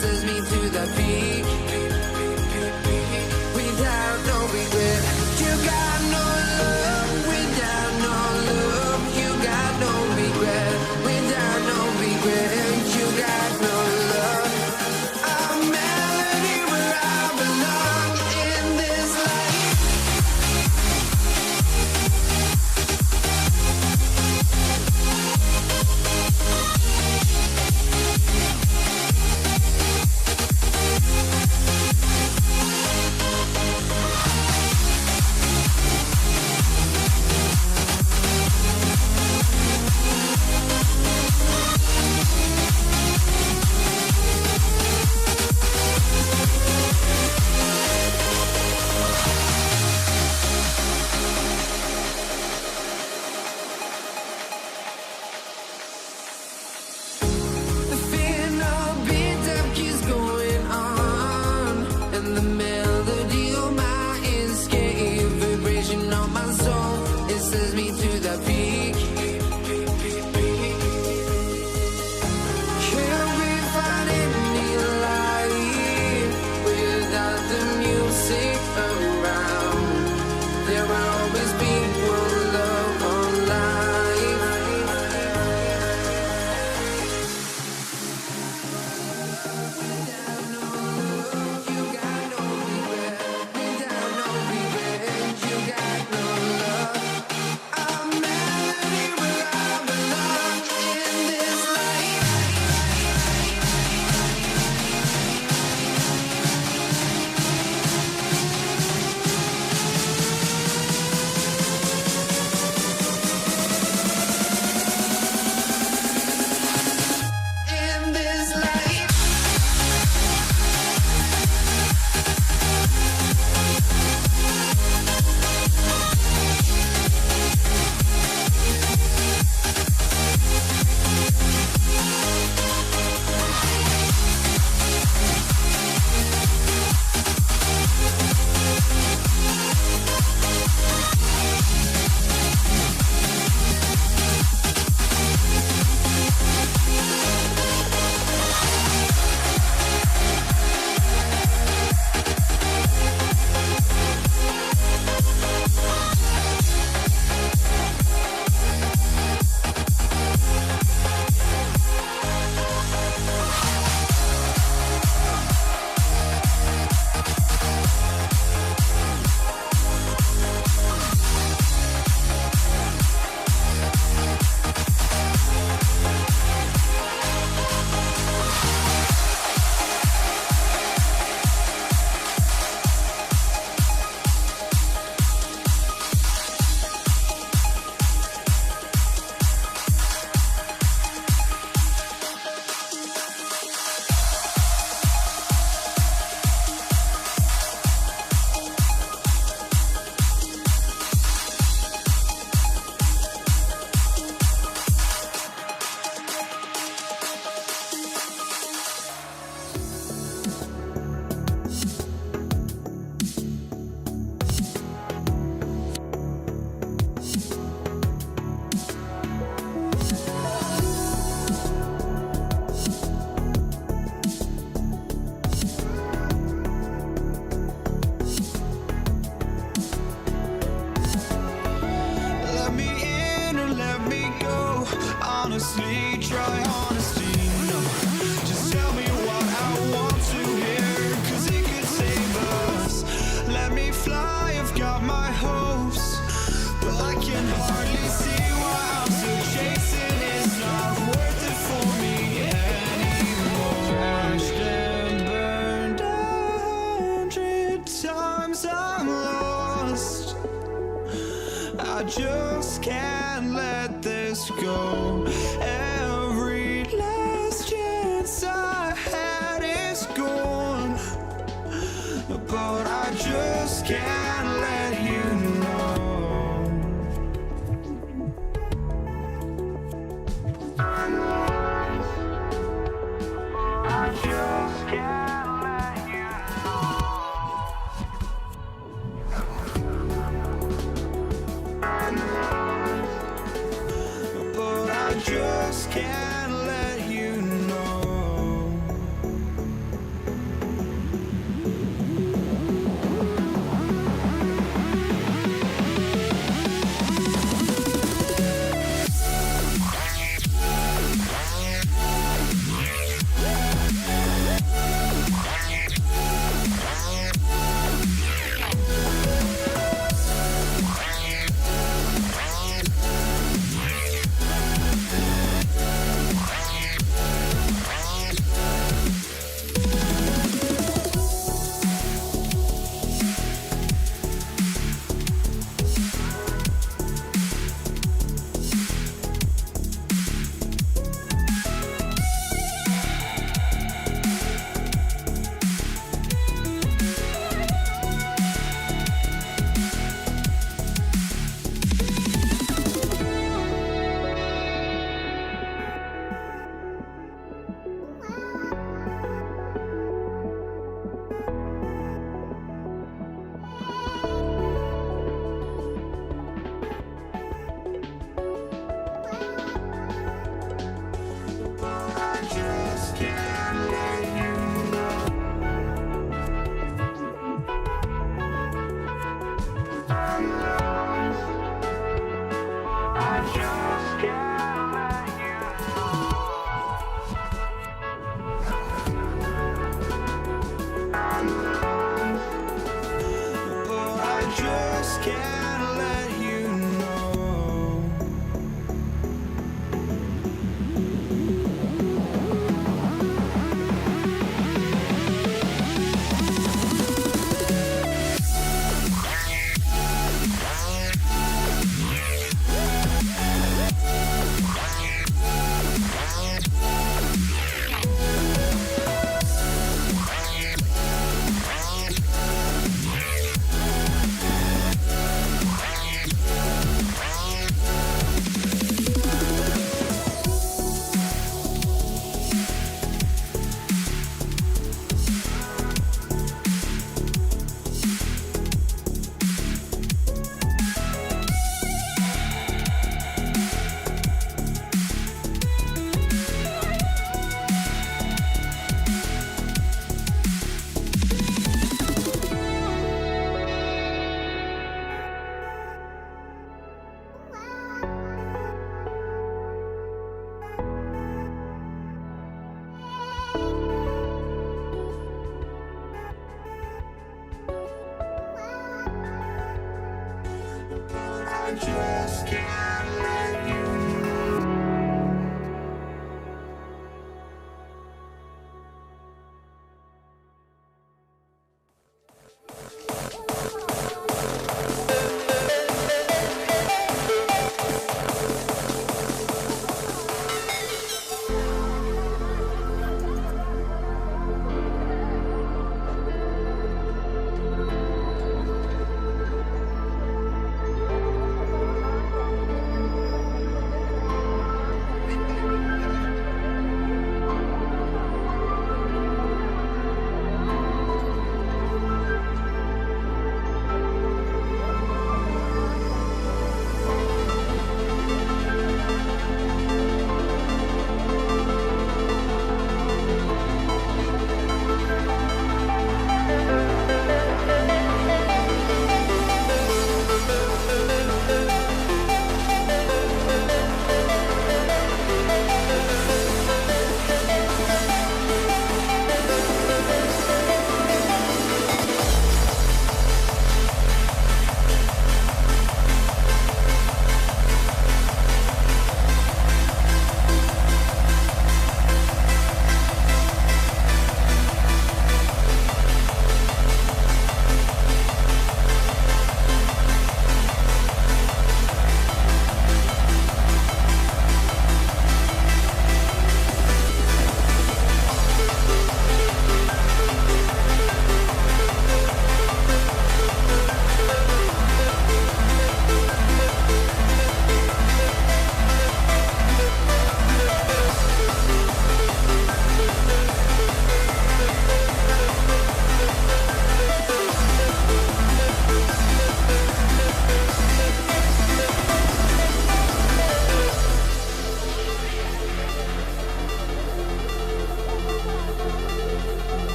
sends me to the peak. Without no regret, you got no love. Without no love, you got no regret. Without no regret, you got no love. A melody where I belong in this life. The feeling of being up keeps going on, and the melody of my escape, vibration on my soul, it sends me to the peak. Can't we find any light without the music around? There will always be one love, one life. Without no love, you got no regret. Without no regret, you got no love. A melody where I belong in this life. In this life. Let me in or let me go. Honestly, try honesty. No, just tell me what I want to hear, 'cause it could save us. Let me fly, I've got my hopes, but I can hardly see why I'm still chasing. It's not worth it for me anymore. Crashed and burned 100 times, I'm lost. I just can't let this go. Every last chance I had is gone, but I just can't let you know. I just can't let you know. But I just can't let you know.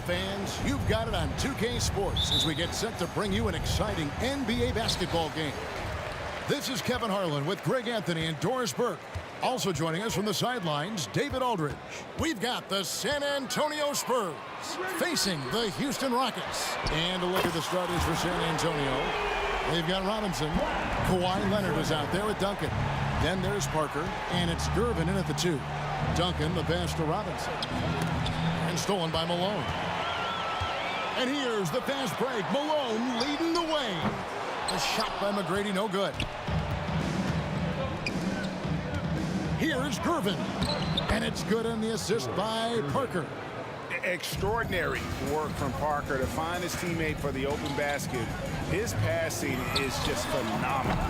fans, you've got it on 2K Sports as we get set to bring you an exciting NBA basketball game. This is Kevin Harlan with Greg Anthony and Doris Burke. Also joining us from the sidelines, David Aldridge. We've got the San Antonio Spurs facing the Houston Rockets. And a look at the starters for San Antonio. They've got Robinson. Kawhi Leonard is out there with Duncan. Then there's Parker, and it's Gervin in at the 2. Duncan, the pass to Robinson. And stolen by Malone. And here's the fast break. Malone leading the way. A shot by McGrady, no good. Here's Gervin. And it's good on the assist by Parker. Extraordinary work from Parker to find his teammate for the open basket. His passing is just phenomenal.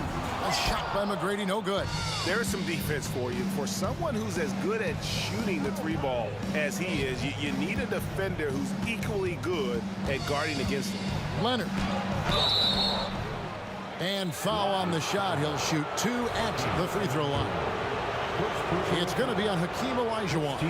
A shot by McGrady, no good. There's some defense for you. For someone who's as good at shooting the 3-ball as he is, you need a defender who's equally good at guarding against him. Leonard. And foul on the shot. He'll shoot 2 at the free throw line. It's going to be on Hakeem Olajuwon.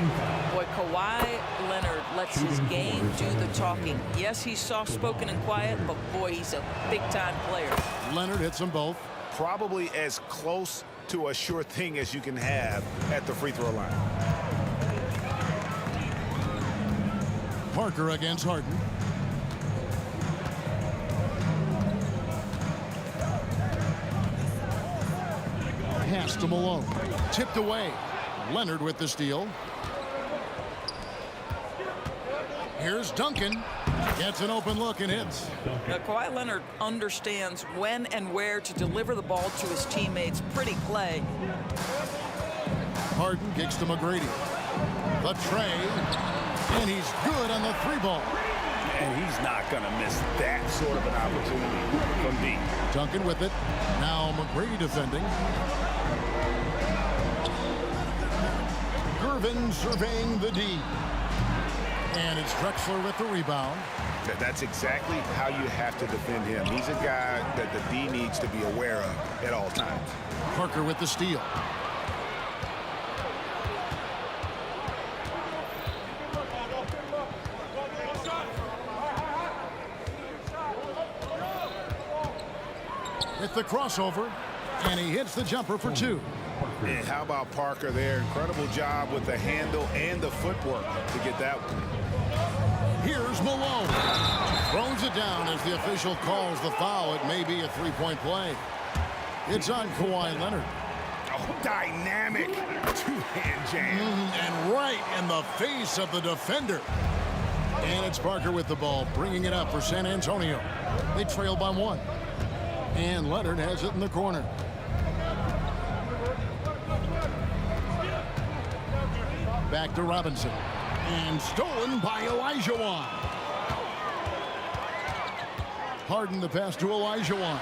Boy, Kawhi Leonard lets his game do the talking. Yes, he's soft-spoken and quiet, but boy, he's a big-time player. Leonard hits them both. Probably as close to a sure thing as you can have at the free throw line. Parker against Harden. Pass to Malone. Tipped away. Leonard with the steal. Here's Duncan. Gets an open look and hits. Now, Kawhi Leonard understands when and where to deliver the ball to his teammates. Pretty play. Harden kicks to McGrady. The tray. And he's good on the 3-ball. And he's not going to miss that sort of an opportunity from deep. Duncan with it. Now McGrady defending. Gervin surveying the D. And it's Drexler with the rebound. That's exactly how you have to defend him. He's a guy that the D needs to be aware of at all times. Parker with the steal. With the crossover, and he hits the jumper for 2. And how about Parker there? Incredible job with the handle and the footwork to get that one. Here's Malone. Throws it down as the official calls the foul. It may be a 3-point play. It's on Kawhi Leonard. Oh, dynamic two-hand jam. And right in the face of the defender. And it's Parker with the ball, bringing it up for San Antonio. They trail by 1. And Leonard has it in the corner. Back to Robinson. And stolen by Olajuwon. Harden the pass to Olajuwon.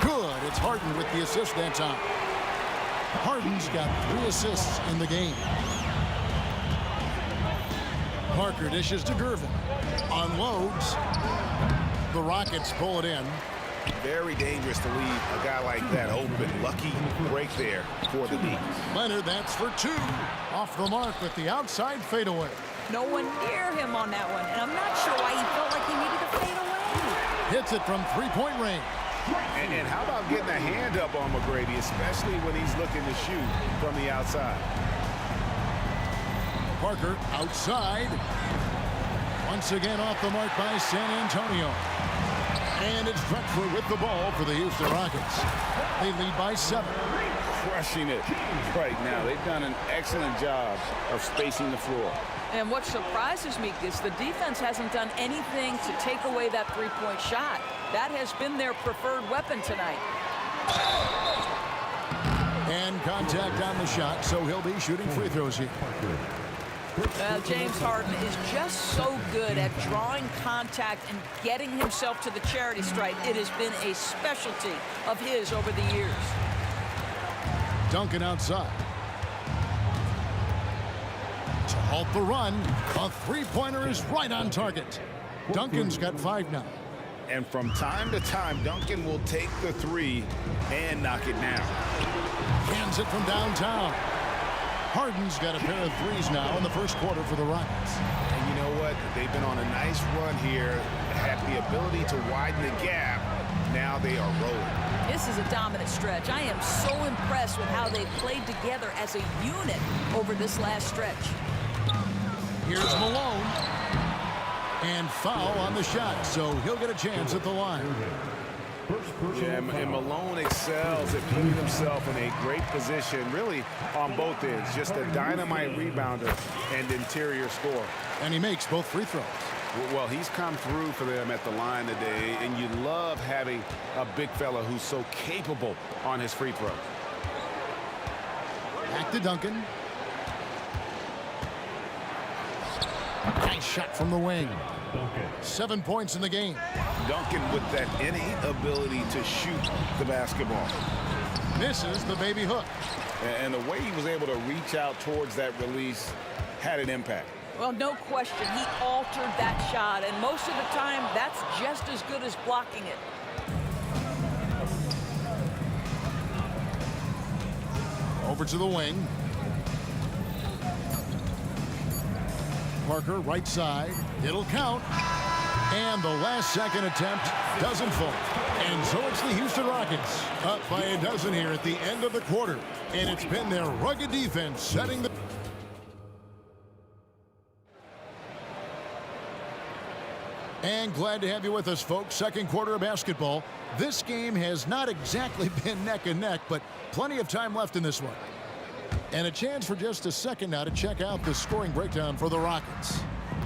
Good. It's Harden with the assist that time. Harden's got 3 assists in the game. Parker dishes to Gervin. Unloads. The Rockets pull it in. Very dangerous to leave a guy like that open. Lucky break there for the D. Leonard, that's for 2. Off the mark with the outside fadeaway. No one near him on that one, and I'm not sure why he felt like he needed to fade away. Hits it from 3-point range. And how about getting a hand up on McGrady, especially when he's looking to shoot from the outside. Parker outside. Once again off the mark by San Antonio. And it's Drexler with the ball for the Houston Rockets. They lead by 7. Crushing it right now. They've done an excellent job of spacing the floor. And what surprises me is the defense hasn't done anything to take away that 3-point shot. That has been their preferred weapon tonight. And contact on the shot, so he'll be shooting free throws here. James Harden is just so good at drawing contact and getting himself to the charity stripe. It has been a specialty of his over the years. Duncan outside. To halt the run, a 3-pointer is right on target. Duncan's got 5 now. And from time to time, Duncan will take the 3 and knock it down. Hands it from downtown. Harden's got a pair of 3s now in the first quarter for the Rockets. And you know what? but they've been on a nice run here, had the ability to widen the gap. Now they are rolling. This is a dominant stretch. I am so impressed with how they played together as a unit over this last stretch. Here's Malone. And foul on the shot, so he'll get a chance at the line. Yeah, and Malone excels at putting himself in a great position, really on both ends. Just a dynamite rebounder and interior scorer. And he makes both free throws. Well, he's come through for them at the line today, and you love having a big fella who's so capable on his free throws. Back to Duncan. Nice shot from the wing. 7 points in the game. Duncan with that innate ability to shoot the basketball. Misses the baby hook. And the way he was able to reach out towards that release had an impact. Well, no question, he altered that shot, and most of the time, that's just as good as blocking it. Over to the wing. Parker, right side. It'll count. And the last second attempt doesn't fall. And so it's the Houston Rockets up by a dozen here at the end of the quarter. And it's been their rugged defense setting the... And glad to have you with us, folks. Second quarter of basketball. This game has not exactly been neck and neck, but plenty of time left in this one. And a chance for just a second now to check out the scoring breakdown for the Rockets.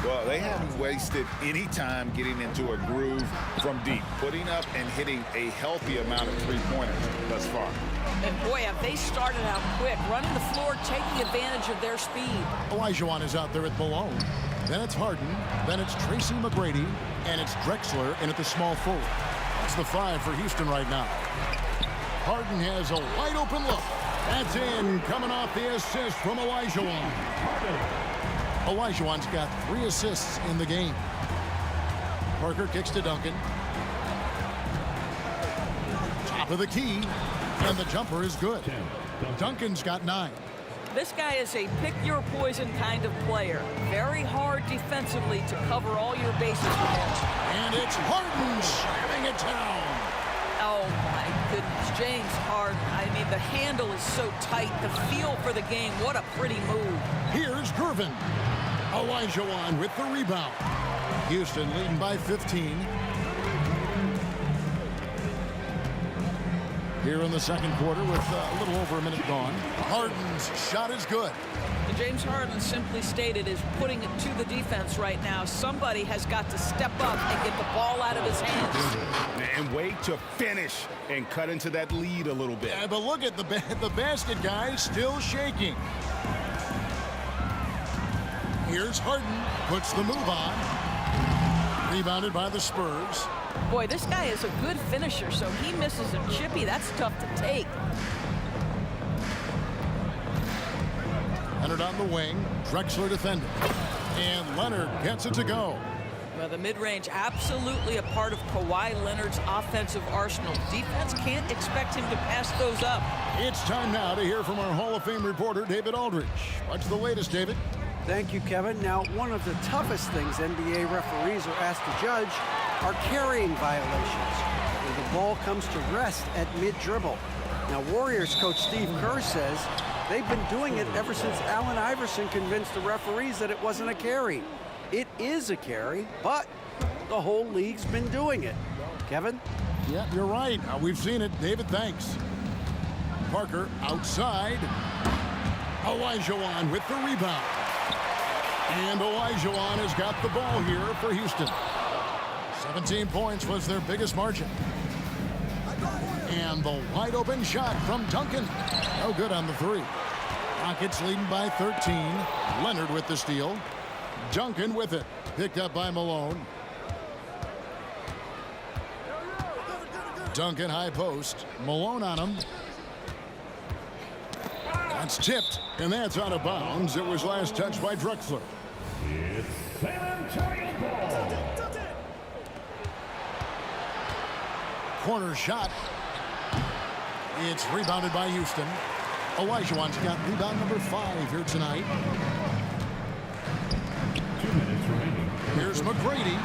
Well, they haven't wasted any time getting into a groove from deep, putting up and hitting a healthy amount of three-pointers thus far. And boy, have they started out quick, running the floor, taking advantage of their speed. Olajuwon is out there at Malone. Then it's Harden. Then it's Tracy McGrady. And it's Drexler in at the small forward. That's the 5 for Houston right now. Harden has a wide open look. That's in, coming off the assist from Olajuwon. Olajuwon's got 3 assists in the game. Parker kicks to Duncan. Top of the key. And the jumper is good. Duncan's got 9. This guy is a pick-your-poison kind of player. Very hard defensively to cover all your bases with him. And it's Harden slamming it down. Oh, my goodness. James Harden. I mean, the handle is so tight. The feel for the game. What a pretty move. Here's Gervin. Olajuwon with the rebound. Houston leading by 15. Here in the second quarter with a little over a minute gone. Harden's shot is good. And James Harden simply stated is putting it to the defense right now. Somebody has got to step up and get the ball out of his hands. And wait to finish and cut into that lead a little bit. Yeah, but look at the basket guy still shaking. Here's Harden. Puts the move on. Rebounded by the Spurs. Boy, this guy is a good finisher, so he misses a chippy. That's tough to take. Leonard on the wing. Drexler defending. And Leonard gets it to go. Well, the mid-range absolutely a part of Kawhi Leonard's offensive arsenal. Defense can't expect him to pass those up. It's time now to hear from our Hall of Fame reporter, David Aldridge. What's the latest, David? Thank you, Kevin. Now, one of the toughest things NBA referees are asked to judge are carrying violations, where the ball comes to rest at mid-dribble. Now, Warriors coach Steve Kerr says they've been doing it ever since Allen Iverson convinced the referees that it wasn't a carry. It is a carry, but the whole league's been doing it. Kevin? Yeah, you're right. We've seen it. David, thanks. Parker outside. Olajuwon with the rebound. And Olajuwon has got the ball here for Houston. 17 points was their biggest margin. And the wide open shot from Duncan. No good on the 3. Rockets leading by 13. Leonard with the steal. Duncan with it. Picked up by Malone. Duncan high post. Malone on him. That's tipped. And that's out of bounds. It was last touched by Drexler. It's San Antonio ball. Corner shot. It's rebounded by Houston. Olajuwon's got rebound number 5 here tonight. 2 minutes remaining. Here's McGrady.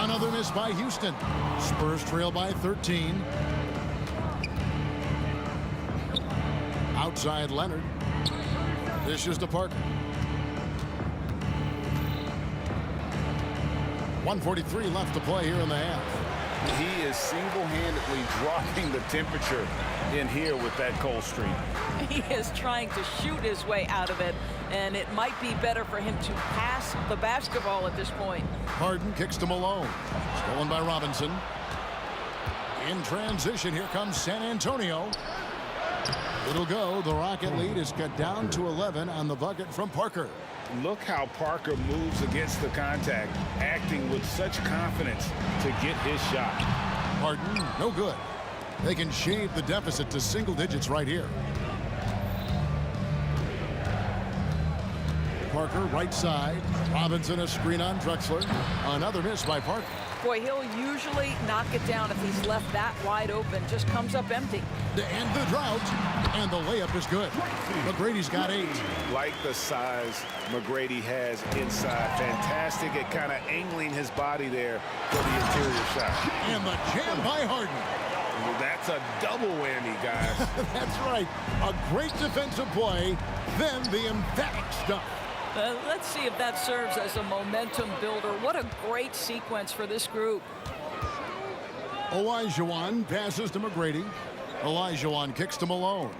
Another miss by Houston. Spurs trail by 13. Outside Leonard. Dishes to Parker. 1:43 left to play here in the half. He is single-handedly dropping the temperature in here with that cold streak. He is trying to shoot his way out of it, and it might be better for him to pass the basketball at this point. Harden kicks to Malone. Stolen by Robinson. In transition, here comes San Antonio. It'll go. The Rocket lead is cut down to 11 on the bucket from Parker. Look how Parker moves against the contact, acting with such confidence to get his shot. Harden, no good. They can shave the deficit to single digits right here. Parker, right side. Robinson, a screen on Drexler. Another miss by Parker. Boy, he'll usually knock it down if he's left that wide open. Just comes up empty. To end the drought, and the layup is good. McGrady's got 8. Like the size McGrady has inside. Fantastic at kind of angling his body there for the interior shot. And the jam by Harden. That's a double whammy, guys. That's right. A great defensive play, then the emphatic stuff. Let's see if that serves as a momentum builder. What a great sequence for this group. Olajuwon passes to McGrady. Olajuwon kicks to Malone.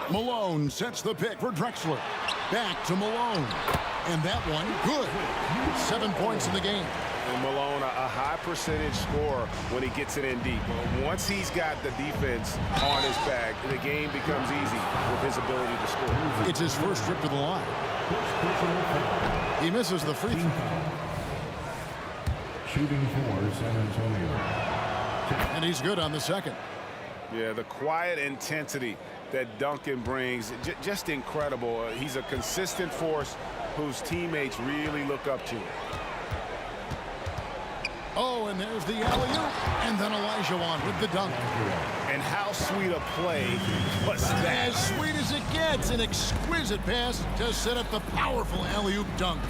Malone sets the pick for Drexler. Back to Malone. And that one, good. 7 points in the game. And Malone, a high percentage scorer when he gets it in deep. Once he's got the defense on his back, the game becomes easy with his ability to score. It's his first trip to the line. He misses the free throw. Shooting for San Antonio. And he's good on the second. Yeah, the quiet intensity that Duncan brings, just incredible. He's a consistent force whose teammates really look up to. Oh, and there's the alley-oop. And then Olajuwon with the dunk. And how sweet a play was that? As sweet as it gets, an exquisite pass to set up the powerful alley-oop dunk.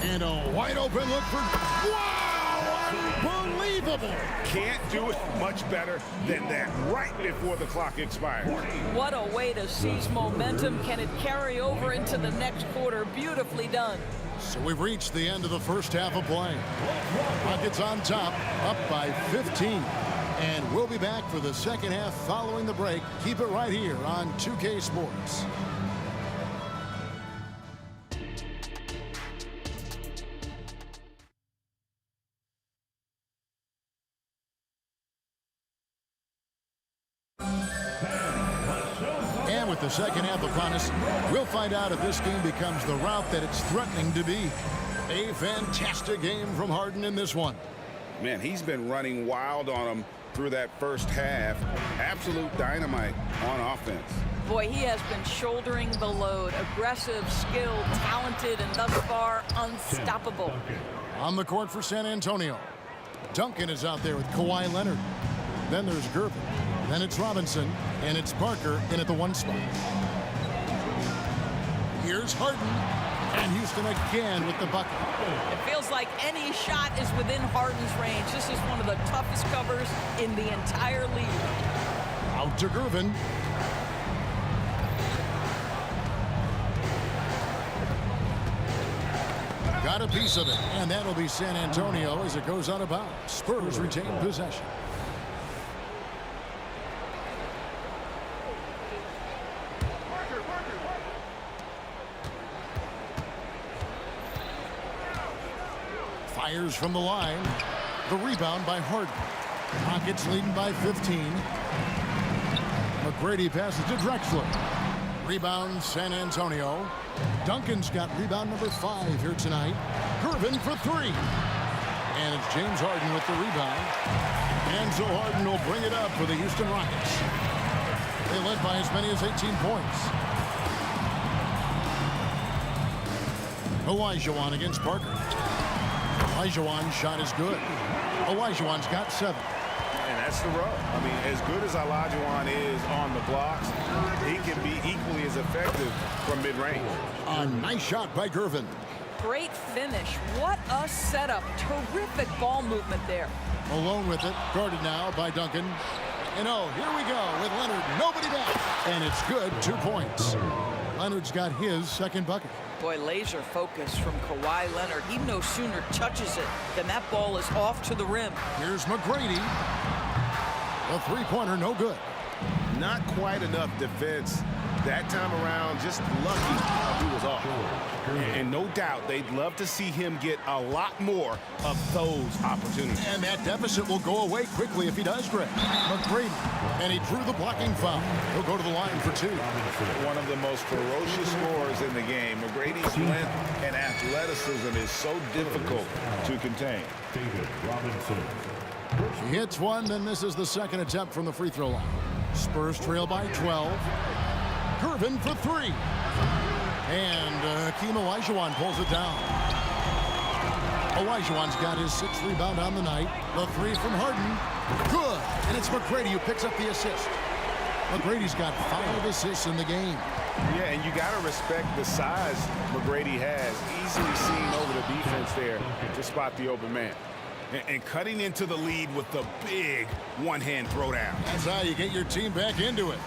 And a wide open look for... Wow! Unbelievable! Can't do it much better than that right before the clock expires. What a way to seize momentum. Can it carry over into the next quarter? Beautifully done. So we've reached the end of the first half of play. Rockets on top, up by 15. And we'll be back for the second half following the break. Keep it right here on 2K Sports. And with the second half upon us, we'll find out if this game becomes the route that it's threatening to be. A fantastic game from Harden in this one. Man, he's been running wild on him through that first half. Absolute dynamite on offense. Boy, he has been shouldering the load. Aggressive, skilled, talented, and thus far unstoppable. On the court for San Antonio. Duncan is out there with Kawhi Leonard. Then there's Gervin. Then it's Robinson. And it's Parker in at the 1 spot. Here's Harden. And Houston again with the bucket. It feels like any shot is within Harden's range. This is one of the toughest covers in the entire league. Out to Gervin. Got a piece of it, and that'll be San Antonio as it goes out of bounds. Spurs retain possession. Fires from the line. The rebound by Harden. Rockets leading by 15. McGrady passes to Drexler. Rebound San Antonio. Duncan's got rebound number 5 here tonight. Gervin for 3. And it's James Harden with the rebound. And so Harden will bring it up for the Houston Rockets. They led by as many as 18 points. Olajuwon against Parker. Olajuwon's shot is good. Olajuwon's got 7. And that's the rub. I mean, as good as Olajuwon is on the blocks, he can be equally as effective from mid-range. A nice shot by Gervin. Great finish. What a setup. Terrific ball movement there. Malone with it, guarded now by Duncan. And oh, here we go with Leonard. Nobody back. And it's good, 2 points. Leonard's got his second bucket. Boy, laser focus from Kawhi Leonard. He no sooner touches it than that ball is off to the rim. Here's McGrady. The three-pointer, no good. Not quite enough defense that time around. Just lucky he was off. And no doubt they'd love to see him get a lot more of those opportunities. And that deficit will go away quickly if he does, Greg. McGrady, and he drew the blocking foul. He'll go to the line for 2. One of the most ferocious scorers in the game. McGrady's length and athleticism is so difficult to contain. David Robinson. He hits one, then misses the second attempt from the free throw line. Spurs trail by 12. Gervin for 3. And Hakeem Olajuwon pulls it down. Olajuwon's got his 6th rebound on the night. The 3 from Harden. Good. And it's McGrady who picks up the assist. McGrady's got 5 assists in the game. Yeah, and you got to respect the size McGrady has. Easily seen over the defense there to spot the open man. And cutting into the lead with the big one-hand throwdown. That's how you get your team back into it.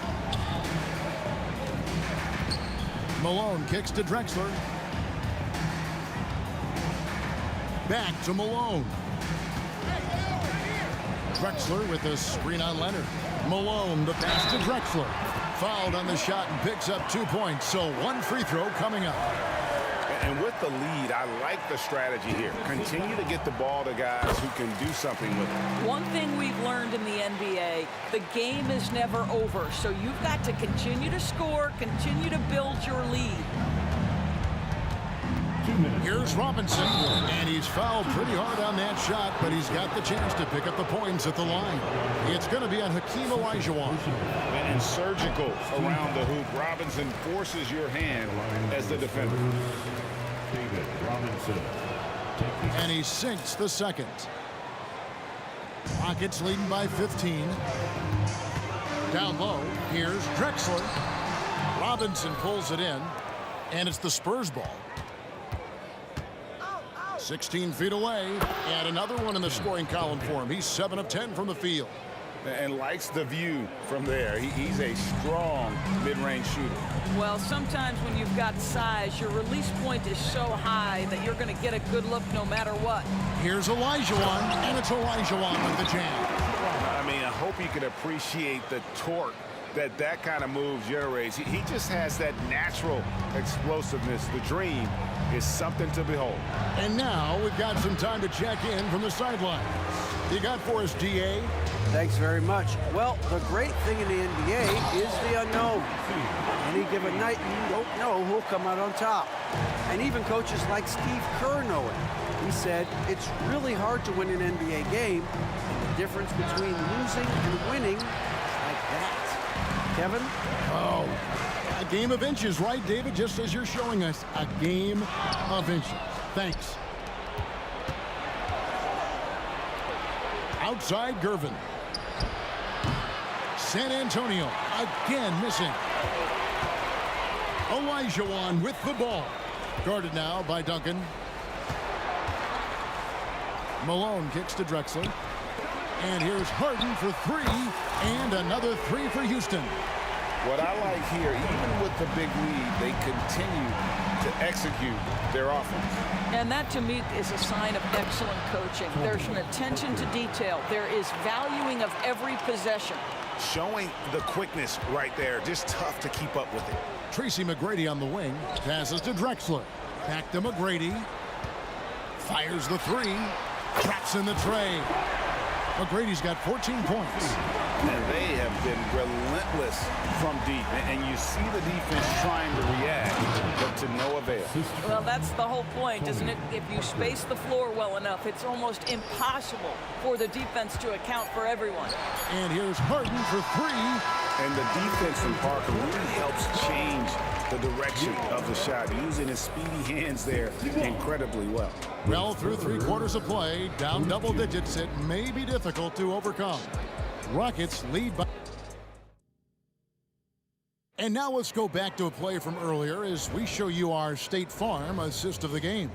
Malone kicks to Drexler. Back to Malone. Drexler with a screen on Leonard. Malone, the pass to Drexler. Fouled on the shot and picks up 2 points. So 1 free throw coming up. And with the lead, I like the strategy here. Continue to get the ball to guys who can do something with it. One thing we've learned in the NBA, the game is never over. So you've got to continue to score, continue to build your lead. 2 minutes. Here's Robinson, and he's fouled pretty hard on that shot, but he's got the chance to pick up the points at the line. It's going to be on Hakeem Olajuwon. And surgical around the hoop. Robinson forces your hand as the defender. David Robinson. And he sinks the second. Rockets leading by 15. Down low, here's Drexler. Robinson pulls it in, and it's the Spurs ball. 16 feet away, and another one in the scoring column for him. He's 7 of 10 from the field. And likes the view from there. He's a strong mid-range shooter. Well, sometimes when you've got size, your release point is so high that you're going to get a good look no matter what. Here's Olajuwon, and it's Olajuwon with the jam. I mean, I hope you can appreciate the torque that kind of move generates. He just has that natural explosiveness. The dream is something to behold. And now we've got some time to check in from the sideline. You got for us, DA? Thanks very much. Well, the great thing in the NBA is the unknown. Any given night, you don't know who'll come out on top. And even coaches like Steve Kerr know it. He said, it's really hard to win an NBA game, and the difference between losing and winning is like that. Kevin? Oh, a game of inches, right, David? Just as you're showing us, a game of inches. Thanks. Outside, Gervin. San Antonio again missing. Olajuwon with the ball. Guarded now by Duncan. Malone kicks to Drexler. And here's Harden for 3. And another 3 for Houston. What I like here, even with the big lead, they continue to execute their offense. And that, to me, is a sign of excellent coaching. There's an attention to detail. There is valuing of every possession. Showing the quickness right there. Just tough to keep up with it. Tracy McGrady on the wing. Passes to Drexler. Back to McGrady. Fires the 3. Traps in the tray. McGrady's got 14 points. And they have been relentless from deep. And you see the defense trying to react, but to no avail. Well, that's the whole point, isn't it? If you space the floor well enough, it's almost impossible for the defense to account for everyone. And here's Harden for 3. And the defense from Parker really helps change the direction of the shot, using his speedy hands there incredibly well. Well, through 3 quarters of play, down double digits, it may be difficult to overcome. Rockets lead by... And now let's go back to a play from earlier as we show you our State Farm assist of the game.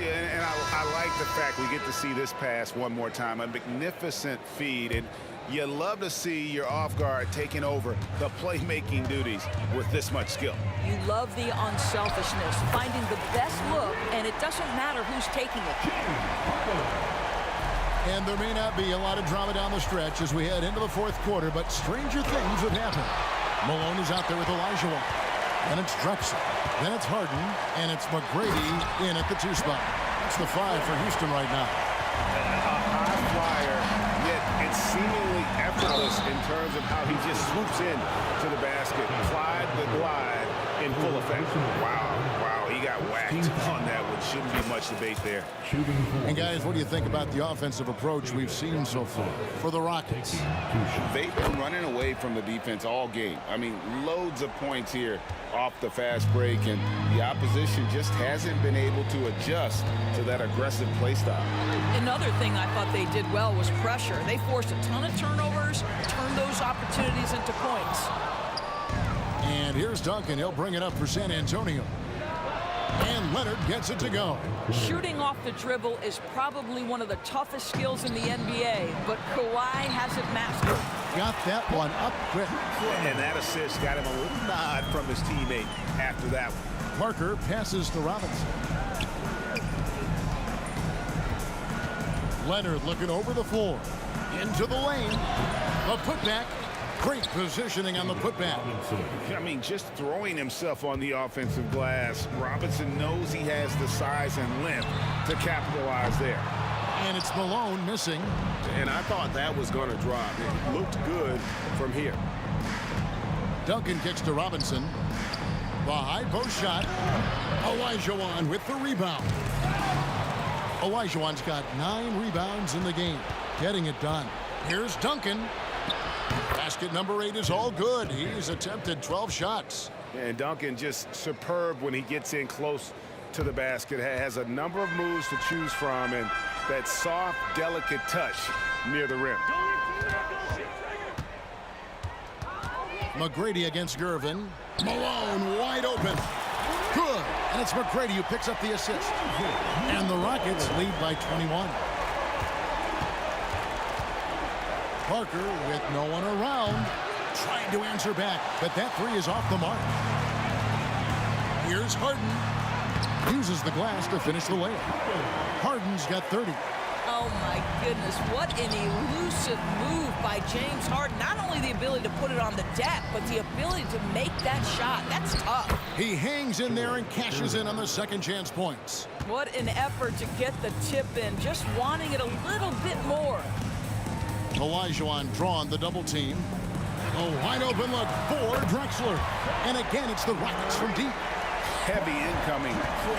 Yeah, and I like the fact we get to see this pass one more time. A magnificent feed, and you love to see your off guard taking over the playmaking duties with this much skill. You love the unselfishness, finding the best look, and it doesn't matter who's taking it. And there may not be a lot of drama down the stretch as we head into the fourth quarter, but stranger things have happened. Malone is out there with Olajuwon. Then it's Drexler. Then it's Harden. And it's McGrady in at the 2 spot. That's the 5 for Houston right now. A high flyer, yet it's seemingly effortless in terms of how he just swoops in to the basket. Clyde the glide in full effect. Wow, he got whacked on that, which shouldn't be much debate there. And guys, what do you think about the offensive approach we've seen so far for the Rockets? They've been running away from the defense all game. I mean, loads of points here off the fast break, and the opposition just hasn't been able to adjust to that aggressive play style. Another thing I thought they did well was pressure. They forced a ton of turnovers, turned those opportunities into points. And here's Duncan. He'll bring it up for San Antonio. And Leonard gets it to go. Shooting off the dribble is probably one of the toughest skills in the NBA, but Kawhi has it mastered. Got that one up quick. And that assist got him a little nod from his teammate after that one. Parker passes to Robinson. Leonard looking over the floor. Into the lane. A putback. Great positioning on the putback. I mean, just throwing himself on the offensive glass. Robinson knows he has the size and length to capitalize there. And it's Malone missing. And I thought that was going to drop. It looked good from here. Duncan kicks to Robinson. The high post shot. Olajuwon with the rebound. Olajuwon's got 9 rebounds in the game. Getting it done. Here's Duncan. Basket number 8 is all good. He's attempted 12 shots. And Duncan just superb when he gets in close to the basket. Has a number of moves to choose from, and that soft, delicate touch near the rim. McGrady against Gervin. Malone wide open. Good. And it's McGrady who picks up the assist. And the Rockets lead by 21. Parker with no one around. Trying to answer back, but that 3 is off the mark. Here's Harden. Uses the glass to finish the layup. Harden's got 30. Oh my goodness, what an elusive move by James Harden. Not only the ability to put it on the deck, but the ability to make that shot. That's tough. He hangs in there and cashes in on the second chance points. What an effort to get the tip in, just wanting it a little bit more. Olajuwon drawn the double team. A wide open look for Drexler. And again, it's the Rockets from deep. Heavy incoming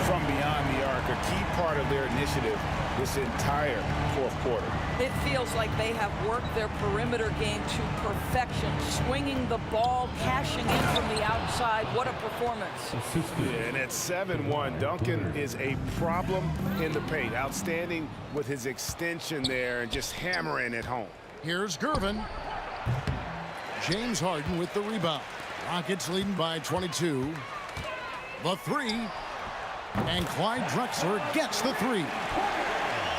from beyond the arc, a key part of their initiative this entire fourth quarter. It feels like they have worked their perimeter game to perfection, swinging the ball, cashing in from the outside. What a performance. Yeah, and at 7-1, Duncan is a problem in the paint. Outstanding with his extension there and just hammering it home. Here's Gervin. James Harden with the rebound. Rockets leading by 22. The 3. And Clyde Drexler gets the 3.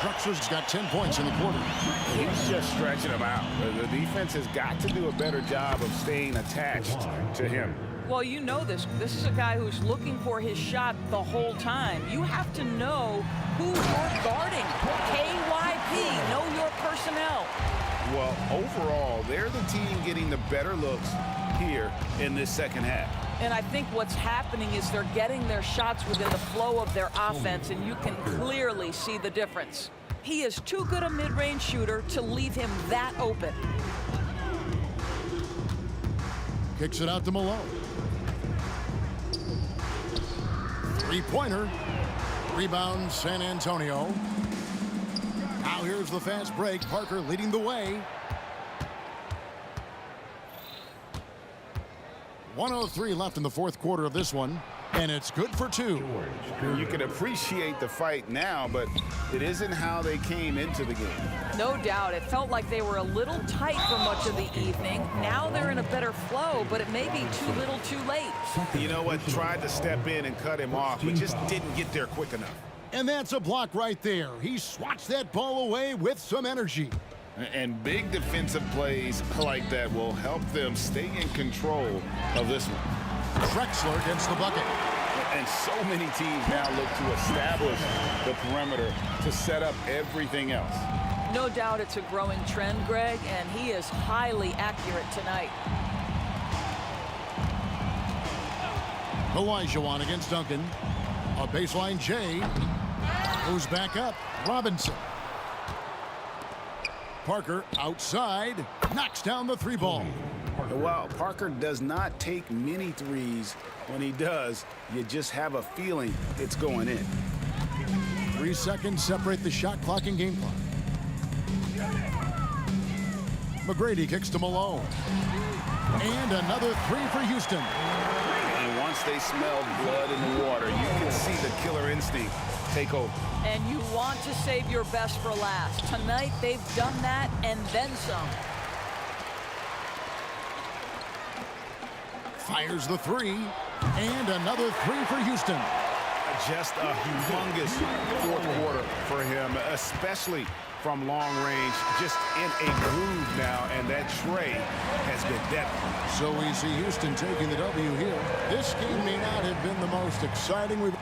Drexler's got 10 points in the quarter. He's just stretching him out. The defense has got to do a better job of staying attached to him. Well, you know this. This is a guy who's looking for his shot the whole time. You have to know who you're guarding. KYP, know your personnel. Well, overall, they're the team getting the better looks here in this second half. And I think what's happening is they're getting their shots within the flow of their offense, and you can clearly see the difference. He is too good a mid-range shooter to leave him that open. Kicks it out to Malone. 3-pointer. Rebound San Antonio. Now here's the fast break. Parker leading the way. 1:03 left in the fourth quarter of this one. And it's good for 2. You can appreciate the fight now, but it isn't how they came into the game. No doubt. It felt like they were a little tight for much of the evening. Now they're in a better flow, but it may be too little too late. You know what? Tried to step in and cut him off, but just didn't get there quick enough. And that's a block right there. He swats that ball away with some energy. And big defensive plays like that will help them stay in control of this one. Drexler gets the bucket. And so many teams now look to establish the perimeter to set up everything else. No doubt it's a growing trend, Greg, and he is highly accurate tonight. Olajuwon against Duncan. A baseline J. Goes back up. Robinson. Parker outside. Knocks down the 3 ball. While Parker does not take many threes, when he does, you just have a feeling it's going in. 3 seconds separate the shot clock and game clock. McGrady kicks to Malone. And another 3 for Houston. And once they smelled blood in the water, you can see the killer instinct take over. And you want to save your best for last. Tonight, they've done that and then some. Fires the 3. And another 3 for Houston. Just a humongous fourth quarter for him, especially from long range, just in a groove now, and that tray has been deadly. So we see Houston taking the W here. This game may not have been the most exciting we've...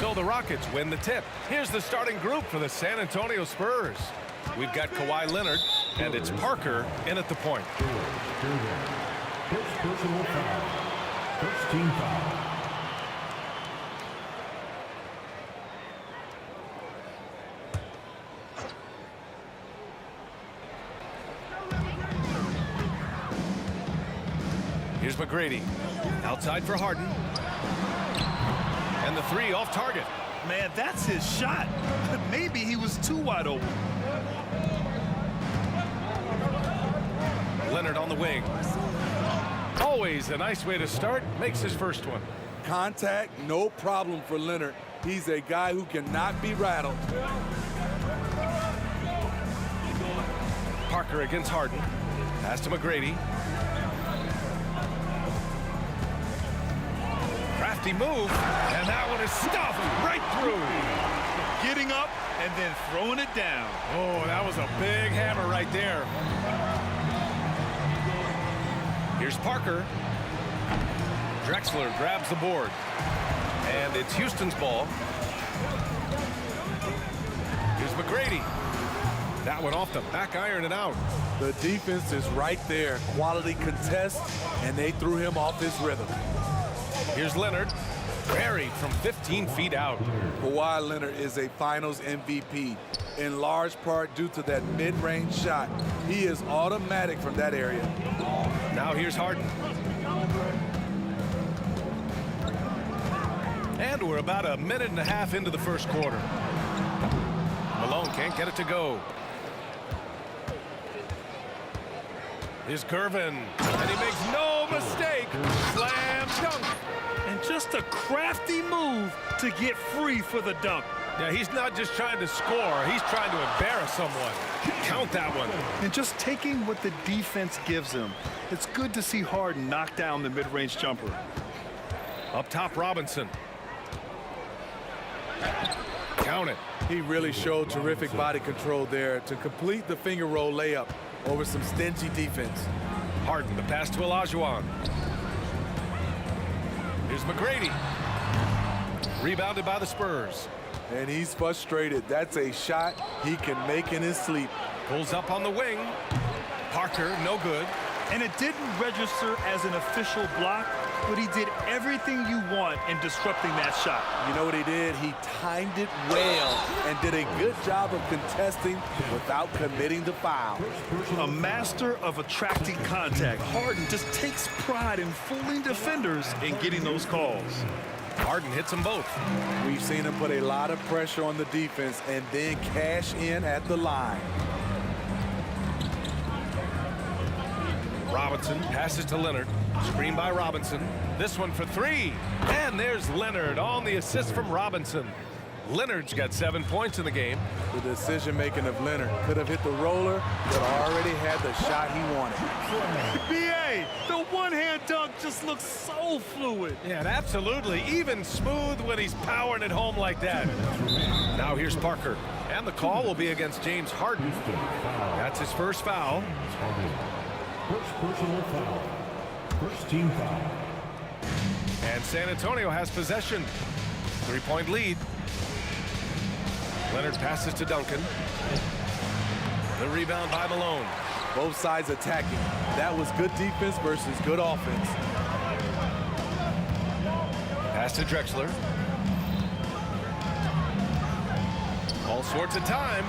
So the Rockets win the tip. Here's the starting group for the San Antonio Spurs. We've got Kawhi Leonard, and it's Parker in at the point. First personal foul. First team foul. Here's McGrady. Outside for Harden. And the three off target. Man, that's his shot. Maybe he was too wide open. Leonard on the wing. Always a nice way to start. Makes his first one. Contact, no problem for Leonard. He's a guy who cannot be rattled. Parker against Harden. Pass to McGrady. Crafty move, and that one is stuffed right through. Getting up and then throwing it down. Oh, that was a big hammer right there. Here's Parker. Drexler grabs the board. And it's Houston's ball. Here's McGrady. That one off the back iron and out. The defense is right there. Quality contest, and they threw him off his rhythm. Here's Leonard. Buried from 15 feet out. Kawhi Leonard is a finals MVP, in large part due to that mid-range shot. He is automatic from that area. Now here's Harden. And we're about a minute and a half into the first quarter. Malone can't get it to go. Here's Gervin, and he makes no mistake. Slam dunk. And just a crafty move to get free for the dunk. Yeah, he's not just trying to score. He's trying to embarrass someone. Count that one. And just taking what the defense gives him. It's good to see Harden knock down the mid-range jumper. Up top, Robinson. Count it. He really showed terrific body control there to complete the finger roll layup over some stingy defense. Harden, the pass to Olajuwon. Here's McGrady. Rebounded by the Spurs. And he's frustrated. That's a shot he can make in his sleep. Pulls up on the wing. Parker, no good. And it didn't register as an official block, but he did everything you want in disrupting that shot. You know what he did? He timed it well and did a good job of contesting without committing the foul. A master of attracting contact. Harden just takes pride in fooling defenders and getting those calls. Harden hits them both. We've seen him put a lot of pressure on the defense and then cash in at the line. Robinson passes to Leonard. Screen by Robinson. This one for three. And there's Leonard on the assist from Robinson. Leonard's got 7 points in the game. The decision-making of Leonard could have hit the roller, but already had the shot he wanted. B.A., the one-hand dunk just looks so fluid. Yeah, and absolutely even smooth when he's powering it home like that. Now here's Parker. And the call will be against James Harden. That's his first foul. First personal foul. First team foul. And San Antonio has possession. 3-point lead. Leonard passes to Duncan. The rebound by Malone. Both sides attacking. That was good defense versus good offense. Pass to Drexler. All sorts of time.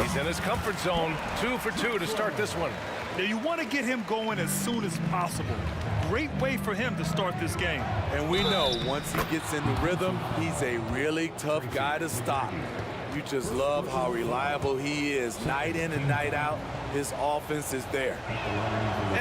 He's in his comfort zone. 2 for 2 to start this one. Now you want to get him going as soon as possible. Great way for him to start this game. And we know once he gets in the rhythm, he's a really tough guy to stop. You just love how reliable he is night in and night out. His offense is there.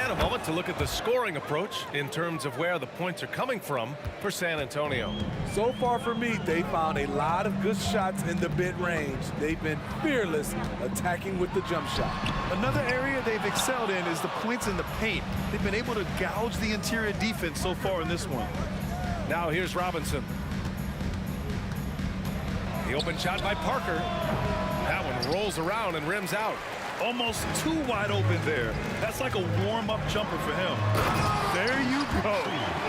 And a moment to look at the scoring approach in terms of where the points are coming from for San Antonio. So far for me, they found a lot of good shots in the mid-range. They've been fearless attacking with the jump shot. Another area they've excelled in is the points in the paint. They've been able to gouge the interior defense so far in this one. Now here's Robinson. The open shot by Parker. That one rolls around and rims out. Almost too wide open there. That's like a warm-up jumper for him. There you go.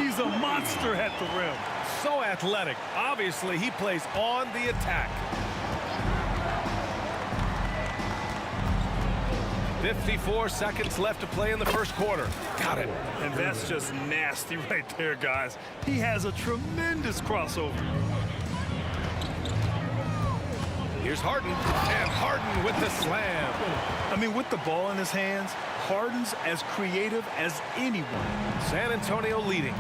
He's a monster at the rim. So athletic. Obviously, he plays on the attack. 54 seconds left to play in the first quarter. Got it. And that's just nasty right there, guys. He has a tremendous crossover. Here's Harden, and Harden with the slam. I mean, with the ball in his hands, Harden's as creative as anyone. San Antonio leading.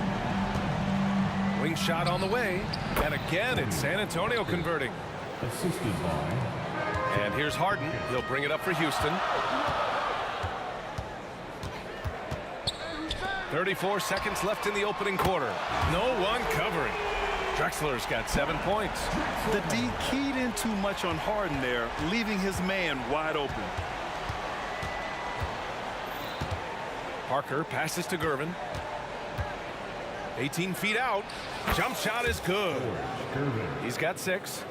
Wing shot on the way, and again it's San Antonio converting. Assisted by. And here's Harden. He'll bring it up for Houston. 34 seconds left in the opening quarter. No one covering. Drexler's got 7 points. The D keyed in too much on Harden there, leaving his man wide open. Parker passes to Gervin. 18 feet out. Jump shot is good. He's got 6.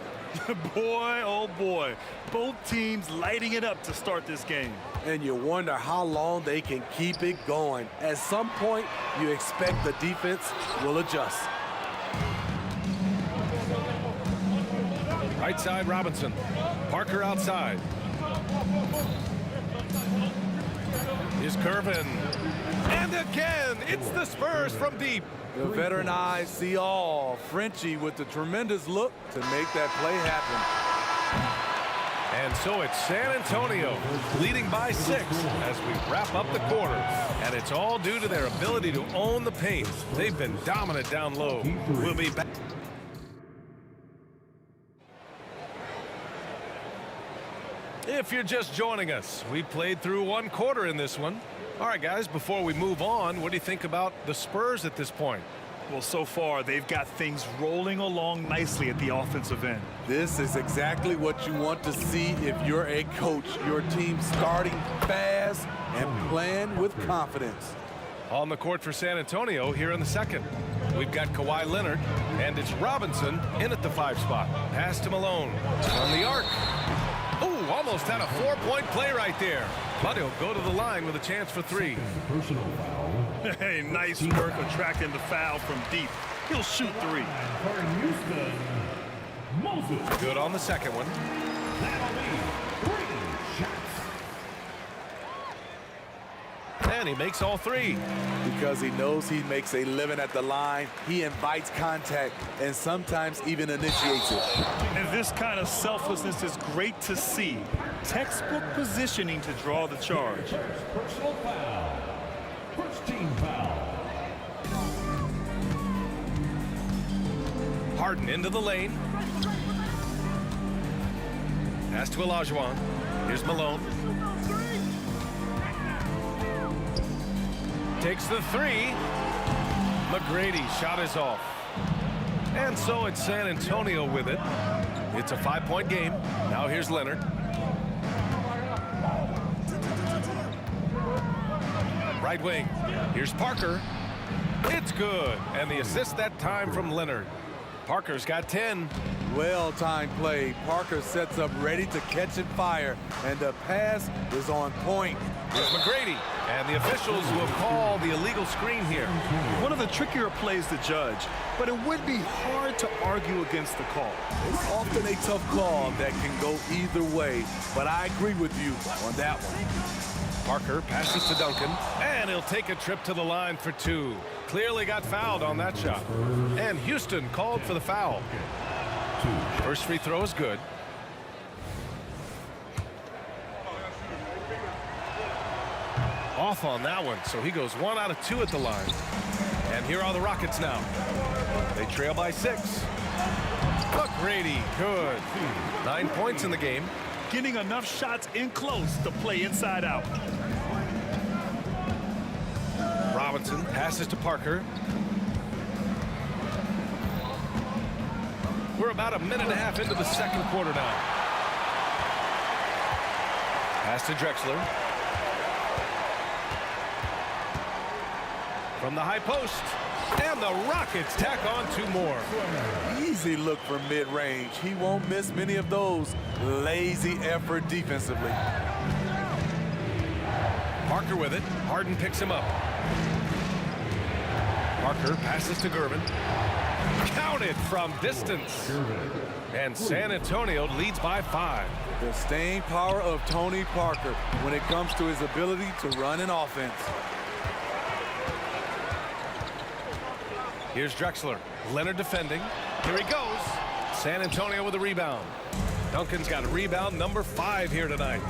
Boy, oh boy. Both teams lighting it up to start this game. And you wonder how long they can keep it going. At some point, you expect the defense will adjust. Right side, Robinson. Parker outside. Here's Gervin. And again, it's the Spurs from deep. The veteran eyes see all. Frenchie with the tremendous look to make that play happen. And so it's San Antonio leading by 6 as we wrap up the quarter. And it's all due to their ability to own the paint. They've been dominant down low. We'll be back. If you're just joining us, we played through 1 quarter in this one. All right, guys, before we move on, what do you think about the Spurs at this point? Well, so far, they've got things rolling along nicely at the offensive end. This is exactly what you want to see if you're a coach. Your team starting fast and playing with confidence. On the court for San Antonio here in the second. We've got Kawhi Leonard, and it's Robinson in at the 5 spot. Pass to Malone. On the arc. Oh, almost had a 4-point play right there. But he'll go to the line with a chance for 3. Personal foul. Hey, nice work attracting the foul from deep. He'll shoot 3. For Houston, Moses. Good on the second one. That'll be 3 shots. And he makes all 3. Because he knows he makes a living at the line, he invites contact and sometimes even initiates it. And this kind of selflessness is great to see. Textbook positioning to draw the charge. Personal foul. First team foul. Harden into the lane. Pass to Olajuwon. Here's Malone. takes the three. McGrady shot is off. And so it's San Antonio with it. It's a 5-point game. Now here's Leonard. Right wing. Here's Parker. It's good. And the assist that time from Leonard. Parker's got 10. Well-timed play. Parker sets up ready to catch and fire. And the pass is on point. Here's McGrady. And the officials will call the illegal screen here. One of the trickier plays to judge, but it would be hard to argue against the call. It's often a tough call that can go either way, but I agree with you on that one. Parker passes to Duncan, and he'll take a trip to the line for 2. Clearly got fouled on that shot. And Houston called for the foul. First free throw is good. Off on that one, so he goes 1 out of 2 at the line. And here are the Rockets now. They trail by 6. McGrady, good. 9 points in the game. Getting enough shots in close to play inside out. Robinson passes to Parker. We're about a minute and a half into the second quarter now. Pass to Drexler. From the high post. And the Rockets tack on 2 more. Easy look from mid-range. He won't miss many of those. Lazy effort defensively. Parker with it. Harden picks him up. Parker passes to Gervin. Counted from distance. And San Antonio leads by 5. The staying power of Tony Parker when it comes to his ability to run an offense. Here's Drexler. Leonard defending. Here he goes. San Antonio with a rebound. Duncan's got a rebound number 5 here tonight.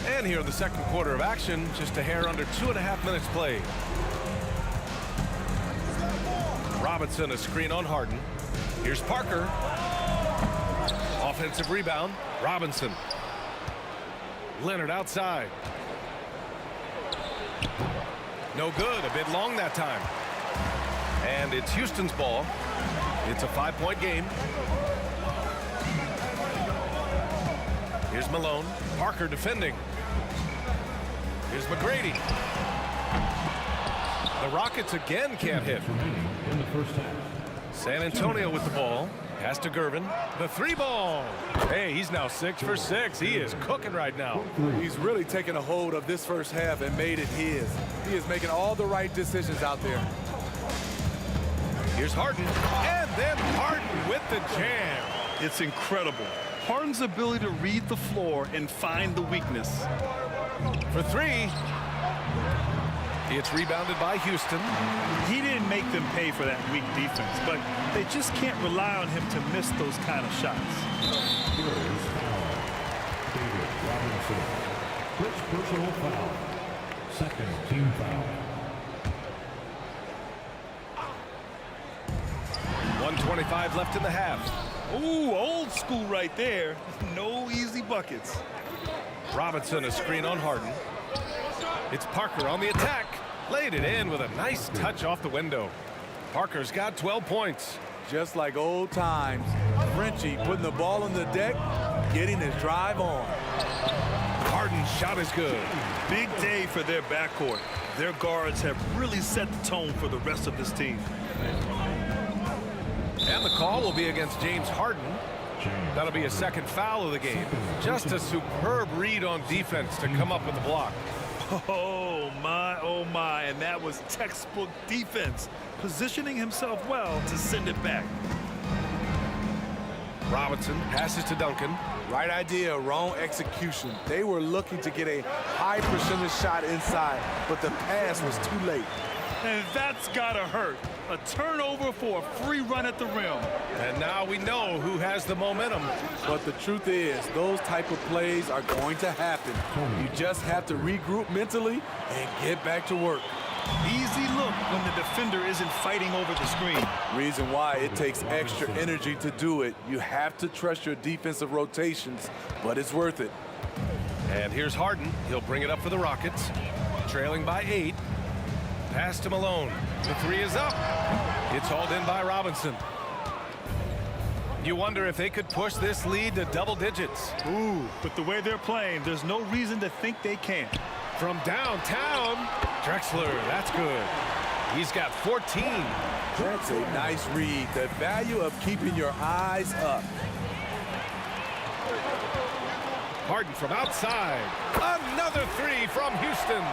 And here in the second quarter of action, just a hair under 2.5 minutes played. Robinson, a screen on Harden. Here's Parker. Offensive rebound. Robinson. Leonard outside. No good. A bit long that time. And it's Houston's ball. It's a 5-point game. Here's Malone. Parker defending. Here's McGrady. The Rockets again can't hit. San Antonio with the ball. Pass to Gervin. The 3-ball. Hey, he's now 6 for 6. He is cooking right now. He's really taken a hold of this first half and made it his. He is making all the right decisions out there. Here's Harden. And then Harden with the jam. It's incredible. Harden's ability to read the floor and find the weakness. For 3. It's rebounded by Houston. He didn't make them pay for that weak defense, but they just can't rely on him to miss those kind of shots. Here is David Robinson. First personal foul. Second team foul. 1:25 left in the half. Ooh, old school right there. No easy buckets. Robinson, a screen on Harden. It's Parker on the attack. Laid it in with a nice touch off the window. Parker's got 12 points. Just like old times. Frenchie putting the ball on the deck, getting his drive on. Harden's shot is good. Big day for their backcourt. Their guards have really set the tone for the rest of this team. And the call will be against James Harden. That'll be a second foul of the game. Just a superb read on defense to come up with the block. Oh my, and that was textbook defense, positioning himself well to send it back. Robinson passes to Duncan. Right idea, wrong execution. They were looking to get a high percentage shot inside, but the pass was too late. And that's gotta hurt. A turnover for a free run at the rim. And now we know who has the momentum. But the truth is, those type of plays are going to happen. You just have to regroup mentally and get back to work. Easy look when the defender isn't fighting over the screen. Reason why it takes extra energy to do it. You have to trust your defensive rotations, but it's worth it. And here's Harden. He'll bring it up for the Rockets. Trailing by 8. Pass to Malone. The three is up. It's hauled in by Robinson. You wonder if they could push this lead to double digits. Ooh, but the way they're playing, there's no reason to think they can't. From downtown, Drexler, that's good. He's got 14. That's a nice read. The value of keeping your eyes up. Harden from outside. Another three from Houston.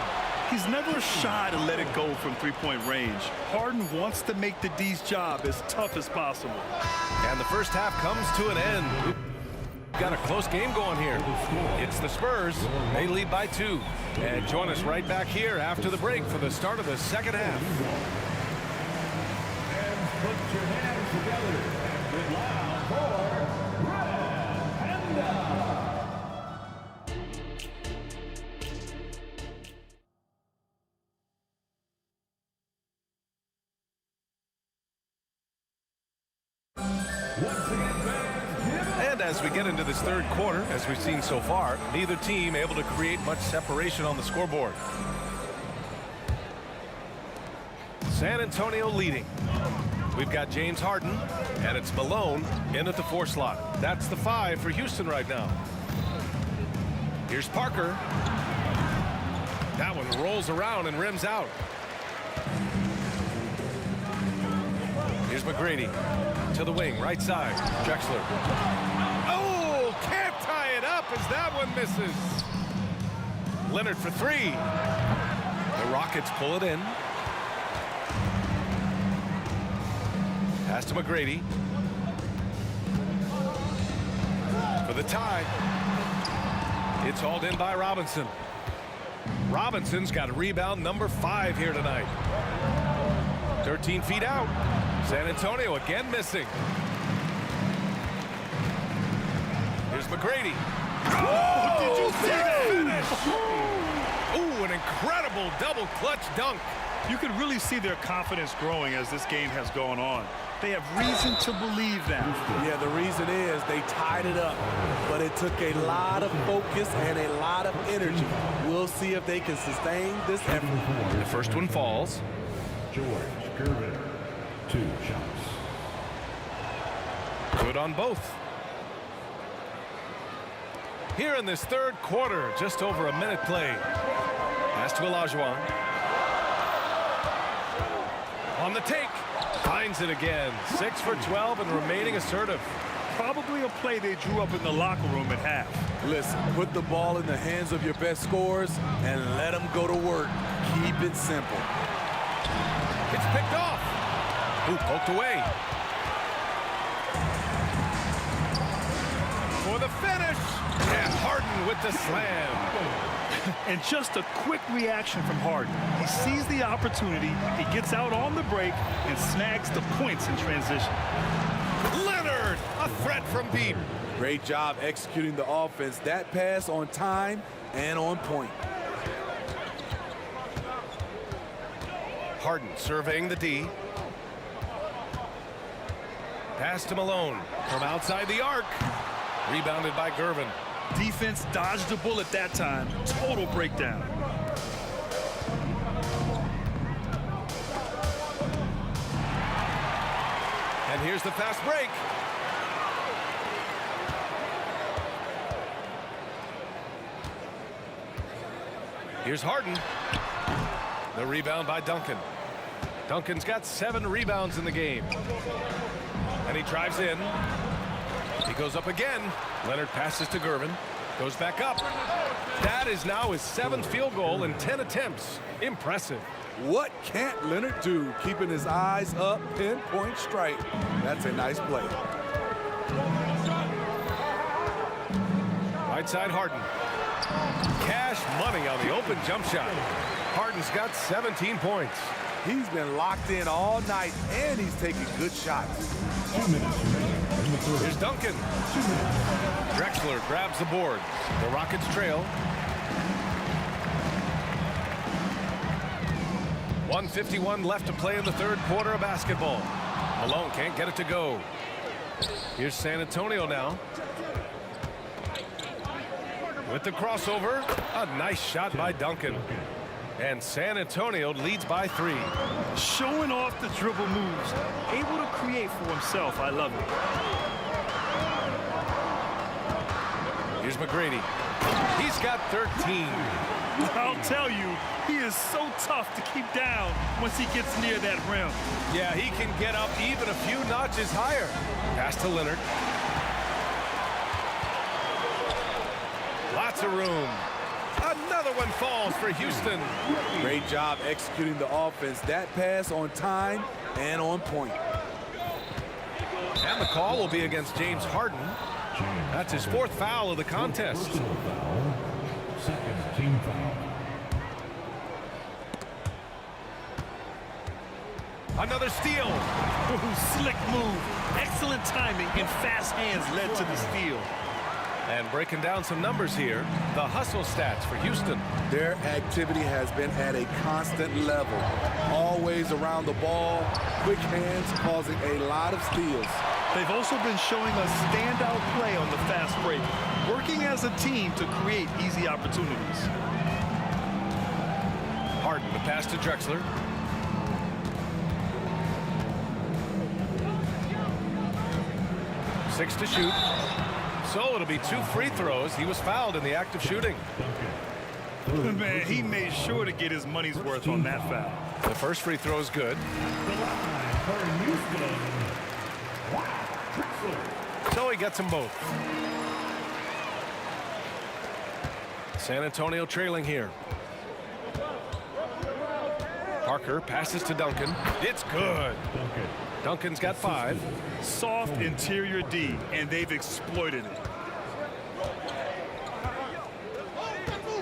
He's never shy to let it go from three-point range. Harden wants to make the D's job as tough as possible. And the first half comes to an end. Got a close game going here. It's the Spurs. They lead by 2. And join us right back here after the break for the start of the second half. And put your hands together and get loud for Red Panda. And as we get into this third quarter, as we've seen so far, neither team able to create much separation on the scoreboard. San Antonio leading. We've got James Harden, and it's Malone in at the 4 slot. That's the 5 for Houston right now. Here's Parker. That one rolls around and rims out. Here's McGrady to the wing, right side. Drexler. Oh, can't tie it up as that one misses. Leonard for 3. The Rockets pull it in. Pass to McGrady. For the tie. It's hauled in by Robinson. Robinson's got rebound number 5 here tonight. 13 feet out. San Antonio again missing. Here's McGrady. Oh, did you see that? Ooh, an incredible double clutch dunk. You can really see their confidence growing as this game has gone on. They have reason to believe that. Yeah, the reason is they tied it up, but it took a lot of focus and a lot of energy. We'll see if they can sustain this effort. The first one falls. George Gervin, 2 shots. Good on both. Here in this third quarter, just over a minute played. Pass to Olajuwon. On the take. Finds it again. 6 for 12 and remaining assertive. Probably a play they drew up in the locker room at half. Listen, put the ball in the hands of your best scorers and let them go to work. Keep it simple. It's picked off. Ooh, poked away. For the finish. And Harden with the slam. And just a quick reaction from Harden. He sees the opportunity, he gets out on the break, and snags the points in transition. Leonard, a threat from deep. Great job executing the offense. That pass on time and on point. Harden surveying the D. Pass to Malone from outside the arc. Rebounded by Gervin. Defense dodged a bullet that time. Total breakdown. And here's the fast break. Here's Harden. The rebound by Duncan. Duncan's got 7 rebounds in the game. And he drives in. He goes up again. Leonard passes to Gervin. Goes back up. That is now his 7th field goal in 10 attempts. Impressive. What can't Leonard do? Keeping his eyes up, pinpoint strike. That's a nice play. Right side Harden. Cash money on the open jump shot. Harden's got 17 points. He's been locked in all night, and he's taking good shots. 2 minutes remaining in the third. Here's Duncan. 2 minutes. Drexler grabs the board. The Rockets trail. 1:51 left to play in the third quarter of basketball. Malone can't get it to go. Here's San Antonio now. with the crossover. A nice shot by Duncan. And San Antonio leads by 3. Showing off the dribble moves. Able to create for himself. I love it. Here's McGrady. He's got 13. I'll tell you, he is so tough to keep down once he gets near that rim. Yeah, he can get up even a few notches higher. Pass to Leonard. Lots of room. Another one falls for Houston. Great job executing the offense. That pass on time and on point. And the call will be against James Harden. That's his 4th foul of the contest. Second team foul. Another steal. Ooh, slick move. Excellent timing and fast hands led to the steal. And breaking down some numbers here, the hustle stats for Houston. Their activity has been at a constant level. Always around the ball, quick hands causing a lot of steals. They've also been showing a standout play on the fast break, working as a team to create easy opportunities. Harden, the pass to Drexler. Six to shoot. So it'll be 2 free throws. He was fouled in the act of shooting. Man, he made sure to get his money's worth on that foul. The first free throw is good. So he gets them both. San Antonio trailing here. Parker passes to Duncan. It's good. Duncan's got 5. Soft interior D, and they've exploited it.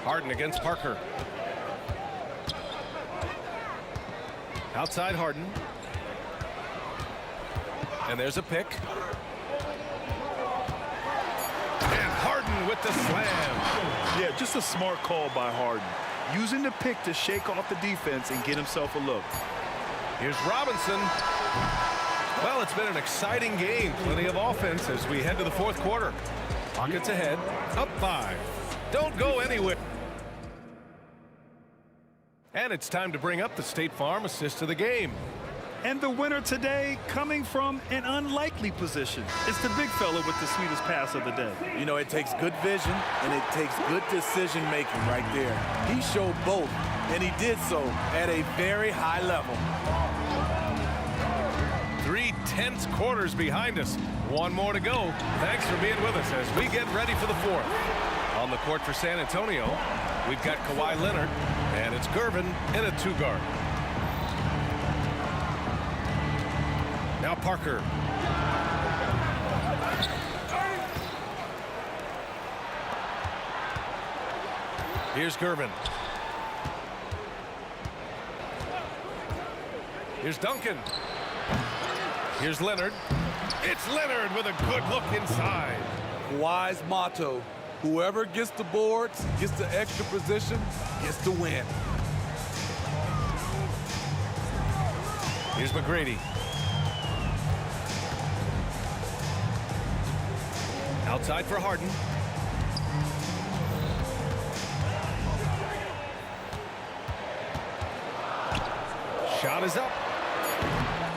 Harden against Parker. Outside Harden. And there's a pick. And Harden with the slam. Yeah, just a smart call by Harden. Using the pick to shake off the defense and get himself a look. Here's Robinson. Well, it's been an exciting game. Plenty of offense as we head to the 4th quarter. Rockets ahead. Up 5. Don't go anywhere. And it's time to bring up the State Farm assist of the game. And the winner today coming from an unlikely position. It's the big fella with the sweetest pass of the day. You know, it takes good vision and it takes good decision making right there. He showed both, and he did so at a very high level. 3 tense quarters behind us. 1 more to go. Thanks for being with us as we get ready for the 4th. On the court for San Antonio, we've got Kawhi Leonard, and it's Gervin in a 2-guard. Now Parker. Here's Gervin. Here's Duncan. Here's Leonard. It's Leonard with a good look inside. Kawhi's motto, whoever gets the boards, gets the extra position, gets to win. Here's McGrady. Outside for Harden. Shot is up.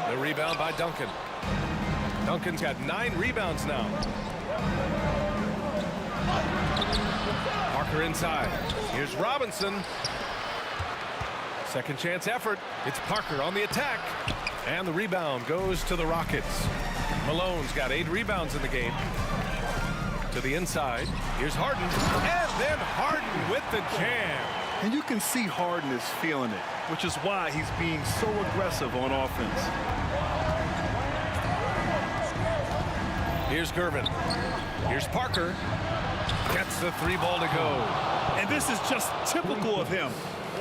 The rebound by Duncan. Duncan's got 9 rebounds now. Parker inside. Here's Robinson. Second chance effort. It's Parker on the attack. And the rebound goes to the Rockets. Malone's got 8 rebounds in the game. To the inside. Here's Harden. And then Harden with the jam. And you can see Harden is feeling it, which is why he's being so aggressive on offense. Here's Gervin. Here's Parker. Gets the 3 ball to go. And this is just typical of him.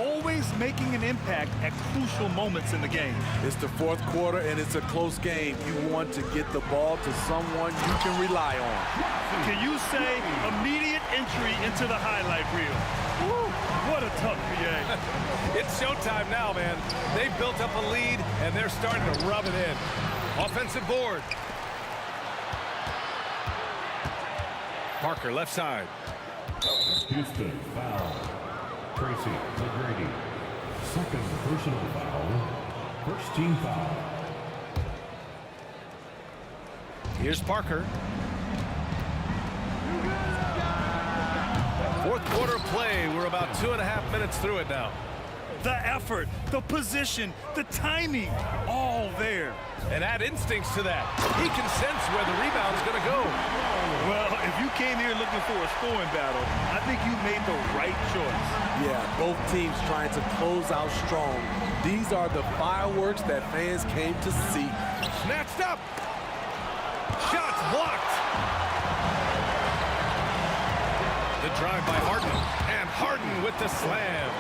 Always making an impact at crucial moments in the game. It's the 4th quarter, and it's a close game. You want to get the ball to someone you can rely on. Can you say immediate entry into the highlight reel? Woo, what a tough PA. It's showtime now, man. They've built up a lead, and they're starting to rub it in. Offensive board. Parker left side. Houston foul. Tracy McGrady. Second personal foul. First team foul. Here's Parker. Fourth quarter play. We're about 2.5 minutes through it now. The effort, the position, the timing, all there. And add instincts to that. He can sense where the rebound's going to go. Well, if you came here looking for a scoring battle, I think you made the right choice. Yeah, both teams trying to close out strong. These are the fireworks that fans came to see. Snatched up. Shots blocked. The drive by Harden. And Harden with the slam.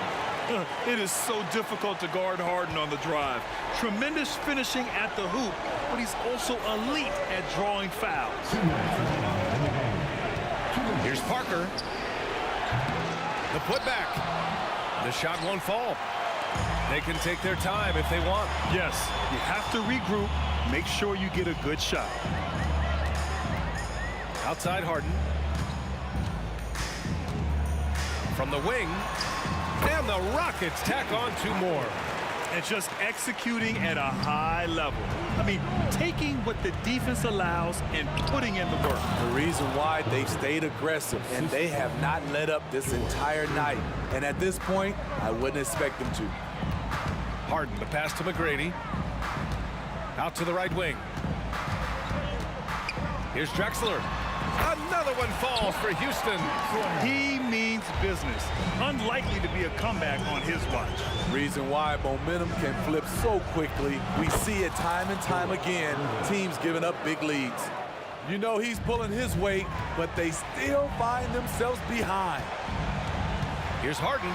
It is so difficult to guard Harden on the drive. Tremendous finishing at the hoop, but he's also elite at drawing fouls. Here's Parker. The putback. The shot won't fall. They can take their time if they want. Yes, you have to regroup. Make sure you get a good shot. Outside Harden. From the wing. And the Rockets tack on 2 more. And just executing at a high level. I mean, taking what the defense allows and putting in the work. The reason why they've stayed aggressive, and they have not let up this entire night. And at this point, I wouldn't expect them to. Harden, the pass to McGrady. Out to the right wing. Here's Drexler. Another one falls for Houston. He means business. Unlikely to be a comeback on his watch. Reason why momentum can flip so quickly. We see it time and time again. Teams giving up big leads. You know he's pulling his weight, but they still find themselves behind. Here's Harden.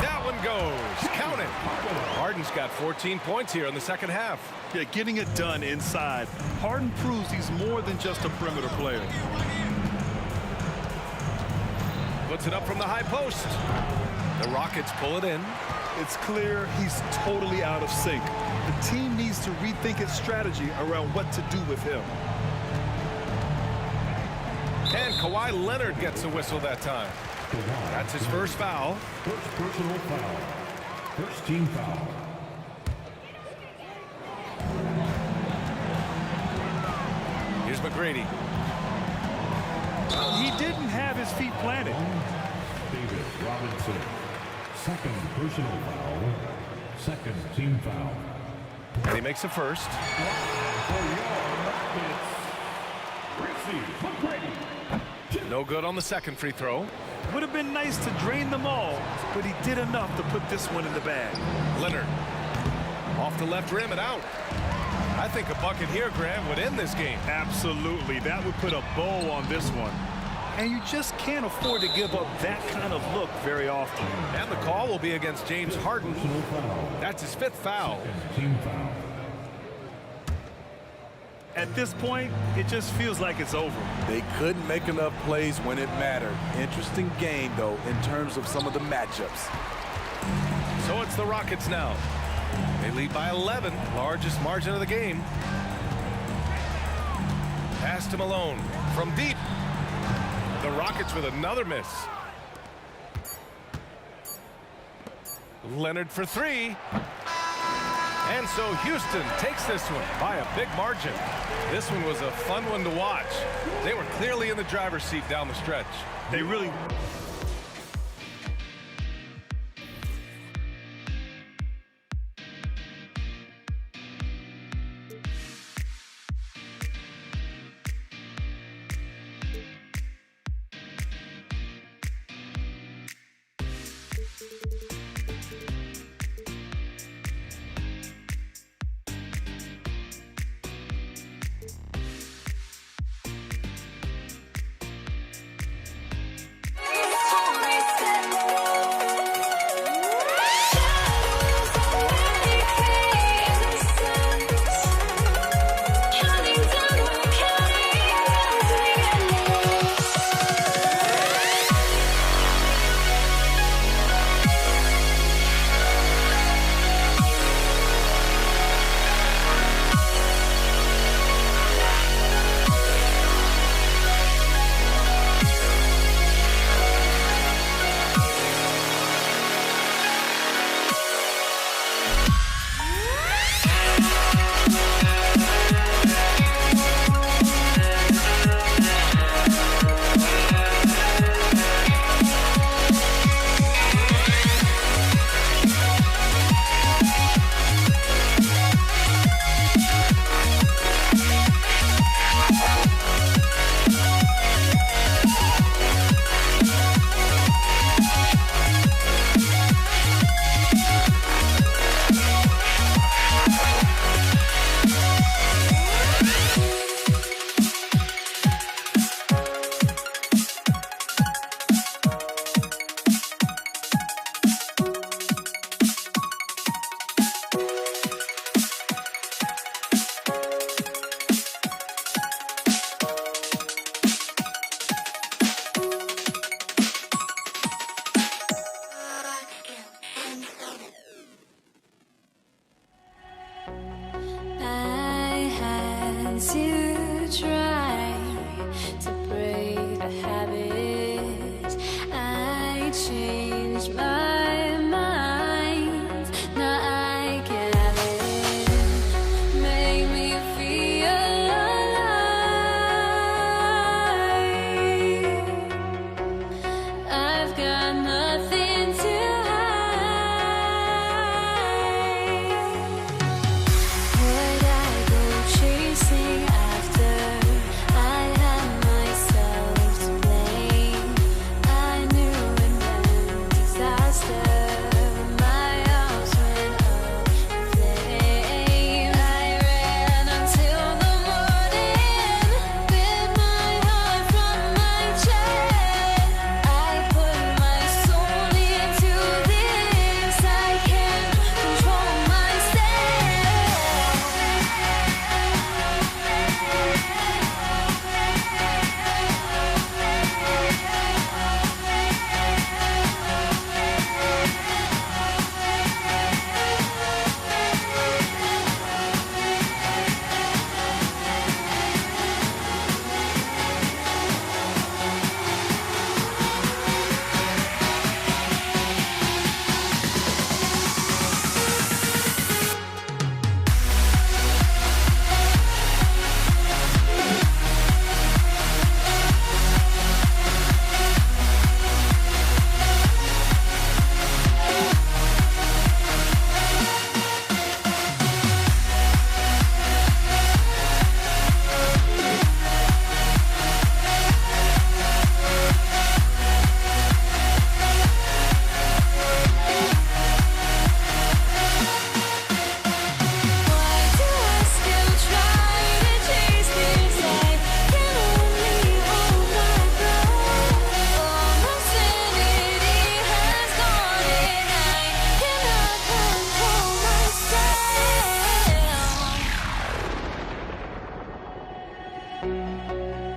That one goes. Count it. Harden's got 14 points here in the second half. Yeah, getting it done inside. Harden proves he's more than just a perimeter player. Puts it up from the high post. The Rockets pull it in. It's clear he's totally out of sync. The team needs to rethink its strategy around what to do with him. And Kawhi Leonard gets a whistle that time. That's his first foul. First personal foul. First team foul. Here's McGrady. He didn't have his feet planted. David Robinson. Second personal foul. Second team foul. And he makes a first. For your Tracy McGrady. No good on the second free throw. Would have been nice to drain them all, but he did enough to put this one in the bag. Leonard. Off the left rim and out. I think a bucket here, Graham, would end this game. Absolutely. That would put a bow on this one. And you just can't afford to give up that kind of look very often. And the call will be against James Harden. That's his 5th foul. Team foul. At this point, it just feels like it's over. They couldn't make enough plays when it mattered. Interesting game, though, in terms of some of the matchups. So it's the Rockets now. They lead by 11, largest margin of the game. Pass to Malone from deep. The Rockets with another miss. Leonard for 3. And so Houston takes this one by a big margin. This one was a fun one to watch. They were clearly in the driver's seat down the stretch. They really...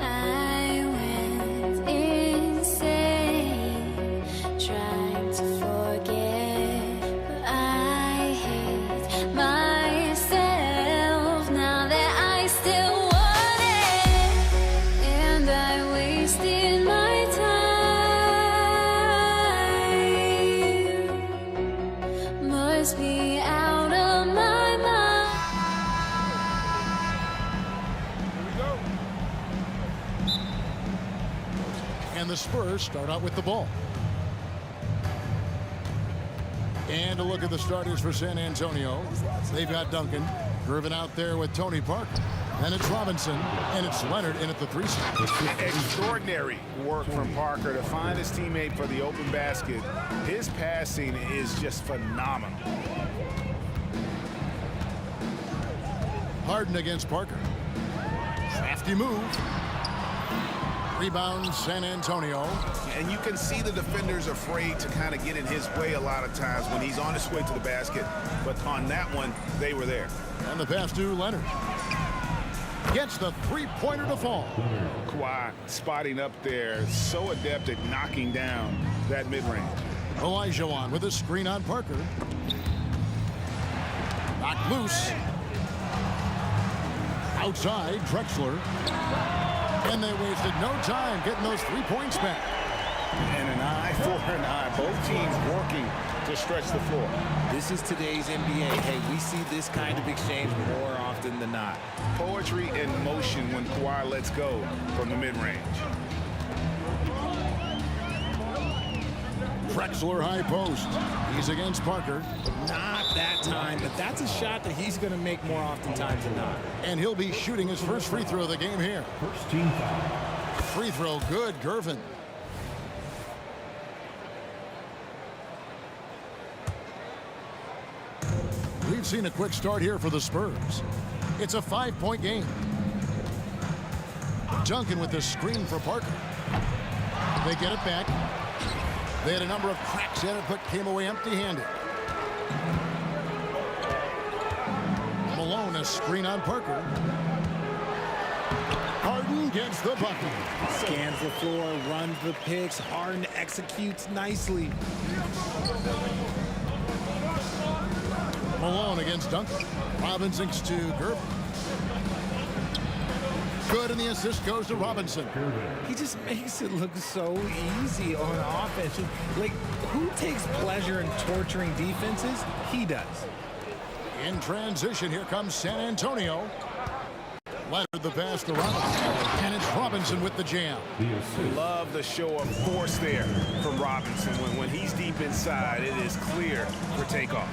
I went insane trying to forget, but I hate myself now that I still want it, and I wasted my time. Must be out of my mind. And the Spurs start out with the ball. And a look at the starters for San Antonio. They've got Duncan. Gervin out there with Tony Parker. Then it's Robinson. And it's Leonard in at the 3 spot. Extraordinary work from Parker to find his teammate for the open basket. His passing is just phenomenal. Harden against Parker. Crafty move. Rebound San Antonio. And you can see the defenders afraid to kind of get in his way a lot of times when he's on his way to the basket. But on that one, they were there. And the pass to Leonard. Gets the 3-pointer to fall. Kawhi spotting up there, so adept at knocking down that mid-range. Olajuwon with a screen on Parker. Knocked loose. Outside, Drexler. And they wasted no time getting those 3 points back. And an eye for an eye. Both teams working to stretch the floor. This is today's NBA. Hey, we see this kind of exchange more often than not. Poetry in motion when Kawhi lets go from the mid-range. Drexler high post. He's against Parker. Not that time, but that's a shot that he's going to make more oftentimes than not. And he'll be shooting his first free throw of the game here. First team foul. Free throw good, Gervin. We've seen a quick start here for the Spurs. It's a 5-point game. Duncan with the screen for Parker. They get it back. They had a number of cracks at it, but came away empty-handed. Malone, a screen on Parker. Harden gets the bucket. Scans the floor, runs the picks. Harden executes nicely. Malone against Duncan. Robinson to Gervin. Good, and the assist goes to Robinson. He just makes it look so easy on offense. Like, who takes pleasure in torturing defenses? He does. In transition, here comes San Antonio. Leonard the pass to Robinson. And it's Robinson with the jam. Love the show of force there from Robinson. When he's deep inside, it is clear for takeoff.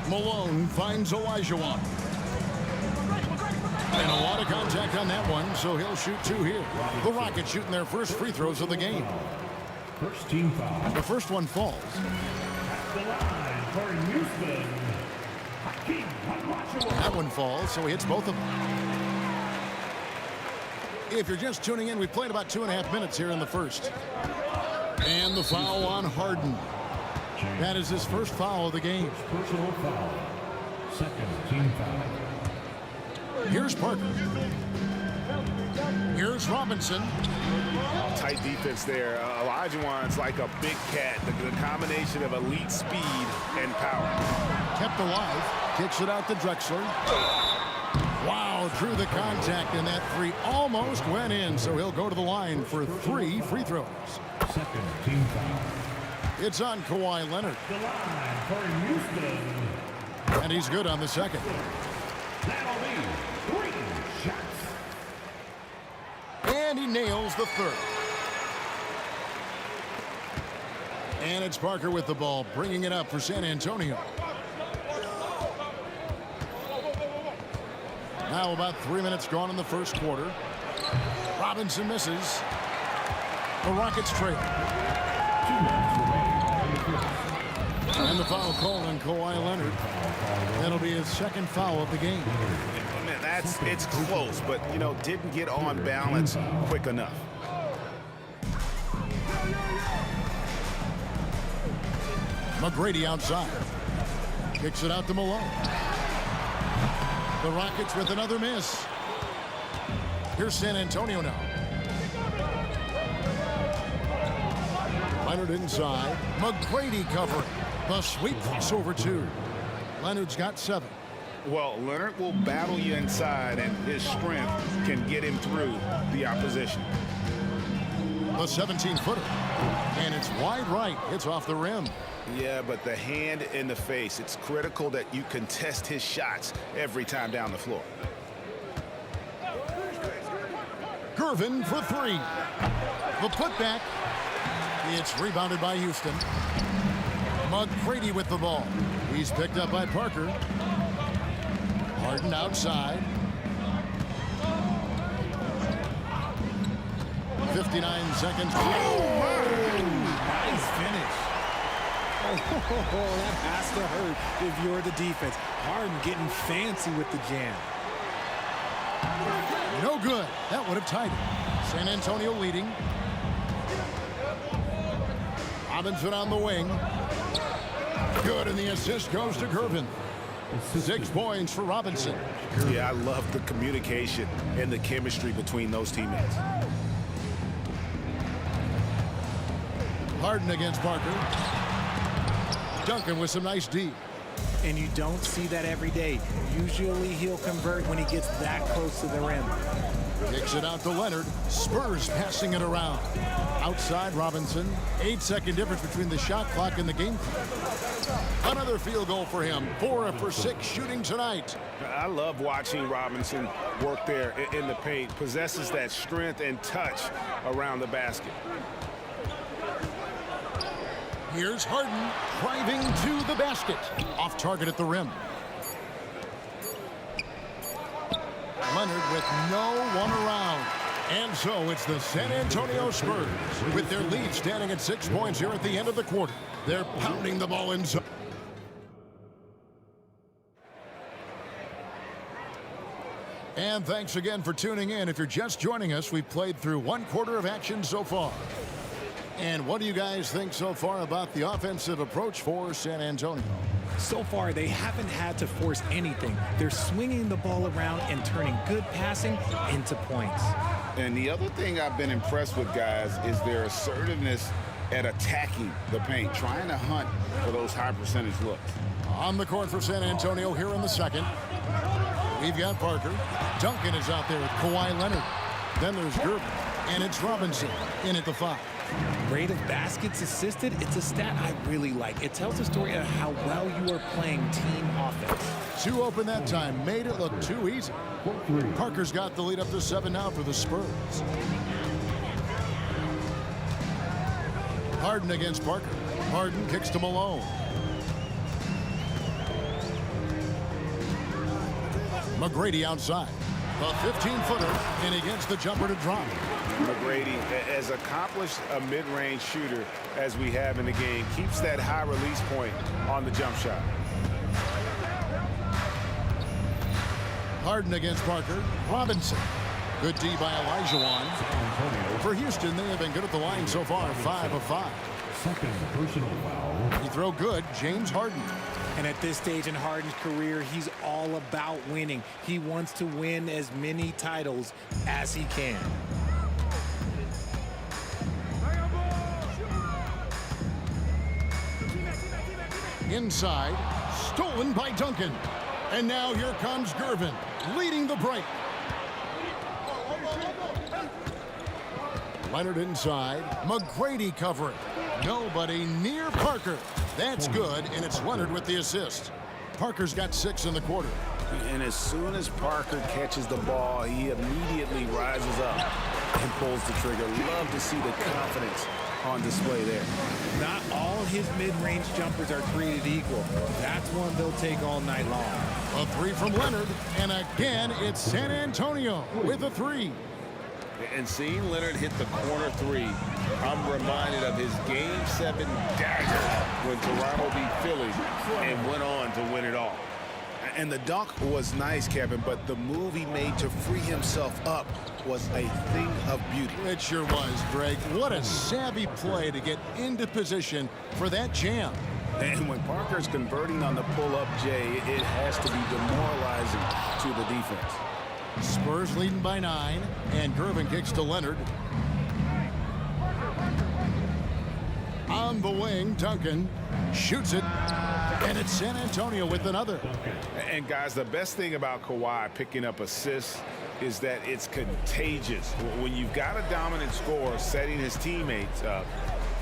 Malone finds Olajuwon. And a lot of contact on that one, so he'll shoot 2 here. The Rockets shooting their first free throws of the game. First team foul. The first one falls. The line for Houston. Hakeem Olajuwon. That one falls, so he hits both of them. If you're just tuning in, we've played about 2.5 minutes here in the first. And the foul on Harden. That is his first foul of the game. Personal foul. Second team foul. Here's Parker. Here's Robinson. Tight defense there. Olajuwon's like a big cat. The combination of elite speed and power. Kept alive. Kicks it out to Drexler. Wow, drew the contact, and that 3 almost went in, so he'll go to the line for 3 free throws. Second team foul. It's on Kawhi Leonard. The line for Houston. And he's good on the second. That'll be 3 shots. And he nails the third. And it's Parker with the ball, bringing it up for San Antonio. Now about 3 minutes gone in the first quarter. Robinson misses. The Rockets trail. 2 minutes remaining. And the foul call on Kawhi Leonard. That'll be his second foul of the game. Man, it's close, but, you know, didn't get on balance quick enough. McGrady outside. Kicks it out to Malone. The Rockets with another miss. Here's San Antonio now. Leonard inside. McGrady covering. The sweep crossover 2. Leonard's got 7. Well, Leonard will battle you inside, and his strength can get him through the opposition. The 17-footer. And it's wide right. It's off the rim. Yeah, but the hand in the face, it's critical that you contest his shots every time down the floor. Gervin for 3. The putback. It's rebounded by Houston. McGrady with the ball. He's picked up by Parker. Harden outside. 59 seconds. Nice finish. Oh, that has to hurt if you're the defense. Harden getting fancy with the jam. No good. That would have tied it. San Antonio leading. Robinson on the wing. Good, and the assist goes to Gervin. 6 points for Robinson. Yeah, I love the communication and the chemistry between those teammates. Harden against Parker. Duncan with some nice D. And you don't see that every day. Usually he'll convert when he gets that close to the rim. Kicks it out to Leonard. Spurs passing it around. Outside Robinson. 8-second difference between the shot clock and the game clock. Another field goal for him. 4 for 6 shooting tonight. I love watching Robinson work there in the paint. Possesses that strength and touch around the basket. Here's Harden driving to the basket. Off target at the rim. Leonard with no one around. And so it's the San Antonio Spurs with their lead standing at 6 points here at the end of the quarter. They're pounding the ball inside. And thanks again for tuning in. If you're just joining us, we've played through 1 quarter of action so far. And what do you guys think so far about the offensive approach for San Antonio? So far, they haven't had to force anything. They're swinging the ball around and turning good passing into points. And the other thing I've been impressed with, guys, is their assertiveness at attacking the paint, trying to hunt for those high percentage looks. On the court for San Antonio here in the second. We've got Parker. Duncan is out there with Kawhi Leonard. Then there's Gervin. And it's Robinson in at the 5. Rate of baskets assisted, it's a stat I really like. It tells the story of how well you are playing team offense. 2 open that time, made it look too easy. Parker's got the lead up to 7 now for the Spurs. Harden against Parker. Harden kicks to Malone. McGrady outside. The 15-footer, and he gets the jumper to drop. McGrady, as accomplished a mid-range shooter as we have in the game, keeps that high release point on the jump shot. Harden against Parker. Robinson. Good D by Olajuwon. For Houston, they have been good at the line so far, 5 of 5. Second personal foul. He throw good, James Harden. And at this stage in Harden's career, he's all about winning. He wants to win as many titles as he can. Inside, stolen by Duncan. And now here comes Gervin, leading the break. Leonard inside, McGrady covering. Nobody near Parker. That's good, and it's Leonard with the assist. Parker's got 6 in the quarter. And as soon as Parker catches the ball, he immediately rises up and pulls the trigger. Love to see the confidence on display there. Not all his mid-range jumpers are created equal. That's one they'll take all night long. A 3 from Leonard, and again, it's San Antonio with a 3. And seeing Leonard hit the corner 3, I'm reminded of his Game 7 dagger when Toronto beat Philly and went on to win it all. And the dunk was nice, Kevin, but the move he made to free himself up was a thing of beauty. It sure was, Greg. What a savvy play to get into position for that jam. And when Parker's converting on the pull-up, Jay, it has to be demoralizing to the defense. Spurs leading by 9, and Gervin kicks to Leonard. On the wing, Duncan shoots it, and it's San Antonio with another. And guys, the best thing about Kawhi picking up assists is that it's contagious. When you've got a dominant scorer setting his teammates up,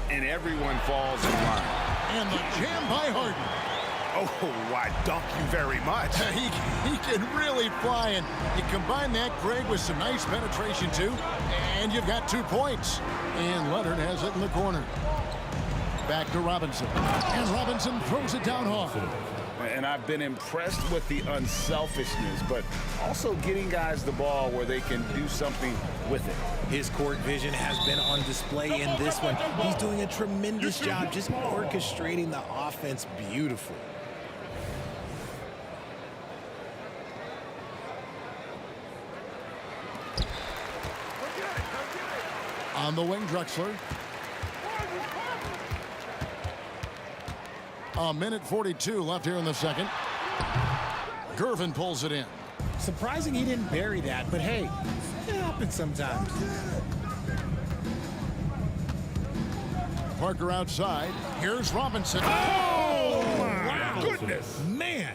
and everyone falls in line. And the jam by Harden. Oh, why, dunk you very much. He can really fly, and you combine that, Greg, with some nice penetration, too, and you've got 2 points. And Leonard has it in the corner. Back to Robinson. And Robinson throws it down hard. And I've been impressed with the unselfishness, but also getting guys the ball where they can do something with it. His court vision has been on display in this one. He's doing a tremendous job just orchestrating the offense beautifully. On the wing, Drexler. A minute 42 left here in the second. Gervin pulls it in. Surprising he didn't bury that, but hey, it happens sometimes. Parker outside. Here's Robinson. Oh, my wow. goodness. Man.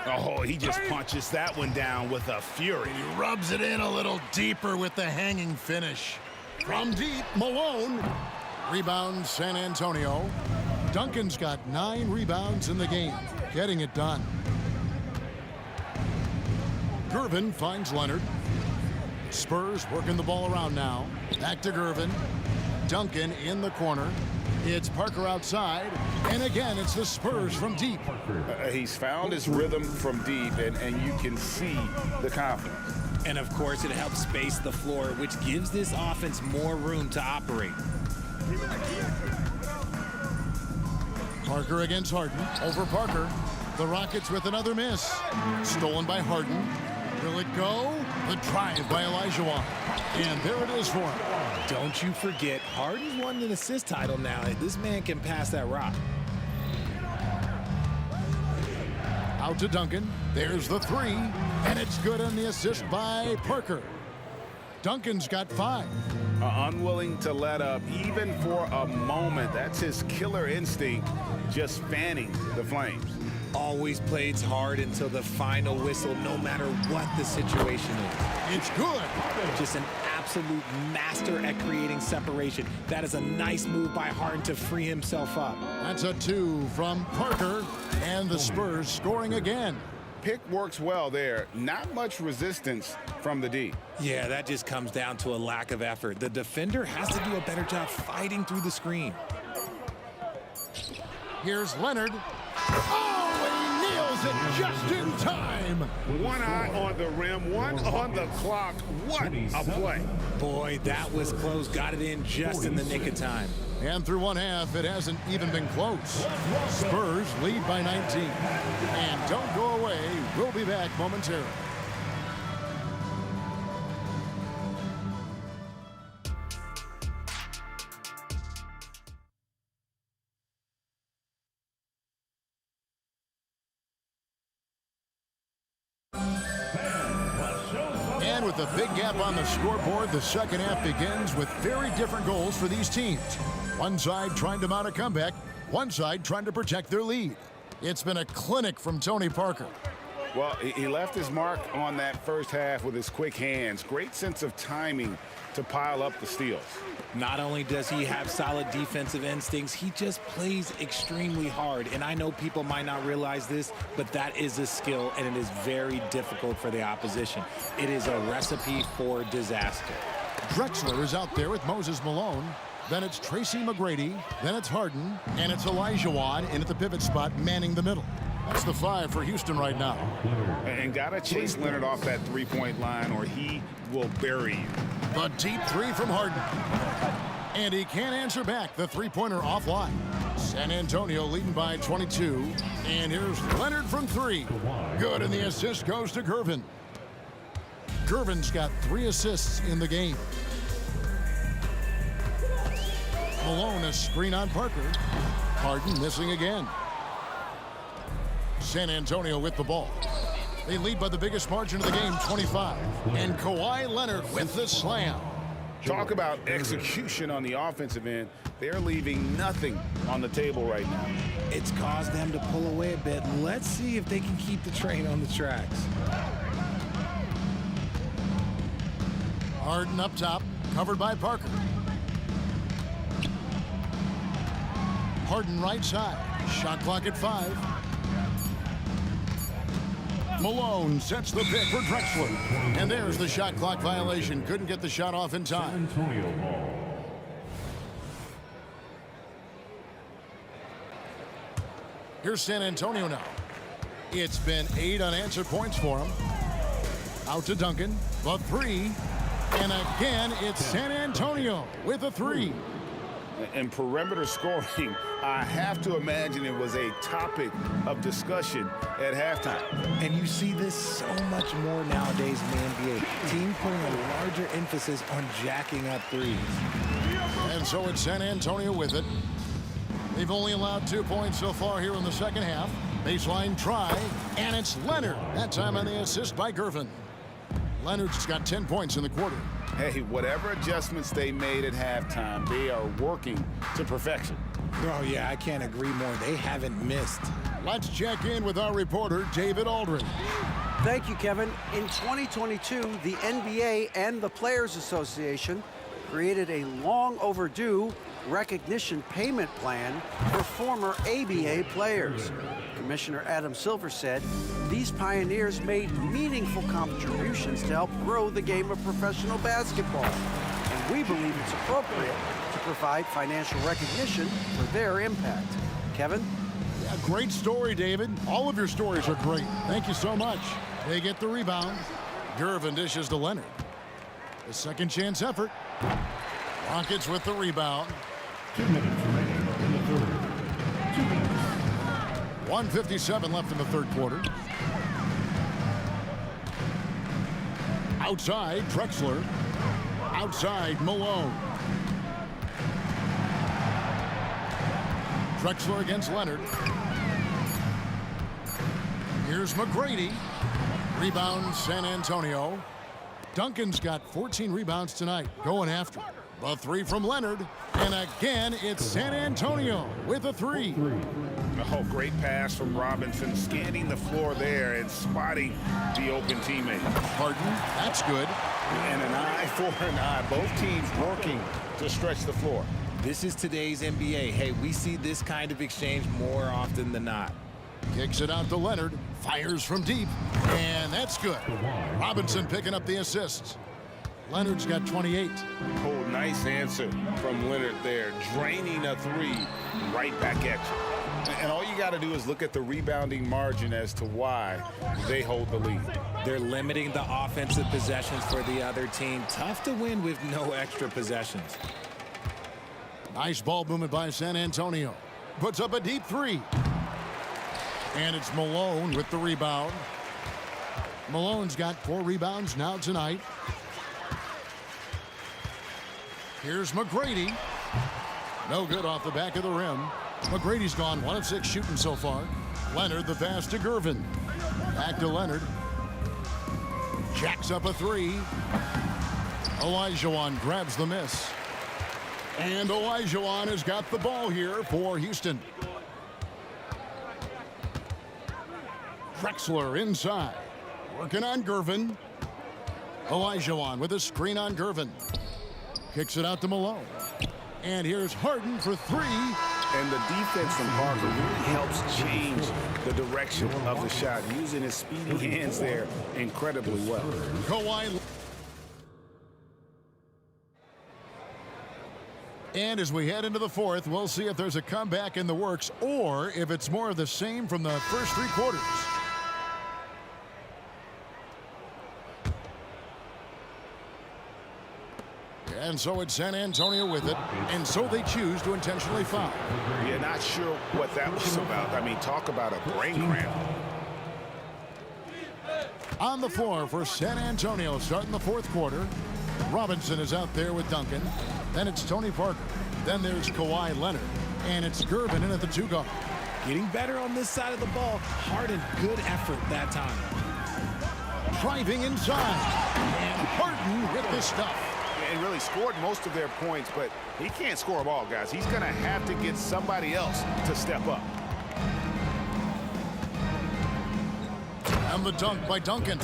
Oh, he just punches that one down with a fury. He rubs it in a little deeper with the hanging finish. From deep, Malone. Rebound, San Antonio. Duncan's got 9 rebounds in the game, getting it done. Gervin finds Leonard. Spurs working the ball around now. Back to Gervin. Duncan in the corner. It's Parker outside. And again, it's the Spurs from deep. He's found his rhythm from deep, and you can see the confidence. And of course, it helps space the floor, which gives this offense more room to operate. Parker against Harden. Over Parker. The Rockets with another miss. Stolen by Harden. Will it go? The drive by Olajuwon. And there it is for him. Don't you forget, Harden's won an assist title now. This man can pass that rock. Out to Duncan. There's the 3. And it's good on the assist by Parker. Duncan's got 5. Unwilling to let up even for a moment. That's his killer instinct, just fanning the flames. Always plays hard until the final whistle, no matter what the situation is. It's good. Just an absolute master at creating separation. That is a nice move by Harden to free himself up. That's a 2 from Parker. And the Spurs scoring again. Pick works well there. Not much resistance from the D. Yeah, that just comes down to a lack of effort. The defender has to do a better job fighting through the screen. Here's Leonard. Oh, and he nails it just in time. One eye on the rim, one on the clock. What a play. Boy, that was close. Got it in just in the nick of time. And through one half, it hasn't even been close. Spurs lead by 19. And don't go away. We'll be back momentarily. And with a big gap on the scoreboard, the second half begins with very different goals for these teams. One side trying to mount a comeback, one side trying to protect their lead. It's been a clinic from Tony Parker. Well, he left his mark on that first half with his quick hands. Great sense of timing to pile up the steals. Not only does he have solid defensive instincts, he just plays extremely hard. And I know people might not realize this, but that is a skill, and it is very difficult for the opposition. It is a recipe for disaster. Drexler is out there with Moses Malone. Then it's Tracy McGrady. Then it's Harden. And it's Olajuwon in at the pivot spot, manning the middle. That's the 5 for Houston right now. And got to chase Leonard off that three-point line or he will bury you. The deep 3 from Harden. And he can't answer back. The three-pointer offline. San Antonio leading by 22. And here's Leonard from 3. Good, and the assist goes to Gervin. Gervin's got 3 assists in the game. Malone, a screen on Parker. Harden missing again. San Antonio with the ball. They lead by the biggest margin of the game, 25. And Kawhi Leonard with the slam. Talk about execution on the offensive end. They're leaving nothing on the table right now. It's caused them to pull away a bit. Let's see if they can keep the train on the tracks. Harden up top, covered by Parker. Harden right side. Shot clock at 5. Malone sets the pick for Drexler. And there's the shot clock violation. Couldn't get the shot off in time. Antonio ball. Here's San Antonio now. It's been 8 unanswered points for him. Out to Duncan. The 3. And again, it's San Antonio with a 3. And perimeter scoring, I have to imagine it was a topic of discussion at halftime. And you see this so much more nowadays in the NBA. Team putting a larger emphasis on jacking up threes. And so it's San Antonio with it. They've only allowed 2 points so far here in the second half. Baseline try, and it's Leonard. That time on the assist by Gervin. Leonard's got 10 points in the quarter. Hey, whatever adjustments they made at halftime, they are working to perfection. Oh, yeah, I can't agree more. They haven't missed. Let's check in with our reporter, David Aldridge. Thank you, Kevin. In 2022, the NBA and the Players Association created a long overdue recognition payment plan for former ABA players. Commissioner Adam Silver said these pioneers made meaningful contributions to help grow the game of professional basketball. And we believe it's appropriate to provide financial recognition for their impact. Kevin? Yeah, great story, David. All of your stories are great. Thank you so much. They get the rebound. Gervin dishes to Leonard. A second chance effort. Rockets with the rebound. 2 minutes remaining in the third. 2 minutes. 1:57 left in the third quarter. Outside, Drexler. Outside, Malone. Drexler against Leonard. Here's McGrady. Rebound, San Antonio. Duncan's got 14 rebounds tonight, going after. The 3 from Leonard. And again, it's San Antonio with a 3. Oh, great pass from Robinson, scanning the floor there and spotting the open teammate. Harden, that's good. And an eye for an eye. Both teams working to stretch the floor. This is today's NBA. Hey, we see this kind of exchange more often than not. Kicks it out to Leonard. Fires from deep. And that's good. Robinson picking up the assists. Leonard's got 28. Oh, nice answer from Leonard there. Draining a 3 right back at you. And all you got to do is look at the rebounding margin as to why they hold the lead. They're limiting the offensive possessions for the other team. Tough to win with no extra possessions. Nice ball movement by San Antonio. Puts up a deep 3. And it's Malone with the rebound. Malone's got 4 rebounds now tonight. Here's McGrady. No good off the back of the rim. McGrady's gone 1 of 6 shooting so far. Leonard the pass to Gervin. Back to Leonard. Jacks up a 3. Olajuwon grabs the miss. And Olajuwon has got the ball here for Houston. Drexler inside. Working on Gervin. Olajuwon with a screen on Gervin. Kicks it out to Malone. And here's Harden for 3. And the defense from Parker really helps change the direction of the shot, using his speedy hands there incredibly well. Kawhi. And as we head into the fourth, we'll see if there's a comeback in the works or if it's more of the same from the first 3 quarters. And so it's San Antonio with it, and so they choose to intentionally foul. Yeah, not sure what that was about. I mean, talk about a brain cramp. On the floor for San Antonio starting the fourth quarter. Robinson is out there with Duncan. Then it's Tony Parker. Then there's Kawhi Leonard. And it's Gervin in at the 2 guard. Getting better on this side of the ball. Harden, good effort that time. driving inside. And Harden with the stuff. And really scored most of their points, but he can't score them all, guys. He's going to have to get somebody else to step up. And the dunk by Duncan.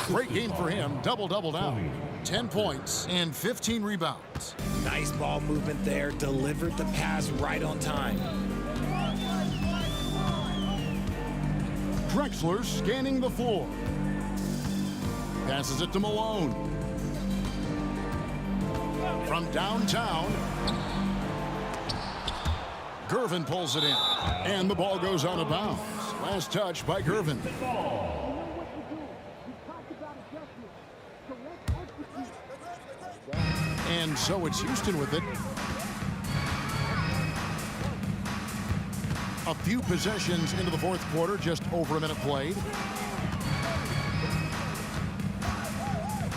Great game for him. Double-double now. 10 points and 15 rebounds. Nice ball movement there. Delivered the pass right on time. Drexler scanning the floor. Passes it to Malone. From downtown, Gervin pulls it in. And the ball goes out of bounds. Last touch by Gervin. And so it's Houston with it. A few possessions into the fourth quarter, just over a minute played.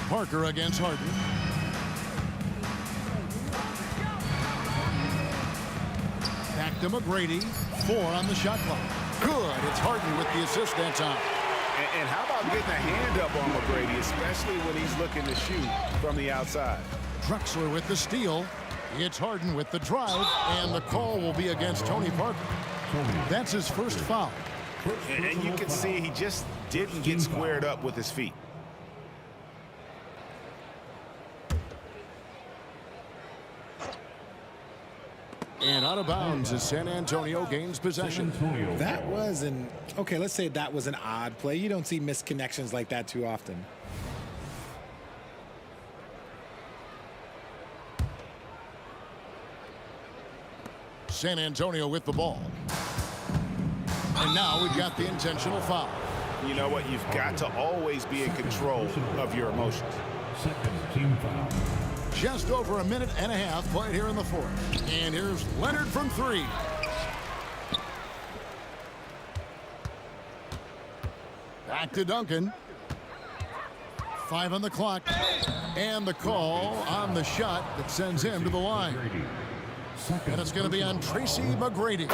Parker against Harden. Back to McGrady. 4 on the shot clock. Good. It's Harden with the assist that time. And how about getting a hand up on McGrady, especially when he's looking to shoot from the outside? Drexler with the steal. It's Harden with the drive, and the call will be against Tony Parker. That's his first foul. And you can see he just didn't get squared up with his feet. And out of bounds as San Antonio gains possession. That was okay, let's say that was an odd play. You don't see missed connections like that too often. San Antonio with the ball. And now we've got the intentional foul. You know what? You've got to always be in control of your emotions. Second team foul. Just over a minute and a half played here in the fourth. And here's Leonard from 3. Back to Duncan. 5 on the clock. And the call on the shot that sends him to the line. And it's going to be on Tracy McGrady.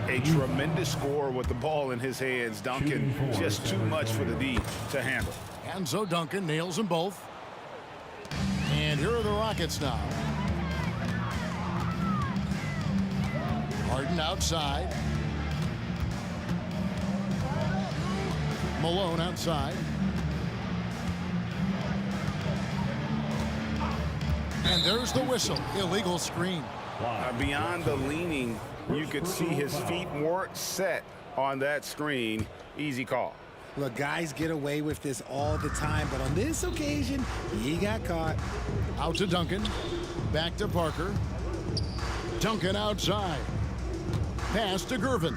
A tremendous score with the ball in his hands. Duncan, just too much for the D to handle. And so Duncan nails them both. And here are the Rockets now. Harden outside. Malone outside. And there's the whistle. Illegal screen. Beyond the leaning, you could see his feet weren't set on that screen. Easy call. Look, guys get away with this all the time, but on this occasion, he got caught. Out to Duncan. Back to Parker. Duncan outside. Pass to Gervin.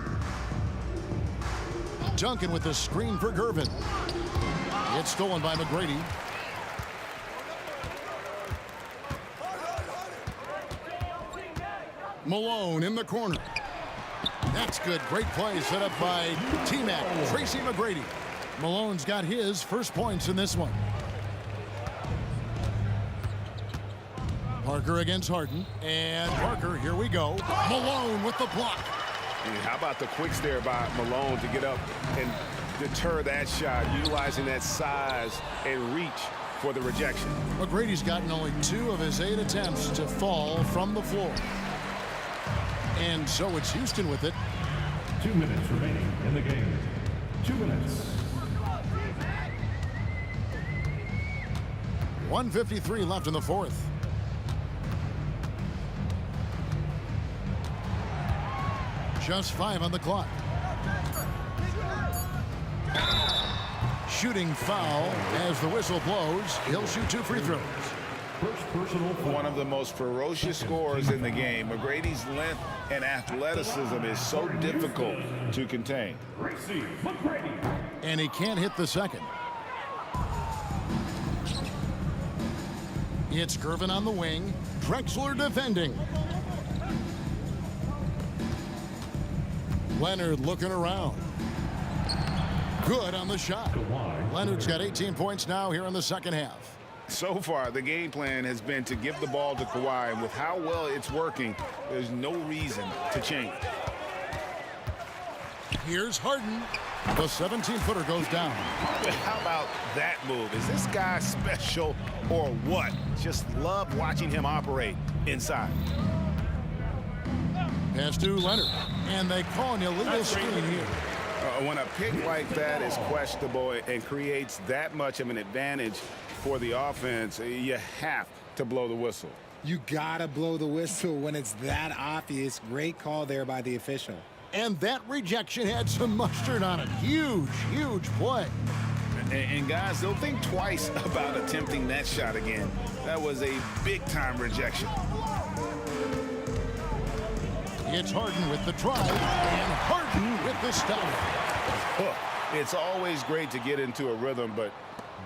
Duncan with the screen for Gervin. It's stolen by McGrady. Malone in the corner. That's good. Great play set up by T-Mac, Tracy McGrady. Malone's got his first points in this one. Parker against Harden. And Parker, here we go. Malone with the block. And how about the quicks there by Malone to get up and deter that shot, utilizing that size and reach for the rejection. McGrady's gotten only 2 of his 8 attempts to fall from the floor. And so it's Houston with it. 2 minutes remaining in the game. 2 minutes. 1:53 left in the fourth. Just 5 on the clock. Shooting foul as the whistle blows. He'll shoot 2 free throws. One of the most ferocious scorers in the game. McGrady's length and athleticism is so difficult to contain. And he can't hit the second. It's Gervin on the wing. Drexler defending. Leonard looking around. Good on the shot. Leonard's got 18 points now here in the second half. So far, the game plan has been to give the ball to Kawhi, and with how well it's working, there's no reason to change. Here's Harden. The 17-footer goes down. How about that move? Is this guy special or what? Just love watching him operate inside. Pass to Leonard. And they call an illegal screen here. When a pick like that is questionable and creates that much of an advantage for the offense, you have to blow the whistle. You gotta blow the whistle when it's that obvious. Great call there by the official. And that rejection had some mustard on it. Huge, huge play. And guys, they'll think twice about attempting that shot again. That was a big-time rejection. It's Harden with the drive, and Harden with the stop. It's always great to get into a rhythm, but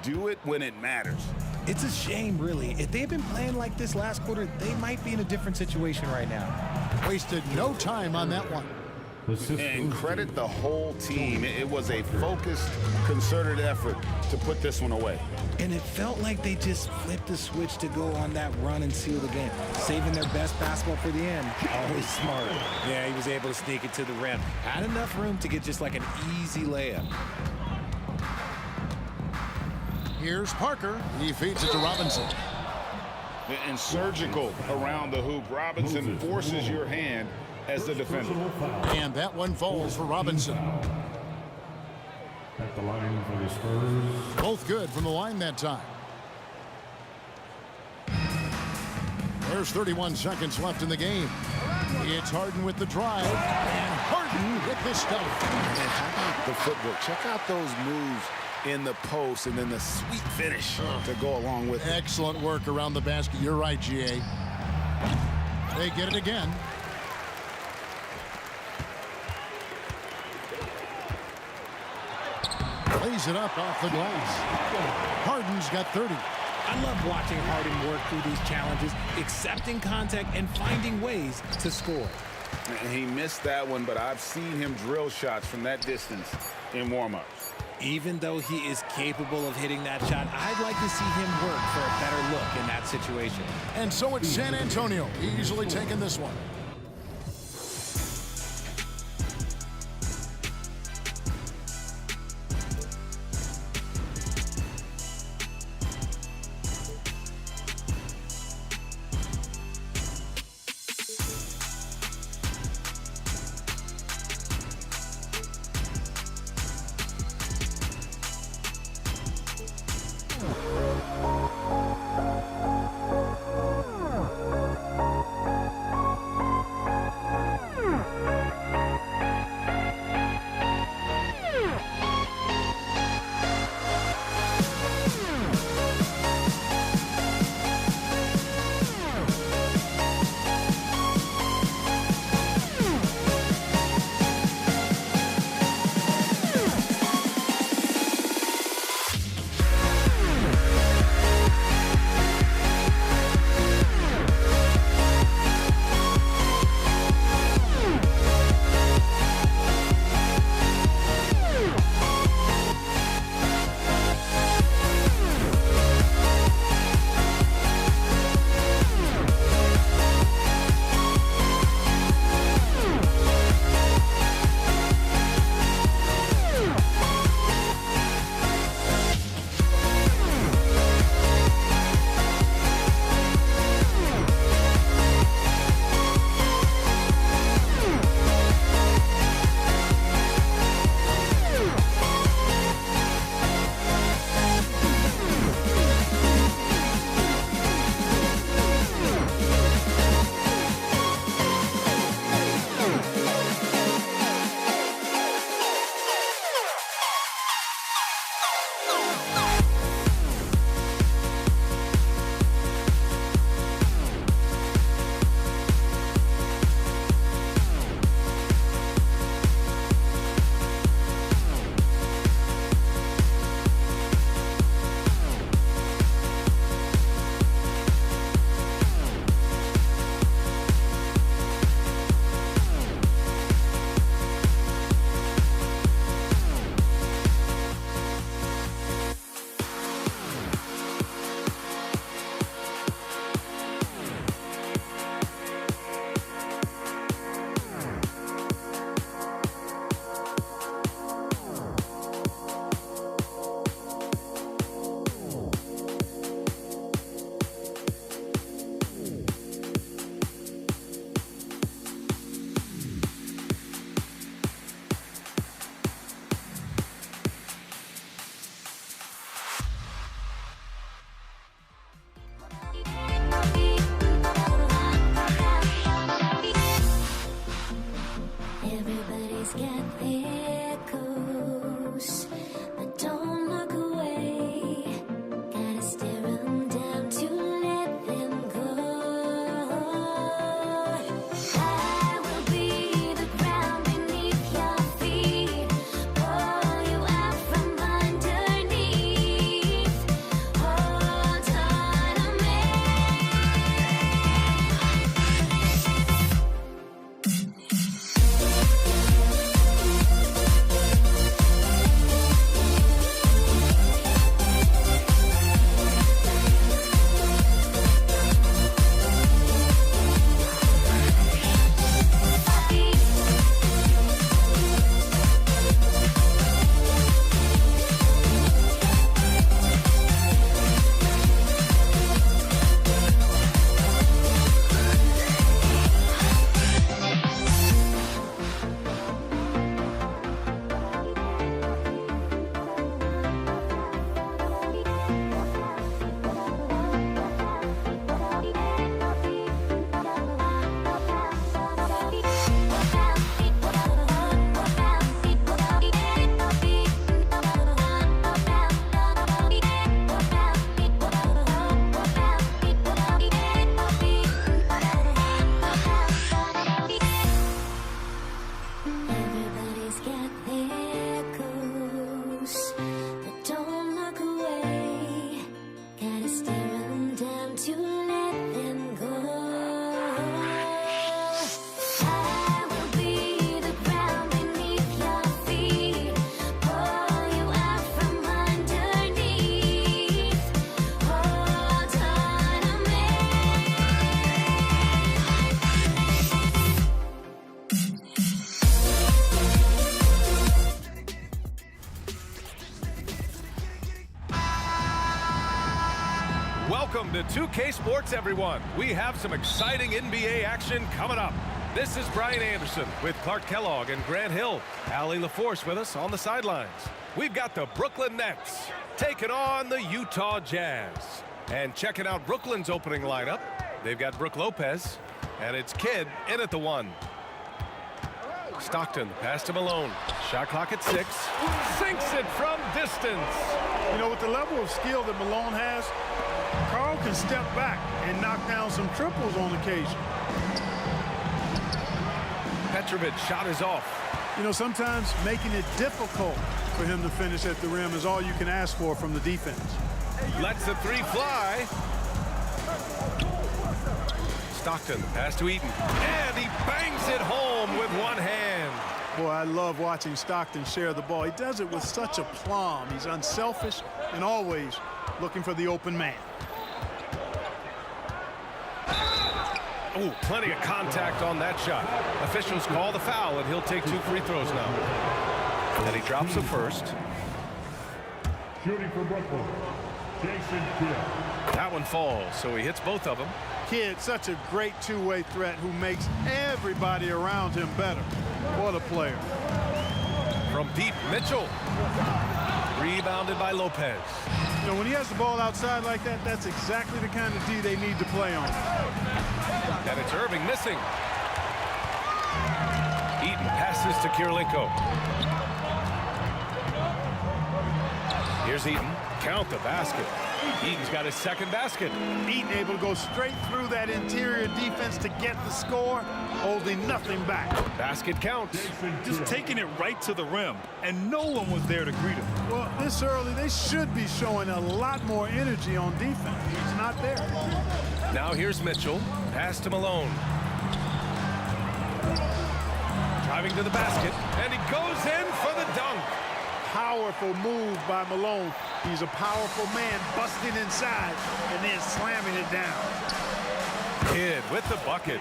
do it when it matters. It's a shame, really. If they had been playing like this last quarter, they might be in a different situation right now. Wasted no time on that one. And credit the whole team. It was a focused, concerted effort to put this one away. And it felt like they just flipped the switch to go on that run and seal the game. Saving their best basketball for the end. Always smart. Yeah, he was able to sneak it to the rim. Had enough room to get just like an easy layup. Here's Parker. He feeds it to Robinson. And surgical around the hoop. Robinson forces your hand as the defender. And that one falls for Robinson. At the line for the Spurs. Both good from the line that time. There's 31 seconds left in the game. It's Harden with the drive, and Harden with the stop. And how about the footwork? Check out those moves in the post and then the sweet finish to go along with it. Excellent work around the basket. You're right, GA. They get it again. Lays it up off the glass. Harden's got 30. I love watching Harden work through these challenges, accepting contact and finding ways to score. And he missed that one, but I've seen him drill shots from that distance in warm-ups. Even though he is capable of hitting that shot, I'd like to see him work for a better look in that situation. And so it's San Antonio easily taking this one. to let them go. I will be the ground beneath your feet, pull you out from underneath. Hold on to me. Welcome to 2K Sports, everyone. We have some exciting NBA action coming up. This is Brian Anderson with Clark Kellogg and Grant Hill. Allie LaForce with us on the sidelines. We've got the Brooklyn Nets taking on the Utah Jazz. And checking out Brooklyn's opening lineup, they've got Brook Lopez, and it's Kidd in at the 1. Stockton, pass to Malone. Shot clock at 6. Sinks it from distance. You know, with the level of skill that Malone has, Karl can step back and knock down some triples on occasion. Petrovic shot is off. You know, sometimes making it difficult for him to finish at the rim is all you can ask for from the defense. Lets the 3 fly. Stockton, pass to Eaton. And he bangs it home with one hand. Boy, I love watching Stockton share the ball. He does it with such aplomb. He's unselfish and always looking for the open man. Oh, plenty of contact on that shot. Officials call the foul, and he'll take 2 free throws now. And he drops the first. Shooting for Brooklyn, Jason Kidd. That one falls, so he hits both of them. Kidd, such a great two-way threat who makes everybody around him better. What a player. From deep, Mitchell. Rebounded by Lopez. You know, when he has the ball outside like that, that's exactly the kind of D they need to play on. And it's Irving missing. Eaton passes to Kirilenko. Here's Eaton. Count the basket. Eaton's got his second basket. Eaton able to go straight through that interior defense to get the score, holding nothing back. Basket counts. Just taking it right to the rim, and no one was there to greet him. Well, this early, they should be showing a lot more energy on defense. He's not there. Now here's Mitchell. Pass to Malone. Driving to the basket, and he goes in for the dunk. Powerful move by Malone. He's a powerful man, busting inside and then slamming it down. Kidd with the bucket.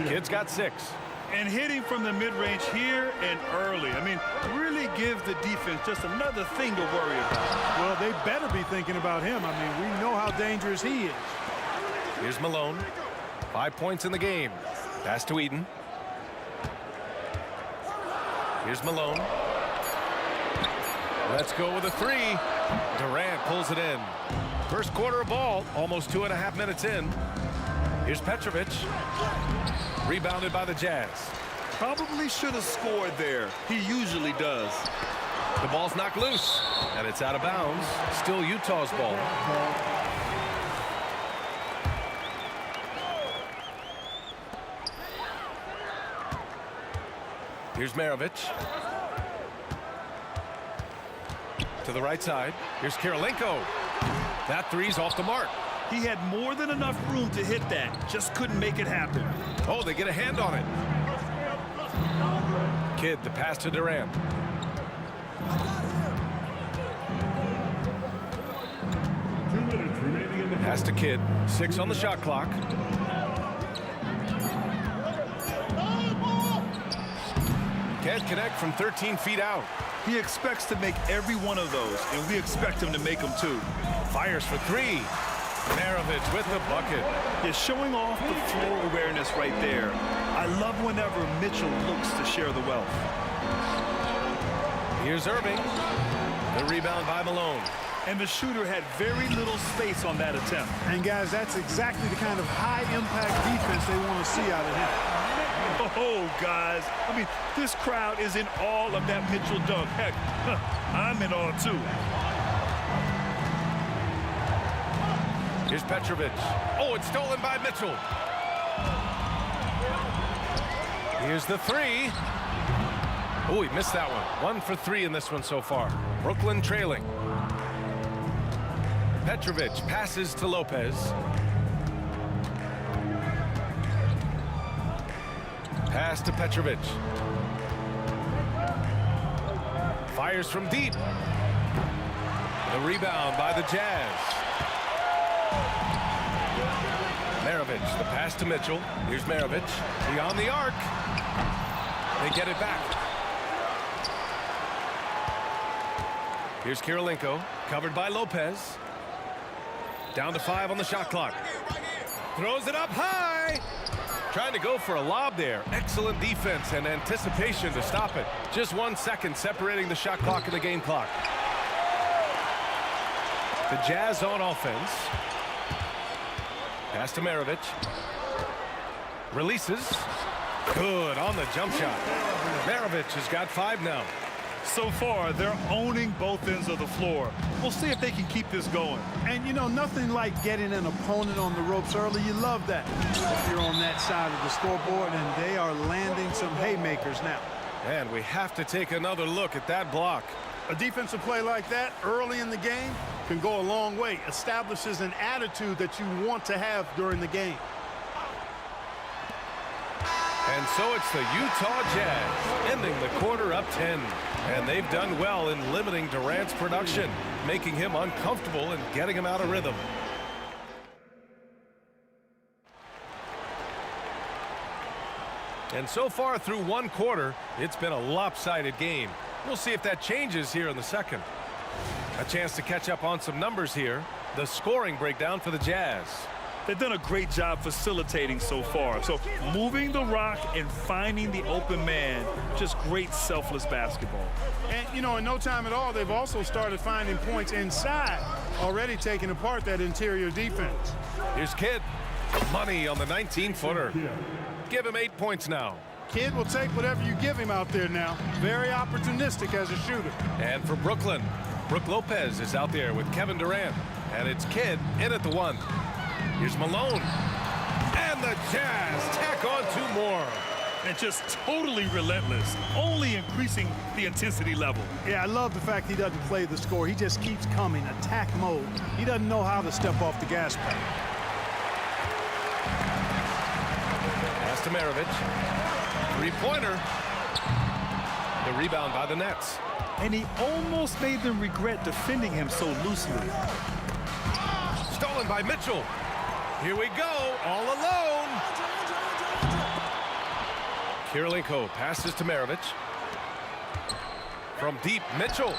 Kidd's got 6. And hitting from the mid-range here and early. I mean, really gives the defense just another thing to worry about. Well, they better be thinking about him. I mean, we know how dangerous he is. Here's Malone. 5 points in the game. Pass to Eaton. Here's Malone. Let's go with a 3. Durant pulls it in. First quarter of ball, almost 2.5 minutes in. Here's Petrovic. Rebounded by the Jazz. Probably should have scored there. He usually does. The ball's knocked loose, and it's out of bounds. Still Utah's ball. Here's Maravich. To the right side. Here's Kirilenko. That 3's off the mark. He had more than enough room to hit that. Just couldn't make it happen. Oh, they get a hand on it. Kidd, the pass to Durant. Pass to Kidd. 6 on the shot clock. Can't connect from 13 feet out. He expects to make every one of those, and we expect him to make them too. Fires for 3. Maravich with the bucket. Is showing off the floor awareness right there. I love whenever Mitchell looks to share the wealth. Here's Irving. The rebound by Malone. And the shooter had very little space on that attempt. And guys, that's exactly the kind of high-impact defense they want to see out of him. Oh, guys, I mean, this crowd is in awe of that Mitchell dunk. Heck, I'm in awe, too. Here's Petrovic. Oh, it's stolen by Mitchell. Here's the 3. Oh, he missed that one. 1 for 3 in this one so far. Brooklyn trailing. Petrovic passes to Lopez. Pass to Petrovic. Fires from deep. The rebound by the Jazz. Maravich, the pass to Mitchell. Here's Maravich. Beyond the arc. They get it back. Here's Kirilenko, covered by Lopez. Down to 5 on the shot clock. Throws it up high. Trying to go for a lob there. Excellent defense and anticipation to stop it. Just 1 second separating the shot clock and the game clock. The Jazz on offense. Pass to Maravich. Releases. Good on the jump shot. Maravich has got 5 now. So far, they're owning both ends of the floor. We'll see if they can keep this going. And, you know, nothing like getting an opponent on the ropes early. You love that. If you're on that side of the scoreboard, and they are landing some haymakers now. And we have to take another look at that block. A defensive play like that early in the game can go a long way. Establishes an attitude that you want to have during the game. And so it's the Utah Jazz ending the quarter up 10. And they've done well in limiting Durant's production, making him uncomfortable and getting him out of rhythm. And so far through 1 quarter, it's been a lopsided game. We'll see if that changes here in the second. A chance to catch up on some numbers here. The scoring breakdown for the Jazz. They've done a great job facilitating so far. So moving the rock and finding the open man, just great selfless basketball. And, you know, in no time at all, they've also started finding points inside, already taking apart that interior defense. Here's Kidd. Money on the 19-footer. Give him 8 points now. Kidd will take whatever you give him out there now. Very opportunistic as a shooter. And for Brooklyn, Brook Lopez is out there with Kevin Durant. And it's Kidd in at the 1. Here's Malone. And the Jazz tack on 2 more. And just totally relentless, only increasing the intensity level. Yeah, I love the fact he doesn't play the score. He just keeps coming, attack mode. He doesn't know how to step off the gas pedal. Pass to Maravich. 3-pointer. The rebound by the Nets. And he almost made them regret defending him so loosely. Stolen by Mitchell. Here we go, all alone. Kirilenko passes to Maravich. From deep, Mitchell.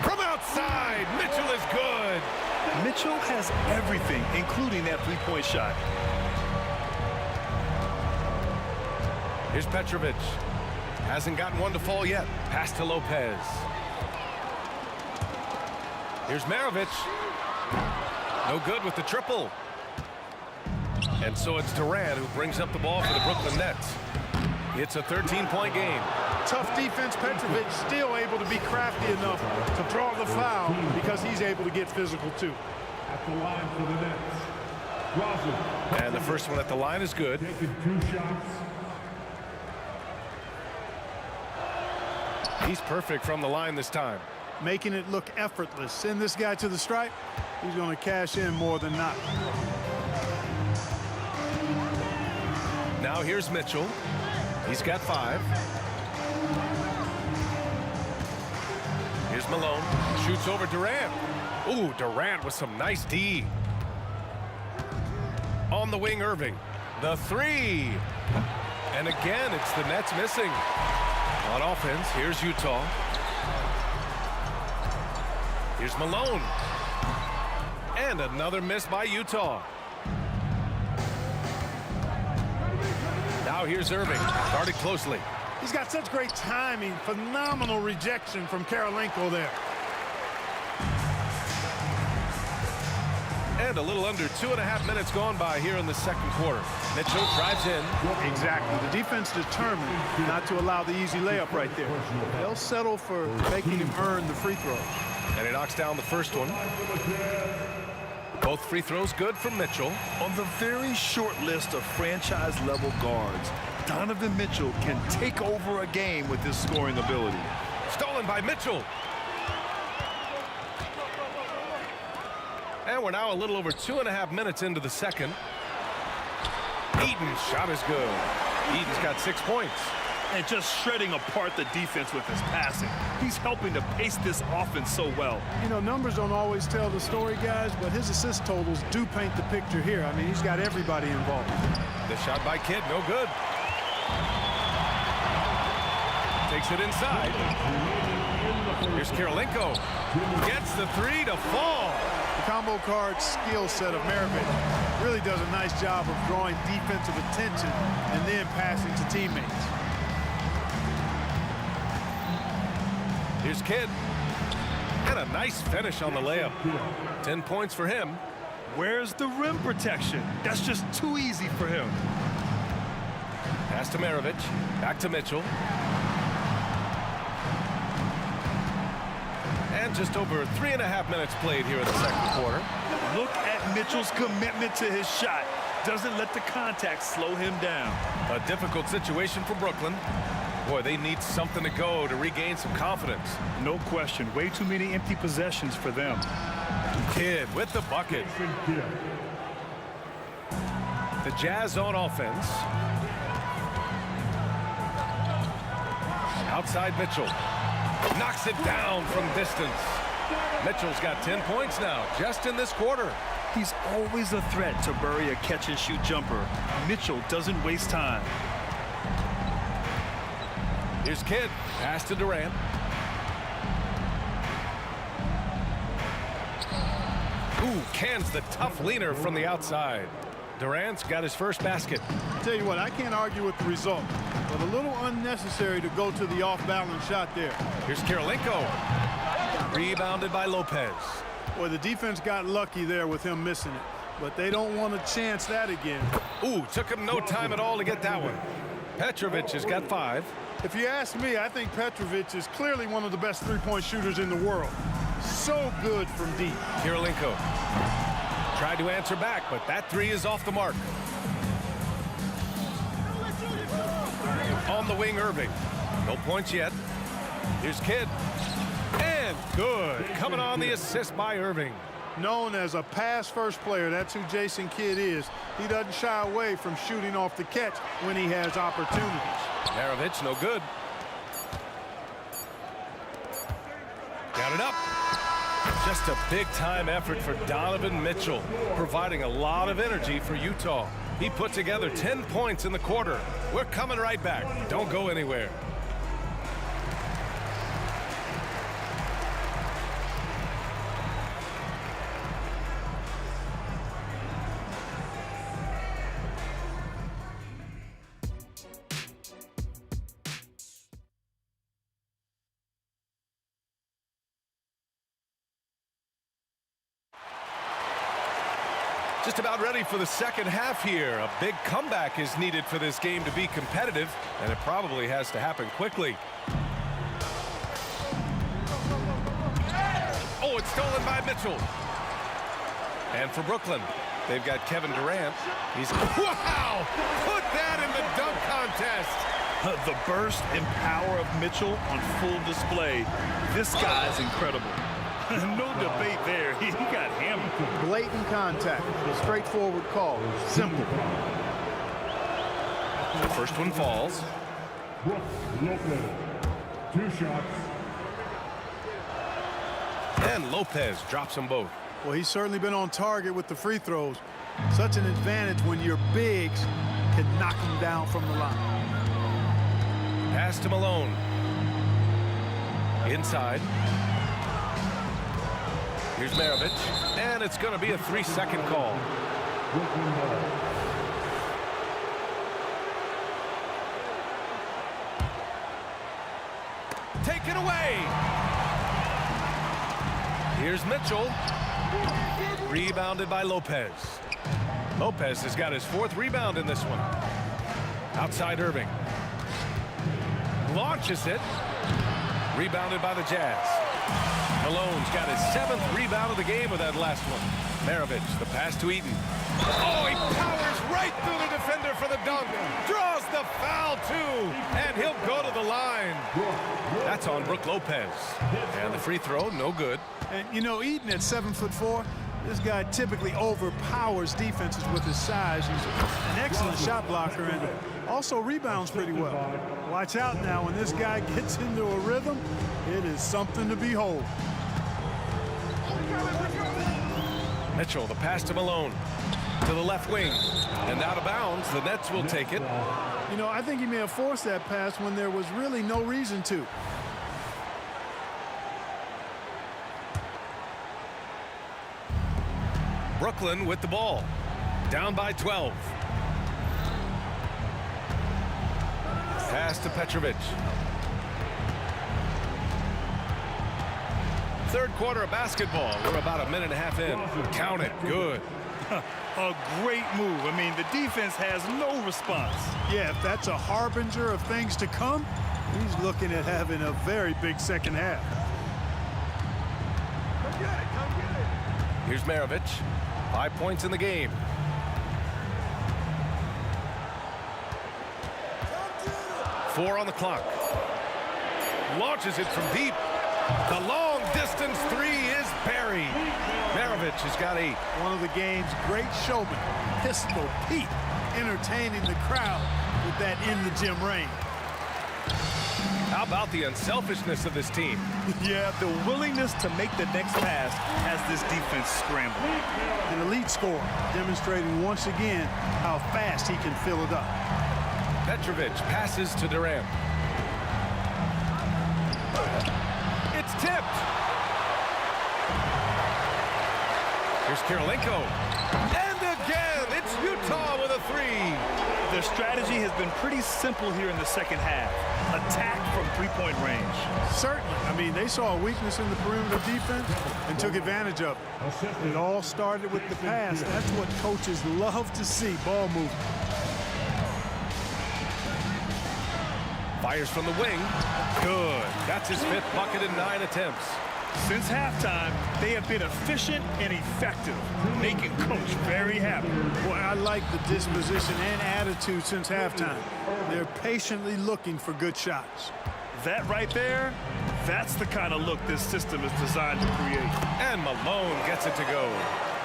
From outside, Mitchell is good. Mitchell has everything, including that 3-point shot. Here's Petrovic. Hasn't gotten one to fall yet. Pass to Lopez. Here's Maravich. No good with the triple. And so it's Durant who brings up the ball for the Brooklyn Nets. It's a 13-point game. Tough defense. Petrovic still able to be crafty enough to draw the foul because he's able to get physical too. At the line for the Nets, Rosen. And the first one at the line is good. Taking 2 shots. He's perfect from the line this time. Making it look effortless. Send this guy to the stripe. He's going to cash in more than not. Now here's Mitchell. He's got 5. Here's Malone. Shoots over Durant. Ooh, Durant with some nice D. On the wing, Irving. The 3. And again, it's the Nets missing. On offense, here's Utah. Here's Malone. And another miss by Utah. Now here's Irving, guarded closely. He's got such great timing. Phenomenal rejection from Kirilenko there. And a little under 2.5 minutes gone by here in the second quarter. Mitchell drives in. Exactly. The defense determined not to allow the easy layup right there. They'll settle for making him earn the free throw. And he knocks down the first one. Both free throws good from Mitchell. On the very short list of franchise-level guards, Donovan Mitchell can take over a game with his scoring ability. Stolen by Mitchell. And we're now a little over 2.5 minutes into the second. Eaton's shot is good. Eaton's got 6 points. And just shredding apart the defense with his passing. He's helping to pace this offense so well. You know, numbers don't always tell the story, guys, but his assist totals do paint the picture here. I mean, he's got everybody involved. The shot by Kidd, no good. Takes it inside. Here's Kirilenko. Gets the three to fall. The combo card skill set of Maravich really does a nice job of drawing defensive attention and then passing to teammates. Here's Kidd. And a nice finish on the layup. 10 points for him. Where's the rim protection? That's just too easy for him. Pass to Maravich. Back to Mitchell. And just over 3.5 minutes played here in the second quarter. Look at Mitchell's commitment to his shot. Doesn't let the contact slow him down. A difficult situation for Brooklyn. Boy, they need something to go to regain some confidence. No question. Way too many empty possessions for them. Kidd with the bucket. The Jazz on offense. Outside Mitchell. Knocks it down from distance. Mitchell's got 10 points now, just in this quarter. He's always a threat to bury a catch-and-shoot jumper. Mitchell doesn't waste time. Here's Kidd. Pass to Durant. Ooh, cans the tough leaner from the outside. Durant's got his first basket. Tell you what, I can't argue with the result, but a little unnecessary to go to the off-balance shot there. Here's Kirilenko. Rebounded by Lopez. Boy, the defense got lucky there with him missing it, but they don't want to chance that again. Ooh, took him no time at all to get that one. Petrovic has got 5. If you ask me, I think Petrovic is clearly one of the best three-point shooters in the world. So good from deep. Kirilenko tried to answer back, but that three is off the mark. On the wing, Irving. No points yet. Here's Kidd. And good. Coming on the assist by Irving. Known as a pass-first player, that's who Jason Kidd is. He doesn't shy away from shooting off the catch when he has opportunities. Maravich, no good. Got it up. Just a big-time effort for Donovan Mitchell, providing a lot of energy for Utah. He put together 10 points in the quarter. We're coming right back. Don't go anywhere. Just about ready for the second half here. A big comeback is needed for this game to be competitive, and it probably has to happen quickly. Oh, it's stolen by Mitchell. And for Brooklyn, they've got Kevin Durant. He's, wow! Put that in the dunk contest. The burst and power of Mitchell on full display. This guy's incredible. No debate there. He got hammered. Blatant contact. Straightforward call. Simple. The first one falls. Brooke Lopez. 2 shots. And Lopez drops them both. Well, he's certainly been on target with the free throws. Such an advantage when your bigs can knock him down from the line. Pass to Malone. Inside. Here's Maravich, and it's going to be a 3-second call. Taken away. Here's Mitchell. Rebounded by Lopez. Lopez has got his 4th rebound in this one. Outside Irving. Launches it. Rebounded by the Jazz. Malone's got his 7th rebound of the game with that last one. Maravich, the pass to Eaton. Oh, he powers right through the defender for the dunk. Draws the foul, too. And he'll go to the line. That's on Brooke Lopez. And the free throw, no good. And, you know, Eaton at 7'4", This guy typically overpowers defenses with his size. He's an excellent shot blocker and also rebounds pretty well. Watch out now when this guy gets into a rhythm. It is something to behold. Mitchell, the pass to Malone. To the left wing. And out of bounds. The Nets will take it. You know, I think he may have forced that pass when there was really no reason to. Brooklyn with the ball. Down by 12. Pass to Petrovic. Third quarter of basketball. We're about a minute and a half in. Count it. Good. A great move. I mean, the defense has no response. Yeah, if that's a harbinger of things to come, he's looking at having a very big second half. Here's Maravich. 5 points in the game. Four on the clock. Launches it from deep. The long distance three is buried. Maravich has got 8. One of the game's great showmen, Pistol Pete, entertaining the crowd with that in-the-gym rain. How about the unselfishness of this team? Yeah, the willingness to make the next pass has this defense scrambling. An elite scorer, demonstrating once again how fast he can fill it up. Petrovic passes to Durant. It's tipped. Here's Kirilenko. And again, it's Utah with a 3. Their strategy has been pretty simple here in the second half. Attack from three-point range. Certainly. I mean, they saw a weakness in the perimeter defense and took advantage of it. It all started with the pass. That's what coaches love to see, ball movement. Fires from the wing. Good. That's his 5th bucket in 9 attempts. Since halftime, they have been efficient and effective, making Coach very happy. Boy, I like the disposition and attitude since halftime. They're patiently looking for good shots. That right there, that's the kind of look this system is designed to create. And Malone gets it to go.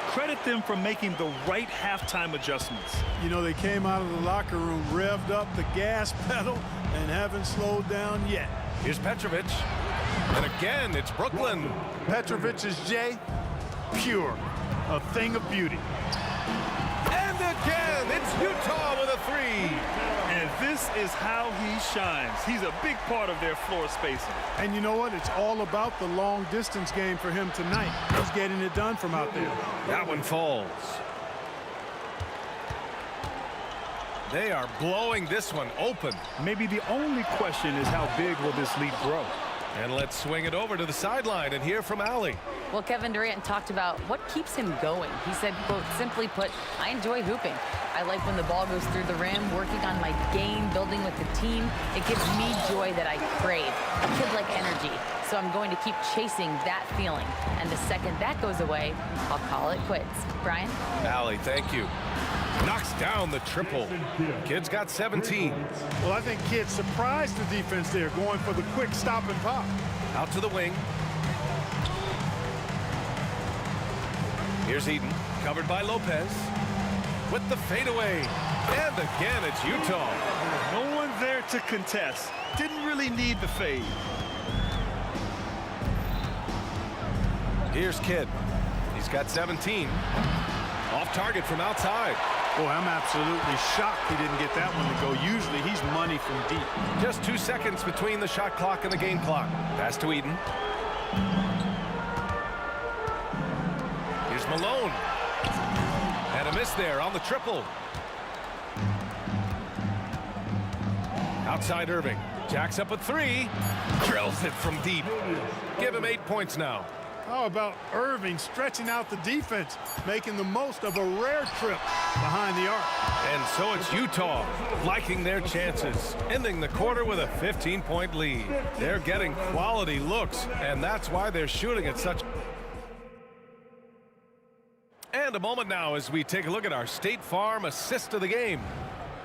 Credit them for making the right halftime adjustments. You know, they came out of the locker room, revved up the gas pedal, and haven't slowed down yet. Here's Petrovic. And again, it's Brooklyn. Petrovic's J, pure, a thing of beauty. And again, it's Utah with a 3. And this is how he shines. He's a big part of their floor spacing. And you know what? It's all about the long distance game for him tonight. He's getting it done from out there. That one falls. They are blowing this one open. Maybe the only question is how big will this lead grow? And let's swing it over to the sideline and hear from Allie. Well, Kevin Durant talked about what keeps him going. He said, quote, simply put, I enjoy hooping. I like when the ball goes through the rim, working on my game, building with the team. It gives me joy that I crave, kid-like energy. So I'm going to keep chasing that feeling. And the second that goes away, I'll call it quits. Brian? Allie, thank you. Knocks down the triple. Kid's got 17. Well, I think Kid surprised the defense there, going for the quick stop and pop. Out to the wing. Here's Eden, covered by Lopez. With the fadeaway. And again, it's Utah. No one there to contest. Didn't really need the fade. Here's Kidd. He's got 17. Off target from outside. Boy, I'm absolutely shocked he didn't get that one to go. Usually he's money from deep. Just 2 seconds between the shot clock and the game clock. Pass to Eden. Here's Malone. And a miss there on the triple. Outside Irving. Jacks up a 3. Drills it from deep. Give him 8 points now. How about Irving stretching out the defense, making the most of a rare trip behind the arc? And so it's Utah liking their chances, ending the quarter with a 15-point lead. They're getting quality looks, and that's why they're shooting at such... And a moment now as we take a look at our State Farm assist of the game.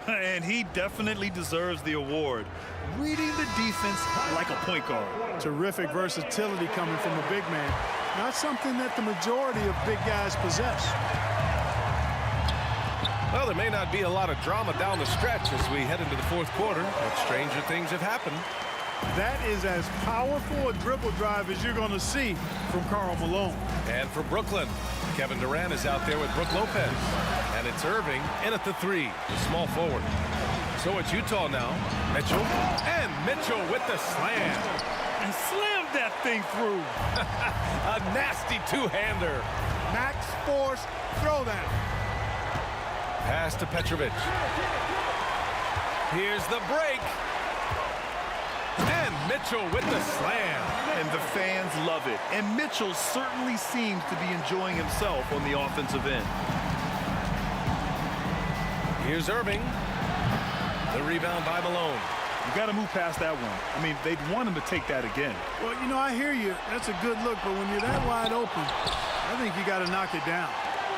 And he definitely deserves the award. Reading the defense like a point guard. Terrific versatility coming from a big man. Not something that the majority of big guys possess. Well, there may not be a lot of drama down the stretch as we head into the fourth quarter, but stranger things have happened. That is as powerful a dribble drive as you're going to see from Karl Malone. And for Brooklyn, Kevin Durant is out there with Brook Lopez. And it's Irving in at the three, the small forward. So it's Utah now. Mitchell. And Mitchell with the slam. And slammed that thing through. A nasty two-hander. Max Force throwdown. Pass to Petrovic. Here's the break. And Mitchell with the slam. And the fans love it. And Mitchell certainly seems to be enjoying himself on the offensive end. Here's Irving. The rebound by Malone. You got to move past that one. I mean, they'd want him to take that again. Well, you know, I hear you. That's a good look, but when you're that wide open, I think you got to knock it down.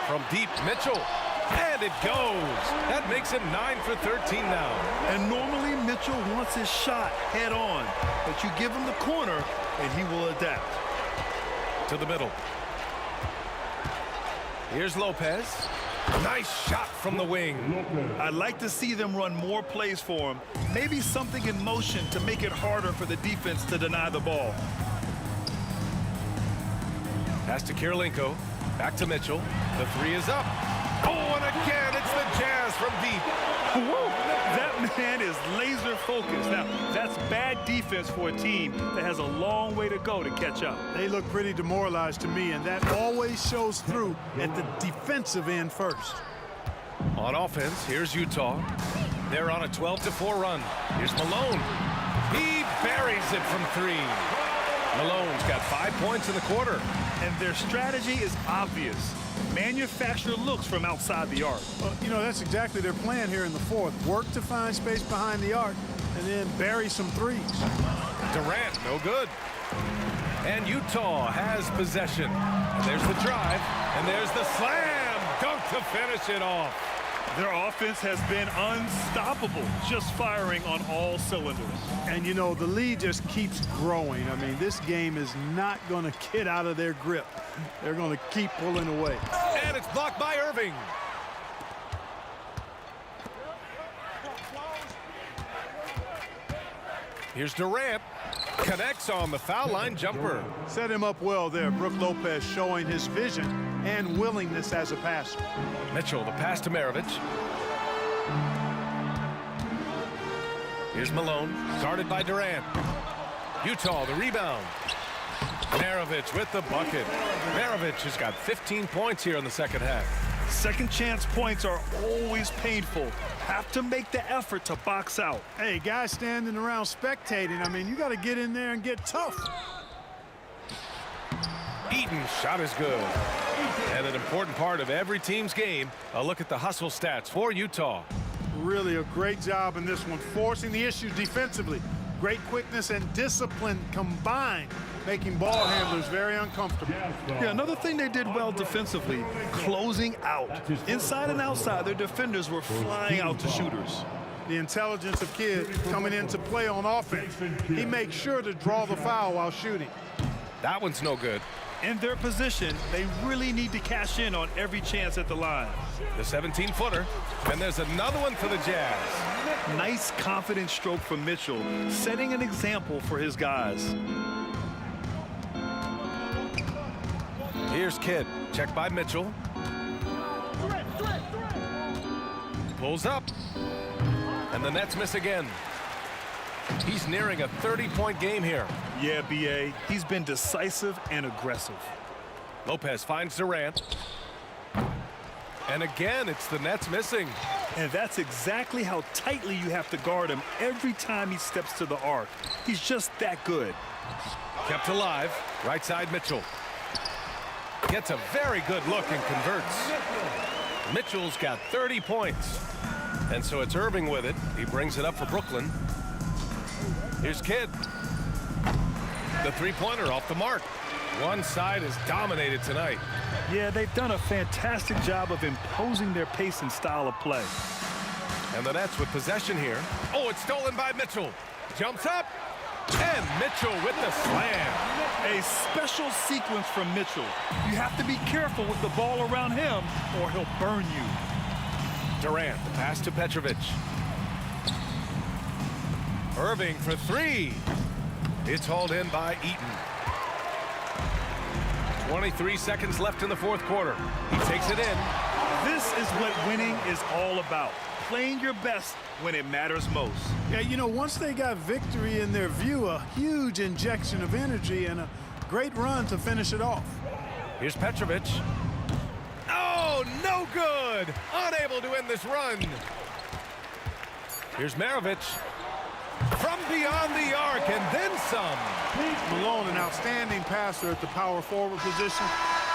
From deep, Mitchell. And it goes. That makes him 9 for 13 now. And normally Mitchell wants his shot head on, but you give him the corner and he will adapt. To the middle. Here's Lopez. Nice shot from the wing. I'd like to see them run more plays for him. Maybe something in motion to make it harder for the defense to deny the ball. Pass to Kirilenko. Back to Mitchell. The three is up. Oh, and again, it's the Jazz from deep. That man is laser focused. Now, that's bad defense for a team that has a long way to go to catch up. They look pretty demoralized to me, and that always shows through at the defensive end first. On offense, here's Utah. They're on a 12-4 run. Here's Malone. He buries it from three. Malone's got 5 points in the quarter. And their strategy is obvious. Manufacture looks from outside the arc. Well, you know, that's exactly their plan here in the fourth. Work to find space behind the arc and then bury some threes. Durant, no good. And Utah has possession. And there's the drive. And there's the slam dunk to finish it off. Their offense has been unstoppable, just firing on all cylinders. And, you know, the lead just keeps growing. I mean, this game is not going to get out of their grip. They're going to keep pulling away. And it's blocked by Irving. Here's Durant. Connects on the foul line jumper. Set him up well there. Brook Lopez showing his vision and willingness as a passer. Mitchell, the pass to Maravich. Here's Malone, guarded by Durant. Utah, the rebound. Maravich with the bucket. Maravich has got 15 points here in the second half. Second chance points are always painful. Have to make the effort to box out. Hey, guys standing around spectating, I mean, you got to get in there and get tough. Eaton's shot is good. And an important part of every team's game, a look at the hustle stats for Utah. Really a great job in this one, forcing the issues defensively. Great quickness and discipline combined, making ball handlers very uncomfortable. Yeah, another thing they did well defensively, closing out. Inside and outside, their defenders were flying out to shooters. The intelligence of Kidd coming into play on offense. He makes sure to draw the foul while shooting. That one's no good. In their position, they really need to cash in on every chance at the line. The 17-footer, and there's another one for the Jazz. Nice, confident stroke from Mitchell, setting an example for his guys. Here's Kidd, checked by Mitchell. Pulls up, and the Nets miss again. He's nearing a 30-point game here. Yeah, B.A., he's been decisive and aggressive. Lopez finds Durant. And again, it's the Nets missing. And that's exactly how tightly you have to guard him every time he steps to the arc. He's just that good. Kept alive. Right side, Mitchell. Gets a very good look and converts. Mitchell's got 30 points. And so it's Irving with it. He brings it up for Brooklyn. Here's Kidd. The three-pointer off the mark. One side is dominated tonight. Yeah, they've done a fantastic job of imposing their pace and style of play. And the Nets with possession here. Oh, it's stolen by Mitchell. Jumps up. And Mitchell with the slam. A special sequence from Mitchell. You have to be careful with the ball around him or he'll burn you. Durant, the pass to Petrovic. Irving for three. It's hauled in by Eaton. 23 seconds left in the fourth quarter. He takes it in. This is what winning is all about. Playing your best when it matters most. Yeah, you know, once they got victory in their view, a huge injection of energy and a great run to finish it off. Here's Petrovic. Oh, no good. Unable to end this run. Here's Maravich. From beyond the arc and then some. Malone, an outstanding passer at the power forward position.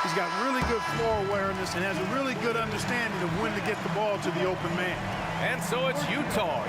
He's got really good floor awareness and has a really good understanding of when to get the ball to the open man. And so it's Utah.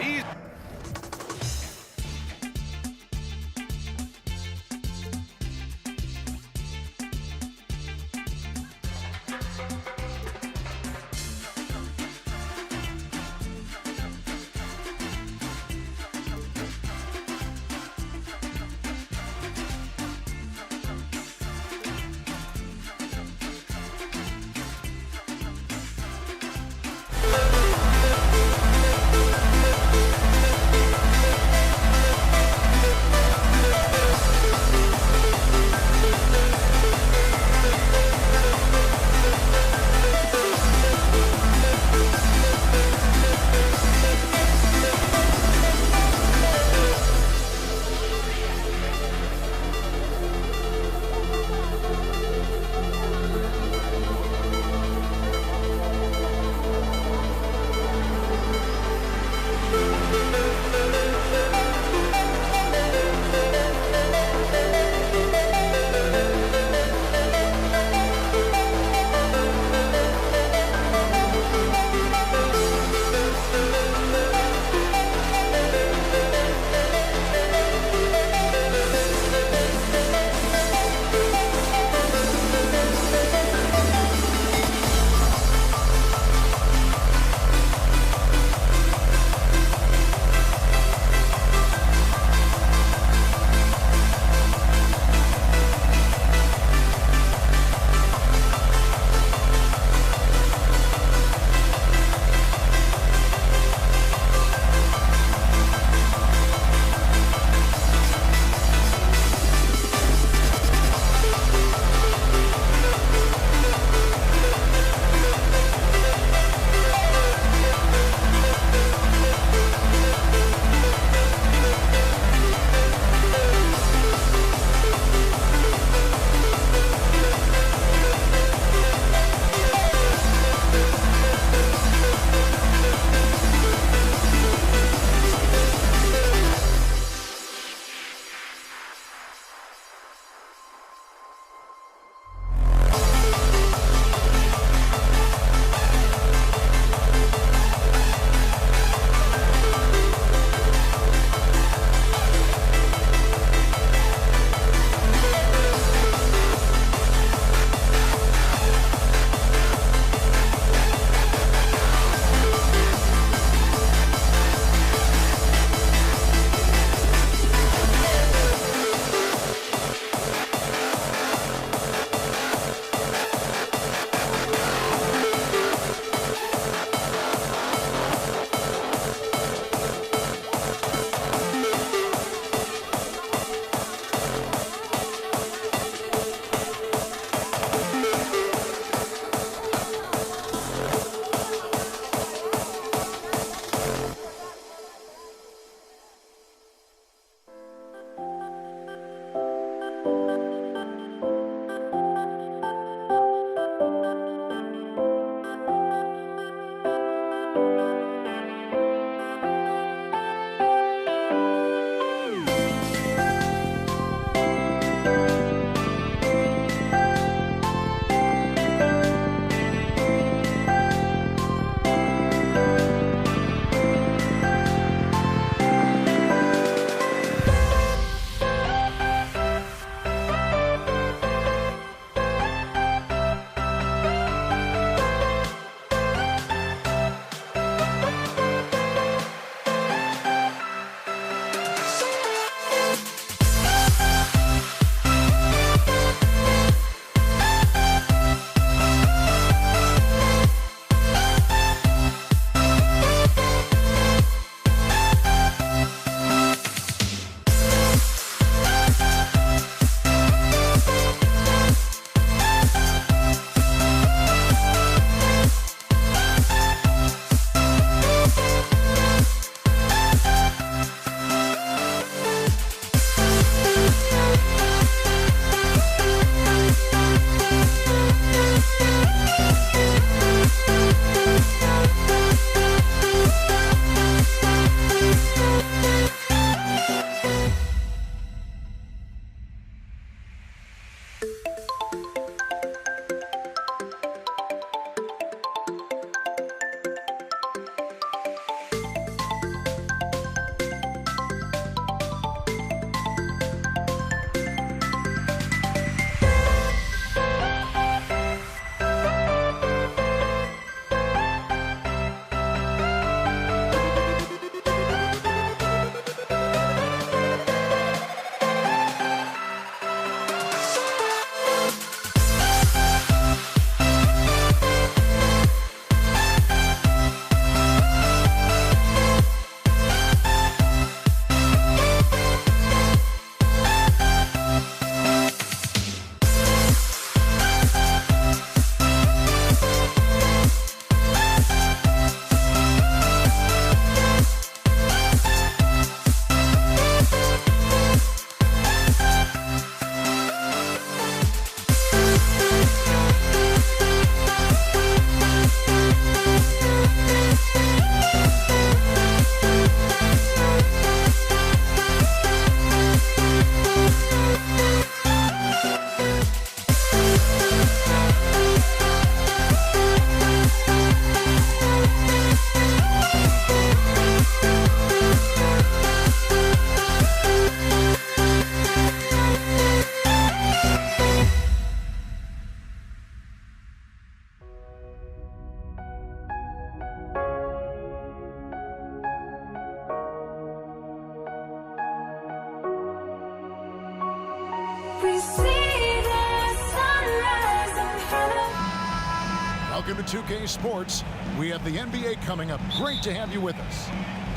Welcome to 2K Sports. We have the NBA coming up. Great to have you with us.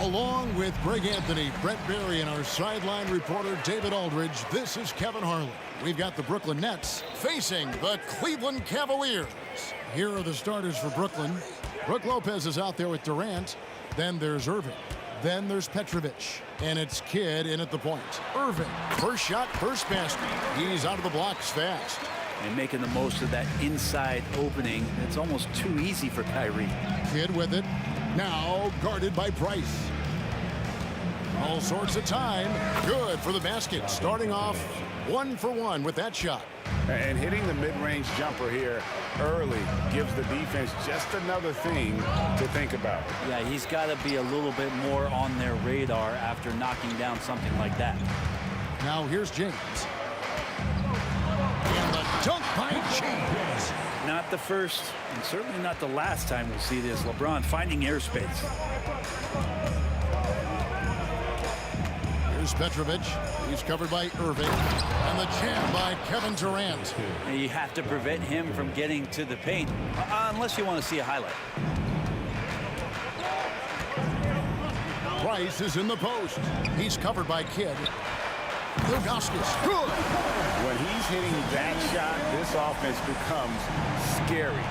Along with Greg Anthony, Brett Berry, and our sideline reporter David Aldridge, this is Kevin Harlan. We've got the Brooklyn Nets facing the Cleveland Cavaliers. Here are the starters for Brooklyn. Brook Lopez is out there with Durant. Then there's Irving. Then there's Petrovic. And it's Kidd in at the point. Irving, first shot, first basket. He's out of the blocks fast. And making the most of that inside opening. It's almost too easy for Kyrie. Kidd with it. Now guarded by Price. All sorts of time. Good for the basket. Starting off 1 for 1 with that shot. And hitting the mid-range jumper here early gives the defense just another thing to think about. Yeah, he's got to be a little bit more on their radar after knocking down something like that. Now here's James. And the dunk by James. Not the first, and certainly not the last time we'll see this. LeBron finding airspace. Here's Petrovic. He's covered by Irving. And the jam by Kevin Durant. And you have to prevent him from getting to the paint, unless you want to see a highlight. Price is in the post. He's covered by Kidd. Ilgauskas, good. When he's hitting that shot, this offense becomes scary,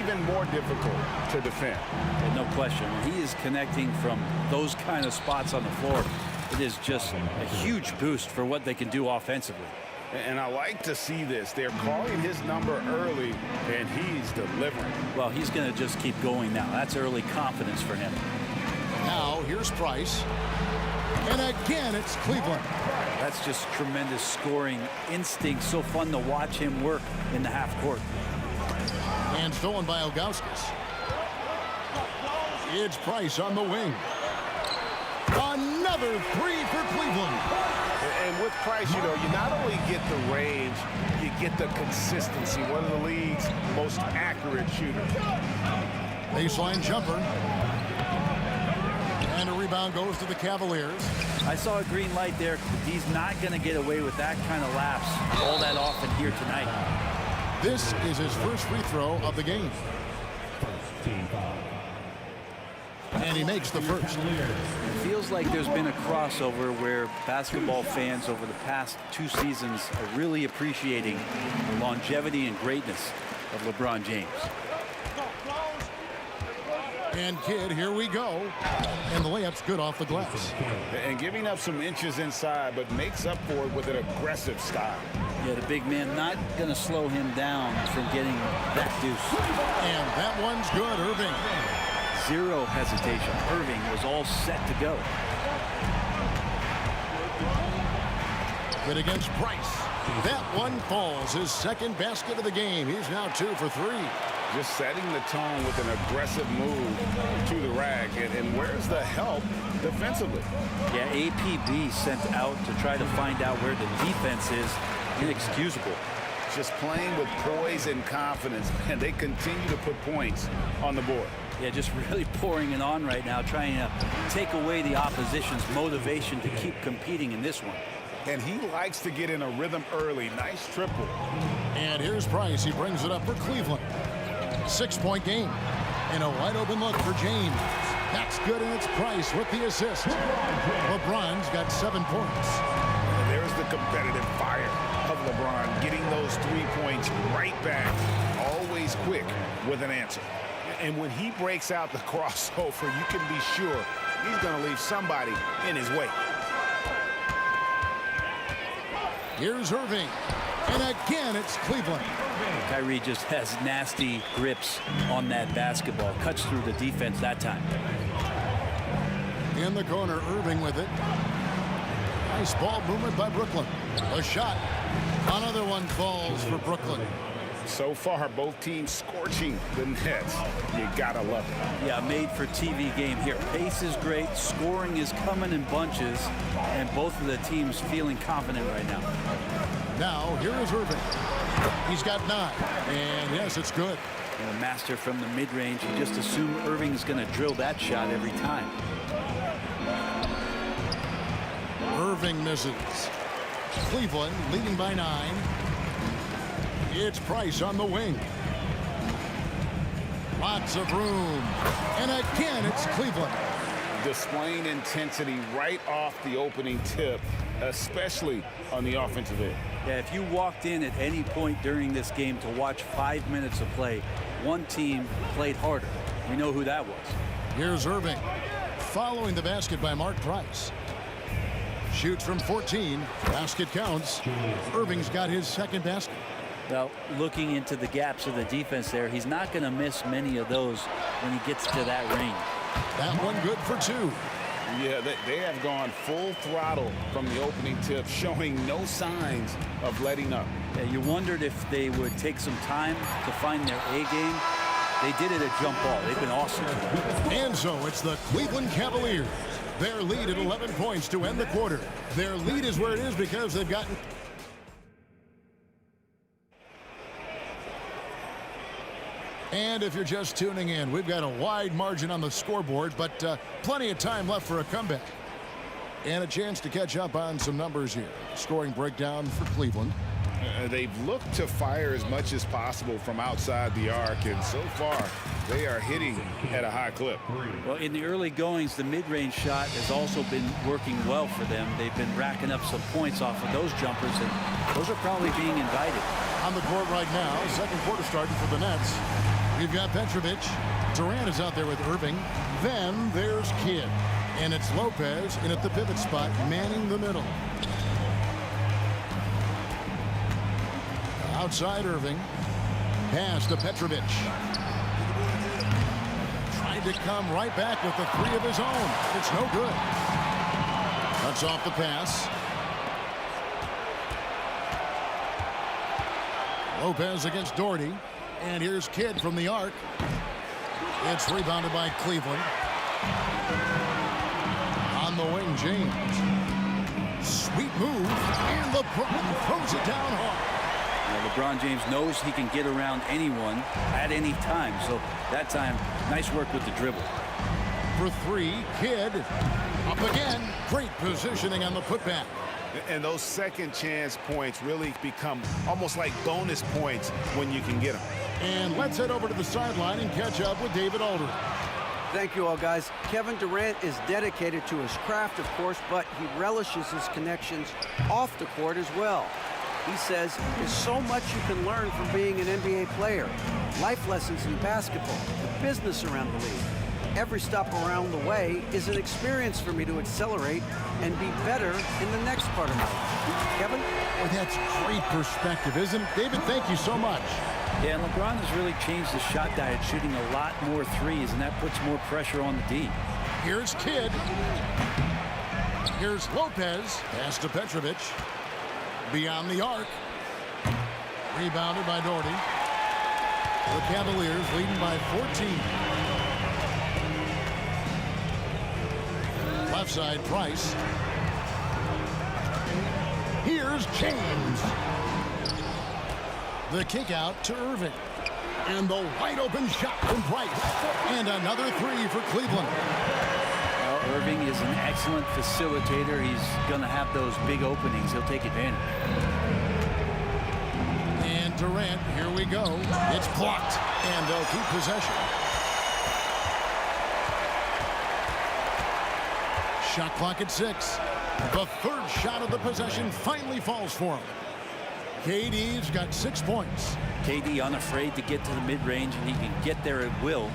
even more difficult to defend. And no question, when he is connecting from those kind of spots on the floor, it is just a huge boost for what they can do offensively. And I like to see this. They're calling his number early, and he's delivering. Well, he's going to just keep going now. That's early confidence for him. Now, here's Price. And again, it's Cleveland. That's just tremendous scoring instinct. So fun to watch him work in the half court. And stolen by Ilgauskas. It's Price on the wing. Another three for Cleveland. And with Price, you know, you not only get the range, you get the consistency. One of the league's most accurate shooters. Baseline jumper. And a rebound goes to the Cavaliers. I saw a green light there. He's not going to get away with that kind of lapse all that often here tonight. This is his first free throw of the game. And he makes the first. It feels like there's been a crossover where basketball fans over the past 2 seasons are really appreciating the longevity and greatness of LeBron James. And Kidd, here we go. And the layup's good off the glass. And giving up some inches inside, but makes up for it with an aggressive style. Yeah, the big man not going to slow him down from getting that deuce. And that one's good, Irving. Zero hesitation. Irving was all set to go. Good against Price. That one falls. His second basket of the game. He's now 2 for 3. Just setting the tone with an aggressive move to the rack. And where's the help defensively? Yeah, APB sent out to try to find out where the defense is. Inexcusable. Just playing with poise and confidence, and they continue to put points on the board. Yeah, just really pouring it on right now, trying to take away the opposition's motivation to keep competing in this one. And he likes to get in a rhythm early. Nice triple. And here's Price. He brings it up for Cleveland. 6-point game. And a wide open look for James. That's good, and it's Price with the assist. LeBron's got 7 points. And there's the competitive fire of LeBron, getting those 3 points right back. Always quick with an answer. And when he breaks out the crossover, you can be sure he's going to leave somebody in his way. Here's Irving. And again, it's Cleveland. Kyrie just has nasty grips on that basketball. Cuts through the defense that time. In the corner, Irving with it. Nice ball movement by Brooklyn. A shot. Another one falls for Brooklyn. So far, both teams scorching the Nets. You gotta love it. Yeah, made for TV game here. Pace is great. Scoring is coming in bunches. And both of the teams feeling confident right now. Now, here is Irving. He's got 9. And yes, it's good. And a master from the mid-range. You just assume Irving's going to drill that shot every time. Irving misses. Cleveland leading by 9. It's Price on the wing. Lots of room. And again, it's Cleveland. Displaying intensity right off the opening tip, especially on the offensive end. Yeah, if you walked in at any point during this game to watch 5 minutes of play, one team played harder. We know who that was. Here's Irving. Following the basket by Mark Price. Shoots from 14. Basket counts. Irving's got his second basket. Well, looking into the gaps of the defense there, he's not going to miss many of those when he gets to that range. That one good for 2. Yeah, they have gone full throttle from the opening tip, showing no signs of letting up. Yeah, you wondered if they would take some time to find their A game. They did it at jump ball. They've been awesome. And so it's the Cleveland Cavaliers. Their lead at 11 points to end the quarter. Their lead is where it is because they've gotten... And if you're just tuning in, we've got a wide margin on the scoreboard, but plenty of time left for a comeback. And a chance to catch up on some numbers here. Scoring breakdown for Cleveland. They've looked to fire as much as possible from outside the arc, and so far they are hitting at a high clip. Well, in the early goings, the mid-range shot has also been working well for them. They've been racking up some points off of those jumpers, and those are probably being invited. On the court right now, second quarter starting for the Nets. We've got Petrovic. Durant is out there with Irving. Then there's Kidd. And it's Lopez in at the pivot spot, manning the middle. Outside Irving. Pass to Petrovic. Trying to come right back with the 3 of his own. It's no good. Cuts off the pass. Lopez against Doherty. And here's Kidd from the arc. It's rebounded by Cleveland. On the wing, James. Sweet move. And LeBron throws it down hard. Now, LeBron James knows he can get around anyone at any time. So that time, nice work with the dribble. For 3, Kidd. Up again. Great positioning on the putback. And those second chance points really become almost like bonus points when you can get them. And let's head over to the sideline and catch up with David Aldridge. Thank you all, guys. Kevin Durant is dedicated to his craft, of course, but he relishes his connections off the court as well. He says there's so much you can learn from being an NBA player. Life lessons in basketball, the business around the league. Every stop around the way is an experience for me to accelerate and be better in the next part of my life. Kevin? Well, that's great perspective, isn't it? David, thank you so much. Yeah, and LeBron has really changed the shot diet, shooting a lot more threes, and that puts more pressure on the D. Here's Kidd. Here's Lopez. Pass to Petrovic. Beyond the arc. Rebounded by Doherty. The Cavaliers leading by 14. Left side, Price. Here's James. The kick out to Irving. And the wide open shot from Price. And another 3 for Cleveland. Well, Irving is an excellent facilitator. He's going to have those big openings. He'll take advantage. And Durant, here we go. It's blocked. And they'll keep possession. Shot clock at 6. The third shot of the possession finally falls for him. KD's got 6 points. KD unafraid to get to the mid-range, and he can get there at will.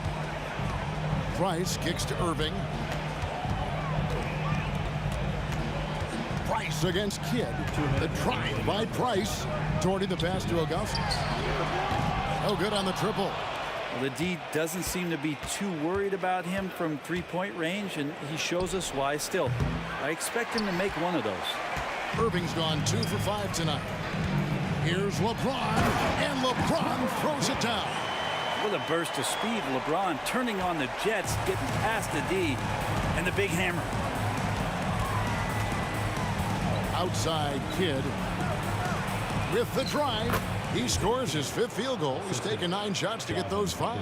Price kicks to Irving. Price against Kidd. The drive by Price. Doherty the pass to Augustus. No good on the triple. Well, the D doesn't seem to be too worried about him from three-point range, and he shows us why. Still, I expect him to make one of those. Irving's gone 2 for 5 tonight. Here's LeBron, and LeBron throws it down. With a burst of speed, LeBron turning on the Jets, getting past the D, and the big hammer. Outside Kidd with the drive. He scores his 5th field goal. He's taken 9 shots to get those 5.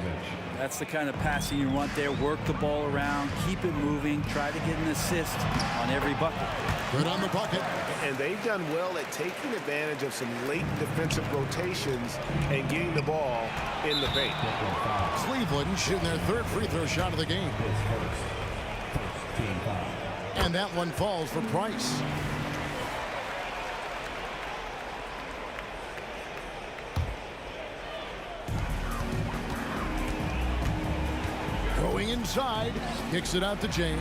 That's the kind of passing you want there. Work the ball around, keep it moving, try to get an assist on every bucket. Good on the bucket. And they've done well at taking advantage of some late defensive rotations and getting the ball in the paint. Cleveland shooting their 3rd free throw shot of the game. And that one falls for Price. Going inside, kicks it out to James.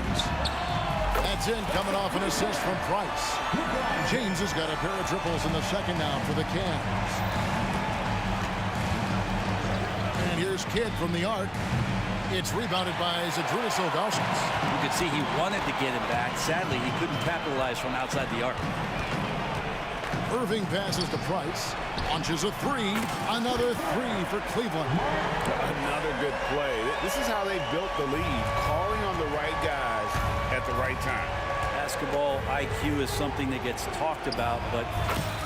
That's in, coming off an assist from Price. James has got a pair of triples in the second now for the Cavs. And here's Kidd from the arc. It's rebounded by Zydrunas Ilgauskas. You could see he wanted to get him back. Sadly, he couldn't capitalize from outside the arc. Irving passes to Price. Launches a 3. Another 3 for Cleveland. Another good play. This is how they built the lead, calling on the right guys at the right time. Basketball IQ is something that gets talked about, but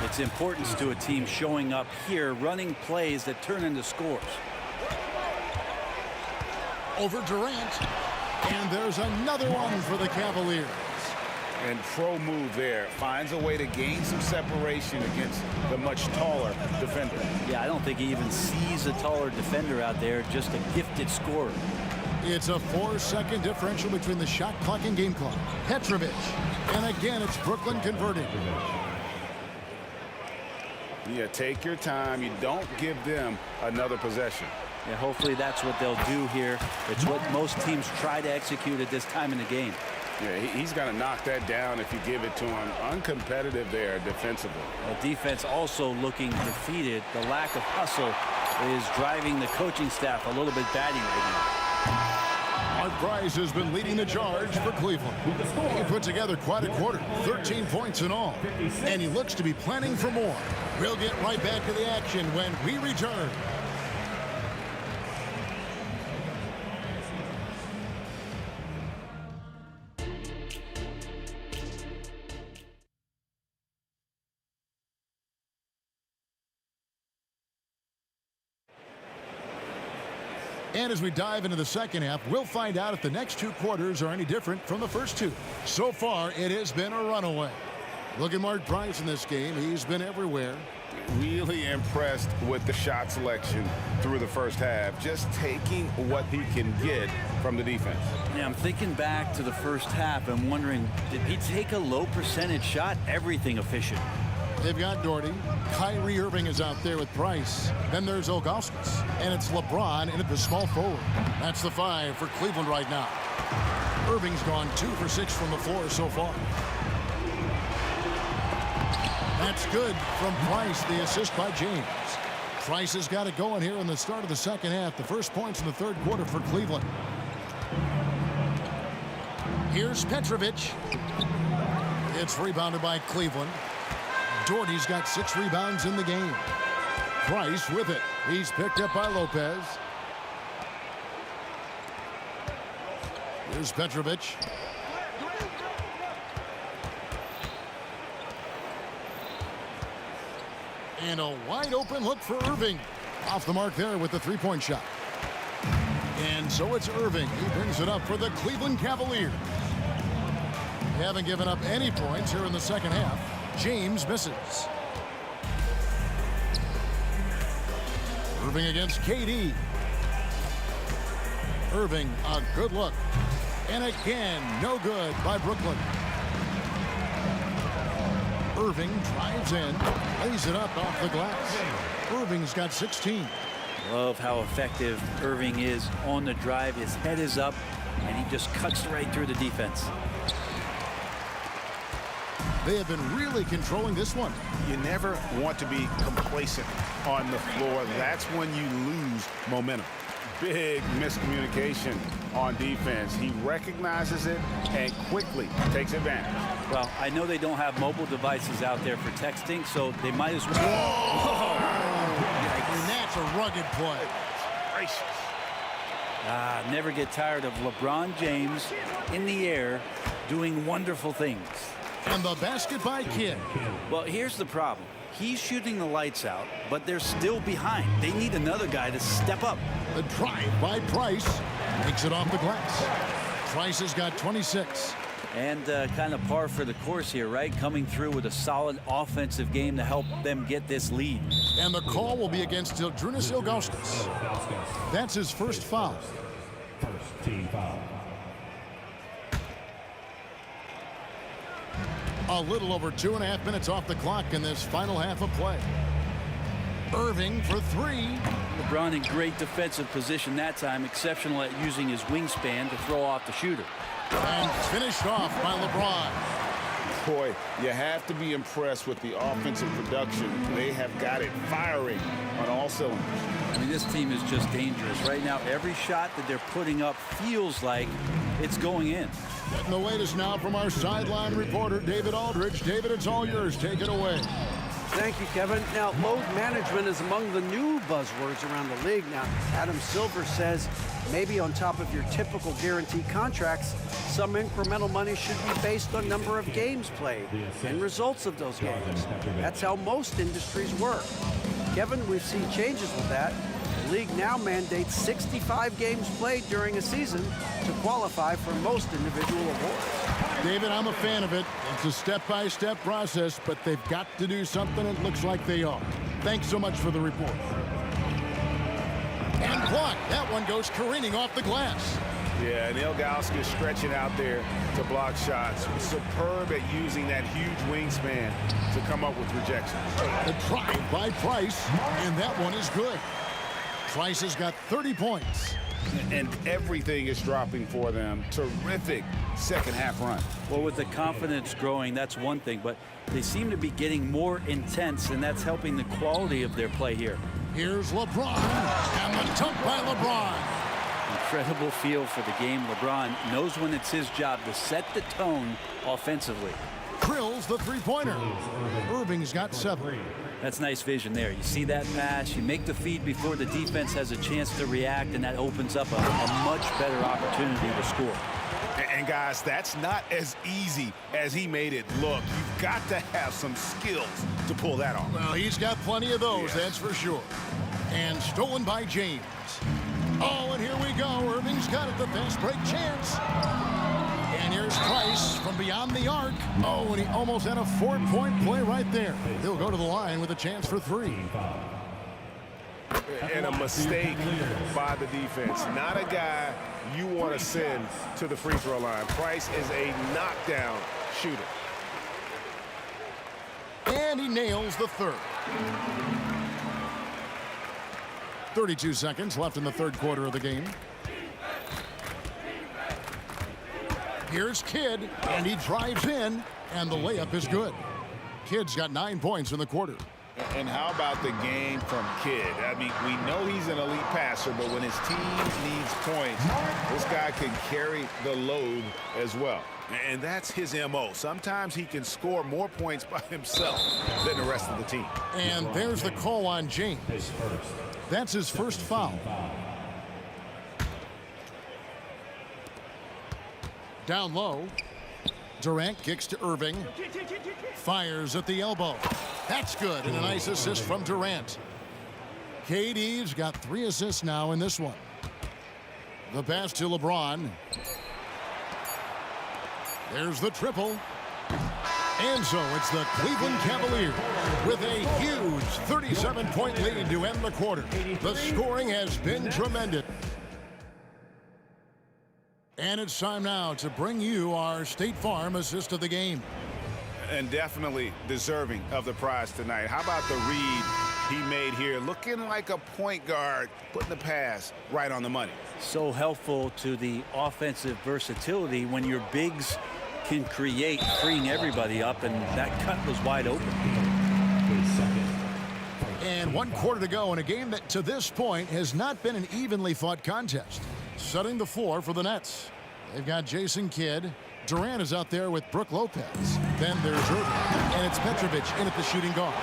its importance to a team showing up here, running plays that turn into scores. Over Durant. And there's another one for the Cavaliers. And pro move there. Finds a way to gain some separation against the much taller defender. Yeah, I don't think he even sees a taller defender out there, just a gifted scorer. It's a 4-second differential between the shot clock and game clock. Petrovic. And again, it's Brooklyn converting. Yeah, take your time. You don't give them another possession. Yeah, hopefully that's what they'll do here. It's what most teams try to execute at this time in the game. Yeah, he's going to knock that down if you give it to him. Uncompetitive there defensively. Defense also looking defeated. The lack of hustle is driving the coaching staff a little bit batty right now. Mark Price has been leading the charge for Cleveland. He put together quite a quarter, 13 points in all, and he looks to be planning for more. We'll get right back to the action when we return. And as we dive into the second half, we'll find out if the next 2 quarters are any different from the first 2. So far, it has been a runaway. Look at Mark Price in this game. He's been everywhere. Really impressed with the shot selection through the first half. Just taking what he can get from the defense. Yeah, I'm thinking back to the first half and wondering, did he take a low percentage shot? Everything efficient. They've got Doherty. Kyrie Irving is out there with Price. Then there's Ilgauskas. And it's LeBron in at the small forward. That's the 5 for Cleveland right now. Irving's gone 2 for 6 from the floor so far. That's good from Price, the assist by James. Price has got it going here in the start of the second half. The first points in the third quarter for Cleveland. Here's Petrovic. It's rebounded by Cleveland. Doherty's got 6 rebounds in the game. Price with it. He's picked up by Lopez. Here's Petrovic. And a wide open look for Irving. Off the mark there with the 3-point shot. And so it's Irving. He brings it up for the Cleveland Cavaliers. They haven't given up any points here in the second half. James misses. Irving against KD. Irving, a good look. And again, no good by Brooklyn. Irving drives in, lays it up off the glass. Irving's got 16. Love how effective Irving is on the drive. His head is up, and he just cuts right through the defense. They have been really controlling this one. You never want to be complacent on the floor. That's when you lose momentum. Big miscommunication on defense. He recognizes it and quickly takes advantage. Well, I know they don't have mobile devices out there for texting, so they might as well. And that's a rugged play. Gracious. Never get tired of LeBron James in the air doing wonderful things. And the basket by Kidd. Well, here's the problem. He's shooting the lights out, but they're still behind. They need another guy to step up. The drive by Price makes it off the glass. Price has got 26. And kind of par for the course here, right? Coming through with a solid offensive game to help them get this lead. And the call will be against Zydrunas Ilgauskas. That's his first foul. First team foul. A little over 2.5 minutes off the clock in this final half of play. Irving for three. LeBron in great defensive position that time, exceptional at using his wingspan to throw off the shooter. And finished off by LeBron. Boy, you have to be impressed with the offensive production. They have got it firing on all cylinders. I mean, this team is just dangerous. Right now, every shot that they're putting up feels like it's going in. Getting the latest now from our sideline reporter, David Aldridge. David, it's all yours. Take it away. Thank you, Kevin. Now, load management is among the new buzzwords around the league. Now, Adam Silver says maybe on top of your typical guaranteed contracts, some incremental money should be based on number of games played and results of those games. That's how most industries work. Kevin, we've seen changes with that. The league now mandates 65 games played during a season to qualify for most individual awards. David, I'm a fan of it. It's a step-by-step process, but they've got to do something. It looks like they are. Thanks so much for the report. And blocked. That one goes careening off the glass. Yeah, and Ilgauskas stretching out there to block shots. Superb at using that huge wingspan to come up with rejections. The drive by Price, and that one is good. Price has got 30 points. And everything is dropping for them. Terrific second half run. Well, with the confidence growing, that's one thing, but they seem to be getting more intense, and that's helping the quality of their play here. Here's LeBron, and the dunk by LeBron. Incredible feel for the game. LeBron knows when it's his job to set the tone offensively. Drills the three-pointer. Irving's got 7. That's nice vision there. You see that pass, you make the feed before the defense has a chance to react, and that opens up a much better opportunity to score. And guys, that's not as easy as he made it look. You've got to have some skills to pull that off. Well, he's got plenty of those, that's for sure. And stolen by James. Oh, and here we go. Irving's got it, the fast break chance. And here's Price from beyond the arc. Oh, and he almost had a 4-point play right there. He'll go to the line with a chance for 3. And a mistake by the defense. Not a guy you want to send to the free throw line. Price is a knockdown shooter. And he nails the third. 32 seconds left in the third quarter of the game. Here's Kidd, and he drives in, and the layup is good. Kidd's got 9 points in the quarter. And how about the game from Kidd? I mean, we know he's an elite passer, but when his team needs points, this guy can carry the load as well. And that's his MO. Sometimes he can score more points by himself than the rest of the team. And there's the call on James. That's his first foul. Down low. Durant kicks to Irving. Fires at the elbow. That's good, and a nice assist from Durant. KD's got 3 assists now in this one. The pass to LeBron. There's the triple. And so it's the Cleveland Cavaliers with a huge 37-point lead to end the quarter. The scoring has been tremendous. And it's time now to bring you our State Farm assist of the game. And definitely deserving of the prize tonight. How about the read he made here? Looking like a point guard, putting the pass right on the money. So helpful to the offensive versatility when your bigs can create, freeing everybody up, and that cut was wide open. And 1 quarter to go in a game that to this point has not been an evenly fought contest. Setting the floor for the Nets. They've got Jason Kidd. Durant is out there with Brook Lopez. Then there's Irving. And it's Petrovic in at the shooting guard.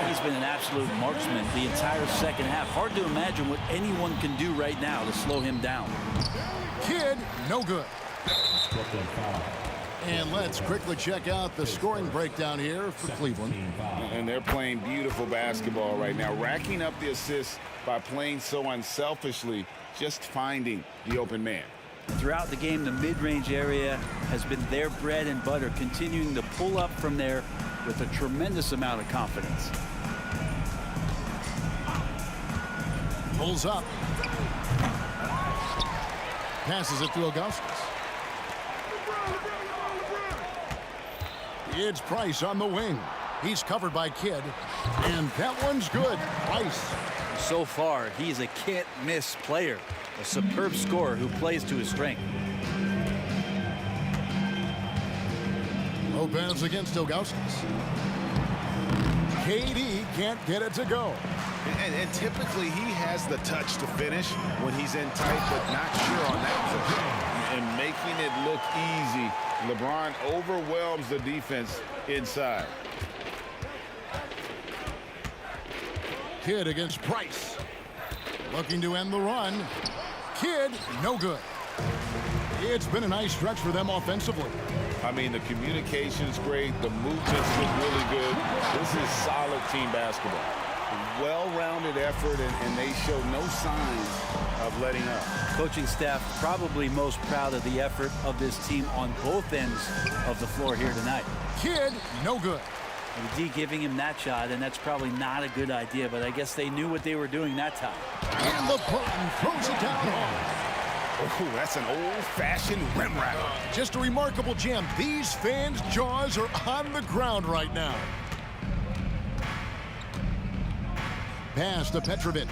He's been an absolute marksman the entire second half. Hard to imagine what anyone can do right now to slow him down. Kidd, no good. And let's quickly check out the scoring breakdown here for Cleveland. And they're playing beautiful basketball right now, racking up the assists by playing so unselfishly, just finding the open man. Throughout the game, the mid-range area has been their bread and butter, continuing to pull up from there with a tremendous amount of confidence. Pulls up. Passes it to Augustus. It's Price on the wing. He's covered by Kidd. And that one's good. Price. So far, he's a can't-miss player. A superb scorer who plays to his strength. Lopez against Augustus. KD can't get it to go. And typically he has the touch to finish when he's in tight, but not sure on that position. And making it look easy. LeBron overwhelms the defense inside. Kidd against Price. Looking to end the run. Kidd, no good. It's been a nice stretch for them offensively. I mean, the communication's great. The movements look really good. This is solid team basketball. Well-rounded effort, and they show no signs of letting up. Coaching staff probably most proud of the effort of this team on both ends of the floor here tonight. Kidd, no good. The D giving him that shot, and that's probably not a good idea, but I guess they knew what they were doing that time. And LeBron throws it down hard. Oh, that's an old-fashioned rim rattler. Just a remarkable jam. These fans' jaws are on the ground right now. Pass to Petrovic.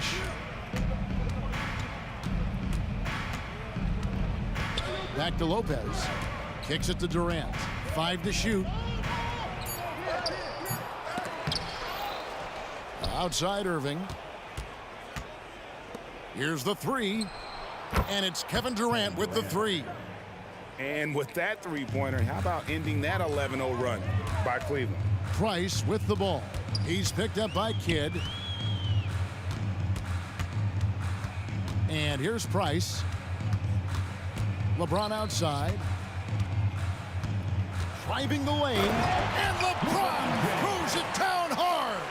Back to Lopez. Kicks it to Durant. 5 to shoot. Outside Irving. Here's the three. And it's Kevin Durant with the three. And with that three-pointer, how about ending that 11-0 run by Cleveland? Price with the ball. He's picked up by Kidd. And here's Price. LeBron outside. Driving the lane. And LeBron throws it down hard.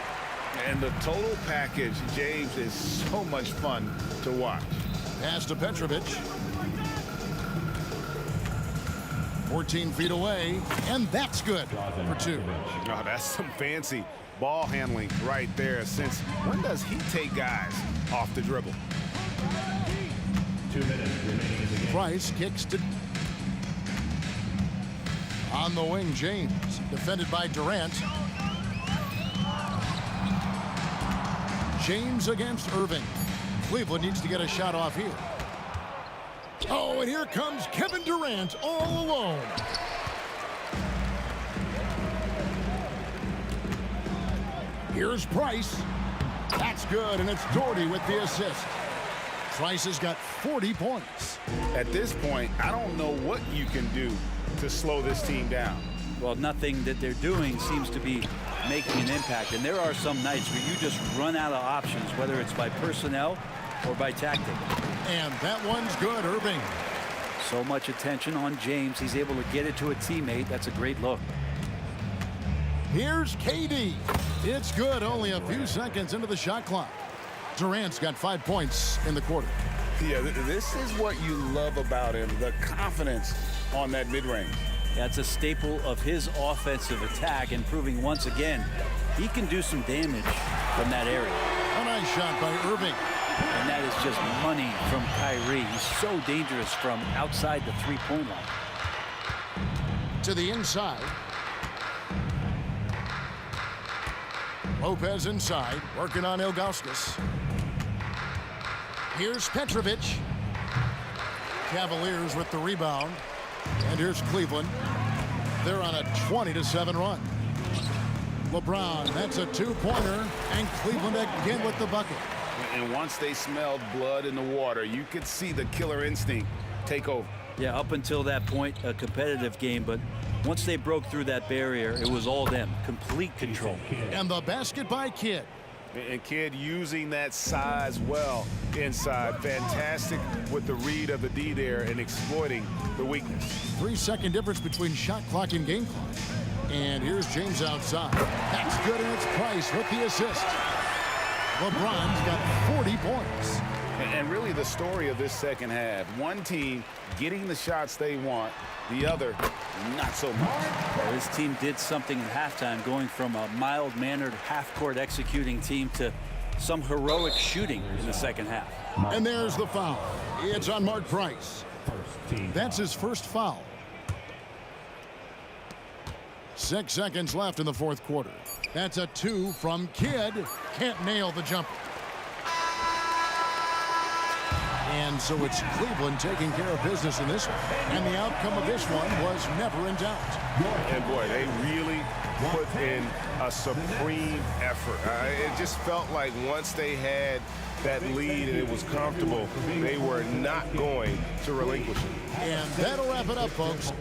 And the total package, James, is so much fun to watch. Pass to Petrovic. 14 feet away, and that's good for two. Oh, that's some fancy ball handling right there. Since when does he take guys off the dribble? 2 minutes remaining in the game. Price kicks to... On the wing, James, defended by Durant. James against Irving. Cleveland needs to get a shot off here. Oh, and here comes Kevin Durant all alone. Here's Price. That's good, and it's Doherty with the assist. Price has got 40 points. At this point, I don't know what you can do to slow this team down. Well, nothing that they're doing seems to be making an impact. And there are some nights where you just run out of options, whether it's by personnel or by tactic. And that one's good, Irving. So much attention on James. He's able to get it to a teammate. That's a great look. Here's KD. It's good, only a few seconds into the shot clock. Durant's got 5 points in the quarter. Yeah, this is what you love about him, the confidence on that mid-range. That's a staple of his offensive attack, and proving once again he can do some damage from that area. A nice shot by Irving. And that is just money from Kyrie. He's so dangerous from outside the three-point line. To the inside. Lopez inside, working on Ilgauskas. Here's Petrovic. Cavaliers with the rebound. And here's Cleveland. They're on a 20-7 run. LeBron, that's a two-pointer, and Cleveland again with the bucket. And once they smelled blood in the water, you could see the killer instinct take over. Yeah, up until that point, a competitive game, but once they broke through that barrier, it was all them. Complete control. And the basket by Kidd. And Kidd using that size well inside. Fantastic with the read of the D there and exploiting the weakness. 3-second difference between shot clock and game clock. And here's James outside. That's good, and it's Price with the assist. LeBron's got 40 points. And really the story of this second half, one team getting the shots they want, the other not so much. Well, this team did something at halftime, going from a mild-mannered half-court executing team to some heroic shooting in the second half. And there's the foul. It's on Mark Price. That's his first foul. 6 seconds left in the fourth quarter. That's a 2 from Kidd. Can't nail the jumper. And so it's Cleveland taking care of business in this one. And the outcome of this one was never in doubt. And boy, they really put in a supreme effort. It just felt like once they had that lead and it was comfortable, they were not going to relinquish it. And that'll wrap it up, folks.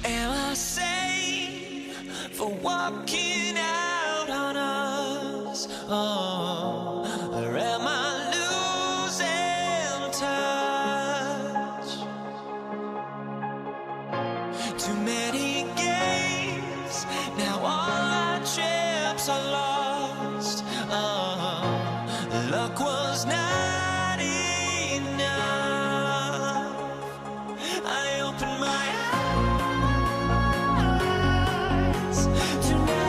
Am I sane for walking out on us? Oh, or am I losing touch? Too many games, now all our chips are lost. Oh, luck was not enough. I opened my eyes tonight.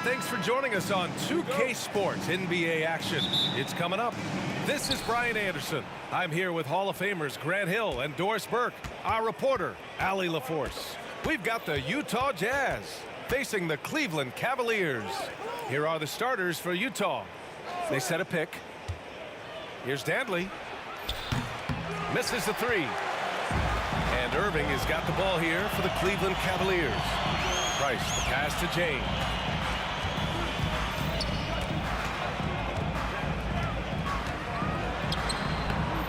Thanks for joining us on 2K Sports NBA action. It's coming up. This is Brian Anderson. I'm here with Hall of Famers Grant Hill and Doris Burke, our reporter, Allie LaForce. We've got the Utah Jazz facing the Cleveland Cavaliers. Here are the starters for Utah. They set a pick. Here's Dantley. Misses the three. And Irving has got the ball here for the Cleveland Cavaliers. Price, the pass to James.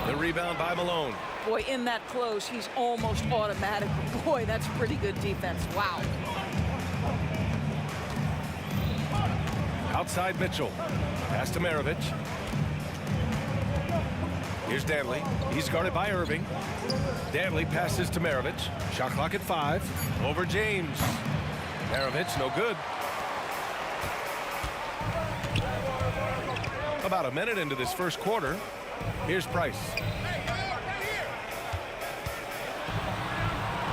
The rebound by Malone. Boy, in that close, he's almost automatic. Boy, that's pretty good defense. Wow. Outside Mitchell. Pass to Maravich. Here's Dantley. He's guarded by Irving. Dantley passes to Maravich. Shot clock at 5. Over James. Maravich, no good. About a minute into this first quarter. Here's Price.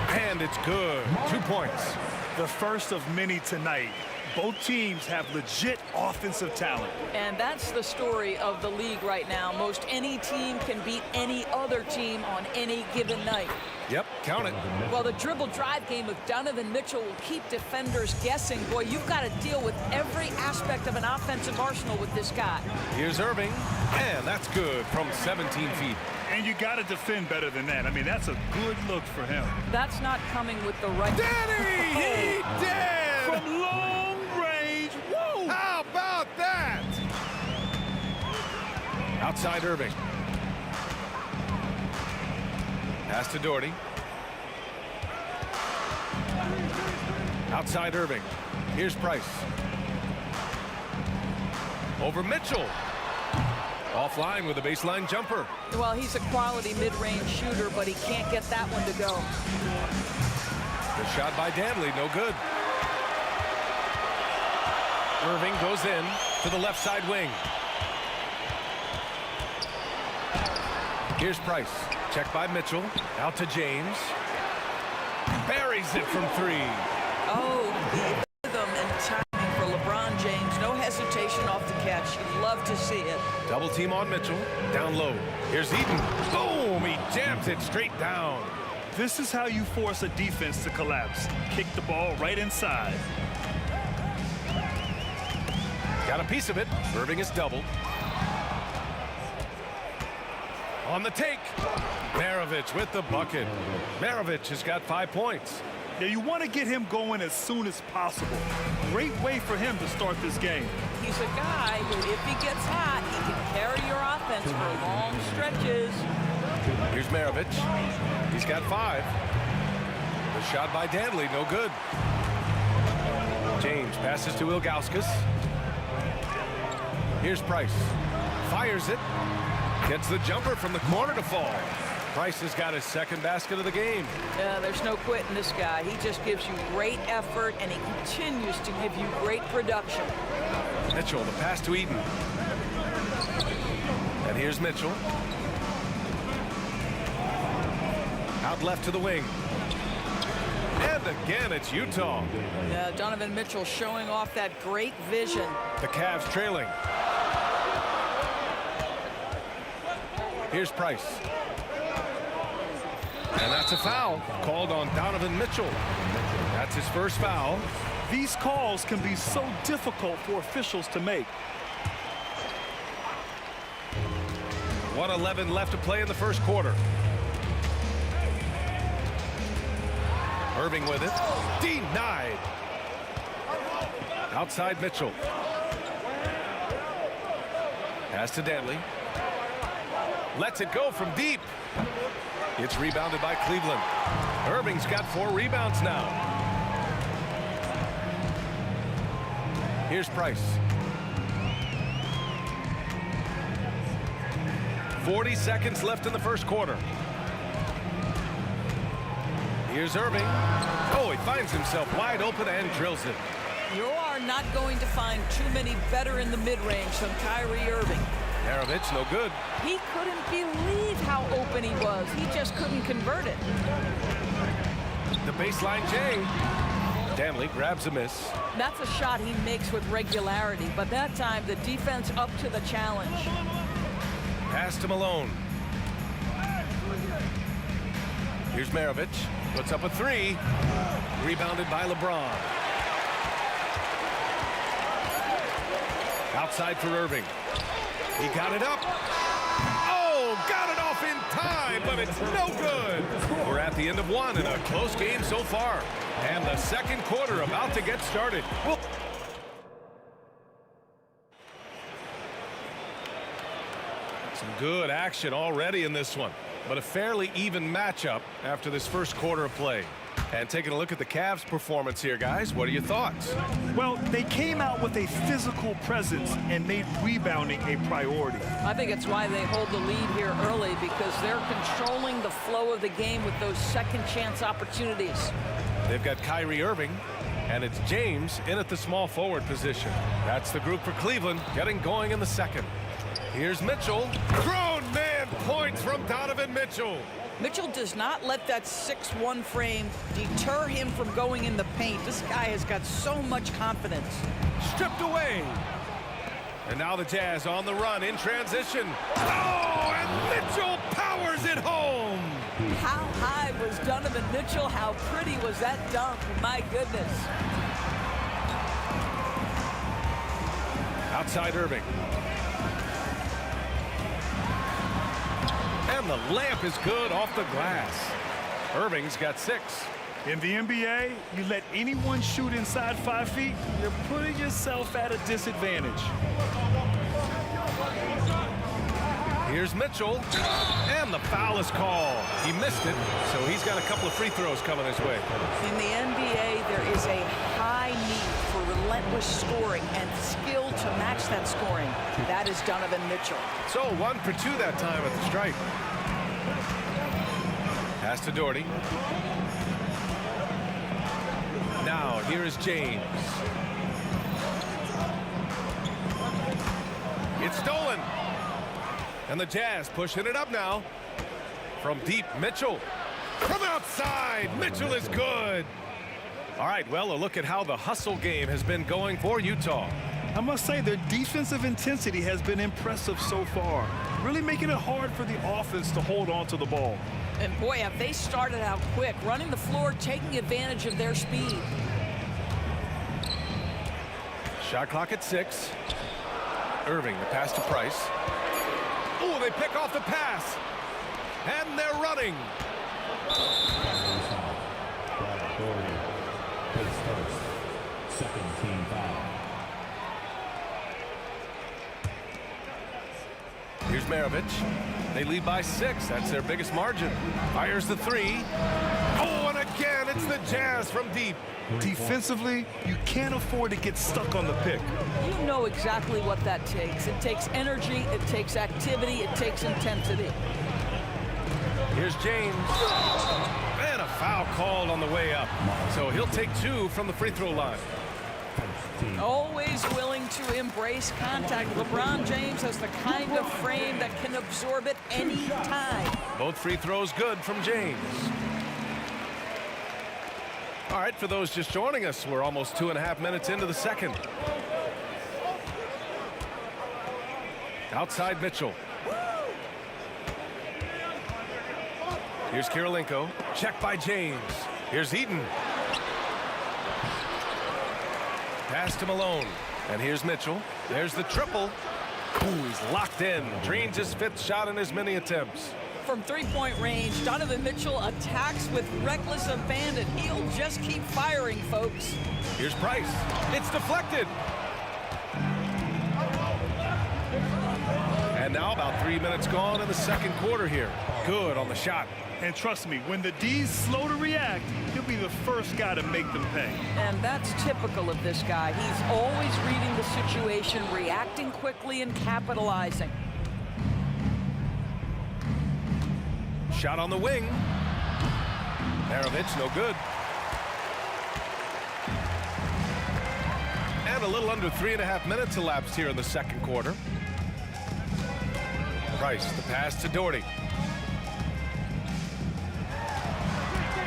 And it's good. 2 points. The first of many tonight. Both teams have legit offensive talent. And that's the story of the league right now. Most any team can beat any other team on any given night. Yep, count it. Well, the dribble drive game of Donovan Mitchell will keep defenders guessing. Boy, you've got to deal with every aspect of an offensive arsenal with this guy. Here's Irving, and that's good from 17 feet. And you got to defend better than that. I mean, that's a good look for him. That's not coming with the right... Danny! He did! From long range. Whoa! How about that? Outside Irving. Pass to Doherty. Outside Irving. Here's Price. Over Mitchell. Offline with a baseline jumper. Well, he's a quality mid-range shooter, but he can't get that one to go. The shot by Dantley, no good. Irving goes in to the left side wing. Here's Price. Check by Mitchell. Out to James. Buries it from 3. Oh, the rhythm and timing for LeBron James. No hesitation off the catch. You'd love to see it. Double team on Mitchell. Down low. Here's Eaton. Boom! He jams it straight down. This is how you force a defense to collapse. Kick the ball right inside. Got a piece of it. Irving is doubled. On the take. Maravich with the bucket. Maravich has got 5 points. Yeah, you want to get him going as soon as possible. Great way for him to start this game. He's a guy who, if he gets hot, he can carry your offense for long stretches. Here's Maravich. He's got 5. The shot by Dantley, no good. James passes to Ilgauskas. Here's Price. Fires it. Gets the jumper from the corner to fall. Price has got his second basket of the game. Yeah, there's no quitting this guy. He just gives you great effort, and he continues to give you great production. Mitchell, the pass to Eaton. And here's Mitchell. Out left to the wing. And again, it's Utah. Yeah, Donovan Mitchell showing off that great vision. The Cavs trailing. Here's Price. And that's a foul called on Donovan Mitchell. That's his first foul. These calls can be so difficult for officials to make. 1:11 left to play in the first quarter. Irving with it. Denied. Outside Mitchell. Pass to Dantley. Lets it go from deep. It's rebounded by Cleveland. Irving's got 4 rebounds now. Here's Price. 40 seconds left in the first quarter. Here's Irving. Oh, he finds himself wide open and drills it. You are not going to find too many better in the mid-range than Kyrie Irving. Maravich, no good. He couldn't believe how open he was. He just couldn't convert it. The baseline J. Danley grabs a miss. That's a shot he makes with regularity, but that time the defense up to the challenge. Pass to Malone. Here's Maravich. Puts up a three. Rebounded by LeBron. Outside for Irving. He got it up. Oh, got it off in time, but it's no good. We're at the end of one in a close game so far. And the second quarter about to get started. Some good action already in this one, but a fairly even matchup after this first quarter of play. And taking a look at the Cavs' performance here, guys, what are your thoughts? Well, they came out with a physical presence and made rebounding a priority. I think it's why they hold the lead here early, because they're controlling the flow of the game with those second chance opportunities. They've got Kyrie Irving, and it's James in at the small forward position. That's the group for Cleveland getting going in the second. Here's Mitchell. Grown man points from Donovan Mitchell. Mitchell does not let that 6'1" frame deter him from going in the paint. This guy has got so much confidence. Stripped away. And now the Jazz on the run in transition. Oh, and Mitchell powers it home. How high was Donovan Mitchell? How pretty was that dunk? My goodness. Outside Irving. And the layup is good off the glass. Irving's got 6. In the NBA, you let anyone shoot inside 5 feet, you're putting yourself at a disadvantage. Here's Mitchell, and the foul is called. He missed it, so he's got a couple of free throws coming his way. In the NBA, there is a high need for relentless scoring and skill to match that scoring. That is Donovan Mitchell. So 1 for 2 that time at the stripe. Pass to Doherty. Now here is James. It's stolen. And the Jazz pushing it up now. From deep, Mitchell. From outside, Mitchell is good. All right, well, a look at how the hustle game has been going for Utah. I must say their defensive intensity has been impressive so far, really making it hard for the offense to hold on to the ball. And boy, have they started out quick, running the floor, taking advantage of their speed. Shot clock at 6. Irving, the pass to Price. Oh, they pick off the pass. And they're running. Second team foul. Here's Maravich. They lead by 6. That's their biggest margin. Fires the 3. Oh, and again, it's the Jazz from deep. Defensively, you can't afford to get stuck on the pick. You know exactly what that takes. It takes energy, it takes activity, it takes intensity. Here's James. And a foul called on the way up. So he'll take 2 from the free throw line. Always willing to embrace contact. LeBron James has the kind of frame that can absorb it any time. Both free throws good from James. All right, for those just joining us, we're almost 2.5 minutes into the second. Outside Mitchell. Here's Kirilenko. Check by James. Here's Eaton. Pass to Malone. And here's Mitchell. There's the triple. Ooh, he's locked in. Drains his 5th shot in as many attempts. From three-point range, Donovan Mitchell attacks with reckless abandon. He'll just keep firing, folks. Here's Price. It's deflected. And now about 3 minutes gone in the second quarter here. Good on the shot. And trust me, when the D's slow to react, he'll be the first guy to make them pay. And that's typical of this guy. He's always reading the situation, reacting quickly and capitalizing. Shot on the wing. Maravich, no good. And a little under 3.5 minutes elapsed here in the second quarter. Price, the pass to Doherty.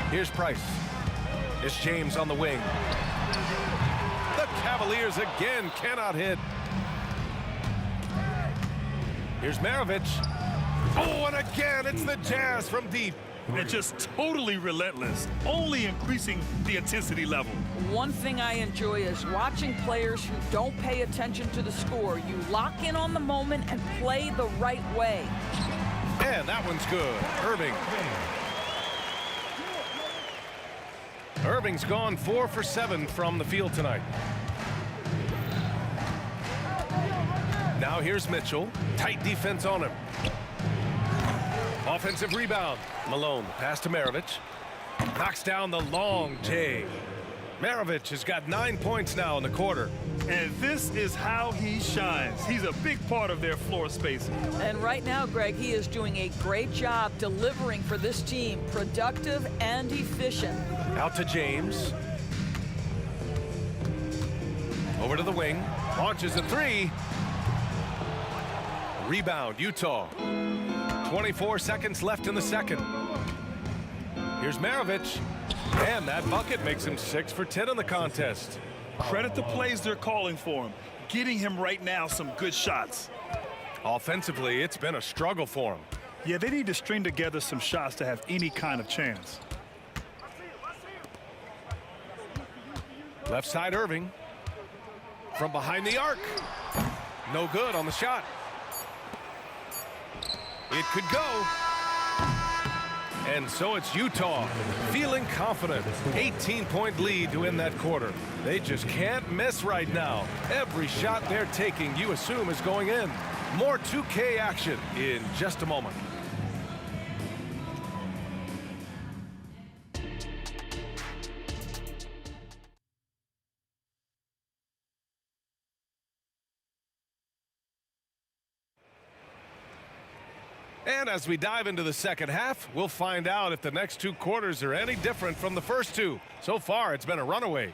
Here's Price. It's James on the wing. The Cavaliers again cannot hit. Here's Maravich. Oh, and again, it's the Jazz from deep. And just totally relentless, only increasing the intensity level. One thing I enjoy is watching players who don't pay attention to the score. You lock in on the moment and play the right way. And that one's good. Irving. Irving's gone 4 for 7 from the field tonight. Now here's Mitchell. Tight defense on him. Offensive rebound. Malone, pass to Maravich. Knocks down the long J. Maravich has got 9 points now in the quarter. And this is how he shines. He's a big part of their floor spacing. And right now, Greg, he is doing a great job delivering for this team. Productive and efficient. Out to James. Over to the wing. Launches a three. Rebound, Utah. 24 seconds left in the second. Here's Maravich. And that bucket makes him 6 for 10 in the contest. Credit the plays they're calling for him. Getting him right now some good shots. Offensively, it's been a struggle for him. Yeah, they need to string together some shots to have any kind of chance. Left side Irving. From behind the arc. No good on the shot. It could go. And so it's Utah feeling confident. 18-point lead to win that quarter. They just can't miss right now. Every shot they're taking, you assume, is going in. More 2K action in just a moment. And as we dive into the second half, we'll find out if the next 2 quarters are any different from the first 2. So far, it's been a runaway.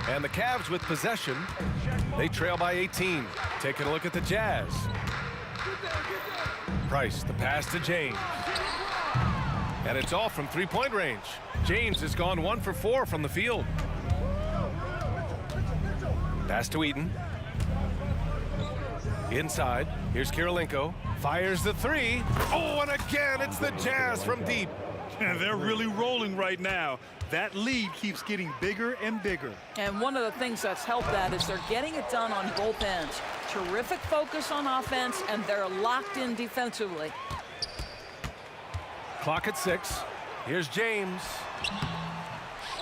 And the Cavs with possession. They trail by 18. Taking a look at the Jazz. Price, the pass to James. And it's all from 3-point range. James has gone 1 for 4 from the field. Pass to Eaton. Inside, here's Kirilenko. Fires the 3. Oh, and again, it's the Jazz from deep. And they're really rolling right now. That lead keeps getting bigger and bigger. And one of the things that's helped that is they're getting it done on both ends. Terrific focus on offense, and they're locked in defensively. Clock at 6. Here's James.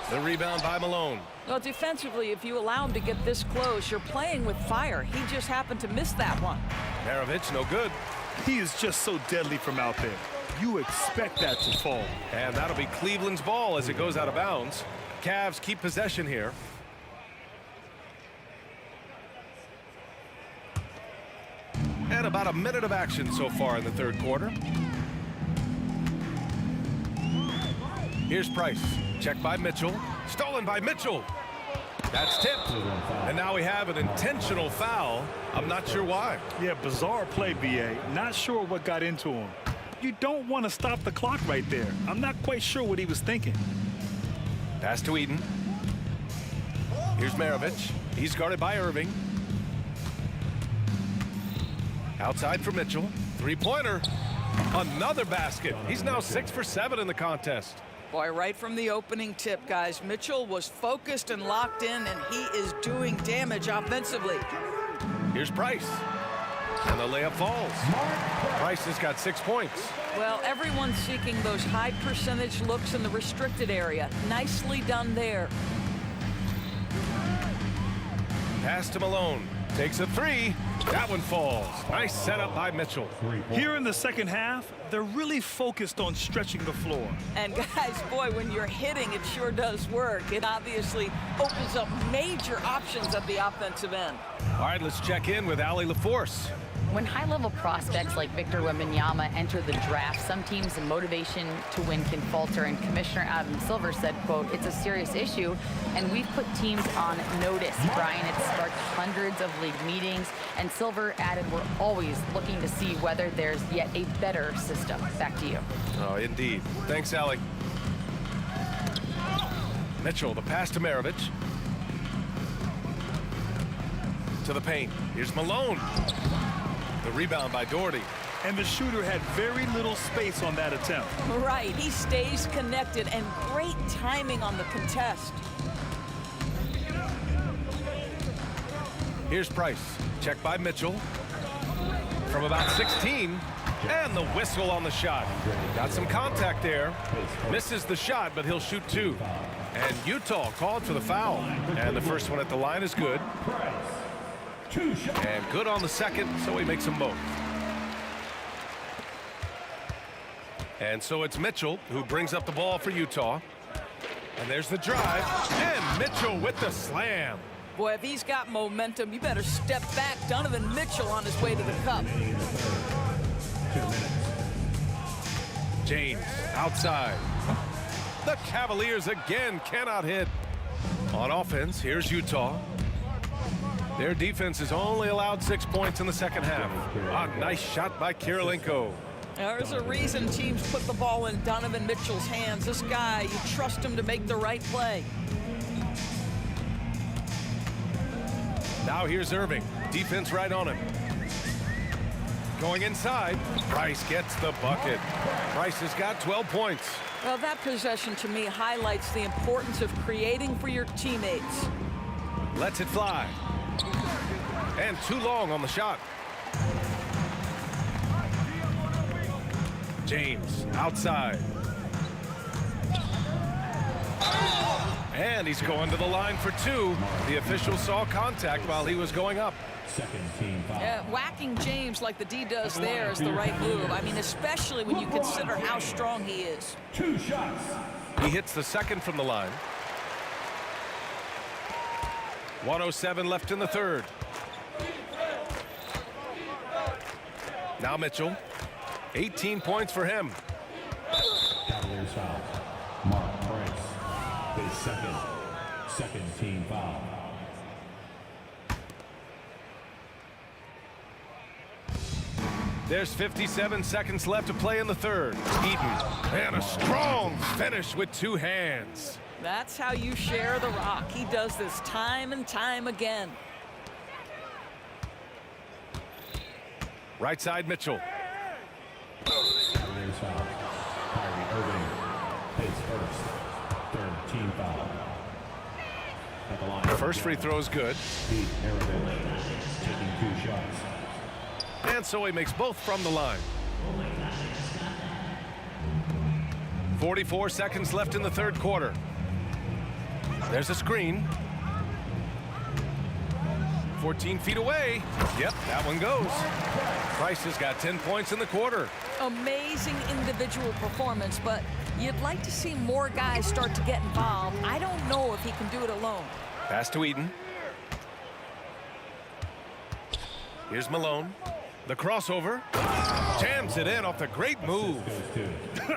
The rebound by Malone. Well, defensively, if you allow him to get this close, you're playing with fire. He just happened to miss that one. Maravich, no good. He is just so deadly from out there. You expect that to fall. And that'll be Cleveland's ball as it goes out of bounds. Cavs keep possession here. And about a minute of action so far in the third quarter. Here's Price. Checked by Mitchell. Stolen by Mitchell. That's tipped. And now we have an intentional foul. I'm not sure why. Yeah, bizarre play, BA. Not sure what got into him. You don't want to stop the clock right there. I'm not quite sure what he was thinking. Pass to Eaton. Here's Maravich. He's guarded by Irving. Outside for Mitchell. 3-pointer. Another basket. He's now 6 for 7 in the contest. Boy, right from the opening tip, guys, Mitchell was focused and locked in, and he is doing damage offensively. Here's Price. And the layup falls. Price has got 6 points. Well, everyone's seeking those high percentage looks in the restricted area. Nicely done there. Pass to Malone. Takes a three. That one falls. Nice setup by Mitchell. Here in the second half, they're really focused on stretching the floor. And guys, boy, when you're hitting, it sure does work. It obviously opens up major options at the offensive end. All right, let's check in with Allie LaForce. When high-level prospects like Victor Wembanyama enter the draft, some teams' motivation to win can falter, and Commissioner Adam Silver said, quote, "It's a serious issue, and we've put teams on notice." Brian, it sparked hundreds of league meetings, and Silver added, "We're always looking to see whether there's yet a better system." Back to you. Oh, indeed. Thanks, Allie. Mitchell, the pass to Maravich. To the paint. Here's Malone. The rebound by Doherty. And the shooter had very little space on that attempt. Right, he stays connected, and great timing on the contest. Here's Price. Checked by Mitchell. From about 16. And the whistle on the shot. Got some contact there. Misses the shot, but he'll shoot two. And Utah called for the foul. And the first one at the line is good. And good on the second, so he makes them both. And so it's Mitchell who brings up the ball for Utah. And there's the drive. And Mitchell with the slam. Boy, if he's got momentum, you better step back. Donovan Mitchell on his way to the cup. James outside. The Cavaliers again cannot hit. On offense, here's Utah. Their defense has only allowed 6 points in the second half. A nice shot by Kirilenko. There's a reason teams put the ball in Donovan Mitchell's hands. This guy, you trust him to make the right play. Now here's Irving. Defense right on him. Going inside. Price gets the bucket. Price has got 12 points. Well, that possession to me highlights the importance of creating for your teammates. Lets it fly. And too long on the shot. James outside. And he's going to the line for two. The official saw contact while he was going up. Second team foul. Yeah, whacking James like the D does there is the right move. I mean, especially when you consider how strong he is. 2 shots. He hits the second from the line. 1:07 left in the third. Now Mitchell. 18 points for him. Cavaliers foul. Mark Price. His second team foul. There's 57 seconds left to play in the third. Eaton. And a strong finish with two hands. That's how you share the rock. He does this time and time again. Right side Mitchell. Cavaliers foul. Kyrie Irving. His third team foul. At the line. First free throw is good. Pete Maravich taking 2 shots. And so he makes both from the line. 44 seconds left in the third quarter. There's a screen. 14 feet away. Yep, that one goes. Price has got 10 points in the quarter. Amazing individual performance, but you'd like to see more guys start to get involved. I don't know if he can do it alone. Pass to Eaton. Here's Malone. The crossover. Jams it in off the great move.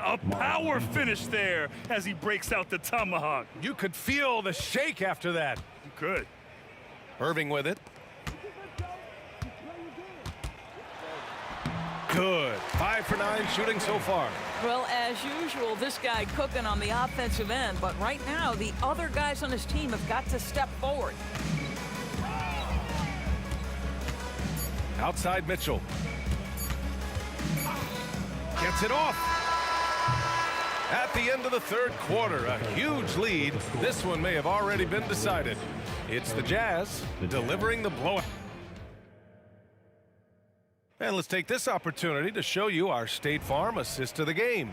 A power finish there as he breaks out the tomahawk. You could feel the shake after that. You could. Irving with it. Good. 5 for 9 shooting so far. Well, as usual, this guy cooking on the offensive end, but right now the other guys on his team have got to step forward. Outside Mitchell. Gets it off. At the end of the third quarter, a huge lead. This one may have already been decided. It's the Jazz delivering the blowout. And let's take this opportunity to show you our State Farm assist of the game.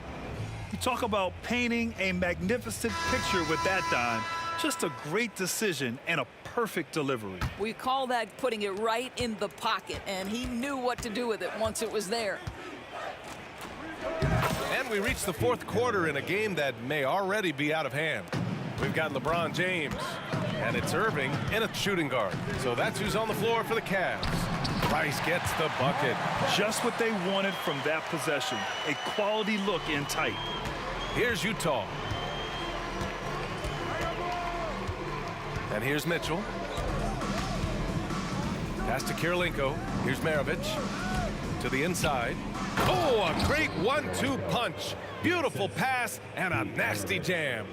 You talk about painting a magnificent picture with that dime. Just a great decision and a perfect delivery. We call that putting it right in the pocket, and he knew what to do with it once it was there. And we reach the fourth quarter in a game that may already be out of hand. We've got LeBron James, and it's Irving in a shooting guard. So that's who's on the floor for the Cavs. Price gets the bucket. Just what they wanted from that possession. A quality look in tight. Here's Utah. And here's Mitchell. Pass to Kirilenko. Here's Maravich. To the inside. Oh, a great 1-2 punch. Beautiful pass and a nasty jam.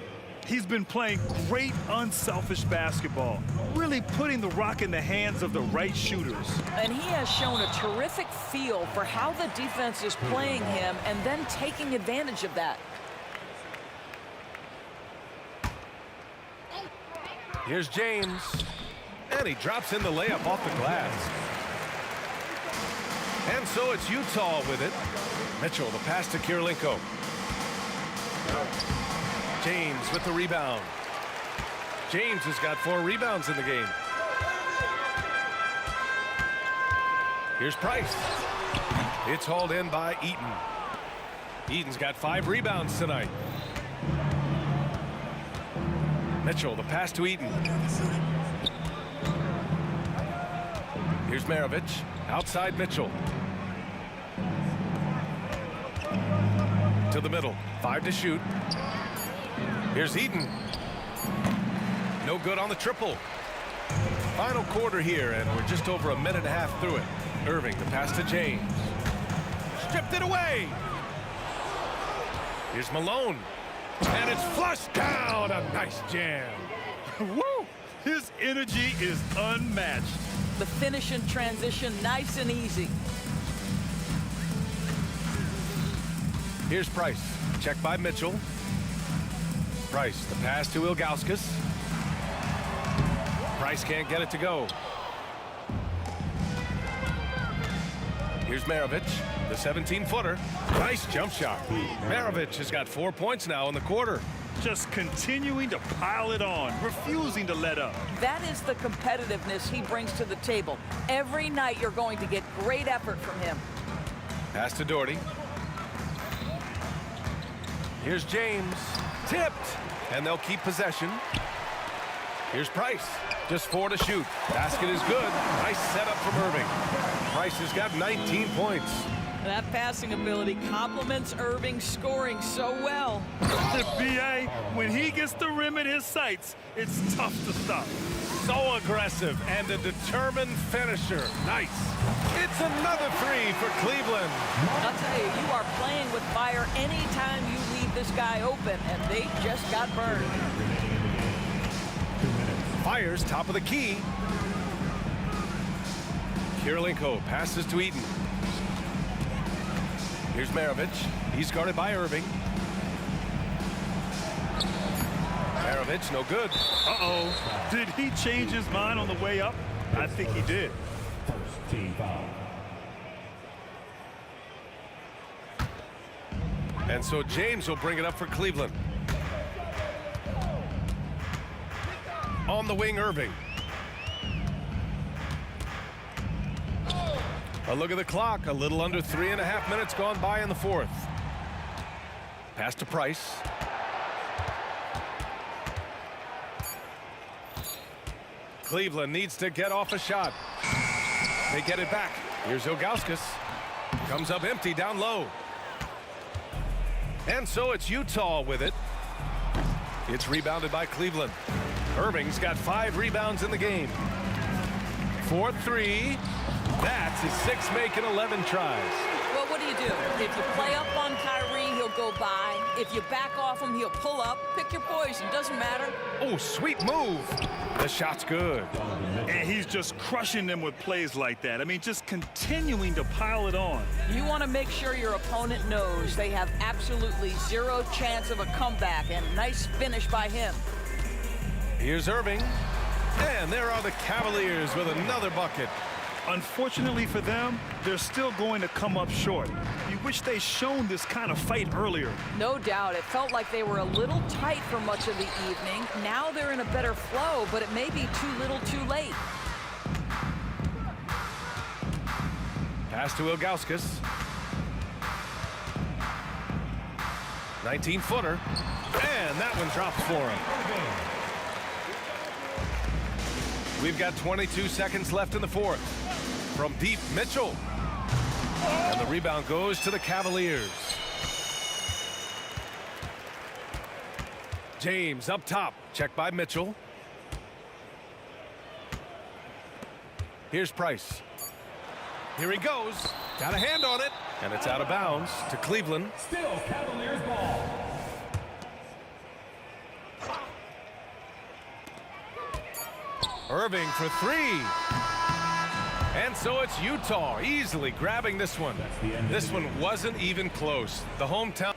He's been playing great unselfish basketball, really putting the rock in the hands of the right shooters. And he has shown a terrific feel for how the defense is playing him and then taking advantage of that. Here's James. And he drops in the layup off the glass. And so it's Utah with it. Mitchell, the pass to Kirilenko. James with the rebound. James has got 4 rebounds in the game. Here's Price. It's hauled in by Eaton. Eaton's got 5 rebounds tonight. Mitchell, the pass to Eaton. Here's Maravich. Outside Mitchell. To the middle. 5 to shoot. Here's Eaton. No good on the triple. Final quarter here, and we're just over a minute and a half through it. Irving, the pass to James. Stripped it away. Here's Malone. And it's flushed down. A nice jam. Woo! His energy is unmatched. The finish in transition, nice and easy. Here's Price. Check by Mitchell. Price, the pass to Ilgauskas. Price can't get it to go. Here's Maravich, the 17-footer. Nice jump shot. Maravich has got 4 points now in the quarter. Just continuing to pile it on, refusing to let up. That is the competitiveness he brings to the table. Every night you're going to get great effort from him. Pass to Doherty. Here's James. Tipped. And they'll keep possession. Here's Price. Just 4 to shoot. Basket is good. Nice setup from Irving. Price has got 19 points. That passing ability complements Irving's scoring so well. The BA, when he gets the rim in his sights, it's tough to stop. So aggressive and a determined finisher. Nice. It's another 3 for Cleveland. I'll tell you, you are playing with fire anytime you leave this guy open, and they just got burned. Fires top of the key. Kirilenko passes to Eaton. Here's Maravich. He's guarded by Irving. Maravich, no good. Uh-oh. Did he change his mind on the way up? I think he did. First team foul. And so James will bring it up for Cleveland. On the wing, Irving. A look at the clock. A little under 3.5 minutes gone by in the fourth. Pass to Price. Cleveland needs to get off a shot. They get it back. Here's Ilgauskas. Comes up empty down low. And so it's Utah with it. It's rebounded by Cleveland. Irving's got 5 rebounds in the game. 4-3. That's his 6th make in 11 tries. Well, what do? If you play up on Kyrie, he'll go by. If you back off him, he'll pull up. Pick your poison. Doesn't matter. Oh, sweet move. The shot's good. And he's just crushing them with plays like that. I mean, just continuing to pile it on. You want to make sure your opponent knows they have absolutely zero chance of a comeback, and nice finish by him. Here's Irving. And there are the Cavaliers with another bucket. Unfortunately for them, they're still going to come up short. You wish they'd shown this kind of fight earlier. No doubt. It felt like they were a little tight for much of the evening. Now they're in a better flow, but it may be too little too late. Pass to Ilgauskas. 19-footer. And that one drops for him. We've got 22 seconds left in the fourth. From deep, Mitchell. And the rebound goes to the Cavaliers. James up top. Check by Mitchell. Here's Price. Here he goes. Got a hand on it. And it's out of bounds to Cleveland. Still Cavaliers ball. Irving for three. And so it's Utah easily grabbing this one. This one wasn't even close. The hometown.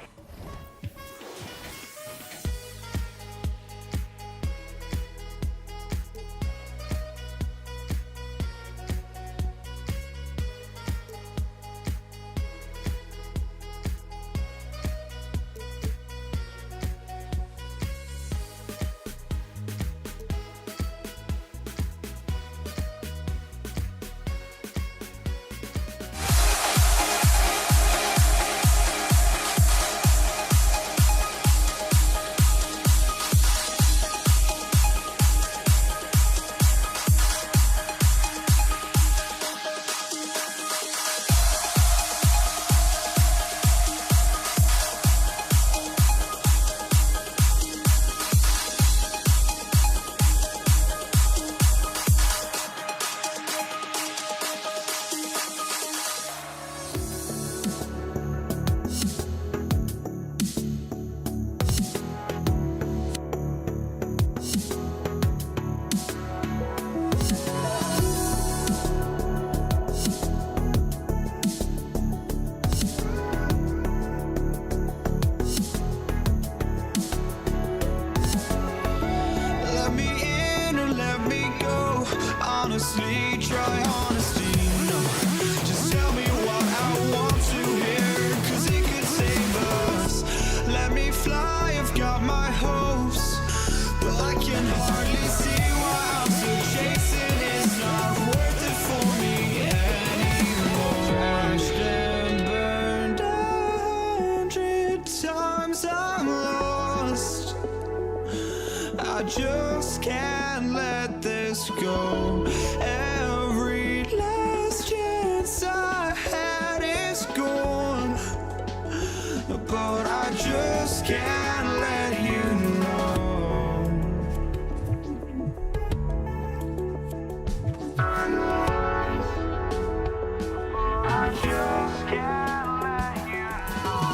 honestly, try honesty. No, just tell me what I want to hear, 'cause it could save us. Let me fly, I've got my hopes, but I can hardly see why I'm still chasing. It's not worth it for me anymore. Crashed and burned 100 times, I'm lost. I just can't let this go. Every last chance I had is gone, but I just can't let you know. I just can't let you know.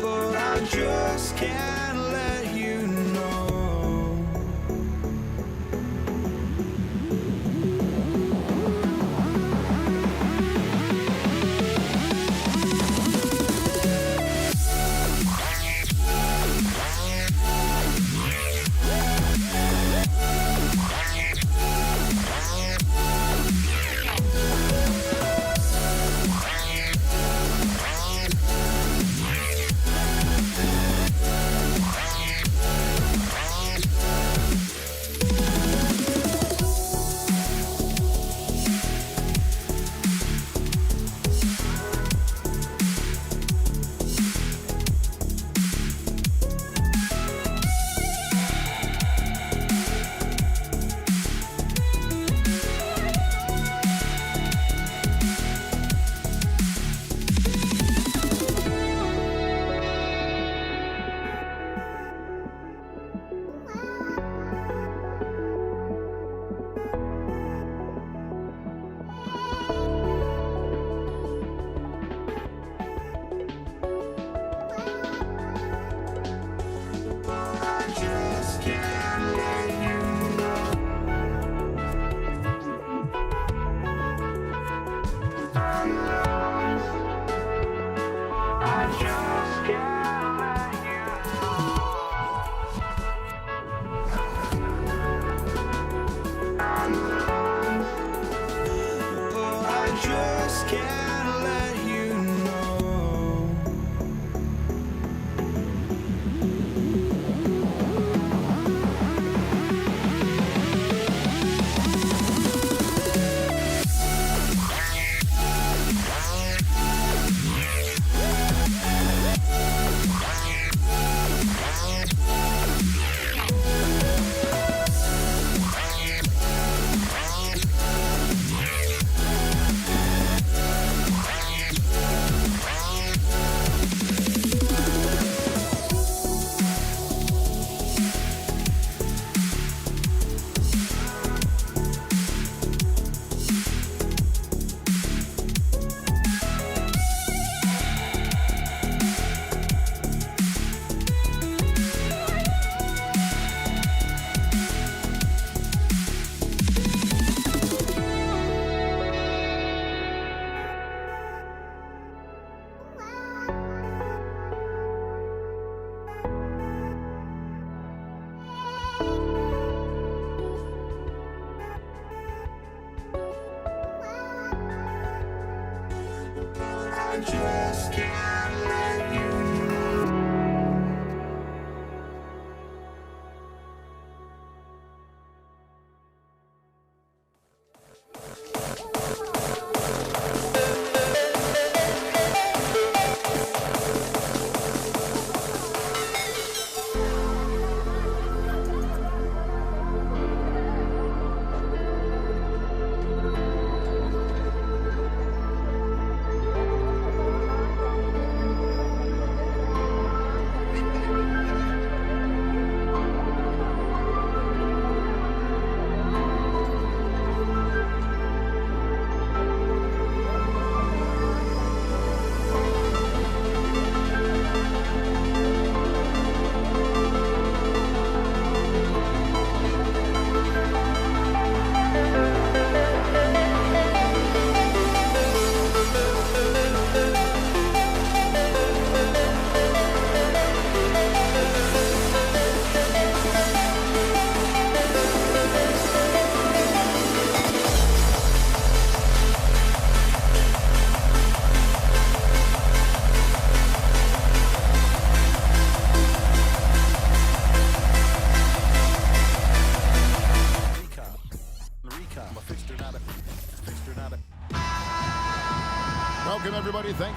But I just can't let you know.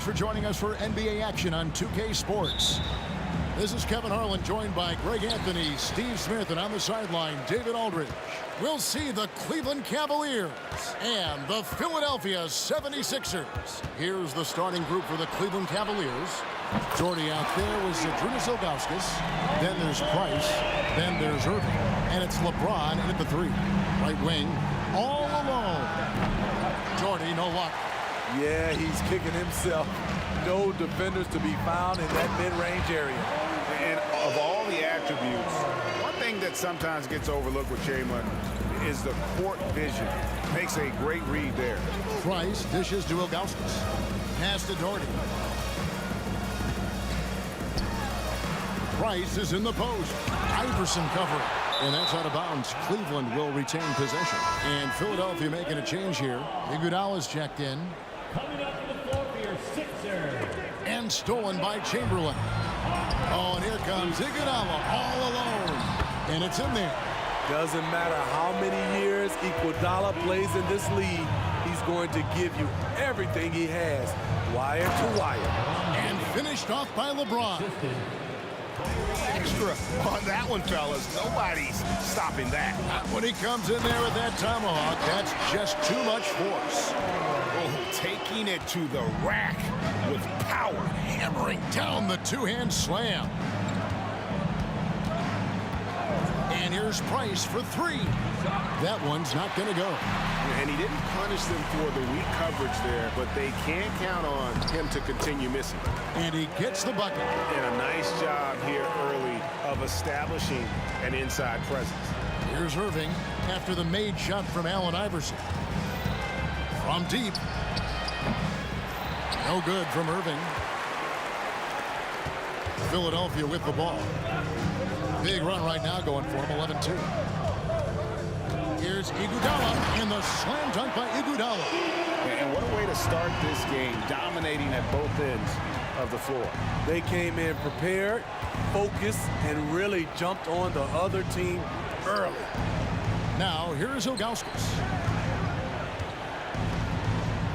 for joining us for NBA action on 2K Sports. This is Kevin Harlan, joined by Greg Anthony, Steve Smith, and on the sideline, David Aldridge. We'll see the Cleveland Cavaliers and the Philadelphia 76ers. Here's the starting group for the Cleveland Cavaliers. Jordy out there was Zydrunas Ilgauskas. Then there's Price. Then there's Irving. And it's LeBron in at the 3. Right wing, all alone. Jordy, no luck. Yeah, he's kicking himself. No defenders to be found in that mid-range area. And of all the attributes, one thing that sometimes gets overlooked with Chamberlain is the court vision. Makes a great read there. Price dishes to Ilgauskas. Pass to Doherty. Price is in the post. Iverson covering. And that's out of bounds. Cleveland will retain possession. And Philadelphia making a change here. Iguodala's checked in. Coming up to the floor for your Sixers. And stolen by Chamberlain. Oh, and here comes Iguodala all alone. And it's in there. Doesn't matter how many years Iguodala plays in this league, he's going to give you everything he has, wire to wire. And finished off by LeBron. Extra on that one, fellas. Nobody's stopping that. When he comes in there with that tomahawk, that's just too much force. Oh, taking it to the rack with power. Hammering down the two-hand slam. And here's Price for 3. That one's not going to go. And he didn't punish them for the weak coverage there, but they can't count on him to continue missing. And he gets the bucket. And a nice job here early of establishing an inside presence. Here's Irving after the made shot from Allen Iverson. From deep. No good from Irving. Philadelphia with the ball. Big run right now going for him, 11-2. Here's Iguodala, and the slam dunk by Iguodala. And what a way to start this game, dominating at both ends of the floor. They came in prepared, focused, and really jumped on the other team early. Now, here's Ilgauskas.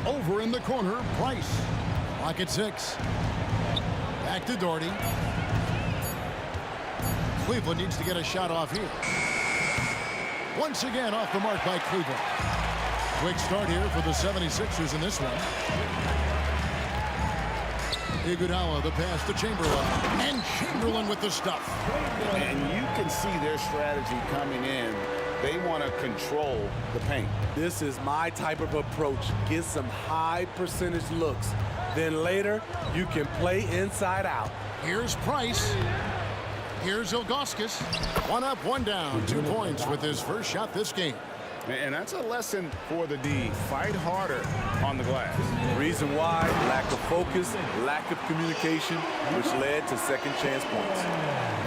Over in the corner, Price. Clock at 6. Back to Doherty. Cleveland needs to get a shot off here. Once again off the mark by Cleveland. Quick start here for the 76ers in this one. Iguodala, the pass to Chamberlain. And Chamberlain with the stuff. And you can see their strategy coming in. They want to control the paint. This is my type of approach. Get some high percentage looks. Then later, you can play inside out. Here's Price. Here's Ilgauskas. 1 up, 1 down. 2 points with his first shot this game. And that's a lesson for the D. Fight harder on the glass. Reason why, lack of focus, lack of communication, which led to second chance points.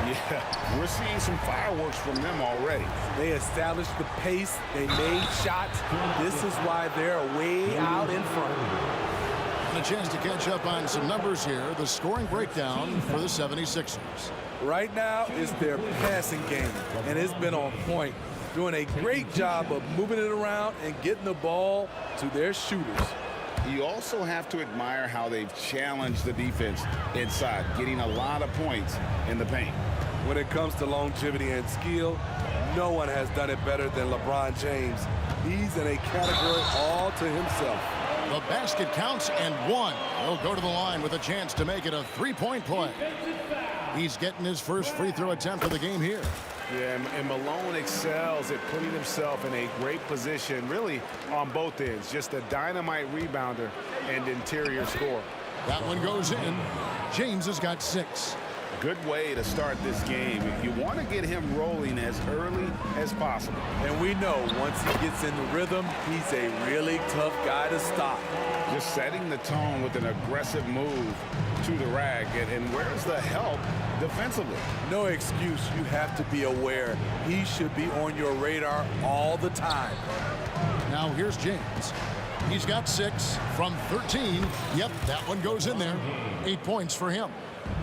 Yeah, we're seeing some fireworks from them already. They established the pace, they made shots. This is why they're way out in front. And a chance to catch up on some numbers here. The scoring breakdown for the 76ers. Right now is their passing game, and it's been on point. Doing a great job of moving it around and getting the ball to their shooters. You also have to admire how they've challenged the defense inside, getting a lot of points in the paint. When it comes to longevity and skill, no one has done it better than LeBron James. He's in a category all to himself. The basket counts and 1. He'll go to the line with a chance to make it a 3-point play. He's getting his first free throw attempt of the game here. Yeah, and Malone excels at putting himself in a great position, really on both ends. Just a dynamite rebounder and interior scorer. That one goes in. James has got 6. Good way to start this game. You want to get him rolling as early as possible. And we know once he gets in the rhythm, he's a really tough guy to stop. Just setting the tone with an aggressive move to the rack. And where's the help defensively? No excuse. You have to be aware. He should be on your radar all the time. Now here's James. He's got 6 from 13. Yep, that one goes in there. 8 points for him.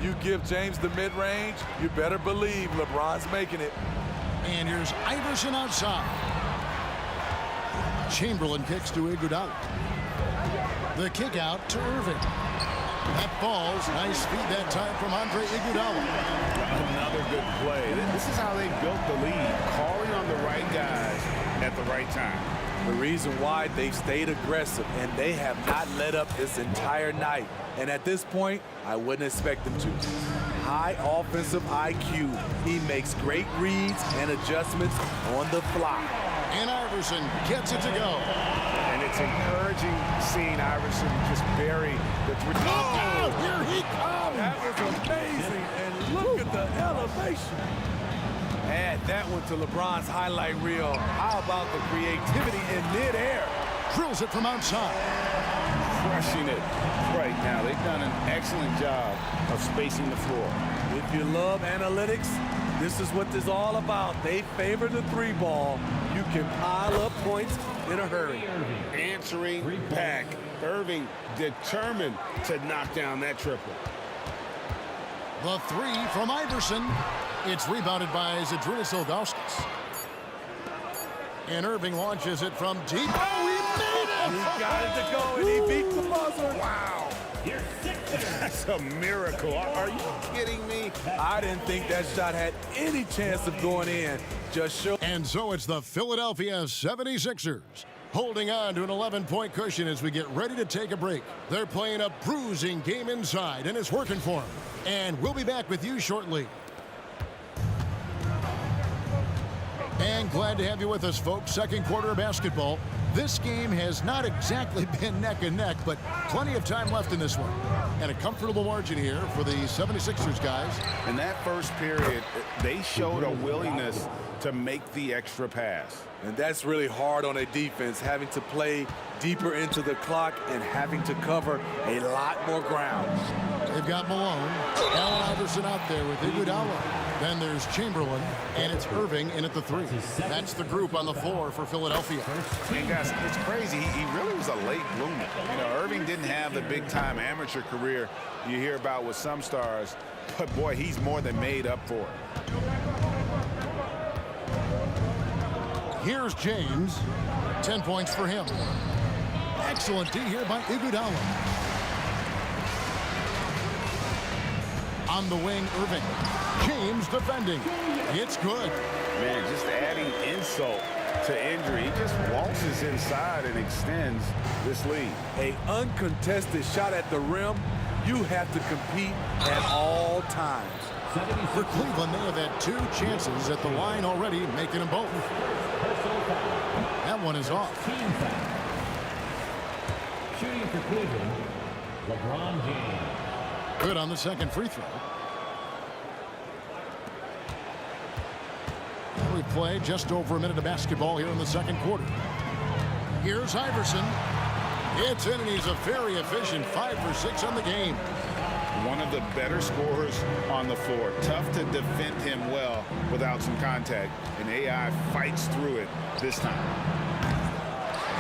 You give James the mid-range, you better believe LeBron's making it. And here's Iverson outside. Chamberlain kicks to Iguodala. The kick out to Irving. That falls. Nice feed that time from Andre Iguodala. Another good play. This is how they built the lead, calling on the right guys at the right time. The reason why they've stayed aggressive, and they have not let up this entire night. And at this point, I wouldn't expect them to. High offensive IQ. He makes great reads and adjustments on the fly. And Iverson gets it to go. And it's encouraging seeing Iverson just bury the three. Oh, here he comes. That was amazing. And look at the elevation. Add that one to LeBron's highlight reel. How about the creativity in midair? Drills it from outside. Crushing it right now. They've done an excellent job of spacing the floor. If you love analytics, this is what this is all about. They favor the three ball. You can pile up points in a hurry. Answering back. Irving determined to knock down that triple. The three from Iverson. It's rebounded by Zydrunas Ilgauskas. And Irving launches it from deep. Oh, he made it! He got it to go, and he beat the buzzer. Wow. That's a miracle. Are you kidding me? I didn't think that shot had any chance of going in. Just show. And so it's the Philadelphia 76ers holding on to an 11-point cushion as we get ready to take a break. They're playing a bruising game inside, and it's working for them. And we'll be back with you shortly. And glad to have you with us, folks. Second quarter of basketball. This game has not exactly been neck and neck, but plenty of time left in this one. And a comfortable margin here for the 76ers guys. In that first period, they showed a willingness to make the extra pass. And that's really hard on a defense, having to play deeper into the clock and having to cover a lot more ground. They've got Malone, Allen Iverson out there with Iguodala. Then there's Chamberlain, and it's Irving in at the three. That's the group on the floor for Philadelphia. And guys, it's crazy. He really was a late bloomer. You know, Irving didn't have the big-time amateur career you hear about with some stars, but boy, he's more than made up for it. Here's James. 10 points for him. Excellent D here by Iguodala. On the wing, Irving. James defending. It's good. Man, just adding insult to injury. He just waltzes inside and extends this lead. An uncontested shot at the rim, you have to compete at all times. For Cleveland, they have had 2 chances at the line already, making them both. That one is off. Shooting for Cleveland, LeBron James. Good on the second free throw. We play just over a minute of basketball here in the second quarter. Here's Iverson. It's in, and he's a very efficient 5 for 6 on the game. One of the better scorers on the floor. Tough to defend him well without some contact, and AI fights through it this time.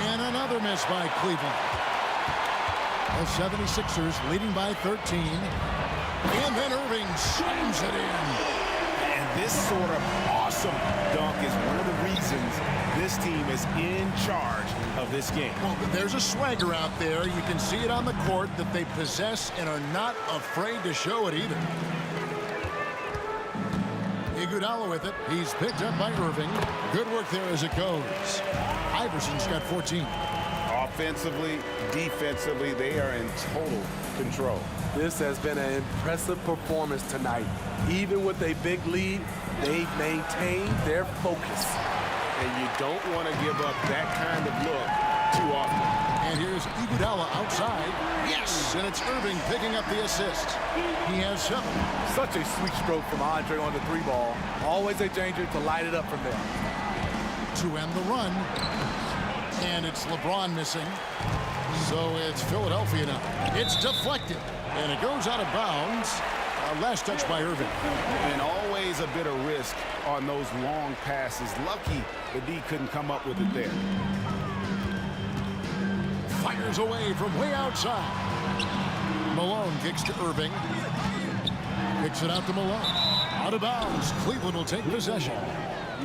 And another miss by Cleveland. The 76ers leading by 13. And then Irving slams it in. And this sort of awesome dunk is one of the reasons this team is in charge of this game. Well, there's a swagger out there. You can see it on the court that they possess and are not afraid to show it either. Iguodala with it. He's picked up by Irving. Good work there as it goes. Iverson's got 14. Offensively, defensively, they are in total control. This has been an impressive performance tonight. Even with a big lead, they've maintained their focus. And you don't want to give up that kind of look too often. And here's Iguodala outside. Yes, and it's Irving picking up the assist. He has 7. Such a sweet stroke from Andre on the 3 ball. Always a danger to light it up from there. To end the run. And it's LeBron missing. So it's Philadelphia now. It's deflected. And it goes out of bounds. Last touch by Irving. And always a bit of risk on those long passes. Lucky the D couldn't come up with it there. Fires away from way outside. Malone kicks to Irving. Kicks it out to Malone. Out of bounds. Cleveland will take possession.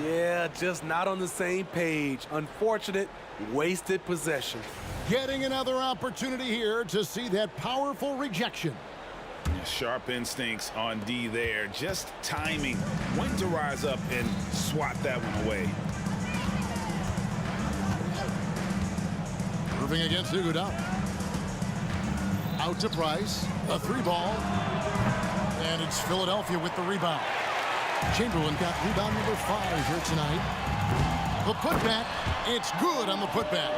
Yeah, just not on the same page. Unfortunate, wasted possession. Getting another opportunity here to see that powerful rejection. Sharp instincts on D there. Just timing when to rise up and swat that one away. Irving against Iguodala. Out to Price. A 3-ball. And it's Philadelphia with the rebound. Chamberlain got rebound number 5 here tonight. The putback. It's good on the putback.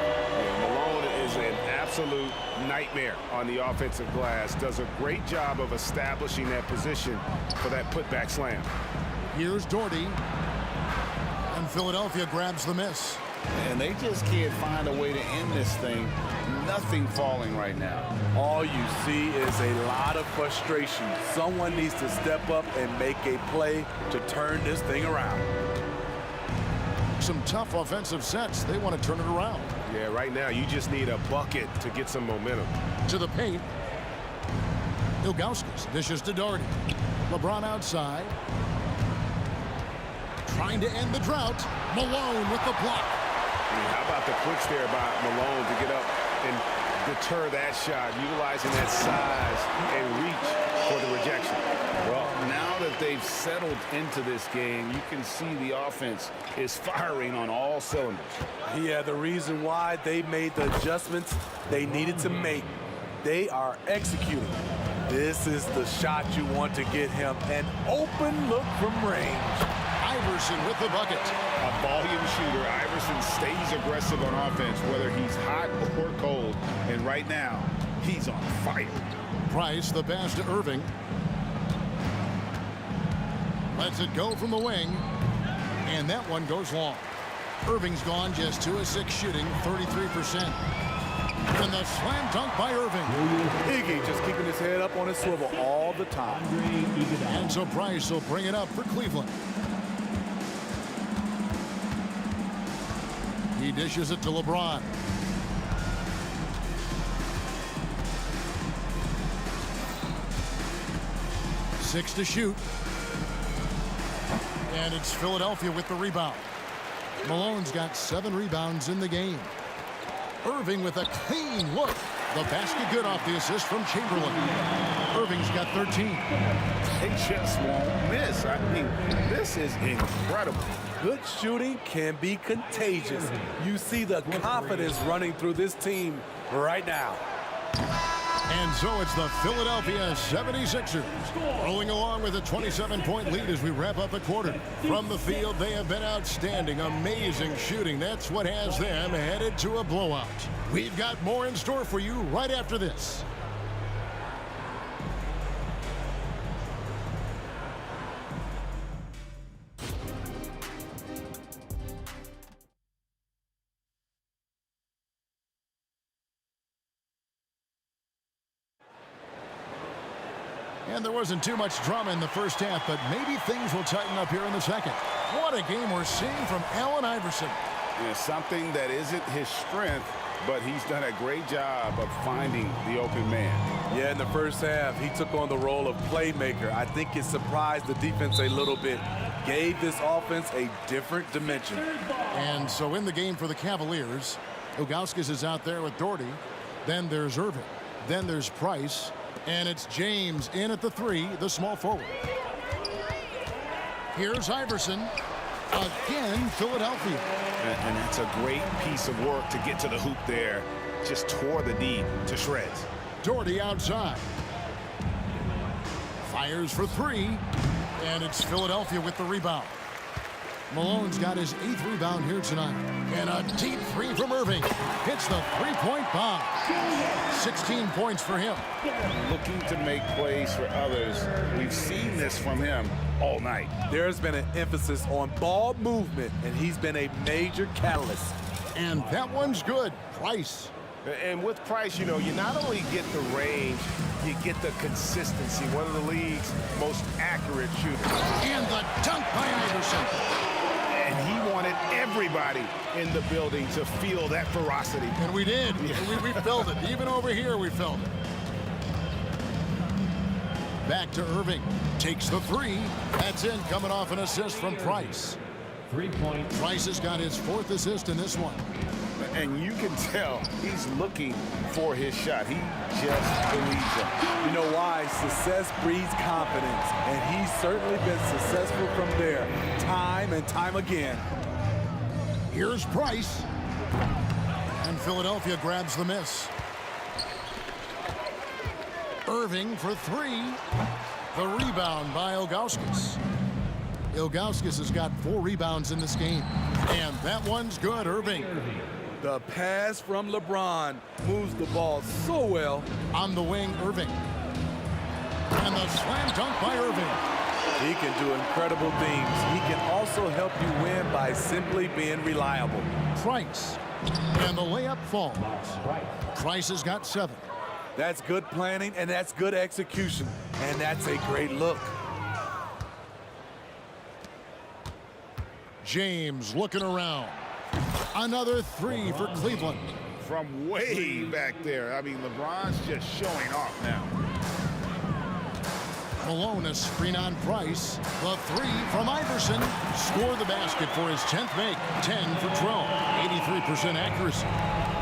Malone is an absolute nightmare on the offensive glass. Does a great job of establishing that position for that putback slam. Here's Doherty. And Philadelphia grabs the miss. And they just can't find a way to end this thing. Nothing falling right now. All you see is a lot of frustration. Someone needs to step up and make a play to turn this thing around. Some tough offensive sets. They want to turn it around. Yeah, right now you just need a bucket to get some momentum. To the paint. Ilgauskas dishes to Doherty. LeBron outside. Trying to end the drought. Malone with the block. How about the clicks there by Malone to get up and deter that shot, utilizing that size and reach for the rejection. Well, now that they've settled into this game, you can see the offense is firing on all cylinders. Yeah, the reason why they made the adjustments they needed to make. They are executing. This is the shot you want to get him. An open look from range. Iverson with the bucket. A volume shooter. Iverson stays aggressive on offense, whether he's hot or cold. And right now, he's on fire. Price, the pass to Irving. Lets it go from the wing. And that one goes long. Irving's gone just 2 of 6 shooting, 33%. And the slam dunk by Irving. Iggy just keeping his head up on his swivel all the time. And so Price will bring it up for Cleveland. He dishes it to LeBron. Six to shoot. And it's Philadelphia with the rebound. Malone's got 7 rebounds in the game. Irving with a clean look. The basket good off the assist from Chamberlain. Irving's got 13. They just won't miss. I mean, this is incredible. Good shooting can be contagious. You see the confidence running through this team right now. And so it's the Philadelphia 76ers rolling along with a 27-point lead as we wrap up the quarter. From the field, they have been outstanding. Amazing shooting. That's what has them headed to a blowout. We've got more in store for you right after this. And there wasn't too much drama in the first half, but maybe things will tighten up here in the second. What a game we're seeing from Allen Iverson. Yeah, something that isn't his strength, but he's done a great job of finding the open man. Yeah, in the first half, he took on the role of playmaker. I think it surprised the defense a little bit. Gave this offense a different dimension. And so in the game for the Cavaliers, Ilgauskas is out there with Doherty. Then there's Irving. Then there's Price. And it's James in at the 3, the small forward. Here's Iverson. Again, Philadelphia. And that's a great piece of work to get to the hoop there. Just tore the D to shreds. Doherty outside. Fires for 3. And it's Philadelphia with the rebound. Malone's got his 8th rebound here tonight. And a deep 3 from Irving. Hits the 3-point bomb. 16 points for him. Looking to make plays for others. We've seen this from him all night. There's been an emphasis on ball movement, and he's been a major catalyst. And that one's good. Price. And with Price, you know, you not only get the range, you get the consistency. One of the league's most accurate shooters. And the dunk by Iverson. And he wanted everybody in the building to feel that ferocity. And we did. We felt it. Even over here, we felt it. Back to Irving. Takes the 3. That's in, coming off an assist from Price. 3-point. Price has got his 4th assist in this one. And you can tell he's looking for his shot. He just believes it. You know why? Success breeds confidence, and he's certainly been successful from there, time and time again. Here's Price. And Philadelphia grabs the miss. Irving for three. The rebound by Ilgauskas. Ilgauskas has got 4 rebounds in this game. And that one's good, Irving. The pass from LeBron moves the ball so well. On the wing, Irving. And the slam dunk by Irving. He can do incredible things. He can also help you win by simply being reliable. Price. And the layup falls. Price has got 7. That's good planning, and that's good execution. And that's a great look. James looking around. Another 3 for Cleveland. From way back there. I mean, LeBron's just showing off now. Malone a screen on Price. The 3 from Iverson. Score the basket for his 10th make. 10 for 12. 83% accuracy.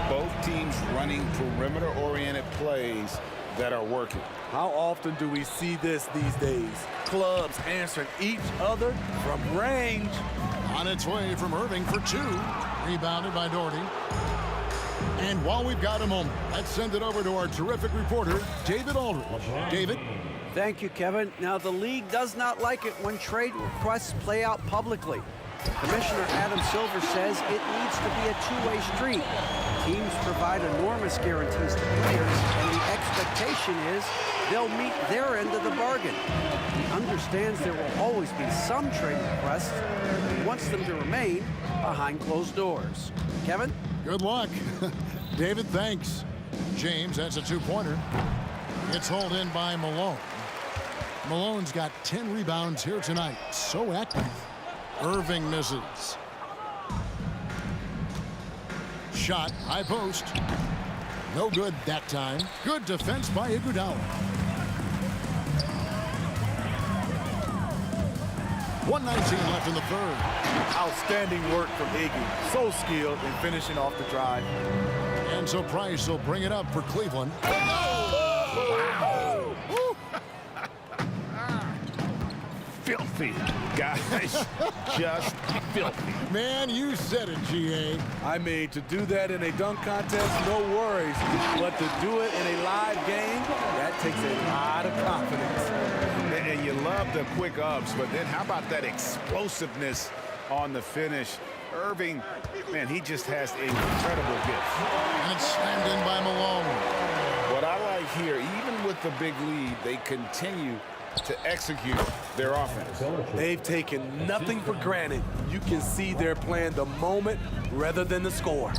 Both teams running perimeter-oriented plays that are working. How often do we see this these days? Clubs answering each other from range. On its way from Irving for 2. Rebounded by Doherty. And while we've got a moment, let's send it over to our terrific reporter, David Aldridge. David? Thank you, Kevin. Now, the league does not like it when trade requests play out publicly. Commissioner Adam Silver says it needs to be a two-way street. Teams provide enormous guarantees to players, and the expectation is they'll meet their end of the bargain. He understands there will always be some trade requests, and wants them to remain behind closed doors. Kevin? Good luck. David, thanks. James, that's a 2-pointer. It's hauled in by Malone. Malone's got 10 rebounds here tonight. So active. Irving misses. Shot, high post. No good that time. Good defense by Iguodala. 1:19 left in the third. Outstanding work from Iggy. So skilled in finishing off the drive. And so Price will bring it up for Cleveland. Filthy, guys. Just filthy. Man, you said it, G.A. I mean, to do that in a dunk contest, no worries. But to do it in a live game, that takes a lot of confidence. And you love the quick ups, but then how about that explosiveness on the finish? Irving, man, he just has an incredible gift. And it's slammed in by Malone. What I like here, even with the big lead, they continue to execute their offense. They've taken nothing for granted. You can see they're playing the moment rather than the score.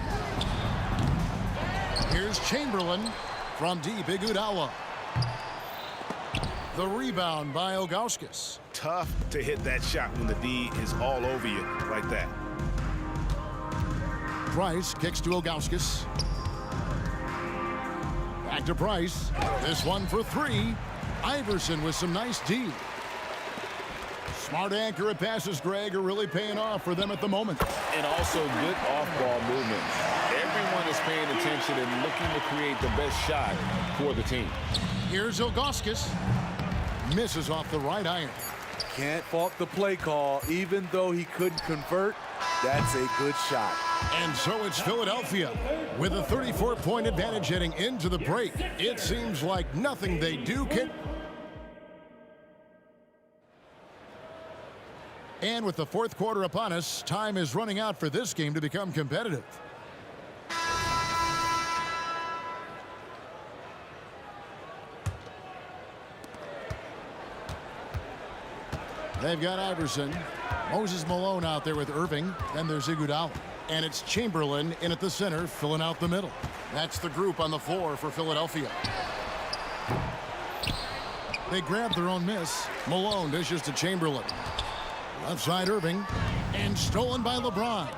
Here's Chamberlain from deep. Iguodala. The rebound by Ilgauskas. Tough to hit that shot when the D is all over you like that. Price kicks to Ilgauskas. Back to Price. This one for 3. Iverson with some nice D. Smart, accurate passes, Greg, are really paying off for them at the moment. And also good off-ball movement. Everyone is paying attention and looking to create the best shot for the team. Here's Ilgauskas. Misses off the right iron. Can't fault the play call. Even though he couldn't convert, that's a good shot. And so it's Philadelphia with a 34-point advantage heading into the break. It seems like nothing they do can... And with the fourth quarter upon us, time is running out for this game to become competitive. They've got Iverson. Moses Malone out there with Irving. Then there's Iguodala. And it's Chamberlain in at the center, filling out the middle. That's the group on the floor for Philadelphia. They grab their own miss. Malone dishes to Chamberlain. Left side Irving. And stolen by LeBron.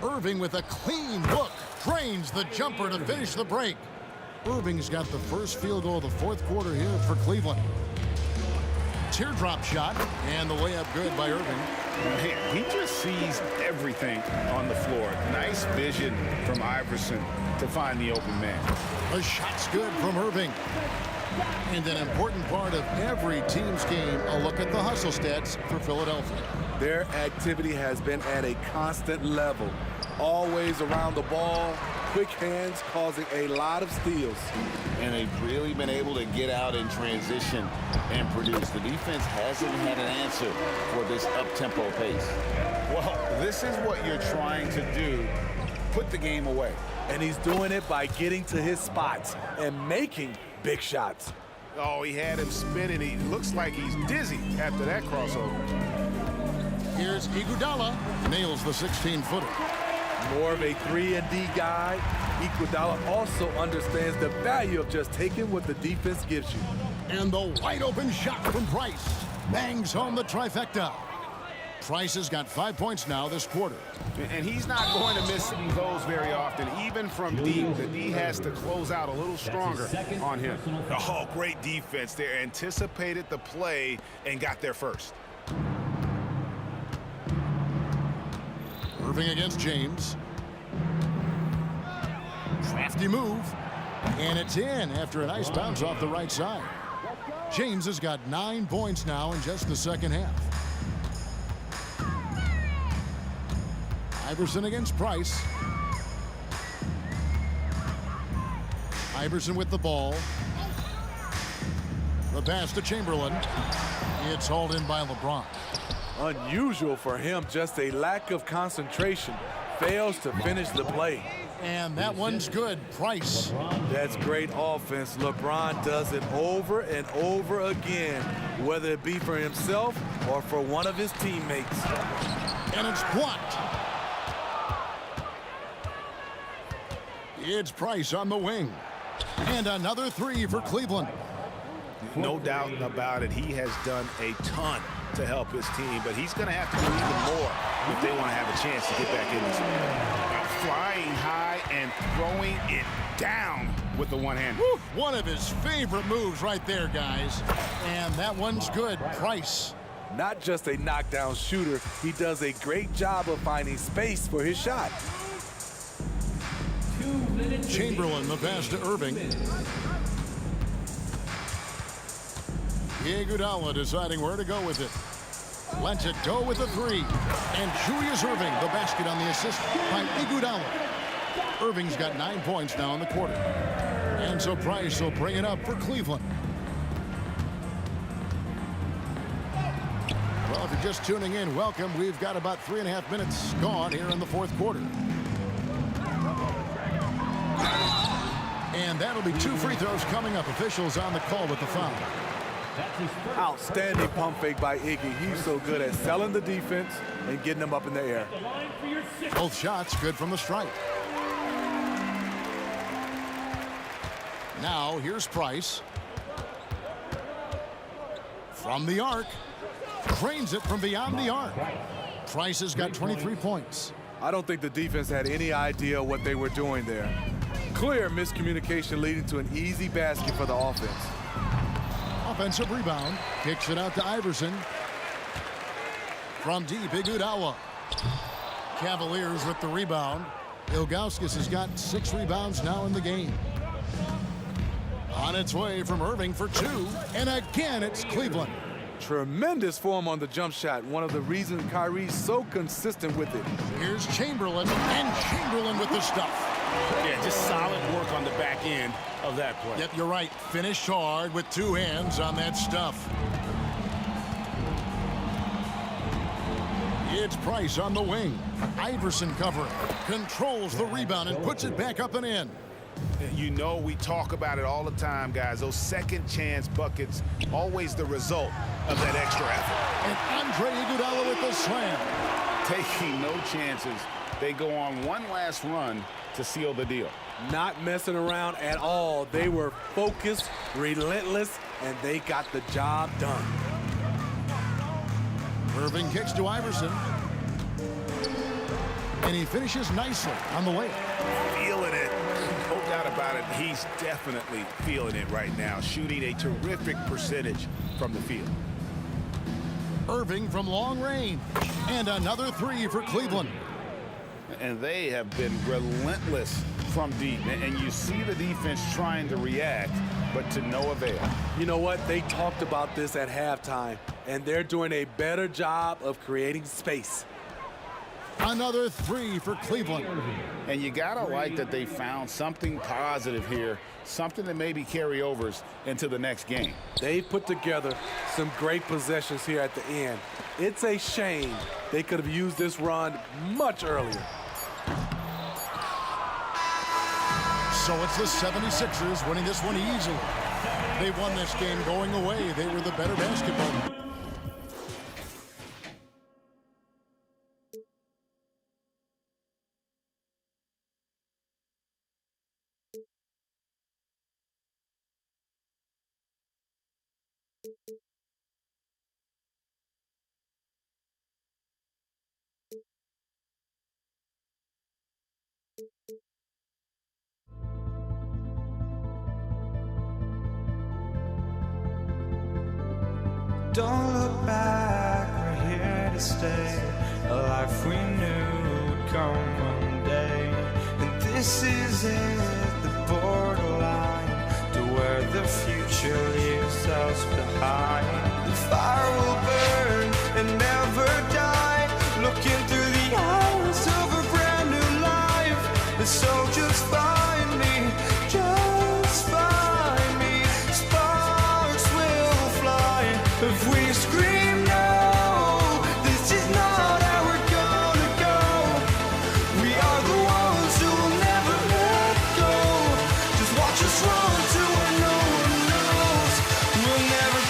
Irving with a clean look. Drains the jumper to finish the break. Irving's got the first field goal of the fourth quarter here for Cleveland. teardrop shot, and the layup good by Irving. Man, he just sees everything on the floor. Nice vision from Iverson to find the open man. The shot's good from Irving. And an important part of every team's game, a look at the hustle stats for Philadelphia. Their activity has been at a constant level. Always around the ball, quick hands causing a lot of steals. And they've really been able to get out in transition and produce. The defense hasn't had an answer for this up-tempo pace. Well, this is what you're trying to do. Put the game away. And he's doing it by getting to his spots and making big shots. Oh, he had him spinning. He looks like he's dizzy after that crossover. Here's Iguodala. Nails the 16-footer. More of a 3-and-D guy. Iguodala also understands the value of just taking what the defense gives you. And the wide-open shot from Price. Bangs home the trifecta. Price has got 5 points now this quarter. And he's not going to miss those very often, even from deep. The D has to close out a little stronger on him. Oh, great defense there. Anticipated the play and got there first. Irving against James. Crafty move. And it's in after a nice bounce off the right side. James has got 9 points now in just the second half. Iverson against Price. Iverson with the ball. The pass to Chamberlain. It's hauled in by LeBron. Unusual for him, just a lack of concentration. Fails to finish the play. And that one's good. Price. That's great offense. LeBron does it over and over again, whether it be for himself or for one of his teammates. And it's blocked. It's Price on the wing. And another three for Cleveland. No doubt about it. He has done a ton to help his team, but he's going to have to do even more if they want to have a chance to get back in this game. Flying high and throwing it down with the one hand. Woo, one of his favorite moves right there, guys. And that one's good. Price. Not just a knockdown shooter, he does a great job of finding space for his shot. Chamberlain, the pass to Irving. Iguodala deciding where to go with it. Lets it go with a three. And Julius Irving, the basket on the assist by Iguodala. Irving's got 9 points now in the quarter. And so Price will bring it up for Cleveland. Well, if you're just tuning in, welcome. We've got about 3.5 minutes gone here in the fourth quarter. And that'll be 2 free throws coming up. Officials on the call with the foul. Outstanding pump fake by Iggy. He's so good at selling the defense and getting them up in the air. Both shots good from the stripe. Now here's Price. From the arc. Drains it from beyond the arc. Price has got 23 points. I don't think the defense had any idea what they were doing there. Clear miscommunication leading to an easy basket for the offense. Offensive rebound. Kicks it out to Iverson. From deep, Iguodala. Cavaliers with the rebound. Ilgauskas has got 6 rebounds now in the game. On its way from Irving for 2. And again, it's Cleveland. Tremendous form on the jump shot. One of the reasons Kyrie's so consistent with it. Here's Chamberlain. And Chamberlain with the stuff. Yeah, just solid work on the back end of that play. Yep, you're right. Finished hard with 2 hands on that stuff. It's Price on the wing. Iverson covering. Controls the rebound and puts it back up and in. You know, we talk about it all the time, guys. Those second chance buckets, always the result of that extra effort. And Andre Iguodala with the slam. Taking no chances. They go on one last run to seal the deal. Not messing around at all. They were focused, relentless, and they got the job done. Irving kicks to Iverson. And he finishes nicely on the way. Feeling it. No doubt about it. He's definitely feeling it right now. Shooting a terrific percentage from the field. Irving from long range. And another three for Cleveland. And they have been relentless from deep. And you see the defense trying to react, but to no avail. You know what? They talked about this at halftime, and they're doing a better job of creating space. Another three for Cleveland. And you gotta like that they found something positive here, something that maybe carryovers into the next game. They put together some great possessions here at the end. It's a shame they could have used this run much earlier. So it's the 76ers winning this one easily. They won this game going away. They were the better basketball team. Don't look back, we're here to stay. A life we knew would come one day. And this is it, the borderline to where the future leaves us behind. The fire will burn and never die, looking through the eyes of a brand new life. And so just find me, just find me. Sparks will fly if we scream no. This is not how we're gonna go. We are the ones who will never let go. Just watch us run to where no one knows. We'll never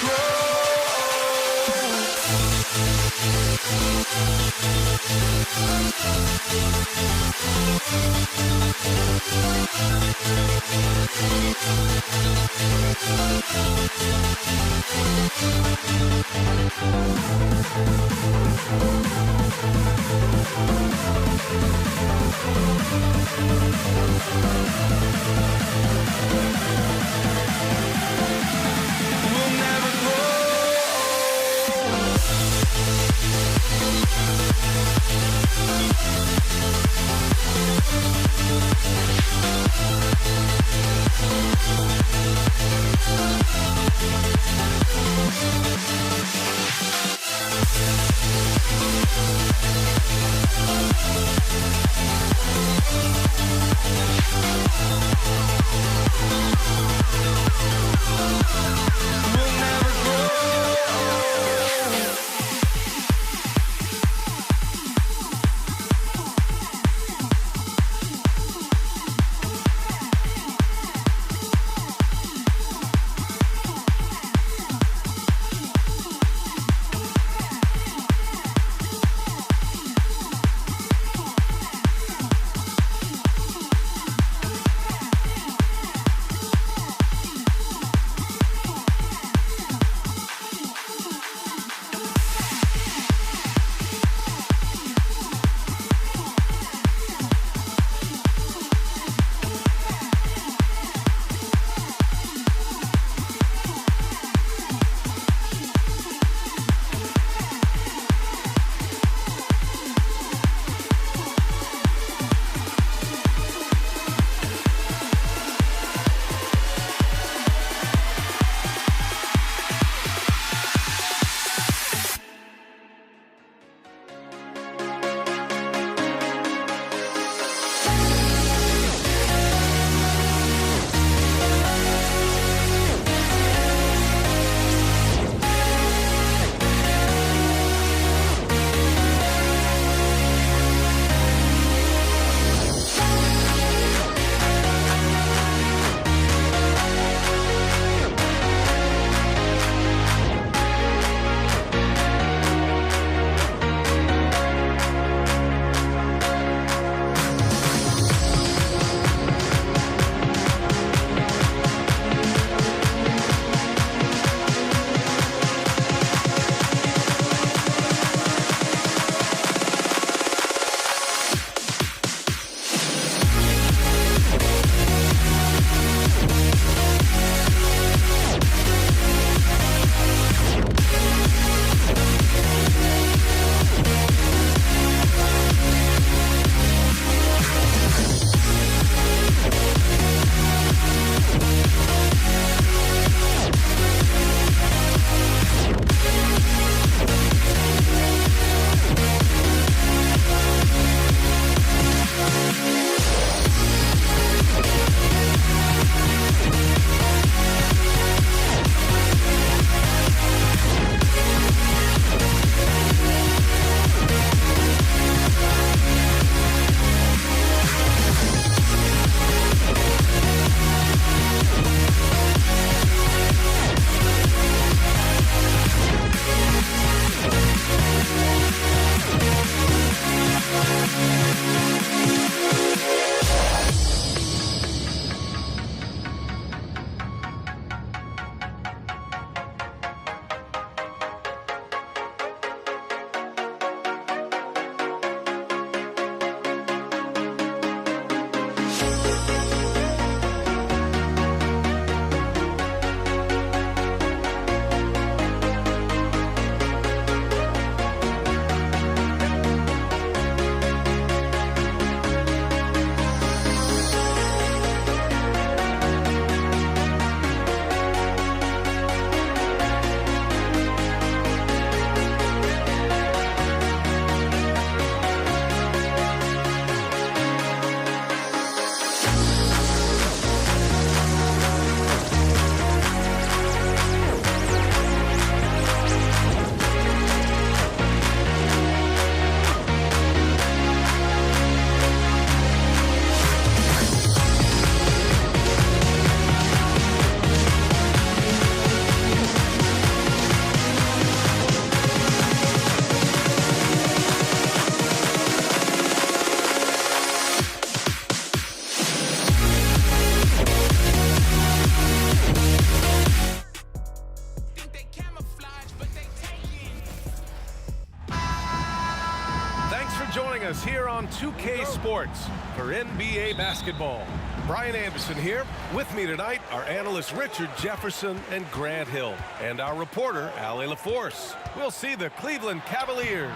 joining us here on 2K Sports for NBA basketball. Brian Anderson here. With me tonight are analysts Richard Jefferson and Grant Hill, and our reporter, Allie LaForce. We'll see the Cleveland Cavaliers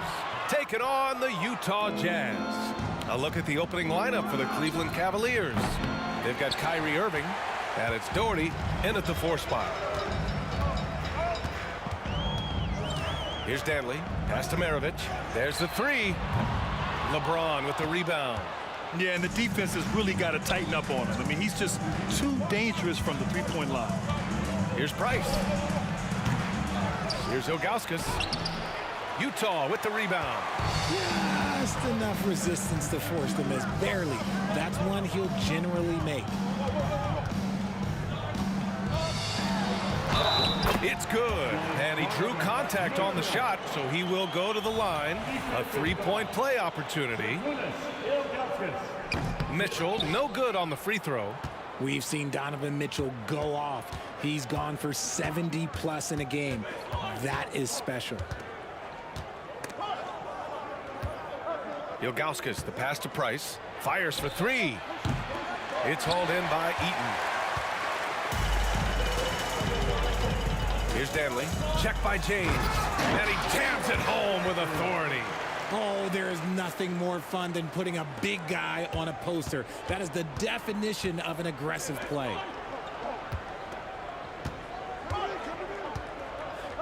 taking on the Utah Jazz. A look at the opening lineup for the Cleveland Cavaliers. They've got Kyrie Irving, and it's Doherty in at the 4 spot. Here's Danley, pass to Maravich. There's the 3. LeBron with the rebound. Yeah, and the defense has really got to tighten up on him. I mean, he's just too dangerous from the three-point line. Here's Price. Here's Ilgauskas. Utah with the rebound. Just enough resistance to force the miss. Barely. That's one he'll generally make. It's good. And he drew contact on the shot, so he will go to the line. A 3-point play opportunity. Mitchell, no good on the free throw. We've seen Donovan Mitchell go off. He's gone for 70+ in a game. That is special. Ilgauskas, the pass to Price. Fires for 3. It's hauled in by Eaton. Here's Danley. Check by James. And he jams it home with authority. Oh, there is nothing more fun than putting a big guy on a poster. That is the definition of an aggressive play.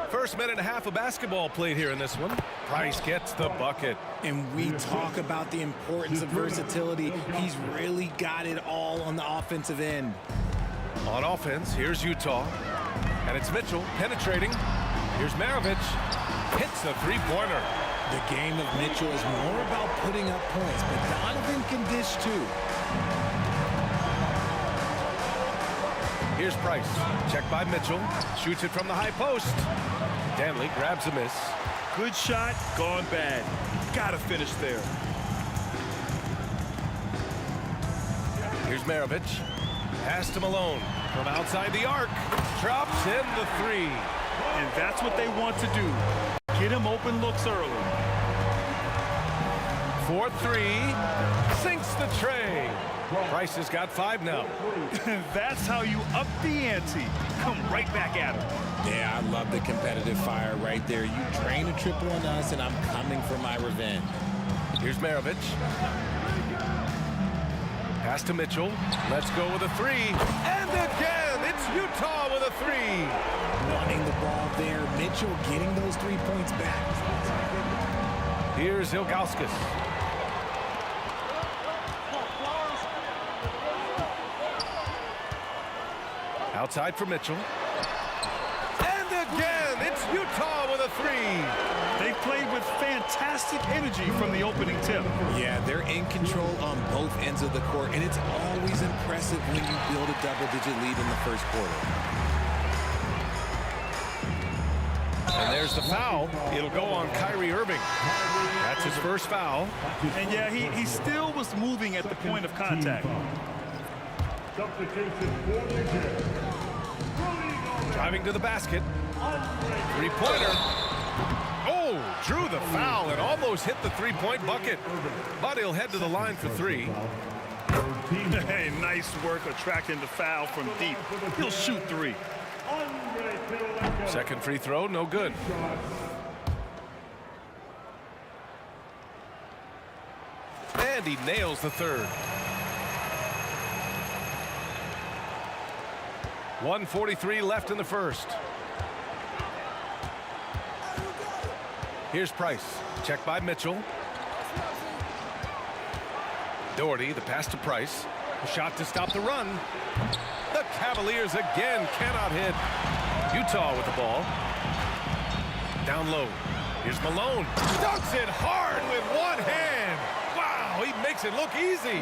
First minute and a half of basketball played here in this one. Price gets the bucket. And we talk about the importance of versatility. He's really got it all on the offensive end. On offense, here's Utah. And it's Mitchell penetrating. Here's Maravich. Hits the 3-pointer. The game of Mitchell is more about putting up points, but Donovan can dish too. Here's Price. Check by Mitchell. Shoots it from the high post. Danley grabs a miss. Good shot, gone bad. Gotta finish there. Here's Maravich. Pass to Malone. From outside the arc. Drops in the 3. And that's what they want to do. Get him open looks early. 4-3. Sinks the tray. Price has got 5 now. That's how you up the ante. Come right back at him. Yeah, I love the competitive fire right there. You drain a triple on us, and I'm coming for my revenge. Here's Maravich. Pass to Mitchell. Let's go with a 3. And again, it's Utah with a 3. Wanting the ball there. Mitchell getting those 3 points back. Here's Ilgauskas. Outside for Mitchell. And again, it's Utah with a 3. They played with fantastic energy from the opening tip. Yeah, they're in control on both ends of the court, and it's always impressive when you build a double-digit lead in the first quarter. And there's the foul. It'll go on Kyrie Irving. That's his first foul. And yeah, he still was moving at the point of contact. Driving to the basket. 3-pointer. Oh, drew the foul and almost hit the 3-point bucket. But he'll head to the line for 3. Hey, nice work attracting the foul from deep. He'll shoot 3. Second free throw, no good. And he nails the 3rd. 1:43 left in the first. Here's Price. Check by Mitchell. Doherty, the pass to Price. A shot to stop the run. The Cavaliers again cannot hit. Utah with the ball. Down low. Here's Malone. Dunks it hard with one hand. Wow, he makes it look easy.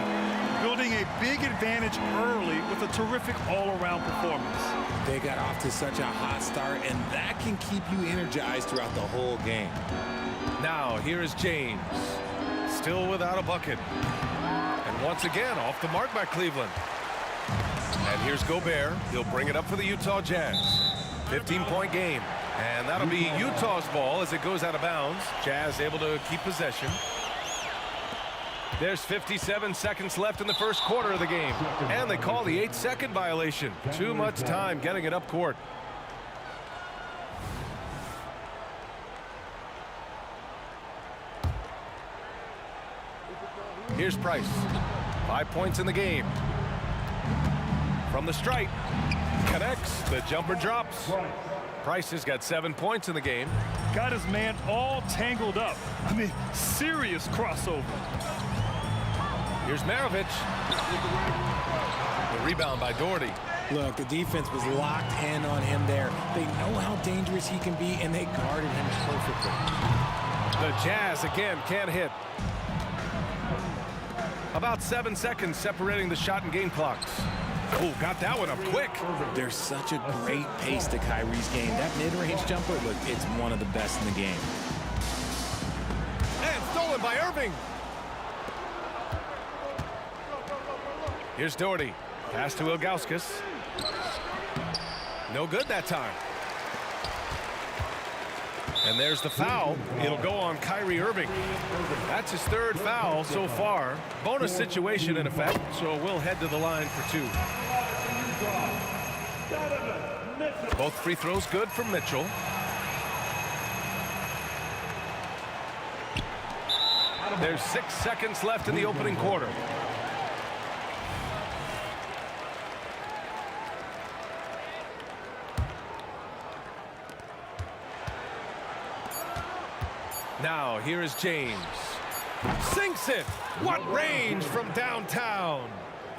Building a big advantage early with a terrific all-around performance. They got off to such a hot start, and that can keep you energized throughout the whole game. Now, here is James. Still without a bucket. And once again, off the mark by Cleveland. And here's Gobert. He'll bring it up for the Utah Jazz. 15-point game. And that'll be Utah's ball as it goes out of bounds. Jazz able to keep possession. There's 57 seconds left in the first quarter of the game. And they call the 8-second violation. Too much time getting it up court. Here's Price. 5 points in the game. From the stripe. Connects. The jumper drops. Price has got 7 points in the game. Got his man all tangled up. I mean, serious crossover. Here's Maravich. The rebound by Doherty. Look, the defense was locked in on him there. They know how dangerous he can be, and they guarded him perfectly. The Jazz again can't hit. About 7 seconds separating the shot and game clocks. Oh, got that one up quick. There's such a great pace to Kyrie's game. That mid-range jumper, look, it's one of the best in the game. And stolen by Irving. Here's Doherty. Pass to Ilgauskas. No good that time. And there's the foul. It'll go on Kyrie Irving. That's his 3rd foul so far. Bonus situation in effect, so we'll head to the line for 2. Both free throws good from Mitchell. There's 6 seconds left in the opening quarter. Now, here is James. Sinks it! What range from downtown!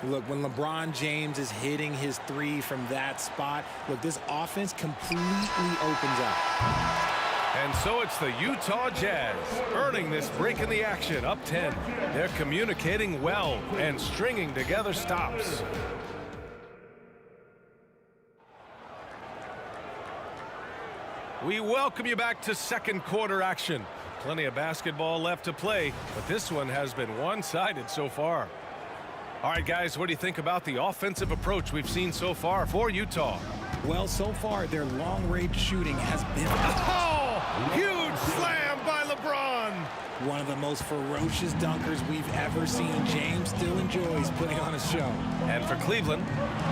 Look, when LeBron James is hitting his 3 from that spot, look, this offense completely opens up. And so it's the Utah Jazz earning this break in the action, up 10. They're communicating well and stringing together stops. We welcome you back to second quarter action. Plenty of basketball left to play, but this one has been one-sided so far. All right, guys, what do you think about the offensive approach we've seen so far for Utah? Well, so far, their long-range shooting has been... Oh! Huge slam by LeBron! One of the most ferocious dunkers we've ever seen. James still enjoys putting on a show. And for Cleveland,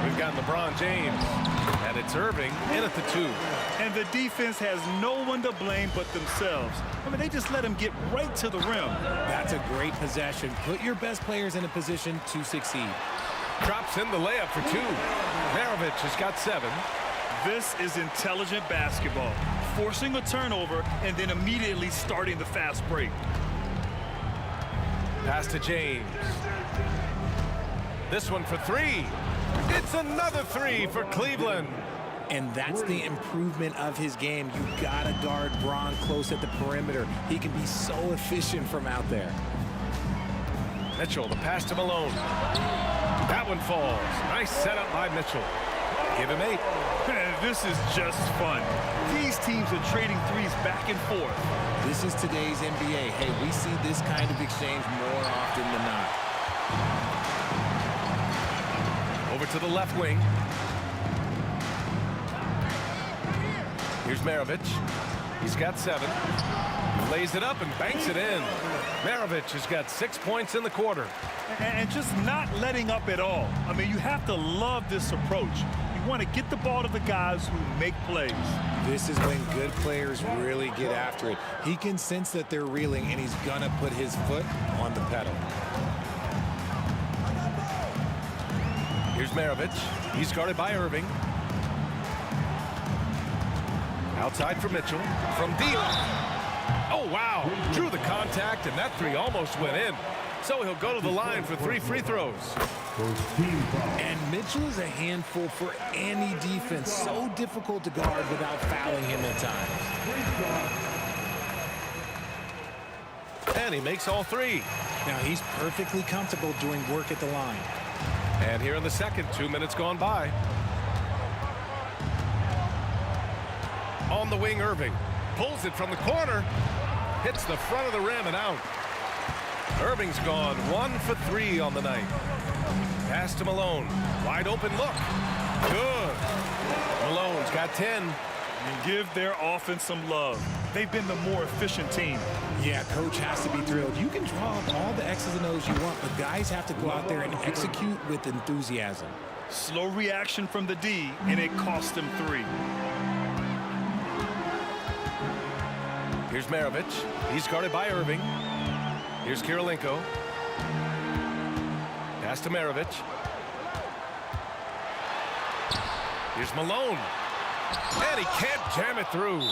we've got LeBron James. And it's Irving in at the 2. And the defense has no one to blame but themselves. I mean, they just let him get right to the rim. That's a great possession. Put your best players in a position to succeed. Drops in the layup for 2. Maravich has got 7. This is intelligent basketball. Forcing a turnover and then immediately starting the fast break. Pass to James. This one for 3. It's another 3 for Cleveland. And that's the improvement of his game. You gotta guard Bron close at the perimeter. He can be so efficient from out there. Mitchell, the pass to Malone. That one falls. Nice setup by Mitchell. Give him 8. This is just fun. These teams are trading threes back and forth. This is today's NBA. Hey, we see this kind of exchange more often than not. Over to the left wing. Here's Maravich. He's got 7. Lays it up and banks it in. Maravich has got 6 points in the quarter. And just not letting up at all. I mean, you have to love this approach. You want to get the ball to the guys who make plays. This is when good players really get after it. He can sense that they're reeling, and he's gonna put his foot on the pedal. Here's Maravich. He's guarded by Irving. Outside for Mitchell. From deep. Oh, wow. Drew the contact, and that 3 almost went in. So he'll go to the line for 3 free throws. And Mitchell is a handful for any defense. So difficult to guard without fouling him at times. And he makes all 3. Now he's perfectly comfortable doing work at the line. And here in the second, 2 minutes gone by. On the wing, Irving. Pulls it from the corner. Hits the front of the rim and out. Irving's gone 1 for 3 on the night. Pass to Malone. Wide open look. Good. Malone's got 10. And give their offense some love. They've been the more efficient team. Yeah, coach has to be thrilled. You can draw up all the X's and O's you want, but guys have to go out there and execute with enthusiasm. Slow reaction from the D, and it cost them 3. Here's Maravich. He's guarded by Irving. Here's Kirilenko. Pass to Maravich. Here's Malone. And he can't jam it through.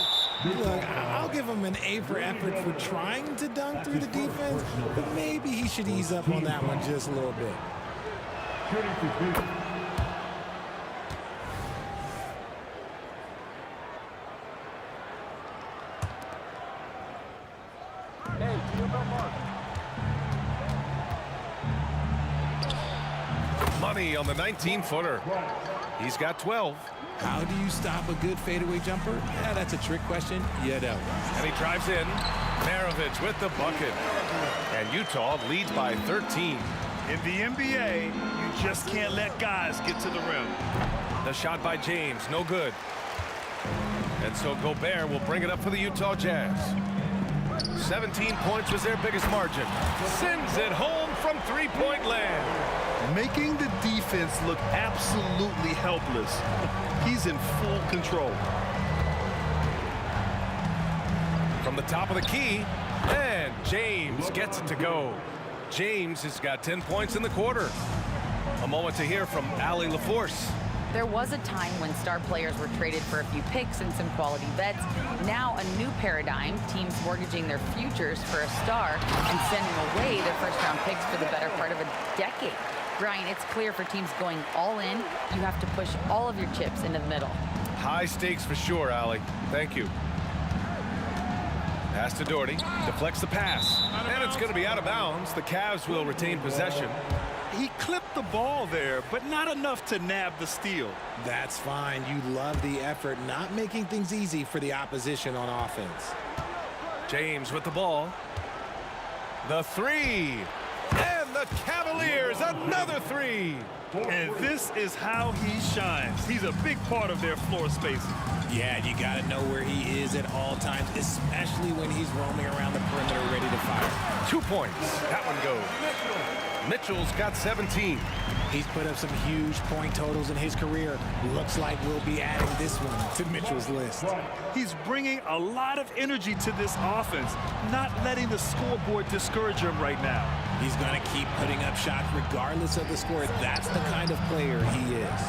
Look, I'll give him an A for effort for trying to dunk through the defense, but maybe he should ease up on that one just a little bit. Money on the 19-footer. He's got 12. How do you stop a good fadeaway jumper? Yeah, that's a trick question. You don't. And he drives in. Maravich with the bucket. And Utah leads by 13. In the NBA, you just can't let guys get to the rim. The shot by James, no good. And so Gobert will bring it up for the Utah Jazz. 17 points was their biggest margin. Sends it home from three-point land. Making the defense look absolutely helpless. He's in full control. From the top of the key, and James gets it to go. James has got 10 points in the quarter. A moment to hear from Allie LaForce. There was a time when star players were traded for a few picks and some quality vets. Now a new paradigm, teams mortgaging their futures for a star and sending away their first-round picks for the better part of a decade. Brian, it's clear for teams going all in, you have to push all of your chips into the middle. High stakes for sure, Allie. Thank you. Pass to Doherty, deflects the pass, and it's going to be out of bounds. The Cavs will retain possession. He clipped the ball there, but not enough to nab the steal. That's fine. You love the effort, not making things easy for the opposition on offense. James with the ball. The three. And the Cavaliers, another three. And this is how he shines. He's a big part of their floor spacing. Yeah, you got to know where he is at all times, especially when he's roaming around the perimeter ready to fire. 2 points. That one goes. Mitchell's got 17. He's put up some huge point totals in his career. Looks like we'll be adding this one to Mitchell's list. He's bringing a lot of energy to this offense, not letting the scoreboard discourage him right now. He's going to keep putting up shots regardless of the score. That's the kind of player he is.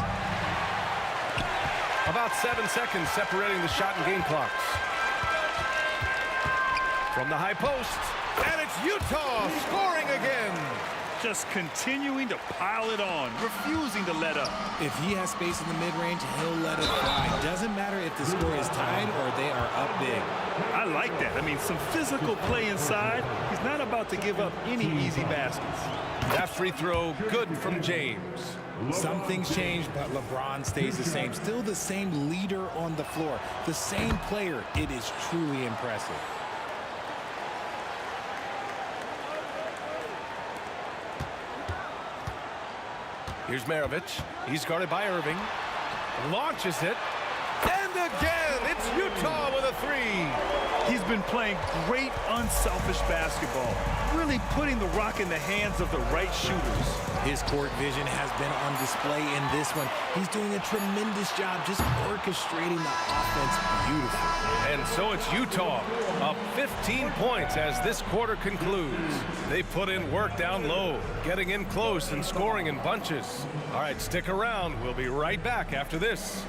About 7 seconds separating the shot and game clocks. From the high post, and it's Utah scoring again. Just continuing to pile it on, refusing to let up. If he has space in the mid-range, he'll let it fly. Doesn't matter if the score is tied or they are up big. I like that. I mean, some physical play inside. He's not about to give up any easy baskets. That free throw, good from James. Some things change, but LeBron stays the same. Still the same leader on the floor. The same player. It is truly impressive. Here's Maravich. He's guarded by Irving. Launches it. And again, it's Utah with a three. He's been playing great, unselfish basketball, really putting the rock in the hands of the right shooters. His court vision has been on display in this one. He's doing a tremendous job just orchestrating the offense beautifully. And so it's Utah up 15 points as this quarter concludes. They put in work down low, getting in close and scoring in bunches. All right, stick around. We'll be right back after this.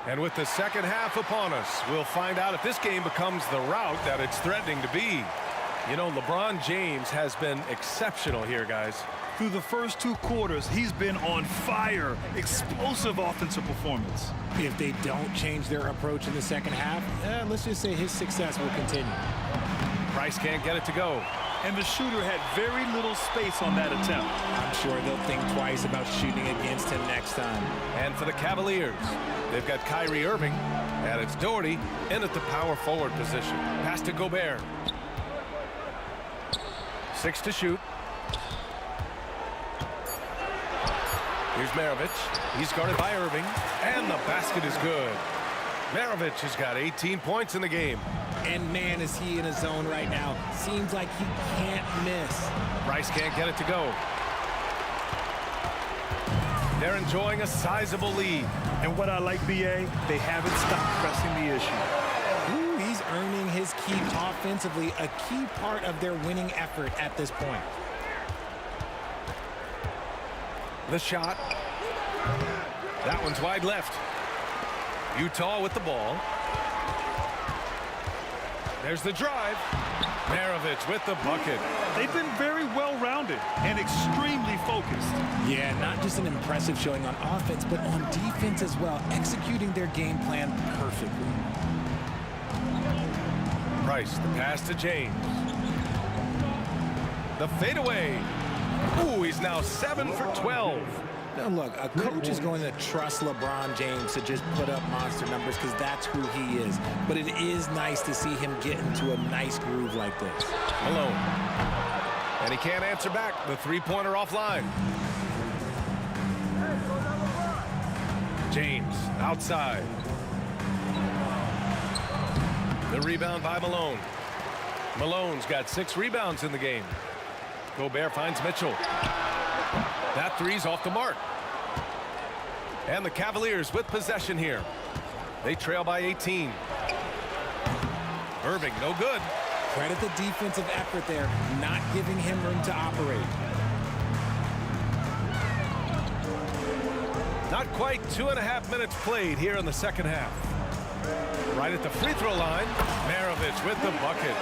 And with the second half upon us, we'll find out if this game becomes the route that it's threatening to be. You know, LeBron James has been exceptional here, guys. Through the first 2 quarters, he's been on fire. Explosive offensive performance. If they don't change their approach in the second half, let's just say his success will continue. Price can't get it to go. And the shooter had very little space on that attempt. I'm sure they'll think twice about shooting against him next time. And for the Cavaliers, they've got Kyrie Irving. And it's Doherty in at the power forward position. Pass to Gobert. 6 to shoot. Here's Maravich. He's guarded by Irving. And the basket is good. Maravich has got 18 points in the game. And man, is he in a zone right now. Seems like he can't miss. Rice can't get it to go. They're enjoying a sizable lead. And what I like, BA, they haven't stopped pressing the issue. Ooh, he's earning his keep offensively, a key part of their winning effort at this point. The shot. That one's wide left. Utah with the ball. There's the drive. Maravich with the bucket. They've been very well-rounded and extremely focused. Yeah, not just an impressive showing on offense, but on defense as well, executing their game plan perfectly. Price, the pass to James. The fadeaway. Ooh, he's now 7 for 12. Now look, a coach is going to trust LeBron James to just put up monster numbers because that's who he is. But it is nice to see him get into a nice groove like this. Malone. And he can't answer back. The three-pointer offline. James outside. The rebound by Malone. Malone's got 6 rebounds in the game. Gobert finds Mitchell. That three's off the mark. And the Cavaliers with possession here. They trail by 18. Irving, no good. Credit the defensive effort there, not giving him room to operate. Not quite 2.5 minutes played here in the second half. Right at the free throw line, Maravich with the bucket.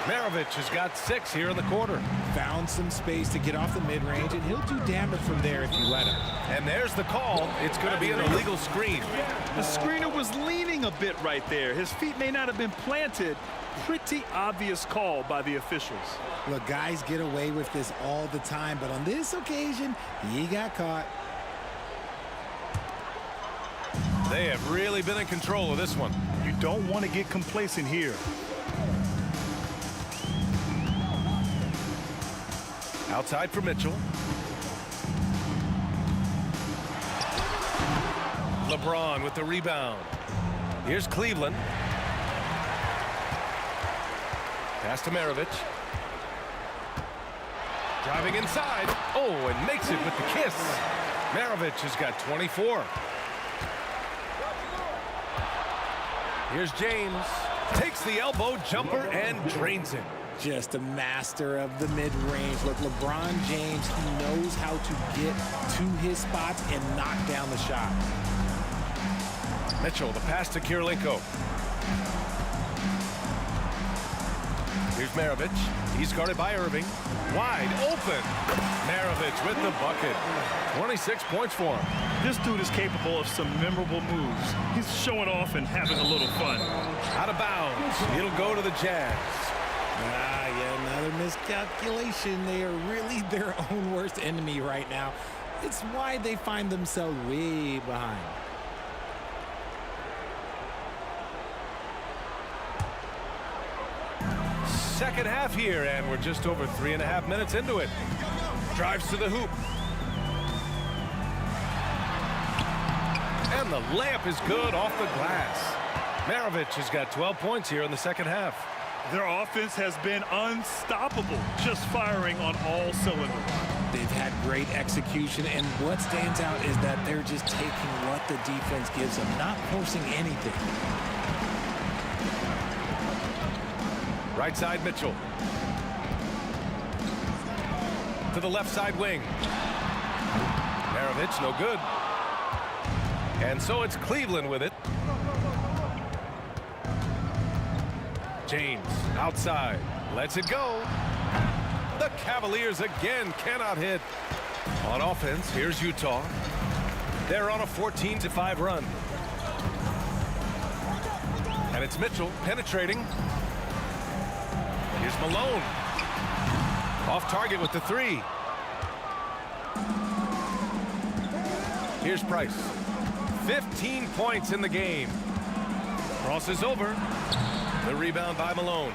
Maravich has got 6 here in the quarter. Found some space to get off the mid-range, and he'll do damage from there if you let him. And there's the call. It's going to be an illegal screen. The screener was leaning a bit right there. His feet may not have been planted. Pretty obvious call by the officials. Look, guys get away with this all the time, but on this occasion, he got caught. They have really been in control of this one. You don't want to get complacent here. Outside for Mitchell. LeBron with the rebound. Here's Cleveland. Pass to Maravich. Driving inside. Oh, and makes it with the kiss. Maravich has got 24. Here's James. Takes the elbow jumper and drains it. Just a master of the mid-range. Look, LeBron James, he knows how to get to his spots and knock down the shot. Mitchell, the pass to Kirilenko. Here's Maravich. He's guarded by Irving. Wide open. Maravich with the bucket. 26 points for him. This dude is capable of some memorable moves. He's showing off and having a little fun. Out of bounds. It'll go to the Jazz. Yeah, another miscalculation. They are really their own worst enemy right now. It's why they find themselves way behind. Second half here, and we're just over 3.5 minutes into it. Drives to the hoop. And the layup is good off the glass. Maravich has got 12 points here in the second half. Their offense has been unstoppable, just firing on all cylinders. They've had great execution, and what stands out is that they're just taking what the defense gives them, not forcing anything. Right side, Mitchell. To the left side wing. Maravich, no good. And so it's Cleveland with it. James outside. Lets it go. The Cavaliers again cannot hit. On offense, here's Utah. They're on a 14-5 run. And it's Mitchell penetrating. Here's Malone. Off target with the three. Here's Price. 15 points in the game. Crosses over. The rebound by Malone.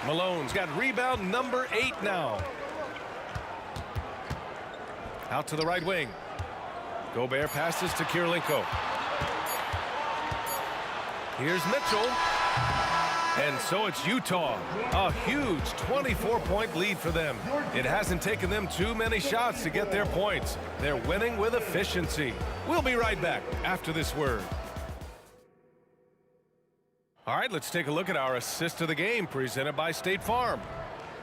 Malone's got rebound number 8 now. Out to the right wing. Gobert passes to Kirilenko. Here's Mitchell. And so it's Utah. A huge 24-point lead for them. It hasn't taken them too many shots to get their points. They're winning with efficiency. We'll be right back after this word. All right, let's take a look at our assist of the game presented by State Farm.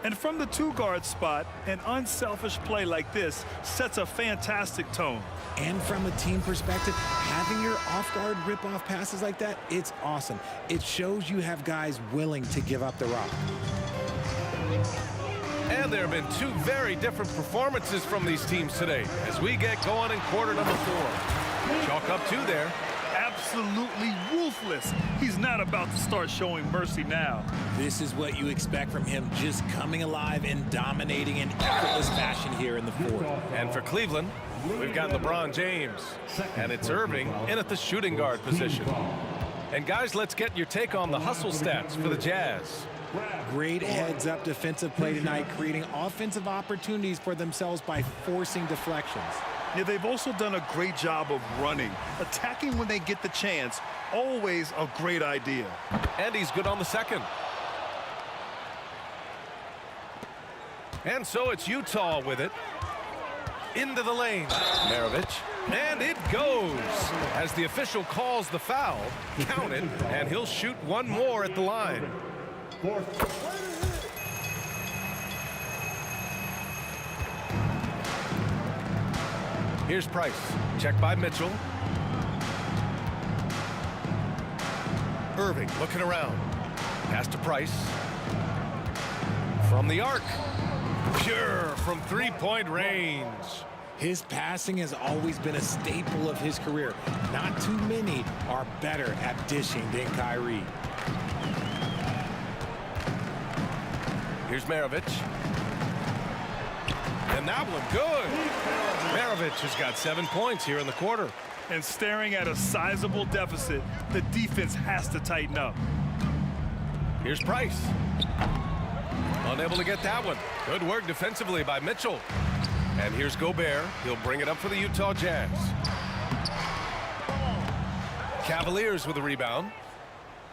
And from the 2-guard spot, an unselfish play like this sets a fantastic tone. And from a team perspective, having your off-guard rip-off passes like that, it's awesome. It shows you have guys willing to give up the rock. And there have been 2 very different performances from these teams today as we get going in quarter number 4. Chalk up 2 there. Absolutely ruthless. He's not about to start showing mercy now. This is what you expect from him, just coming alive and dominating in effortless fashion here in the 4th. And for Cleveland, we've got LeBron James, and it's Irving in at the shooting guard position. And guys, let's get your take on the hustle stats for the Jazz. Great heads-up defensive play tonight, creating offensive opportunities for themselves by forcing deflections. Yeah, they've also done a great job of running. Attacking when they get the chance, always a great idea. And he's good on the second. And so it's Utah with it. Into the lane. Maravich. And it goes. As the official calls the foul, count it, and he'll shoot one more at the line. Here's Price. Check by Mitchell. Irving looking around. Pass to Price. From the arc. Pure from 3-point range. His passing has always been a staple of his career. Not too many are better at dishing than Kyrie. Here's Maravich. And that one good. Maravich has got 7 points here in the quarter. And staring at a sizable deficit, the defense has to tighten up. Here's Price. Unable to get that one. Good work defensively by Mitchell. And here's Gobert. He'll bring it up for the Utah Jazz. Cavaliers with a rebound.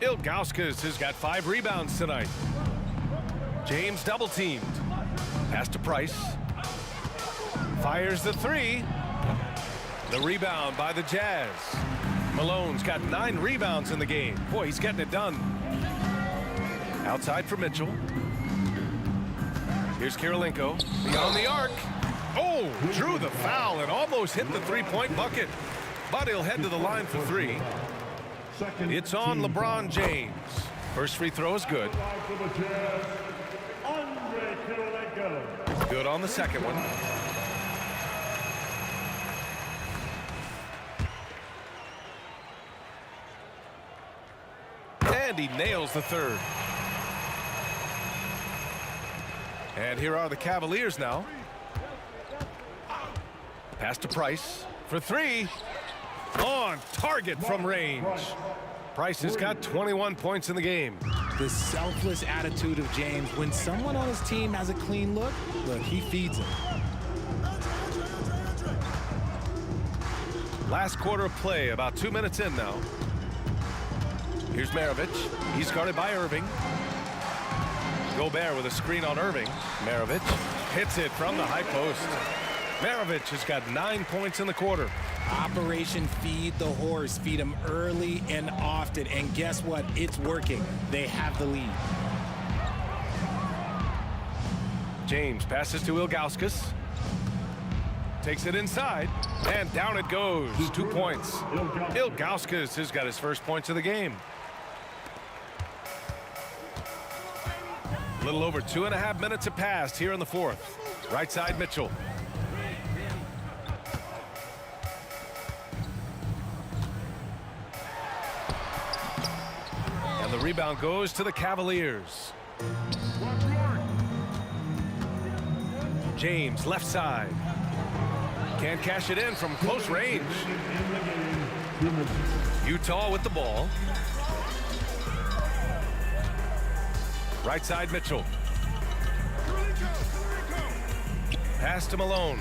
Ilgauskas has got 5 rebounds tonight. James double teamed. Pass to Price. Fires the 3. The rebound by the Jazz. Malone's got 9 rebounds in the game. Boy, he's getting it done. Outside for Mitchell. Here's Kirilenko. Beyond the arc. Oh, drew the foul and almost hit the 3-point bucket. But he'll head to the line for 3. It's on LeBron James. First free throw is good. Good on the second one. And he nails the 3rd. And here are the Cavaliers now. Pass to Price for 3. On target from range. Price has got 21 points in the game. The selfless attitude of James. When someone on his team has a clean look, he feeds him. Last quarter of play, about 2 minutes in now. Here's Maravich. He's guarded by Irving. Gobert with a screen on Irving. Maravich hits it from the high post. Maravich has got 9 points in the quarter. Operation Feed the Horse. Feed him early and often. And guess what? It's working. They have the lead. James passes to Ilgauskas. Takes it inside. And down it goes. 2 points. Ilgauskas has got his first points of the game. A little over 2.5 minutes have passed here in the 4th. Right side, Mitchell. And the rebound goes to the Cavaliers. James, left side. Can't cash it in from close range. Utah with the ball. Right side, Mitchell. Pass to Malone.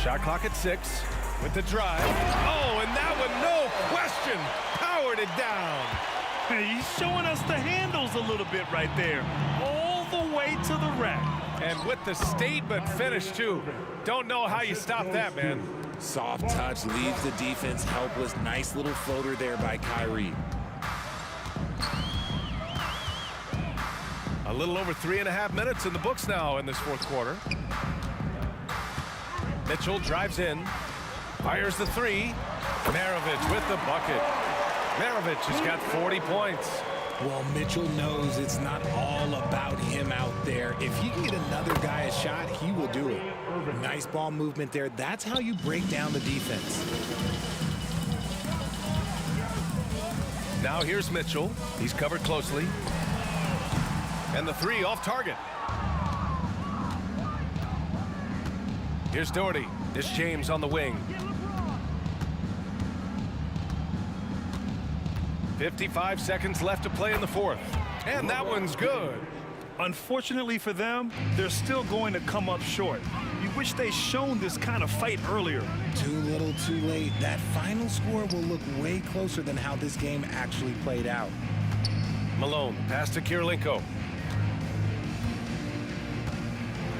Shot clock at 6 with the drive. Oh, and that one, no question, powered it down. Hey, he's showing us the handles a little bit right there. All the way to the rack. And with the statement finish, too. Don't know how you stop that, man. Soft touch leaves the defense helpless. Nice little floater there by Kyrie. A little over 3.5 minutes in the books now in this fourth quarter. Mitchell drives in, fires the 3. Maravich with the bucket. Maravich has got 40 points. Well, Mitchell knows it's not all about him out there. If he can get another guy a shot, he will do it. Nice ball movement there. That's how you break down the defense. Now here's Mitchell. He's covered closely. And the 3 off target. Here's Doherty. This James on the wing. 55 seconds left to play in the fourth. And that one's good. Unfortunately for them, they're still going to come up short. You wish they'd shown this kind of fight earlier. Too little, too late. That final score will look way closer than how this game actually played out. Malone, pass to Kirilenko.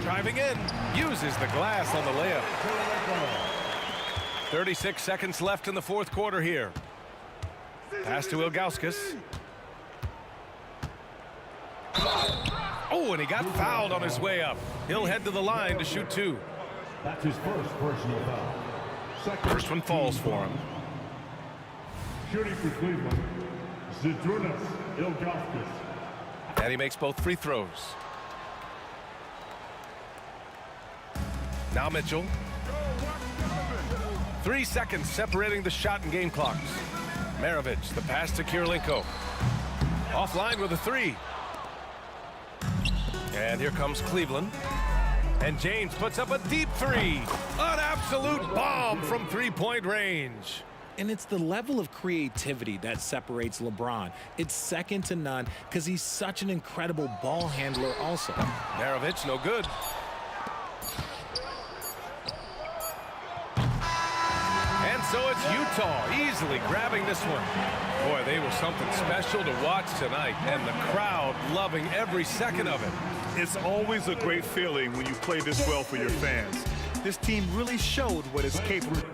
Driving in, uses the glass on the layup. 36 seconds left in the fourth quarter here. Pass to Ilgauskas. Oh, and he got fouled on his way up. He'll head to the line to shoot 2. That's his first personal foul. First one falls for him. Shooting for Cleveland, Zydrunas Ilgauskas. And he makes both free throws. Now Mitchell. 3 seconds separating the shot and game clocks. Maravich, the pass to Kirilenko. Offline with a 3. And here comes Cleveland. And James puts up a deep 3. An absolute bomb from three-point range. And it's the level of creativity that separates LeBron. It's second to none because he's such an incredible ball handler also. Maravich, no good. And so it's Utah easily grabbing this one. Boy, they were something special to watch tonight, and the crowd loving every second of it. It's always a great feeling when you play this well for your fans. This team really showed what it's capable of.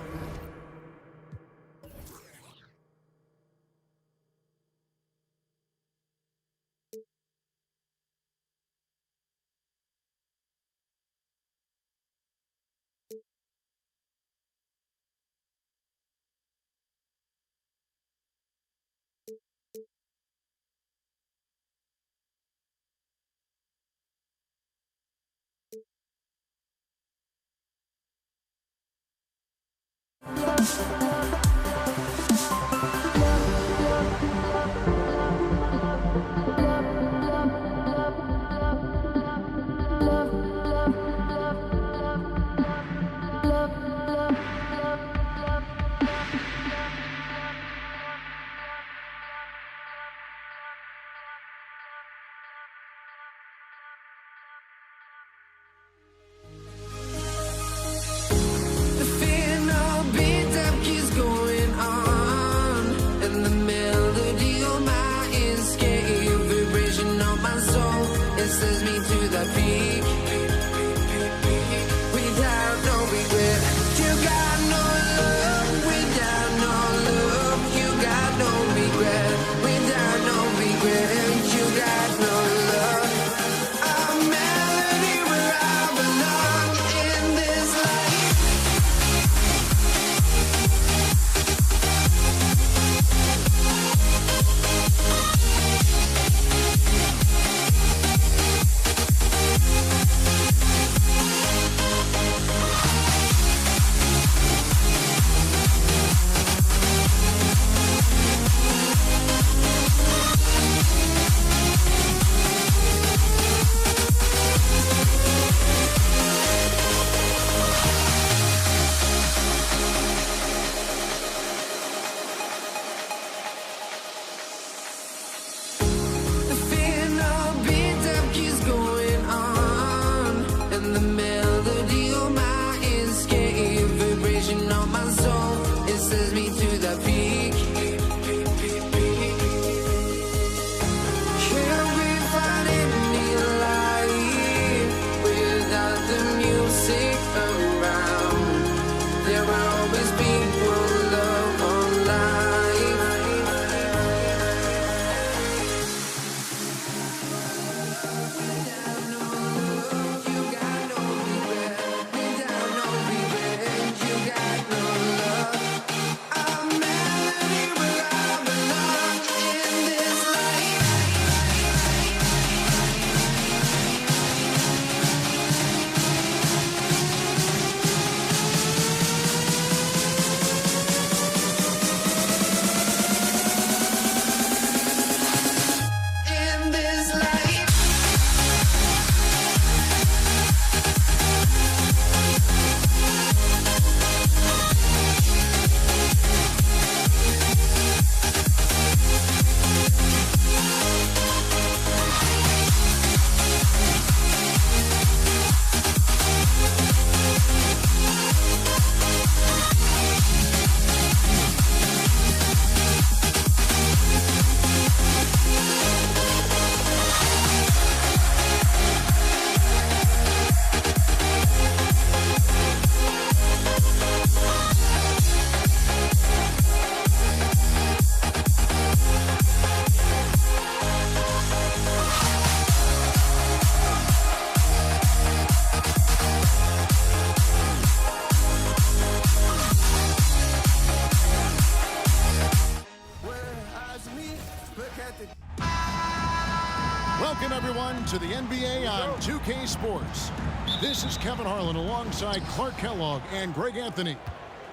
on to the NBA on 2K Sports. This is Kevin Harlan alongside Clark Kellogg and Greg Anthony.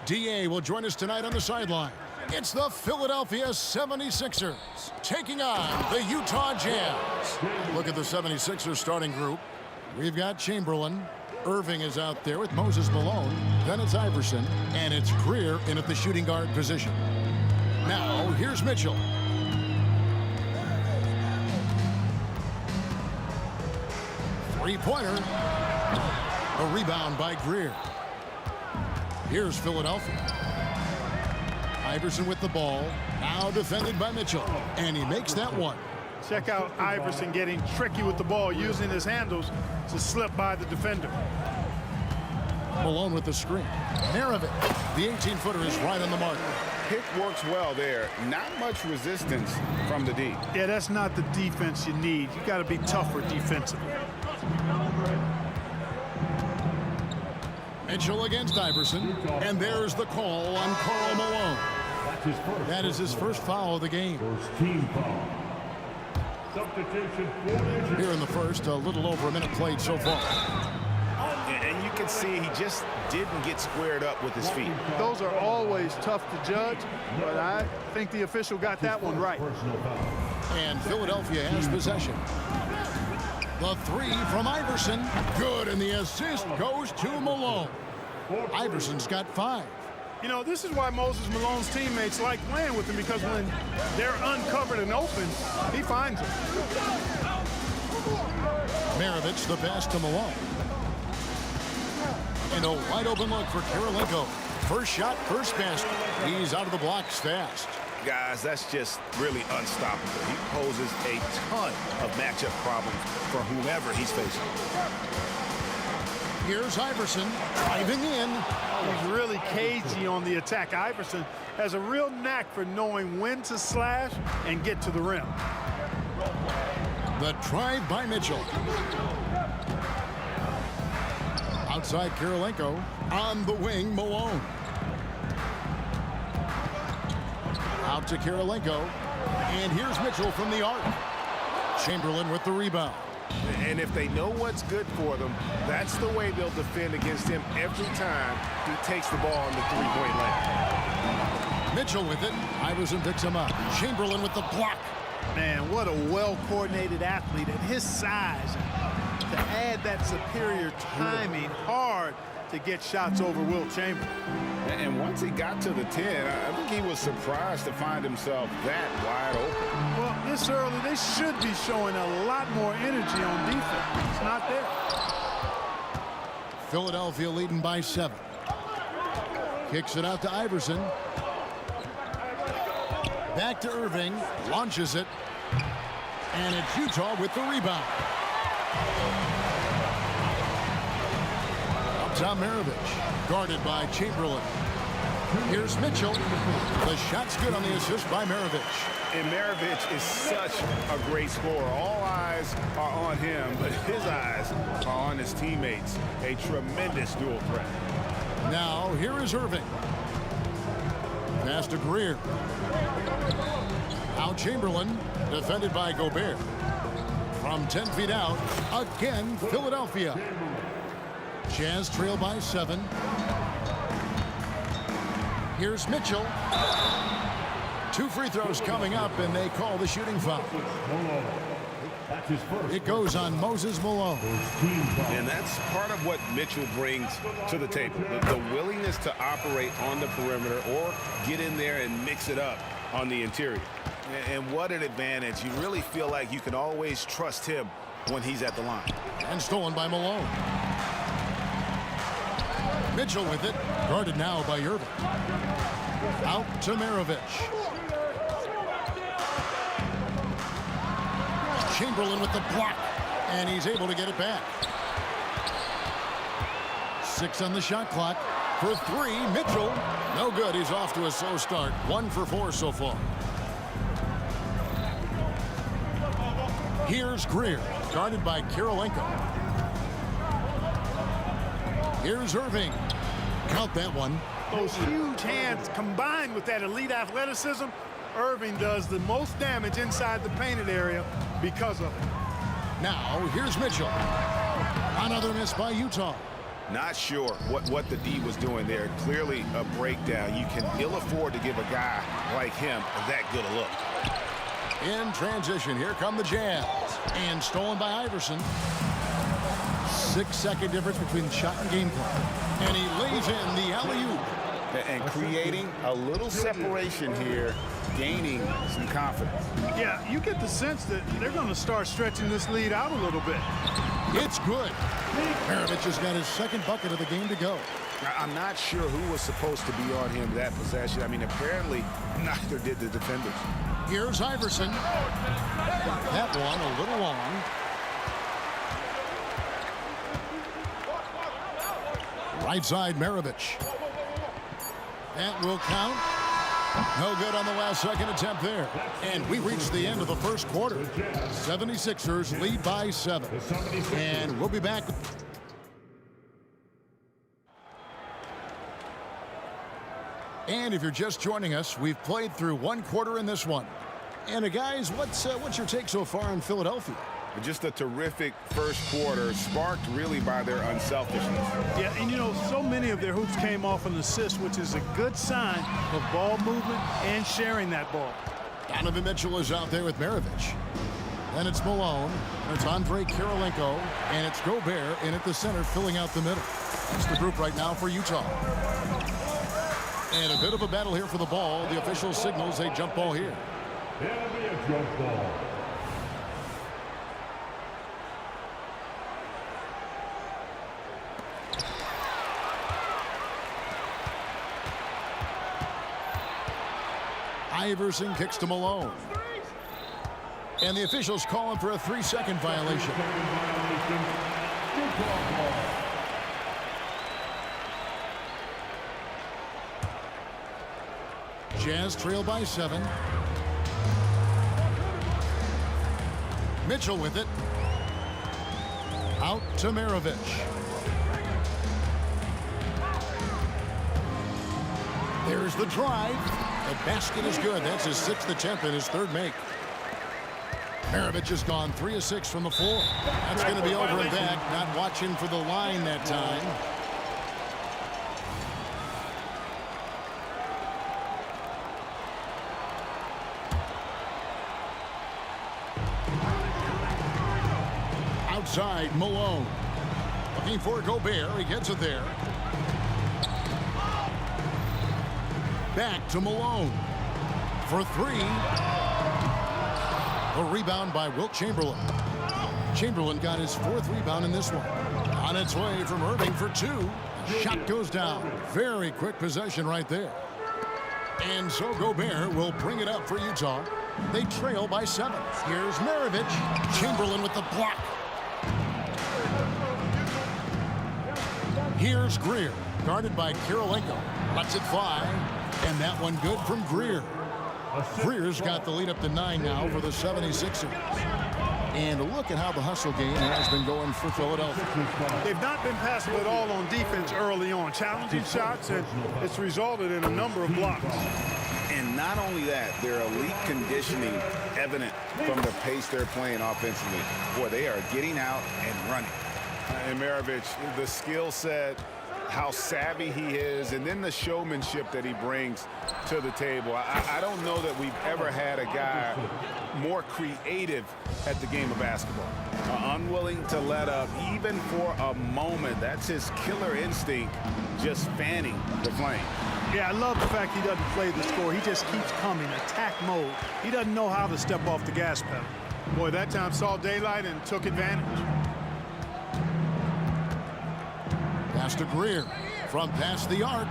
DA will join us tonight on the sideline. It's the Philadelphia 76ers taking on the Utah Jazz. Look at the 76ers starting group. We've got Chamberlain. Irving is out there with Moses Malone. Then it's Iverson. And it's Greer in at the shooting guard position. Now, here's Mitchell. Three-pointer. A rebound by Greer. Here's Philadelphia. Iverson with the ball. Now defended by Mitchell. And he makes that one. Check out Iverson getting tricky with the ball, using his handles to slip by the defender. Malone with the screen. Maravich. The 18-footer is right on the mark. Pick works well there. Not much resistance from the D. Yeah, that's not the defense you need. You got to be tougher defensively. Mitchell against Iverson. And there's the call on Karl Malone. That is his first foul of the game. Here in the first, a little over a minute played so far. And you can see he just didn't get squared up with his feet. Those are always tough to judge, but I think the official got that one right. And Philadelphia has possession. The three from Iverson. Good, and the assist goes to Malone. Iverson's got 5. You know, this is why Moses Malone's teammates like playing with him, because when they're uncovered and open, he finds them. Maravich the pass to Malone. And a wide open look for Kirilenko. First shot, first basket. He's out of the blocks fast. Guys, that's just really unstoppable. He poses a ton of matchup problems for whomever he's facing. Here's Iverson driving in. He's really cagey on the attack. Iverson has a real knack for knowing when to slash and get to the rim. The drive by Mitchell. Outside Kirilenko. On the wing, Malone. Out to Kirilenko. And here's Mitchell from the arc. Chamberlain with the rebound. And if they know what's good for them, that's the way they'll defend against him every time he takes the ball on the three-point line. Mitchell with it. Iverson picks him up. Chamberlain with the block. Man, what a well-coordinated athlete at his size. To add that superior timing, hard to get shots over Wilt Chamberlain. And once he got to the 10, I think he was surprised to find himself that wide open. Well, this early, they should be showing a lot more energy on defense. It's not there. Philadelphia leading by 7. Kicks it out to Iverson. Back to Irving. Launches it. And it's Utah with the rebound. Up top, Maravich. Guarded by Chamberlain. Here's Mitchell. The shot's good on the assist by Maravich. And Maravich is such a great scorer. All eyes are on him, but his eyes are on his teammates. A tremendous dual threat. Now, here is Irving. Pass to Greer. Out Chamberlain, defended by Gobert. From 10 feet out, again, Philadelphia. Jazz trail by 7. Here's Mitchell. 2 free throws coming up, and they call the shooting foul. It goes on Moses Malone. And that's part of what Mitchell brings to the table. The willingness to operate on the perimeter or get in there and mix it up on the interior. And what an advantage. You really feel like you can always trust him when he's at the line. And stolen by Malone. Mitchell with it. Guarded now by Irving. Out to Maravich. Chamberlain with the block. And he's able to get it back. 6 on the shot clock. For 3, Mitchell. No good. He's off to a slow start. 1 for 4 so far. Here's Greer. Guarded by Kirilenko. Here's Irving. Count that one. Those huge hands combined with that elite athleticism, Irving does the most damage inside the painted area because of it. Now, here's Mitchell. Another miss by Utah. Not sure what the D was doing there. Clearly a breakdown. You can ill afford to give a guy like him that good a look. In transition, here come the Jazz. And stolen by Iverson. 6-second difference between shot and game clock. And he lays in the alley-oop. And creating a little separation here, gaining some confidence. Yeah, you get the sense that they're going to start stretching this lead out a little bit. It's good. Maravich has got his second bucket of the game to go. I'm not sure who was supposed to be on him that possession. I mean, apparently neither did the defenders. Here's Iverson. That one a little long. Right side, Maravich. That will count. No good on the last second attempt there. And we reached the end of the first quarter. 76ers lead by 7. And we'll be back. And if you're just joining us, we've played through one quarter in this one. And guys, what's your take so far on Philadelphia? Just a terrific first quarter, sparked really by their unselfishness. Yeah, and you know, so many of their hoops came off an assist, which is a good sign of ball movement and sharing that ball. Donovan Mitchell is out there with Maravich. Then it's Malone, it's Andre Kirilenko, and it's Gobert in at the center, filling out the middle. That's the group right now for Utah. And a bit of a battle here for the ball. The official signals a jump ball here. It'll be a jump ball. Iverson kicks to Malone. And the officials call him for a 3-second violation. Jazz trail by 7. Mitchell with it. Out to Maravich. There's the drive. The basket is good. That's his 6th attempt and his 3rd make. Maravich has gone 3 of 6 from the floor. That's going to be over and back. Not watching for the line that time. Outside, Malone. Looking for Gobert. He gets it there. Back to Malone for 3. A rebound by Wilt Chamberlain. Chamberlain got his 4th rebound in this one. On its way from Irving for 2. Shot goes down. Very quick possession right there. And so Gobert will bring it up for Utah. They trail by 7. Here's Maravich. Chamberlain with the block. Here's Greer, guarded by Kirilenko. Lets it fly. And that one good from Greer. Greer's got the lead up to 9 now for the 76ers. And look at how the hustle game has been going for Philadelphia. They've not been passive at all on defense early on. Challenging shots, and it's resulted in a number of blocks. And not only that, their elite conditioning evident from the pace they're playing offensively. Boy, they are getting out and running. And Maravich, the skill set, how savvy he is, and then the showmanship that he brings to the table. I don't know that we've ever had a guy more creative at the game of basketball. Unwilling to let up even for a moment. That's his killer instinct, just fanning the flame. Yeah, I love the fact he doesn't play the score. He just keeps coming, attack mode. He doesn't know how to step off the gas pedal. Boy, that time saw daylight and took advantage. Pass to Greer from past the arc.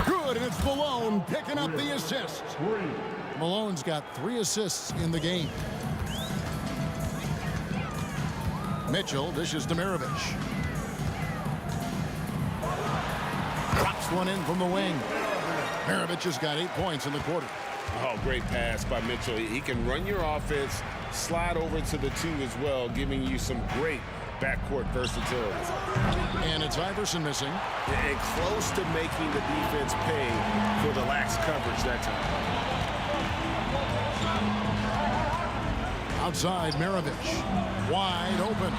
Good, and it's Malone picking up the assist. Malone's got 3 assists in the game. Mitchell dishes to Maravich. Drops one in from the wing. Maravich has got 8 points in the quarter. Oh, great pass by Mitchell. He can run your offense, slide over to the 2 as well, giving you some great backcourt versatility. And it's Iverson missing. And close to making the defense pay for the lax coverage that time. Outside, Maravich. Wide open.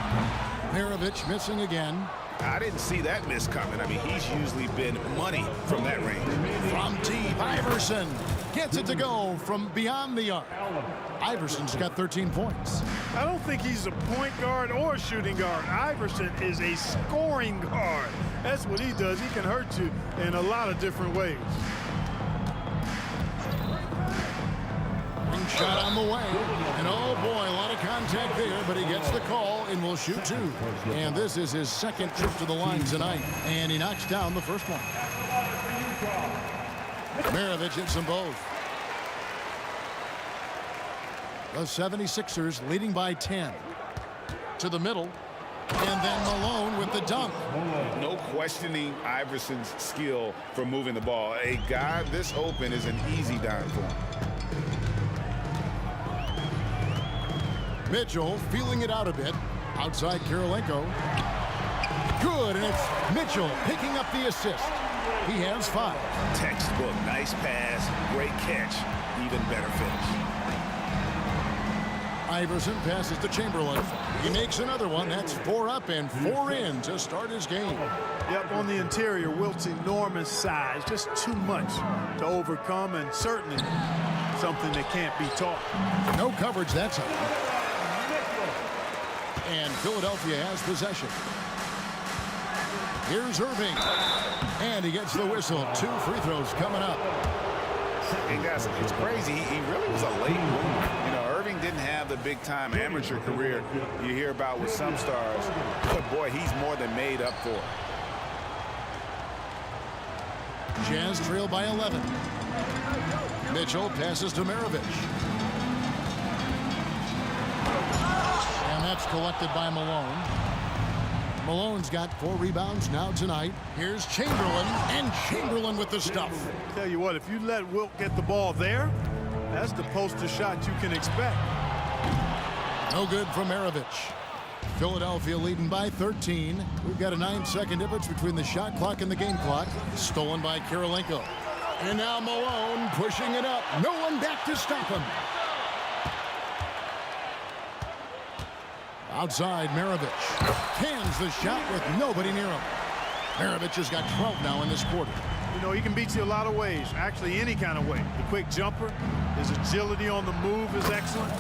Maravich missing again. I didn't see that miss coming. I mean, he's usually been money from that range. From deep, Iverson gets it to go from beyond the arc. Iverson's got 13 points. I don't think he's a point guard or a shooting guard. Iverson is a scoring guard. That's what he does. He can hurt you in a lot of different ways. Shot on the way. And oh boy, a lot of contact there, but he gets the call and will shoot two. And this is his second trip to the line tonight. And he knocks down the first one. Maravich hits them both. The 76ers leading by 10. To the middle. And then Malone with the dunk. No questioning Iverson's skill for moving the ball. A guy this open is an easy dime for him. Mitchell feeling it out a bit. Outside Kirilenko. Good, and it's Mitchell picking up the assist. He has 5. Textbook, nice pass, great catch, even better finish. Iverson passes to Chamberlain. He makes another one. That's 4 up and 4 in to start his game. Yep, on the interior, Wilt's enormous size. Just too much to overcome, and certainly something that can't be taught. No coverage that time. And Philadelphia has possession. Here's Irving. And he gets the whistle. 2 free throws coming up. And guys, it's crazy. He really was a late bloomer. You know, Irving didn't have the big-time amateur career you hear about with some stars. But, boy, he's more than made up for it. Jazz trail by 11. Mitchell passes to Maravich. And that's collected by Malone. Malone's got 4 rebounds now tonight. Here's Chamberlain, and Chamberlain with the stuff. Tell you what, if you let Wilt get the ball there, that's the poster shot you can expect. No good from Maravich. Philadelphia leading by 13. We've got a 9-second difference between the shot clock and the game clock. Stolen by Kirilenko. And now Malone pushing it up. No one back to stop him. Outside, Maravich cans the shot with nobody near him. Maravich has got 12 now in this quarter. You know, he can beat you a lot of ways, actually any kind of way. The quick jumper, his agility on the move is excellent.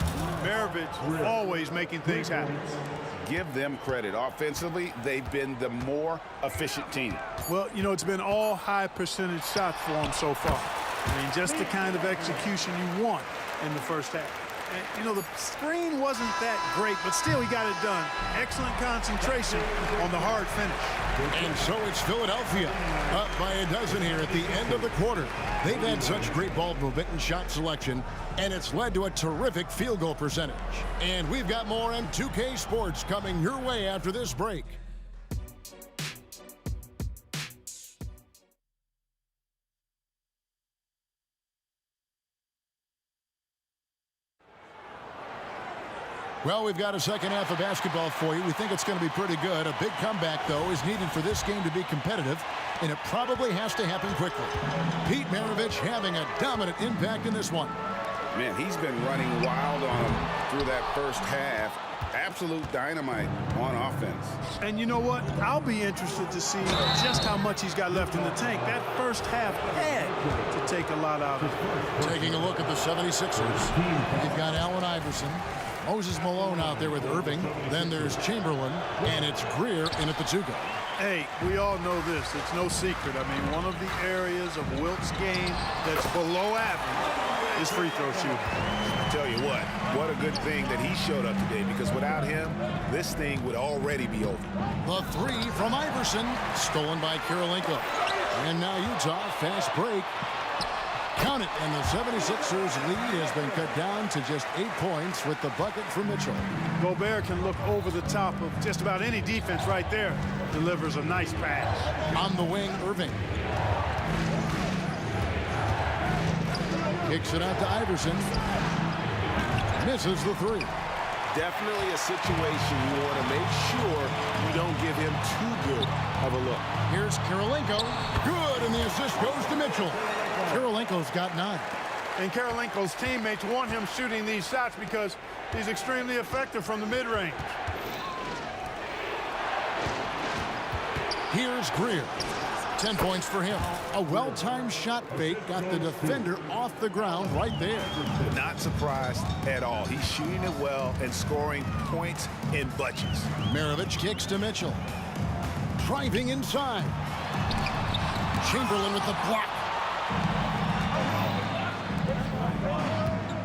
Maravich always making things happen. Give them credit. Offensively, they've been the more efficient team. Well, you know, it's been all high percentage shots for them so far. I mean, just the kind of execution you want in the first half. And, you know, the screen wasn't that great, but still he got it done. Excellent concentration on the hard finish. And so it's Philadelphia up by a dozen here at the end of the quarter. They've had such great ball movement and shot selection, and it's led to a terrific field goal percentage. And we've got more M2K Sports coming your way after this break. Well, we've got a second half of basketball for you. We think it's going to be pretty good. A big comeback, though, is needed for this game to be competitive, and it probably has to happen quickly. Pete Maravich having a dominant impact in this one. Man, he's been running wild on him through that first half. Absolute dynamite on offense. And you know what? I'll be interested to see just how much he's got left in the tank. That first half had to take a lot out of it. Taking a look at the 76ers. You've got Allen Iverson. Moses Malone out there with Irving. Then there's Chamberlain, and it's Greer in at the 2 guard. Hey, we all know this. It's no secret. I mean, one of the areas of Wilt's game that's below average is free throw shooting. I tell you what a good thing that he showed up today, because without him, this thing would already be over. The 3 from Iverson, stolen by Kirilenko. And now Utah, fast break. Count it, and the 76ers lead has been cut down to just 8 points with the bucket from Mitchell. Gobert can look over the top of just about any defense right there. Delivers a nice pass. On the wing, Irving. Kicks it out to Iverson. Misses the 3. Definitely a situation you want to make sure you don't give him too good of a look. Here's Kirilenko. Good, and the assist goes to Mitchell. Kirilenko's got 9. And Karolinko's teammates want him shooting these shots because he's extremely effective from the mid-range. Here's Greer. 10 points for him. A well-timed shot fake got the defender off the ground right there. Not surprised at all. He's shooting it well and scoring points in bunches. Maravich kicks to Mitchell. Driving inside. Chamberlain with the block.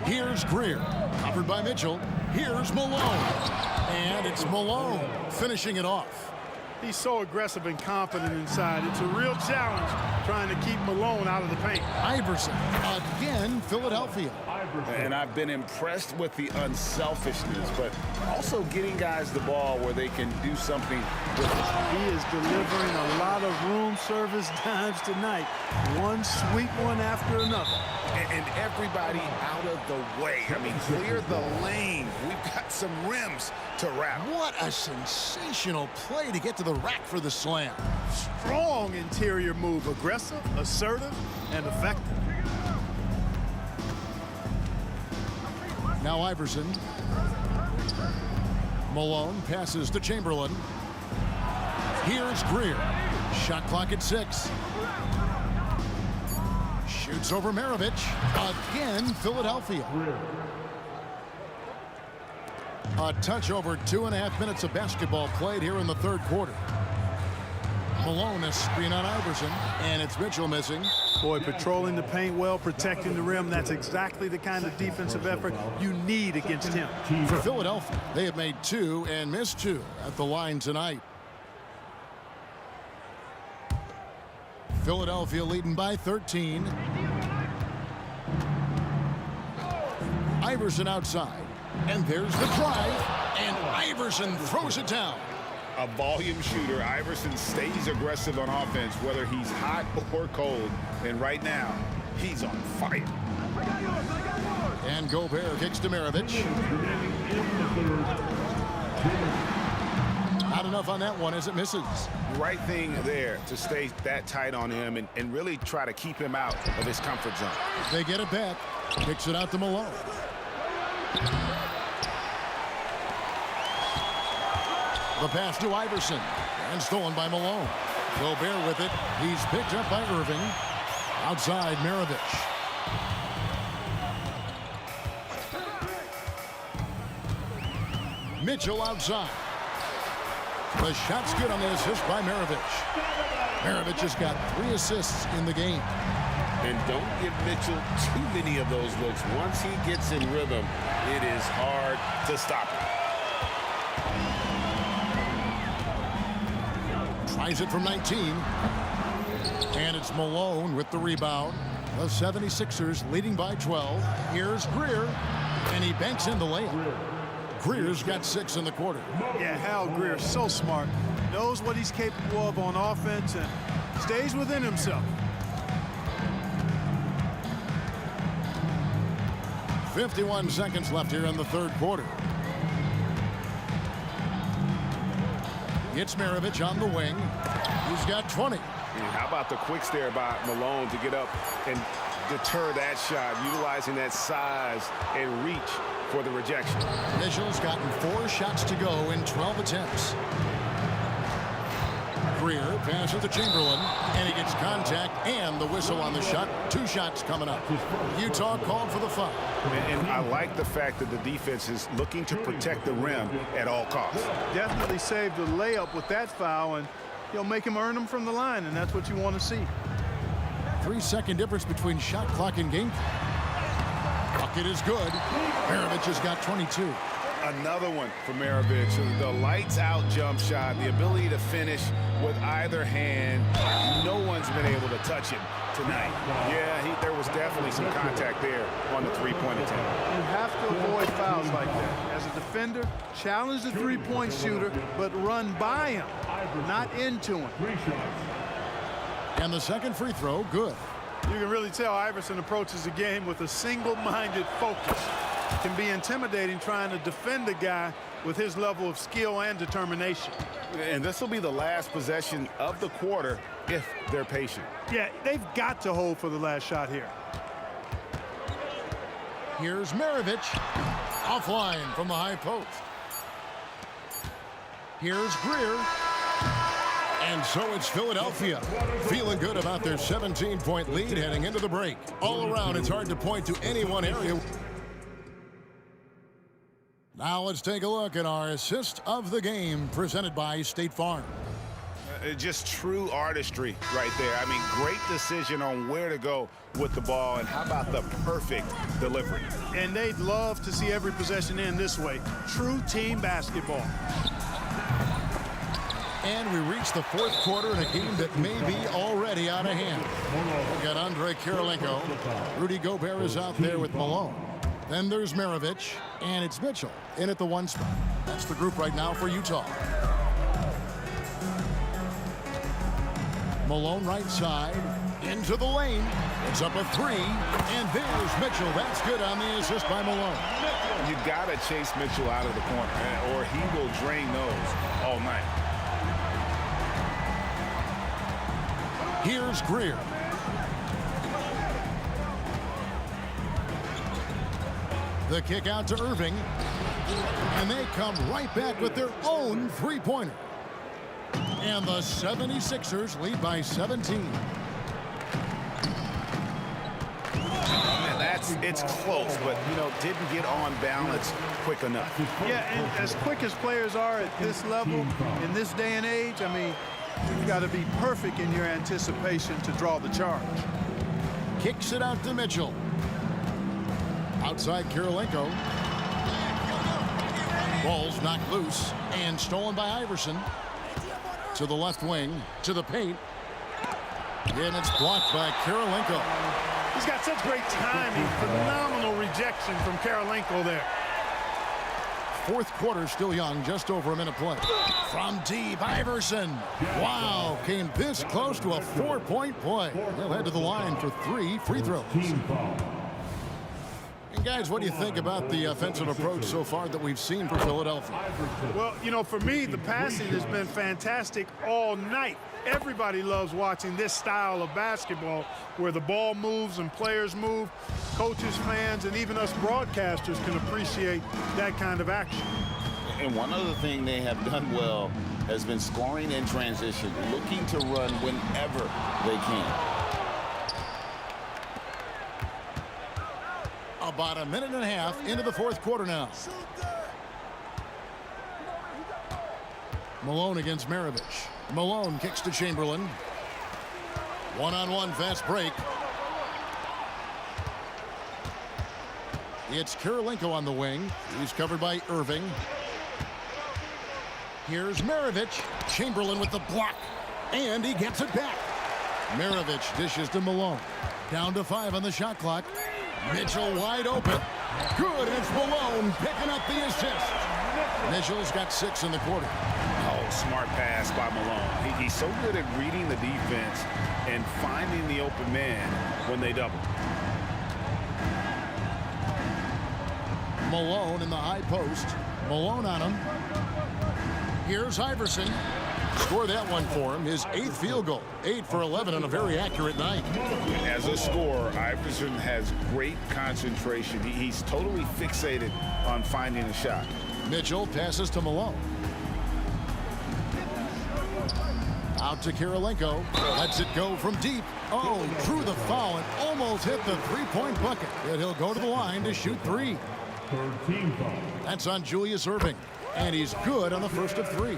Here's Greer. Covered by Mitchell. Here's Malone. And it's Malone finishing it off. He's so aggressive and confident inside. It's a real challenge trying to keep Malone out of the paint. Iverson, again, Philadelphia. And I've been impressed with the unselfishness, but also getting guys the ball where they can do something with it. He is delivering a lot of room service dimes tonight. One sweet one after another. And everybody out of the way. I mean, clear the lane. We've got some rims to wrap. What a sensational play to get to the rack for the slam. Strong interior move. Aggressive, assertive, and effective. Now Iverson. Malone passes to Chamberlain. Here's Greer. Shot clock at 6. Shoots over Maravich. Again, Philadelphia. A touch over 2.5 minutes of basketball played here in the third quarter. Malone, a screen on Iverson, and it's Mitchell missing. Boy, patrolling the paint well, protecting the rim. That's exactly the kind of defensive effort you need against him. For Philadelphia, they have made 2 and missed 2 at the line tonight. Philadelphia leading by 13. Iverson outside. And there's the drive. And Iverson throws it down. A volume shooter. Iverson stays aggressive on offense, whether he's hot or cold. And right now, he's on fire. And Gobert kicks to Maravich. Not enough on that one as it misses. Right thing there to stay that tight on him and really try to keep him out of his comfort zone. They get it back. Kicks it out to Malone. The pass to Iverson. And stolen by Malone. Gobert with it. He's picked up by Irving. Outside, Maravich. Mitchell outside. The shot's good on the assist by Maravich. Maravich has got 3 assists in the game. And don't give Mitchell too many of those looks. Once he gets in rhythm, it is hard to stop him. Tries it from 19. And it's Malone with the rebound. The 76ers leading by 12. Here's Greer. And he banks in the layup. Greer's got 6 in the quarter. Yeah, Hal Greer, so smart. Knows what he's capable of on offense and stays within himself. 51 seconds left here in the third quarter. It's Maravich on the wing. He's got 20. And how about the quick stare by Malone to get up and deter that shot, utilizing that size and reach for the rejection. Mitchell's gotten 4 shots to go in 12 attempts. Greer passes to Chamberlain, and he gets contact and the whistle on the shot. 2 shots coming up. Utah called for the foul. And I like the fact that the defense is looking to protect the rim at all costs. Definitely saved the layup with that foul, and he'll make him earn them from the line, and that's what you want to see. 3-second difference between shot clock and game. Bucket is good. Maravich has got 22. Another one for Maravich. The lights-out jump shot, the ability to finish with either hand. No one's been able to touch him tonight. Yeah, there was definitely some contact there on the three-point attempt. You have to avoid fouls like that. As a defender, challenge the three-point shooter, but run by him, not into him. And the second free throw, good. You can really tell Iverson approaches the game with a single-minded focus. It can be intimidating trying to defend a guy with his level of skill and determination. And this will be the last possession of the quarter if they're patient. Yeah, they've got to hold for the last shot here. Here's Maravich. Offline from the high post. Here's Greer. And so it's Philadelphia feeling good about their 17-point lead heading into the break. All around, it's hard to point to any one area. Now let's take a look at our assist of the game presented by State Farm. Just true artistry right there. I mean, great decision on where to go with the ball, and how about the perfect delivery? And they'd love to see every possession end this way. True team basketball. And we reach the fourth quarter in a game that may be already out of hand. We've got Andrei Kirilenko. Rudy Gobert is out there with Malone. Then there's Maravich, and it's Mitchell in at the 1 spot. That's the group right now for Utah. Malone right side, into the lane. It's up a 3, and there's Mitchell. That's good on the assist by Malone. You got to chase Mitchell out of the corner, or he will drain those all night. Here's Greer. The kick out to Irving. And they come right back with their own three-pointer. And the 76ers lead by 17. It's close, but, didn't get on balance quick enough. Yeah, and as quick as players are at this level, in this day and age, I mean, you've got to be perfect in your anticipation to draw the charge. Kicks it out to Mitchell. Outside Kirilenko. Ball's knocked loose and stolen by Iverson. To the left wing, to the paint. And it's blocked by Kirilenko. He's got such great timing. Phenomenal rejection from Kirilenko there. Fourth quarter still young, just over a minute play. From deep, Iverson. Wow, came this close to a 4-point play. He'll head to the line for 3 free throws. And guys, what do you think about the offensive approach so far that we've seen for Philadelphia? Well, for me, the passing has been fantastic all night. Everybody loves watching this style of basketball where the ball moves and players move. Coaches, fans, and even us broadcasters can appreciate that kind of action. And one other thing they have done well has been scoring in transition, looking to run whenever they can. About a minute and a half into the fourth quarter now. Malone against Maravich. Malone kicks to Chamberlain. One-on-one fast break. It's Kirilenko on the wing. He's covered by Irving. Here's Maravich. Chamberlain with the block. And he gets it back. Maravich dishes to Malone. Down to 5 on the shot clock. Mitchell wide open. Good, it's Malone picking up the assist. Mitchell's got 6 in the quarter. Oh, smart pass by Malone. He's so good at reading the defense and finding the open man when they double. Malone in the high post. Malone on him. Here's Iverson. Score that one for him. His 8th field goal. 8 for 11 on a very accurate night. As a scorer, Iverson has great concentration. He's totally fixated on finding a shot. Mitchell passes to Malone. Out to Kirilenko. Lets it go from deep. Oh, drew the foul and almost hit the three-point bucket. Yet he'll go to the line to shoot 3. That's on Julius Irving. And he's good on the first of 3.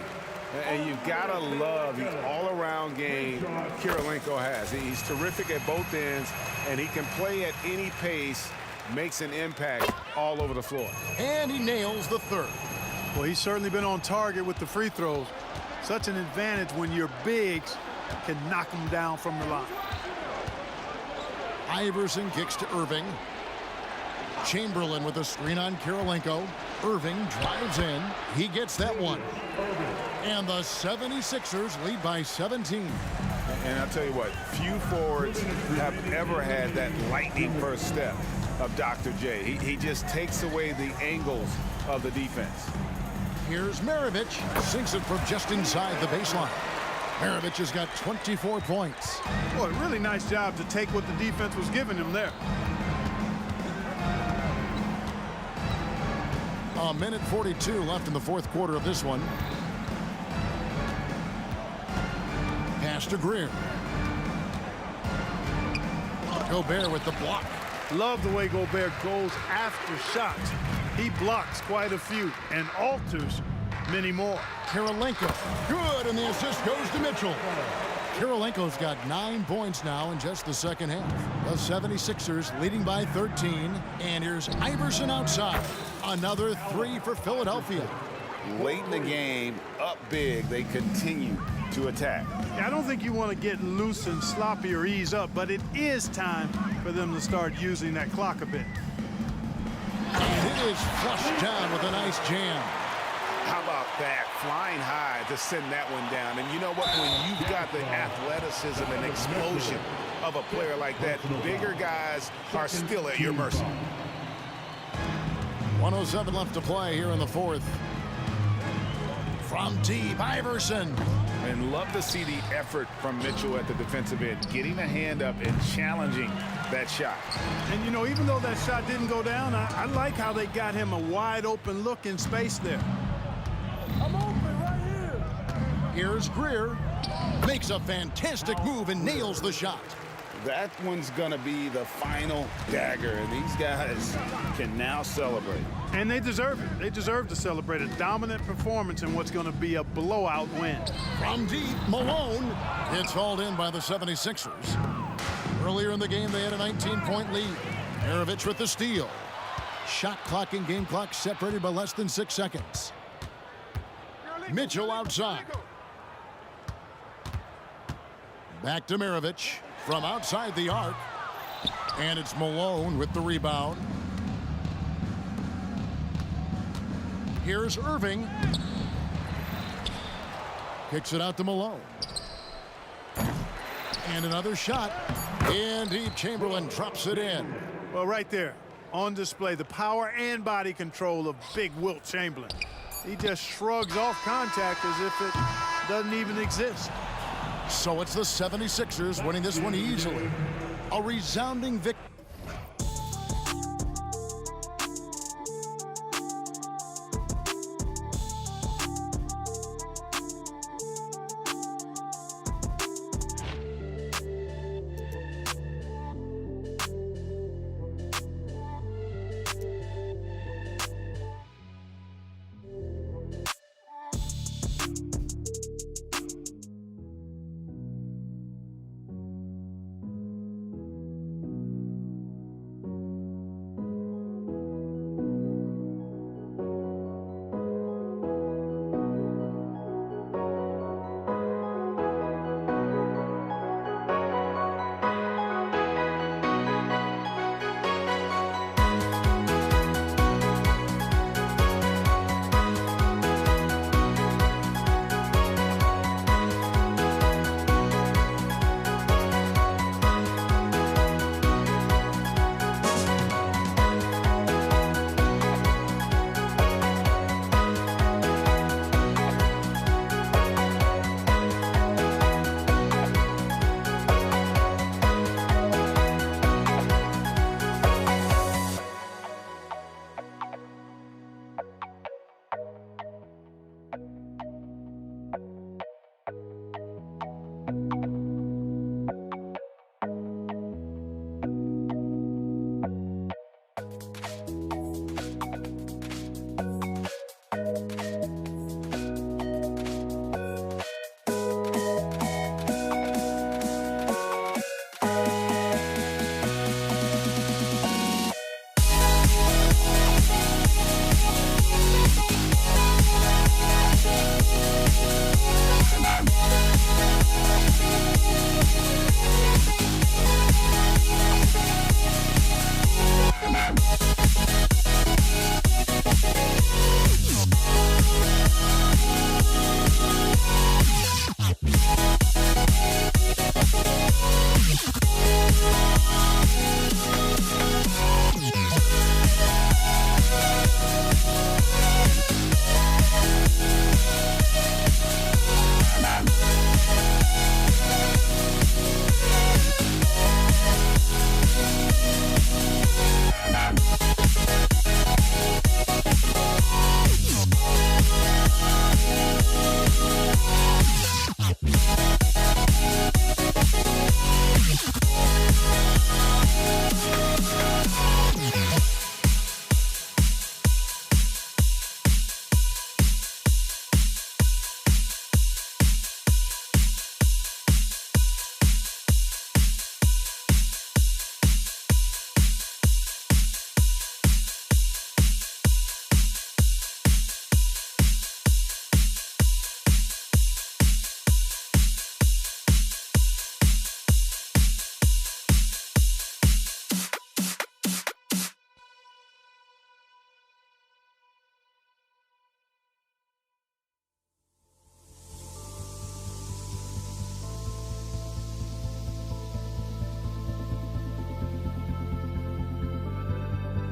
And you've got to love the all-around game Kirilenko has. He's terrific at both ends, and he can play at any pace, makes an impact all over the floor. And he nails the 3rd. Well, he's certainly been on target with the free throws. Such an advantage when your bigs can knock them down from the line. Iverson kicks to Irving. Chamberlain with a screen on Kirilenko. Irving drives in. He gets that one. And the 76ers lead by 17. And I'll tell you what, few forwards have ever had that lightning first step of Dr. J. He just takes away the angles of the defense. Here's Maravich. Sinks it from just inside the baseline. Maravich has got 24 points. Boy, really nice job to take what the defense was giving him there. A minute 42 left in the fourth quarter of this one. Pass to Greer. Gobert with the block. Love the way Gobert goes after shots. He blocks quite a few and alters many more. Kirilenko, good, and the assist goes to Mitchell. Kirilenko's got 9 points now in just the second half. The 76ers leading by 13, and here's Iverson outside. Another 3 for Philadelphia. Late in the game, up big, they continue to attack. I don't think you want to get loose and sloppy or ease up, but it is time for them to start using that clock a bit. And it is flushed down with a nice jam. How about that? Flying high to send that one down. And you know what? When you've got the athleticism and explosion of a player like that, bigger guys are still at your mercy. 1:07 left to play here in the fourth. From deep, Iverson. And love to see the effort from Mitchell at the defensive end, getting a hand up and challenging that shot. And, you know, even though that shot didn't go down, I like how they got him a wide open look in space there. I'm open right here. Here's Greer. Makes a fantastic move and nails the shot. That one's going to be the final dagger, and these guys can now celebrate. And they deserve it. They deserve to celebrate a dominant performance in what's going to be a blowout win. From deep, Malone. It's hauled in by the 76ers. Earlier in the game, they had a 19-point lead. Maravich with the steal. Shot clock and game clock separated by less than 6 seconds. Mitchell outside. Back to Maravich from outside the arc. And it's Malone with the rebound. Here's Irving. Kicks it out to Malone. And another shot. And deep, Chamberlain drops it in. Well, right there, on display, the power and body control of big Wilt Chamberlain. He just shrugs off contact as if it doesn't even exist. So it's the 76ers winning this one easily. A resounding victory.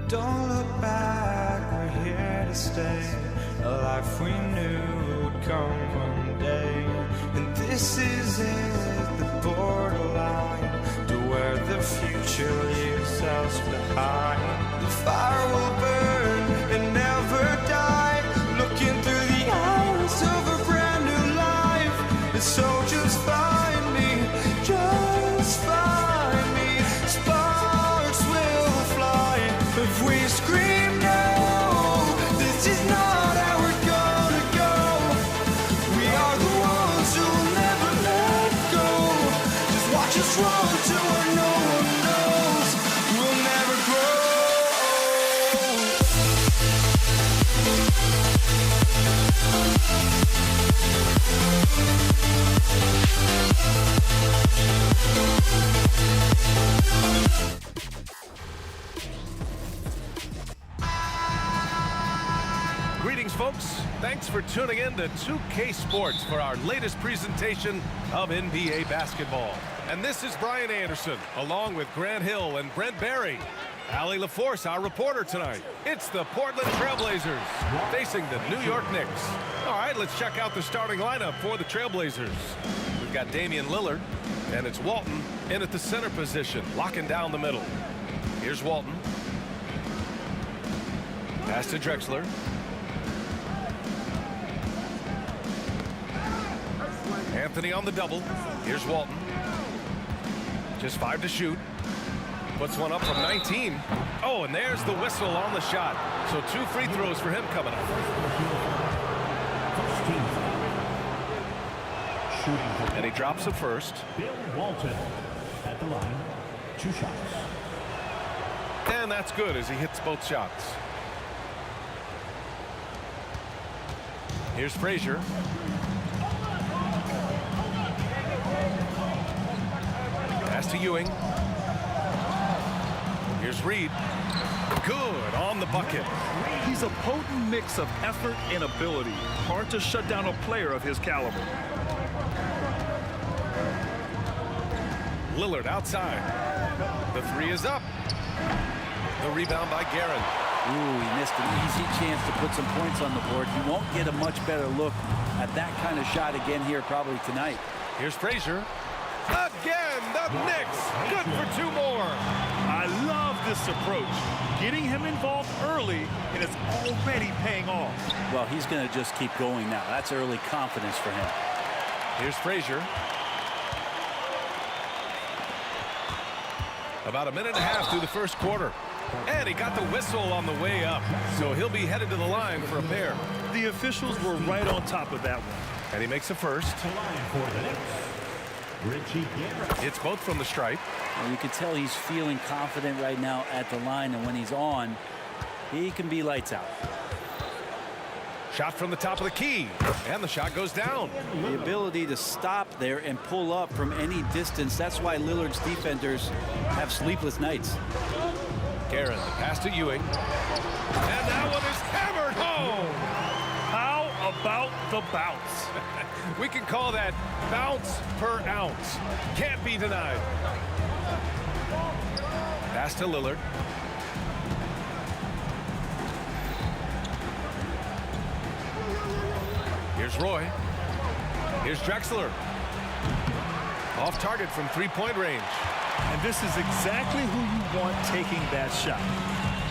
Don't look back, we're here to stay. A life we knew would come one day. And this is it, the borderline to where the future leaves us behind. The fire will burn and never die, looking through the eyes of a brand new life. And so just find me, just find me. Sparks will fly if we scream no. This is not how we're gonna go. We are the ones who will never let go. Just watch us run to where no one knows. We'll never grow. Greetings, folks. Thanks for tuning in to 2K Sports for our latest presentation of NBA basketball. And this is Brian Anderson, along with Grant Hill and Brent Barry. Allie LaForce, our reporter tonight. It's the Portland Trailblazers facing the New York Knicks. All right, let's check out the starting lineup for the Trailblazers. We've got Damian Lillard, and it's Walton in at the center position, locking down the middle. Here's Walton. Pass to Drexler. Anthony on the double. Here's Walton. Just 5 to shoot. Puts one up from 19. Oh, and there's the whistle on the shot. So 2 free throws for him coming up. And he drops the first. Bill Walton at the line. 2 shots. And that's good as he hits both shots. Here's Frazier. Pass to Ewing. Here's Reed. Good on the bucket. He's a potent mix of effort and ability. Hard to shut down a player of his caliber. Lillard outside. The 3 is up. The rebound by Guerin. Ooh, he missed an easy chance to put some points on the board. He won't get a much better look at that kind of shot again here probably tonight. Here's Frazier. Again, the Knicks. Good for 2 more. I love this approach. Getting him involved early, and it's already paying off. Well, he's going to just keep going now. That's early confidence for him. Here's Frazier. About a minute and a half through the first quarter. And he got the whistle on the way up. So he'll be headed to the line for a pair. The officials were right on top of that one. And he makes a first. It's both from the stripe. Well, you can tell he's feeling confident right now at the line, and when he's on, he can be lights out. Shot from the top of the key, and the shot goes down. The ability to stop there and pull up from any distance, that's why Lillard's defenders have sleepless nights. Guerin, the pass to Ewing. And that one is hammered home. How about the bounce? We can call that bounce per ounce. Can't be denied. Pass to Lillard. Here's Roy. Here's Drexler. Off target from 3-point range. And this is exactly who you want taking that shot.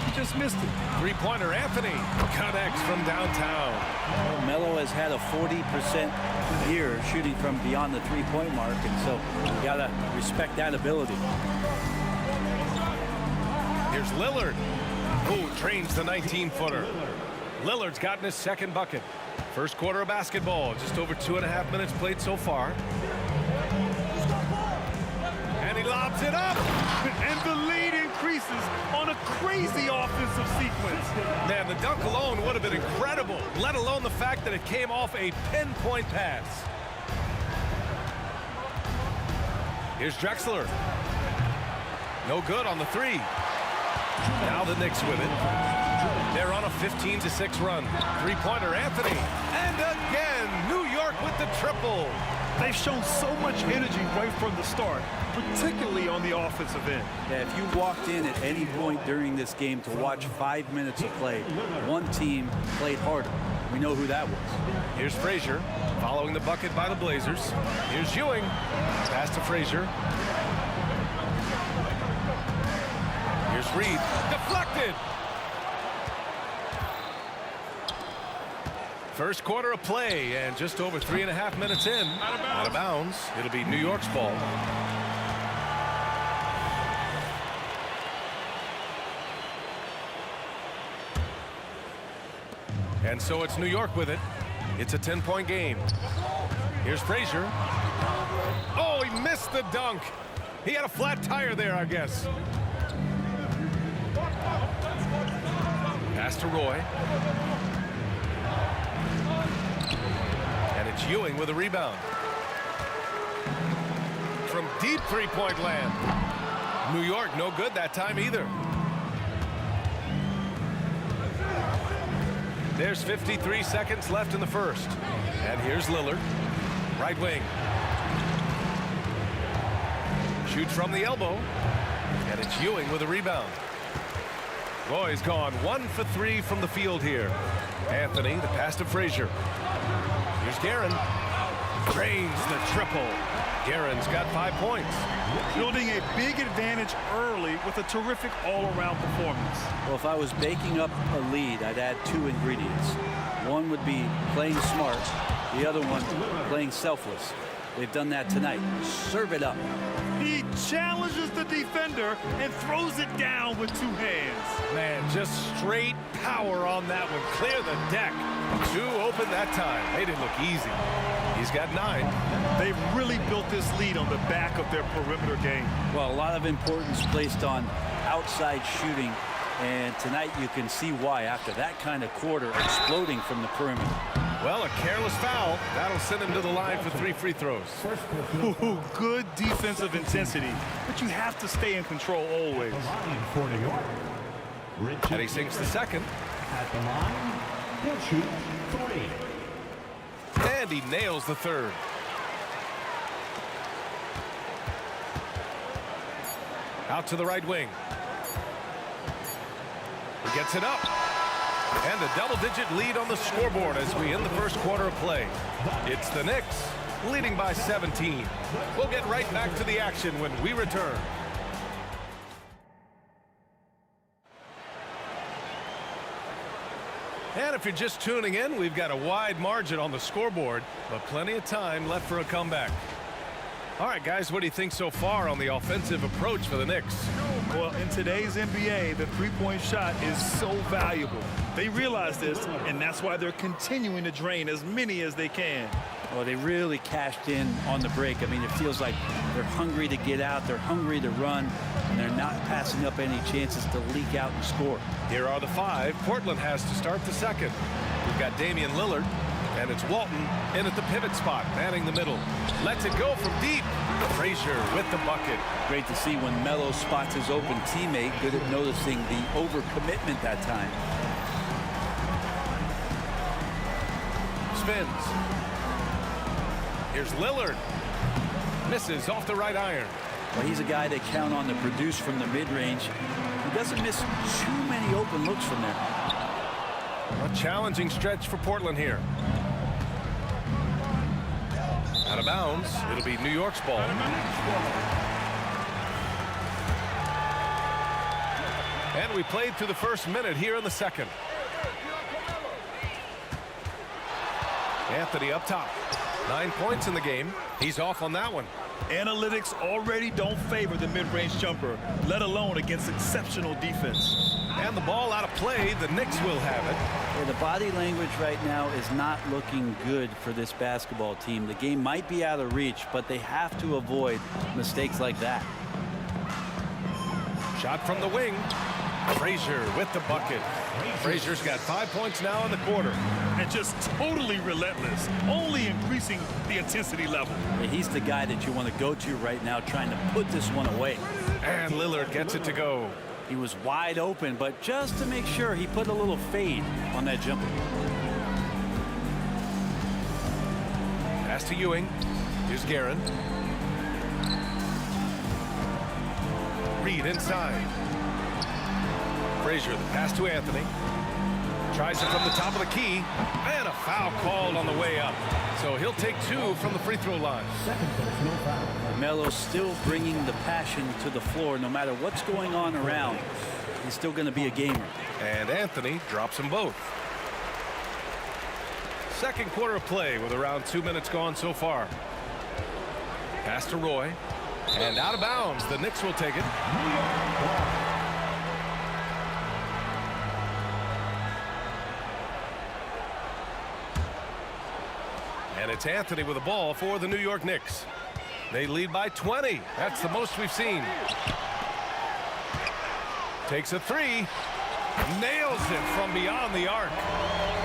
He just missed it. 3-pointer Anthony connects from downtown. Well, Melo has had a 40% year shooting from beyond the 3-point mark, and so you gotta respect that ability. Here's Lillard, who trains the 19-footer. Lillard's gotten his second bucket. First quarter of basketball, just over 2.5 minutes played so far. And he lobs it up. And the lead increases on a crazy offensive sequence. Man, the dunk alone would have been incredible, let alone the fact that it came off a pinpoint pass. Here's Drexler. No good on the 3. Now the Knicks with it. They're on a 15-6 run. 3-pointer Anthony. And again, New York with the triple. They've shown so much energy right from the start, particularly on the offensive end. Yeah, if you walked in at any point during this game to watch 5 minutes of play, one team played harder. We know who that was. Here's Frazier following the bucket by the Blazers. Here's Ewing. Pass to Frazier. Here's Reed. Deflected. First quarter of play, and just over 3.5 minutes in. Out of bounds. It'll be New York's ball. And so it's New York with it. It's a 10-point game. Here's Frazier. Oh, he missed the dunk. He had a flat tire there, I guess. Pass to Roy. And it's Ewing with a rebound. From deep three-point land. New York no good that time either. There's 53 seconds left in the first. And here's Lillard. Right wing. Shoots from the elbow. And it's Ewing with a rebound. Roy's gone 1 for 3 from the field here. Anthony, the pass to Frazier. Here's Guerin. Drains the triple. Guerin's got 5 points. Building a big advantage early with a terrific all-around performance. Well, if I was baking up a lead, I'd add 2 ingredients. One would be playing smart. The other one, playing selfless. They've done that tonight. Serve it up. He challenges the defender and throws it down with 2 hands. Man, just straight power on that one. Clear the deck. 2 open that time. Made it look easy. He's got 9. They've really built this lead on the back of their perimeter game. Well, a lot of importance placed on outside shooting. And tonight you can see why after that kind of quarter exploding from the perimeter. Well, a careless foul. That'll send him to the line for 3 free throws. Ooh, good defensive intensity, but you have to stay in control always. And he sinks the second. At the line, he'll shoot 3. And he nails the third. Out to the right wing. He gets it up. And a double-digit lead on the scoreboard as we end the first quarter of play. It's the Knicks leading by 17. We'll get right back to the action when we return. And if you're just tuning in, we've got a wide margin on the scoreboard, but plenty of time left for a comeback. All right, guys, what do you think so far on the offensive approach for the Knicks? Well, in today's NBA, the three-point shot is so valuable. They realize this, and that's why they're continuing to drain as many as they can. Well, they really cashed in on the break. I mean, it feels like they're hungry to get out, they're hungry to run, and they're not passing up any chances to leak out and score. Here are the 5. Portland has to start the second. We've got Damian Lillard, and it's Walton in at the pivot spot, manning the middle. Lets it go from deep. Frazier with the bucket. Great to see when Melo spots his open teammate. Good at noticing the overcommitment that time. Spins. Here's Lillard. Misses off the right iron. Well, he's a guy they count on to produce from the mid-range. He doesn't miss too many open looks from there. A challenging stretch for Portland here. Out of bounds. It'll be New York's ball. And we played through the first minute here in the second. Anthony up top. 9 points in the game. He's off on that one. Analytics already don't favor the mid-range jumper, let alone against exceptional defense. And the ball out of play. The Knicks will have it. Yeah, the body language right now is not looking good for this basketball team. The game might be out of reach, but they have to avoid mistakes like that. Shot from the wing. Frazier with the bucket. Frazier's got 5 points now in the quarter. And just totally relentless, only increasing the intensity level. Yeah, he's the guy that you want to go to right now, trying to put this one away. And Lillard gets it to go. He was wide open, but just to make sure, he put a little fade on that jumper. Pass to Ewing. Here's Guerin. Reed inside. Frazier, the pass to Anthony. Tries it from the top of the key. And a foul called on the way up. So he'll take 2 from the free throw line. Melo's still bringing the passion to the floor no matter what's going on around. He's still going to be a gamer. And Anthony drops them both. Second quarter of play with around 2 minutes gone so far. Pass to Roy. And out of bounds. The Knicks will take it. And it's Anthony with the ball for the New York Knicks. They lead by 20. That's the most we've seen. Takes a 3. Nails it from beyond the arc.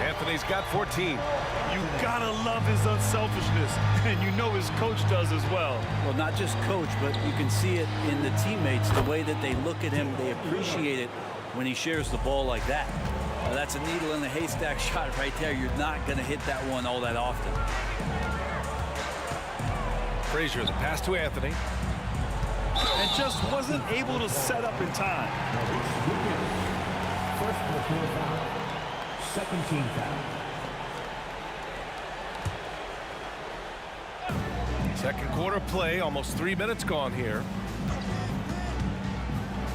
Anthony's got 14. You gotta love his unselfishness, and you know his coach does as well. Well, not just coach, but you can see it in the teammates, the way that they look at him. They appreciate it when he shares the ball like that. Now, that's a needle in the haystack shot right there. You're not going to hit that one all that often. Frazier, the pass to Anthony. And just wasn't able to set up in time. First personal foul. Second team foul. Second quarter play, almost 3 minutes gone here.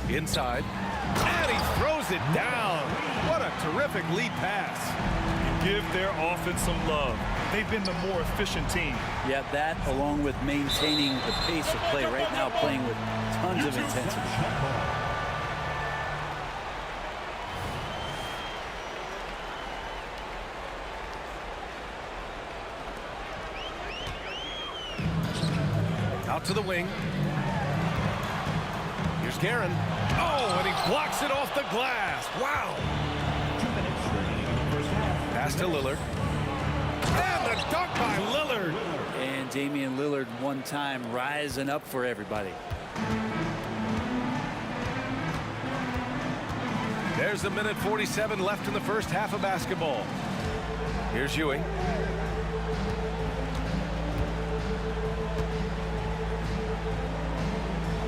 Inside. And he throws it down. What a terrific lead pass. Give their offense some love. They've been the more efficient team. Yeah, that along with maintaining the pace of play right now, playing with tons of intensity. Out to the wing. Here's Guerin. Oh, and he blocks it off the glass. Wow. Pass to Lillard. And the dunk by Lillard. And Damian Lillard one time rising up for everybody. There's a minute 47 left in the first half of basketball. Here's Ewing.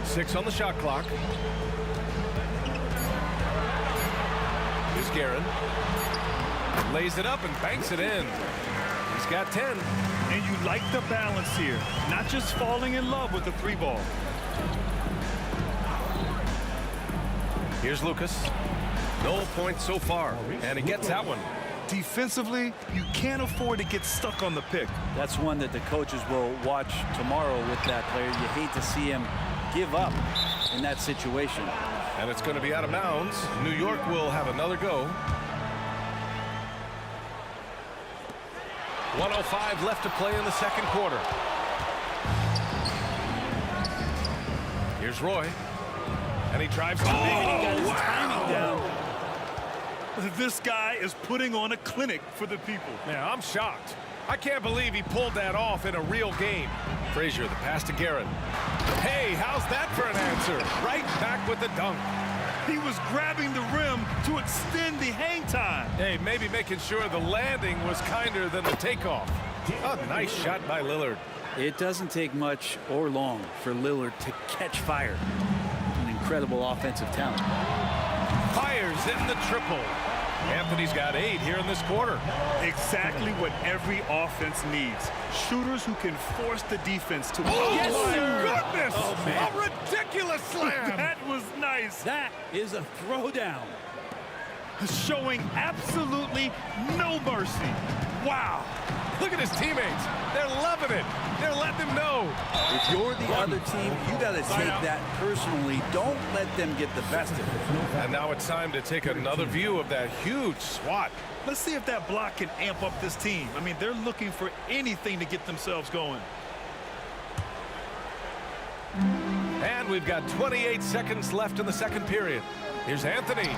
Six on the shot clock. Here's Guerin. Lays it up and banks it in. He's got 10. And you like the balance here. Not just falling in love with the 3 ball. Here's Lucas. No points so far. And he gets that one. Defensively, you can't afford to get stuck on the pick. That's one that the coaches will watch tomorrow with that player. You hate to see him give up in that situation. And it's going to be out of bounds. New York will have another go. 1:05 left to play in the second quarter. Here's Roy. And he drives home. He got his timing down. This guy is putting on a clinic for the people. Yeah, I'm shocked. I can't believe he pulled that off in a real game. Frazier, the pass to Guerin. Hey, how's that for an answer? Right back with the dunk. He was grabbing the rim to extend the hang time. Hey, maybe making sure the landing was kinder than the takeoff. A nice shot by Lillard. It doesn't take much or long for Lillard to catch fire. An incredible offensive talent. Fires in the triple. Anthony's got 8 here in this quarter. Exactly what every offense needs. Shooters who can force the defense to... Oh, yes, my sir. goodness! Oh, man. A ridiculous slam! That was nice. That is a throwdown. Showing absolutely no mercy. Wow. Look at his teammates. They're loving it. They're letting him know. If you're the other team, you got to take that personally. Don't let them get the best of it. And now it's time to take another view of that huge swat. Let's see if that block can amp up this team. I mean, they're looking for anything to get themselves going. And we've got 28 seconds left in the second period. Here's Anthony.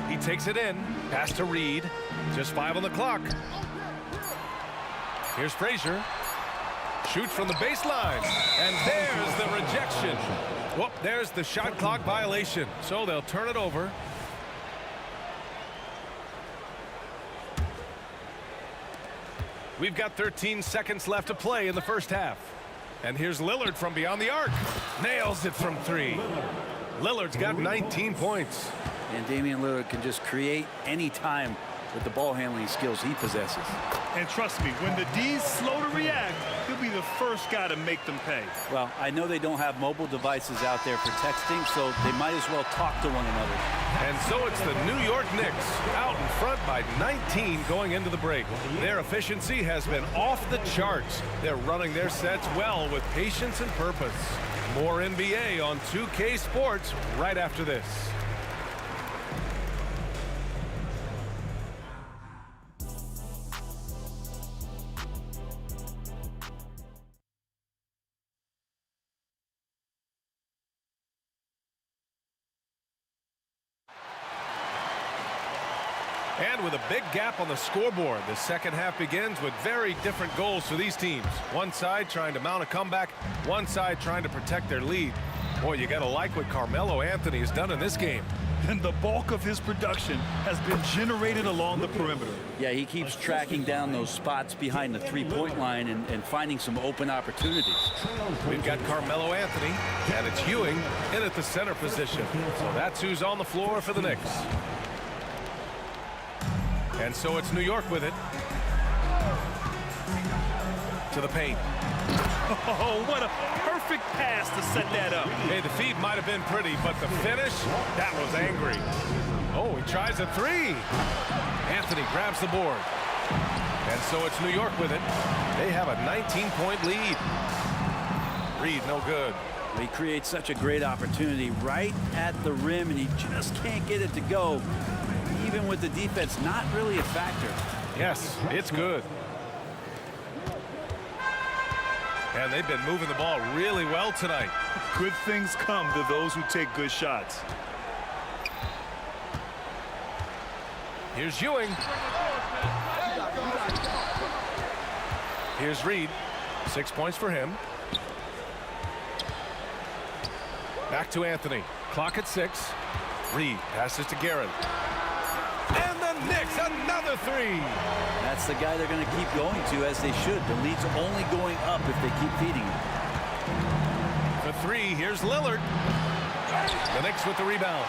He takes it in. Pass to Reed. Just 5 on the clock. Here's Frazier. Shoots from the baseline. And there's the rejection. Whoop, there's the shot clock violation. So they'll turn it over. We've got 13 seconds left to play in the first half. And here's Lillard from beyond the arc. Nails it from 3. Lillard's got 19 points. And Damian Lillard can just create any time with the ball handling skills he possesses. And trust me, when the D's slow to react, he'll be the first guy to make them pay. Well, I know they don't have mobile devices out there for texting, so they might as well talk to one another. And so it's the New York Knicks out in front by 19 going into the break. Their efficiency has been off the charts. They're running their sets well with patience and purpose. More NBA on 2K Sports right after this. And with a big gap on the scoreboard, the second half begins with very different goals for these teams. One side trying to mount a comeback, one side trying to protect their lead. Boy, you got to like what Carmelo Anthony has done in this game. And the bulk of his production has been generated along the perimeter. Yeah, he keeps tracking down those spots behind the three-point line and finding some open opportunities. We've got Carmelo Anthony, and it's Ewing in at the center position. So that's who's on the floor for the Knicks. And so it's New York with it. To the paint. Oh, what a perfect pass to set that up. Hey, the feed might have been pretty, but the finish, that was angry. Oh, he tries a 3. Anthony grabs the board. And so it's New York with it. They have a 19-point lead. Reed, no good. He creates such a great opportunity right at the rim, and he just can't get it to go. Even with the defense not really a factor. Yes, it's good. And they've been moving the ball really well tonight. Good things come to those who take good shots. Here's Ewing. Here's Reed. 6 points for him. Back to Anthony. Clock at 6. Reed passes to Guerin. And the Knicks, another 3. That's the guy they're going to keep going to, as they should. The lead's only going up if they keep feeding him. For 3, here's Lillard. The Knicks with the rebound.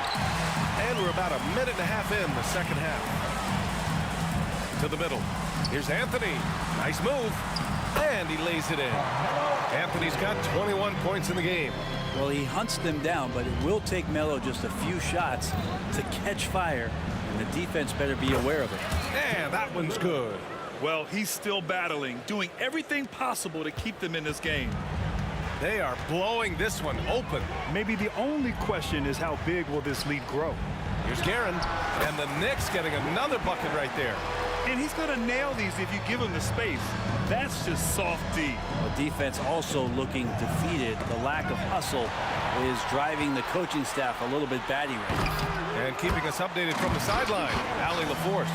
And we're about a minute and a half in the second half. To the middle. Here's Anthony. Nice move. And he lays it in. Anthony's got 21 points in the game. Well, he hunts them down, but it will take Melo just a few shots to catch fire. And the defense better be aware of it. And that one's good. Well, he's still battling, doing everything possible to keep them in this game. They are blowing this one open. Maybe the only question is how big will this lead grow? Here's Guerin. And the Knicks getting another bucket right there. And he's going to nail these if you give him the space. That's just soft D. The defense also looking defeated. The lack of hustle is driving the coaching staff a little bit batty right now. And keeping us updated from the sideline, Allie LaForce.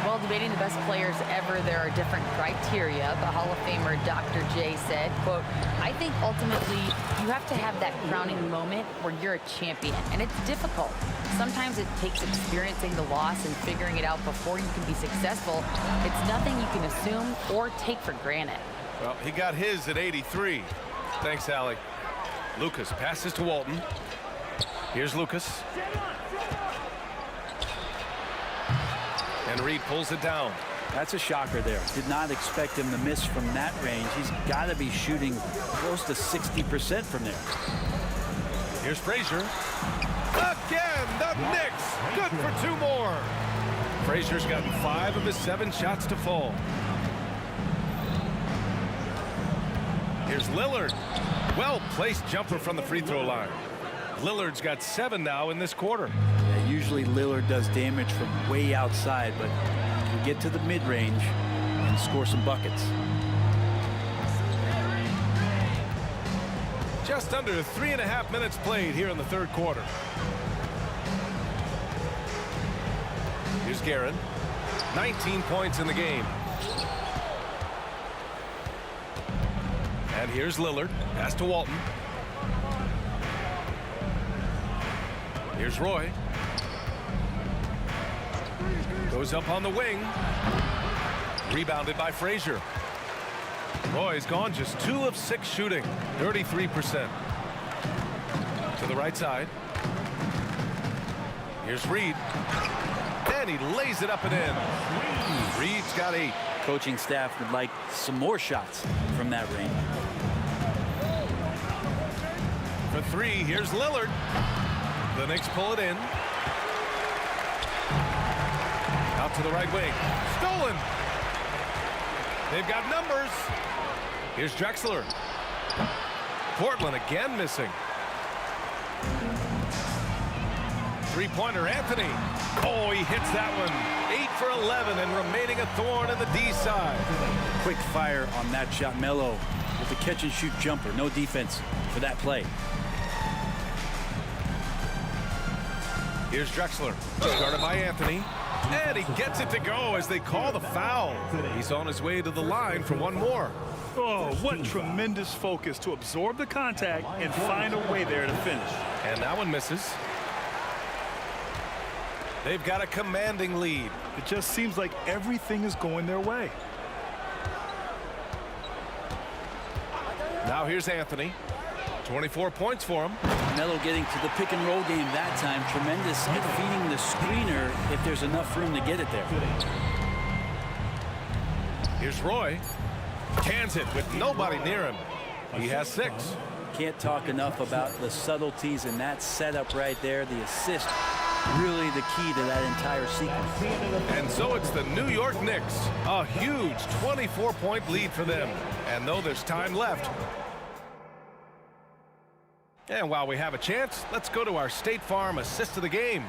Well, debating the best players ever, there are different criteria. But Hall of Famer Dr. J said, quote, I think ultimately you have to have that crowning moment where you're a champion. And it's difficult. Sometimes it takes experiencing the loss and figuring it out before you can be successful. It's nothing you can assume or take for granted. Well, he got his at 83. Thanks, Allie. Lucas passes to Walton. Here's Lucas. And Reed pulls it down. That's a shocker there. Did not expect him to miss from that range. He's got to be shooting close to 60% from there. Here's Frazier. Again, the Knicks. Good for 2 more. Frazier's gotten 5 of his 7 shots to fall. Here's Lillard. Well-placed jumper from the free throw line. Lillard's got 7 now in this quarter. Yeah, usually Lillard does damage from way outside, but he can get to the mid-range and score some buckets. Just under 3.5 minutes played here in the third quarter. Here's Guerin. 19 points in the game. And here's Lillard. Pass to Walton. Here's Roy. Goes up on the wing. Rebounded by Frazier. Roy's gone just 2 of 6 shooting, 33%. To the right side. Here's Reed. And he lays it up and in. Reed's got 8. Coaching staff would like some more shots from that range. For 3, here's Lillard. The Knicks pull it in. Out to the right wing. Stolen. They've got numbers. Here's Drexler. Portland again missing. Three-pointer, Anthony. Oh, he hits that one. 8 for 11 and remaining a thorn in the D side. Quick fire on that shot. Melo with the catch-and-shoot jumper. No defense for that play. Here's Drexler. Started by Anthony. And he gets it to go as they call the foul. He's on his way to the line for one more. Oh, what tremendous focus to absorb the contact and find a way there to finish. And that one misses. They've got a commanding lead. It just seems like everything is going their way. Now here's Anthony. 24 points for him. Melo getting to the pick and roll game that time. Tremendous at feeding the screener if there's enough room to get it there. Here's Roy. Cans it with nobody near him. He has 6. Can't talk enough about the subtleties in that setup right there. The assist, really the key to that entire sequence. And so it's the New York Knicks. A huge 24-point lead for them. And though there's time left, and while we have a chance, let's go to our State Farm assist of the game.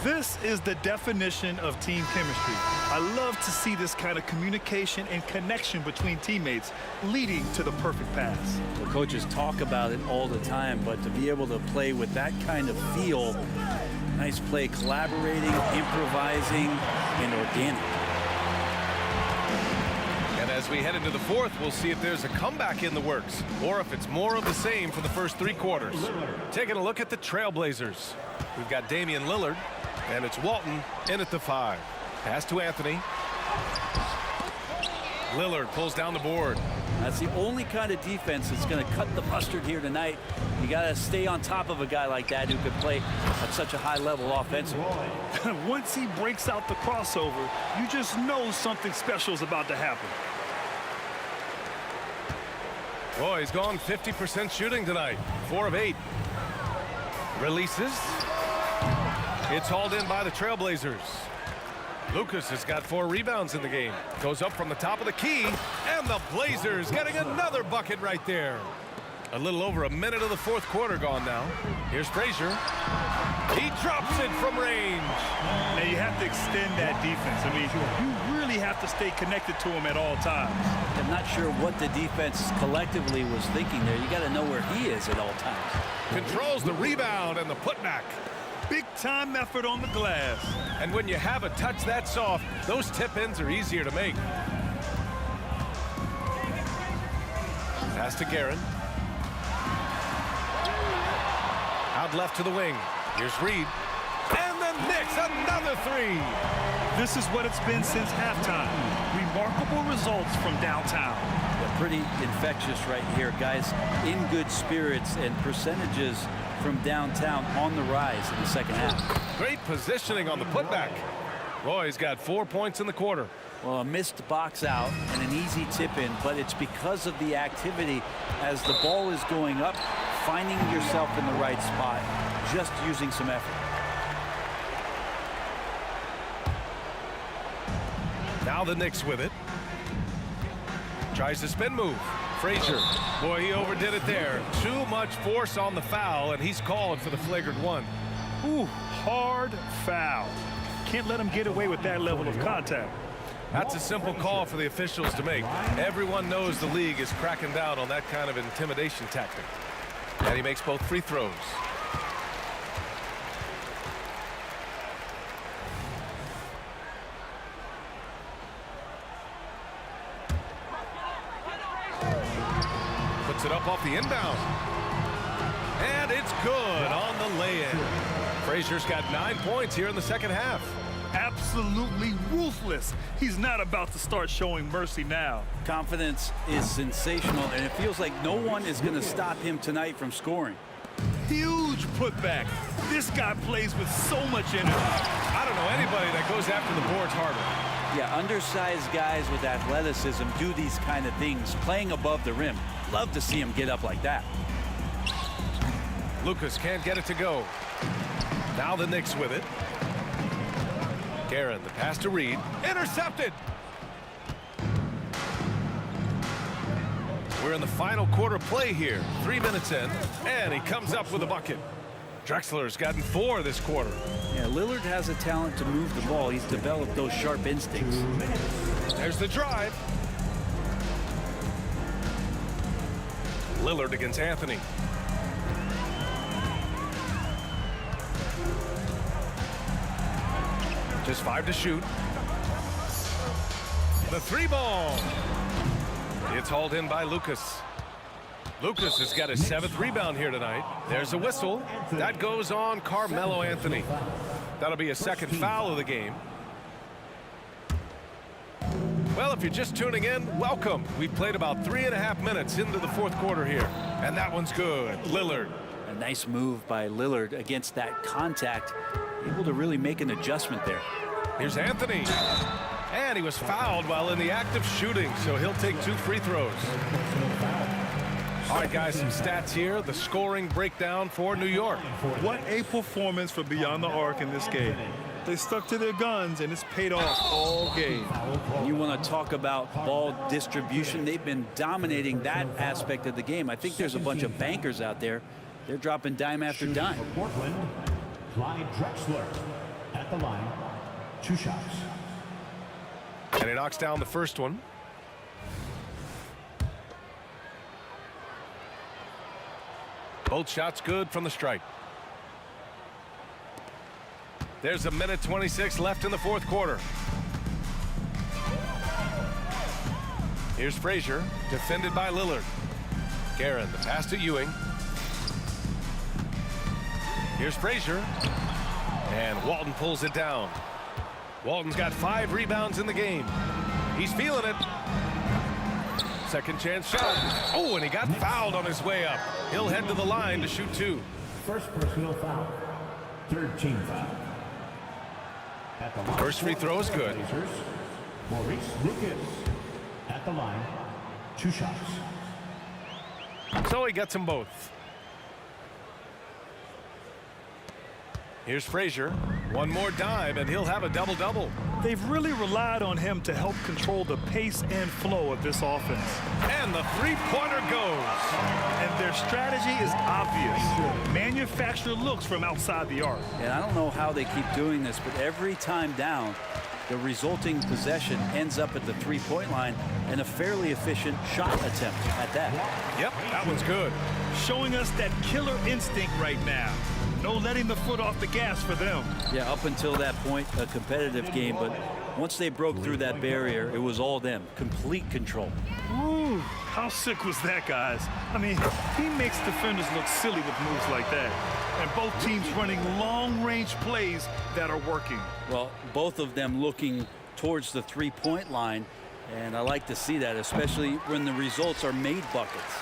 This is the definition of team chemistry. I love to see this kind of communication and connection between teammates leading to the perfect pass. The coaches talk about it all the time, but to be able to play with that kind of feel, nice play, collaborating, improvising, and organic. And as we head into the 4th, we'll see if there's a comeback in the works or if it's more of the same for the first 3 quarters. Taking a look at the Trailblazers. We've got Damian Lillard, and it's Walton in at the 5. Pass to Anthony. Lillard pulls down the board. That's the only kind of defense that's going to cut the mustard here tonight. You got to stay on top of a guy like that who can play at such a high level offensively. Once he breaks out the crossover, you just know something special is about to happen. Boy, he's gone 50% shooting tonight. 4 of 8. Releases. It's hauled in by the Trailblazers. Lucas has got 4 rebounds in the game. Goes up from the top of the key, and the Blazers getting another bucket right there. A little over a minute of the 4th quarter gone now. Here's Frazier. He drops it from range. Now you have to extend that defense. I mean, you really have to stay connected to him at all times. I'm not sure what the defense collectively was thinking there. You got to know where he is at all times. Controls the rebound and the putback. Big time effort on the glass. And when you have a touch that soft, those tip-ins are easier to make. Pass to Guerin. Out left to the wing. Here's Reed. And the Knicks, another 3. This is what it's been since halftime. Remarkable results from downtown. Yeah, pretty infectious right here, guys. In good spirits, and percentages from downtown on the rise in the second half. Great positioning on the putback. Roy's got 4 points in the quarter. Well, a missed box out and an easy tip in, but it's because of the activity as the ball is going up, finding yourself in the right spot, just using some effort. Now the Knicks with it. Tries to spin move. Frazier. Boy, he overdid it there. Too much force on the foul, and he's called for the flagrant 1. Ooh, hard foul. Can't let him get away with that level of contact. That's a simple call for the officials to make. Everyone knows the league is cracking down on that kind of intimidation tactic. And he makes both free throws. Puts it up off the inbound. And it's good on the lay-in. Frazier's got 9 points here in the second half. absolutely ruthless. He's not about to start showing mercy now. Confidence is sensational, and it feels like no one is going to stop him tonight from scoring. Huge putback. This guy plays with so much energy. I don't know anybody that goes after the boards harder. Yeah, undersized guys with athleticism do these kind of things, playing above the rim. Love to see him get up like that. Lucas can't get it to go. Now the Knicks with it. Guerin, the pass to Reed. Intercepted. We're in the final quarter play here. 3 minutes in, and he comes up with a bucket. Drexler's gotten 4 this quarter. Yeah, Lillard has a talent to move the ball. He's developed those sharp instincts. There's the drive. Lillard against Anthony. Just 5 to shoot. The 3-ball. It's hauled in by Lucas. Lucas has got his 7th rebound here tonight. There's a whistle. That goes on Carmelo Anthony. That'll be a second foul of the game. Well, if you're just tuning in, welcome. We've played about 3.5 minutes into the fourth quarter here. And that one's good. Lillard. A nice move by Lillard against that contact. Able to really make an adjustment there. Here's Anthony. And he was fouled while in the act of shooting, so he'll take 2 free throws. All right, guys, some stats here. The scoring breakdown for New York. What a performance for Beyond the Arc in this game. They stuck to their guns, and it's paid off all game. And you want to talk about ball distribution. They've been dominating that aspect of the game. I think there's a bunch of bankers out there. They're dropping dime after dime. Portland, Clyde Drexler at the line. 2 shots. And he knocks down the first one. Both shots good from the stripe. There's 1:26 left in the fourth quarter. Here's Frazier, defended by Lillard. Guerin, the pass to Ewing. Here's Frazier. And Walton pulls it down. Walton's got 5 rebounds in the game. He's feeling it. Second chance shot. Oh, and he got fouled on his way up. He'll head to the line to shoot 2. First personal foul. 3rd team foul. At the line. First free throw is good. Maurice Lucas at the line. 2 shots. So he gets them both. Here's Frazier. One more dive, and he'll have a double-double. They've really relied on him to help control the pace and flow of this offense. And the three-pointer goes. And their strategy is obvious. Manufacture looks from outside the arc. And I don't know how they keep doing this, but every time down, the resulting possession ends up at the three-point line and a fairly efficient shot attempt at that. Yep, that one's good. Showing us that killer instinct right now. No letting the foot off the gas for them. Yeah, up until that point, a competitive game, but once they broke through that barrier, it was all them. Complete control. Ooh, how sick was that, guys? I mean, he makes defenders look silly with moves like that. And both teams running long-range plays that are working. Well, both of them looking towards the three-point line, and I like to see that, especially when the results are made buckets.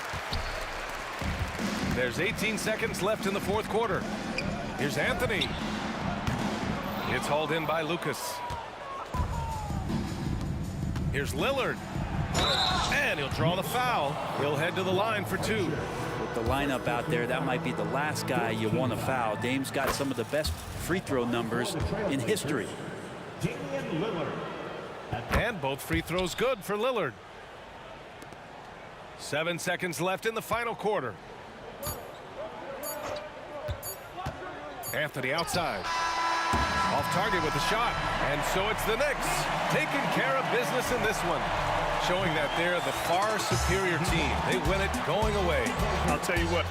There's 18 seconds left in the fourth quarter. Here's Anthony. It's hauled in by Lucas. Here's Lillard. And he'll draw the foul. He'll head to the line for 2. With the lineup out there, that might be the last guy you want to foul. Dame's got some of the best free throw numbers in history. Damian Lillard. And both free throws good for Lillard. 7 seconds left in the final quarter. Anthony outside. Off target with the shot. And so it's the Knicks taking care of business in this one. Showing that they're the far superior team. They win it going away. I'll tell you what.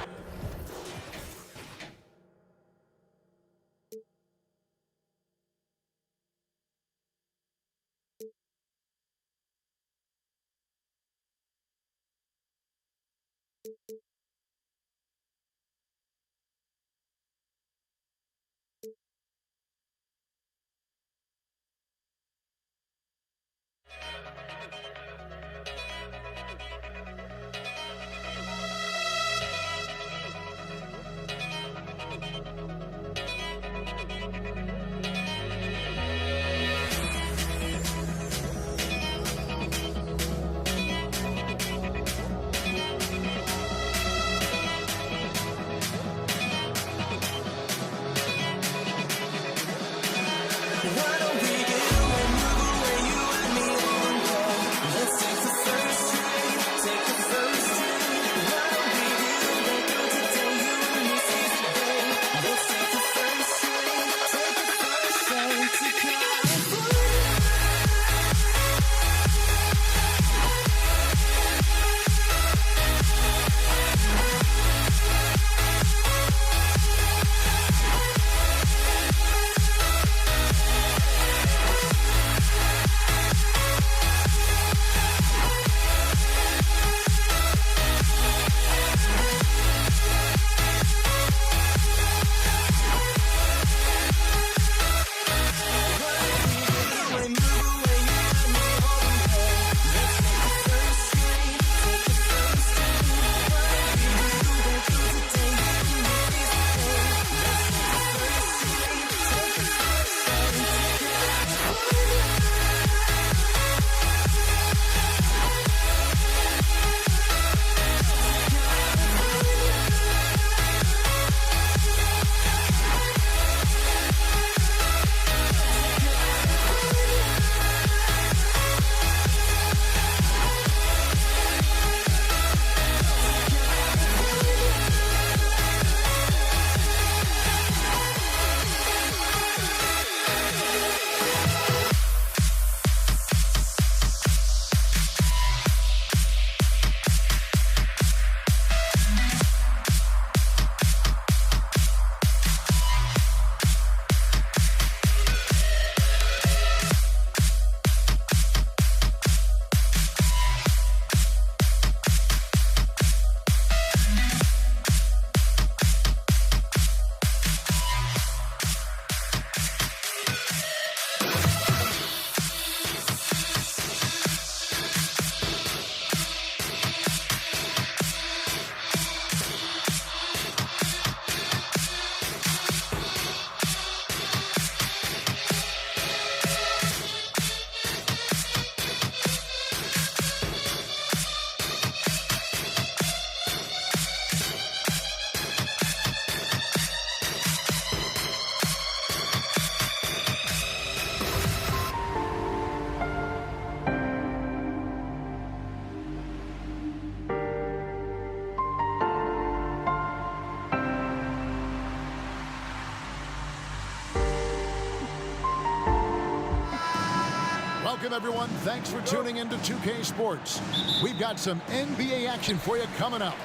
Welcome, everyone. Thanks for tuning into 2K Sports. We've got some NBA action for you coming up.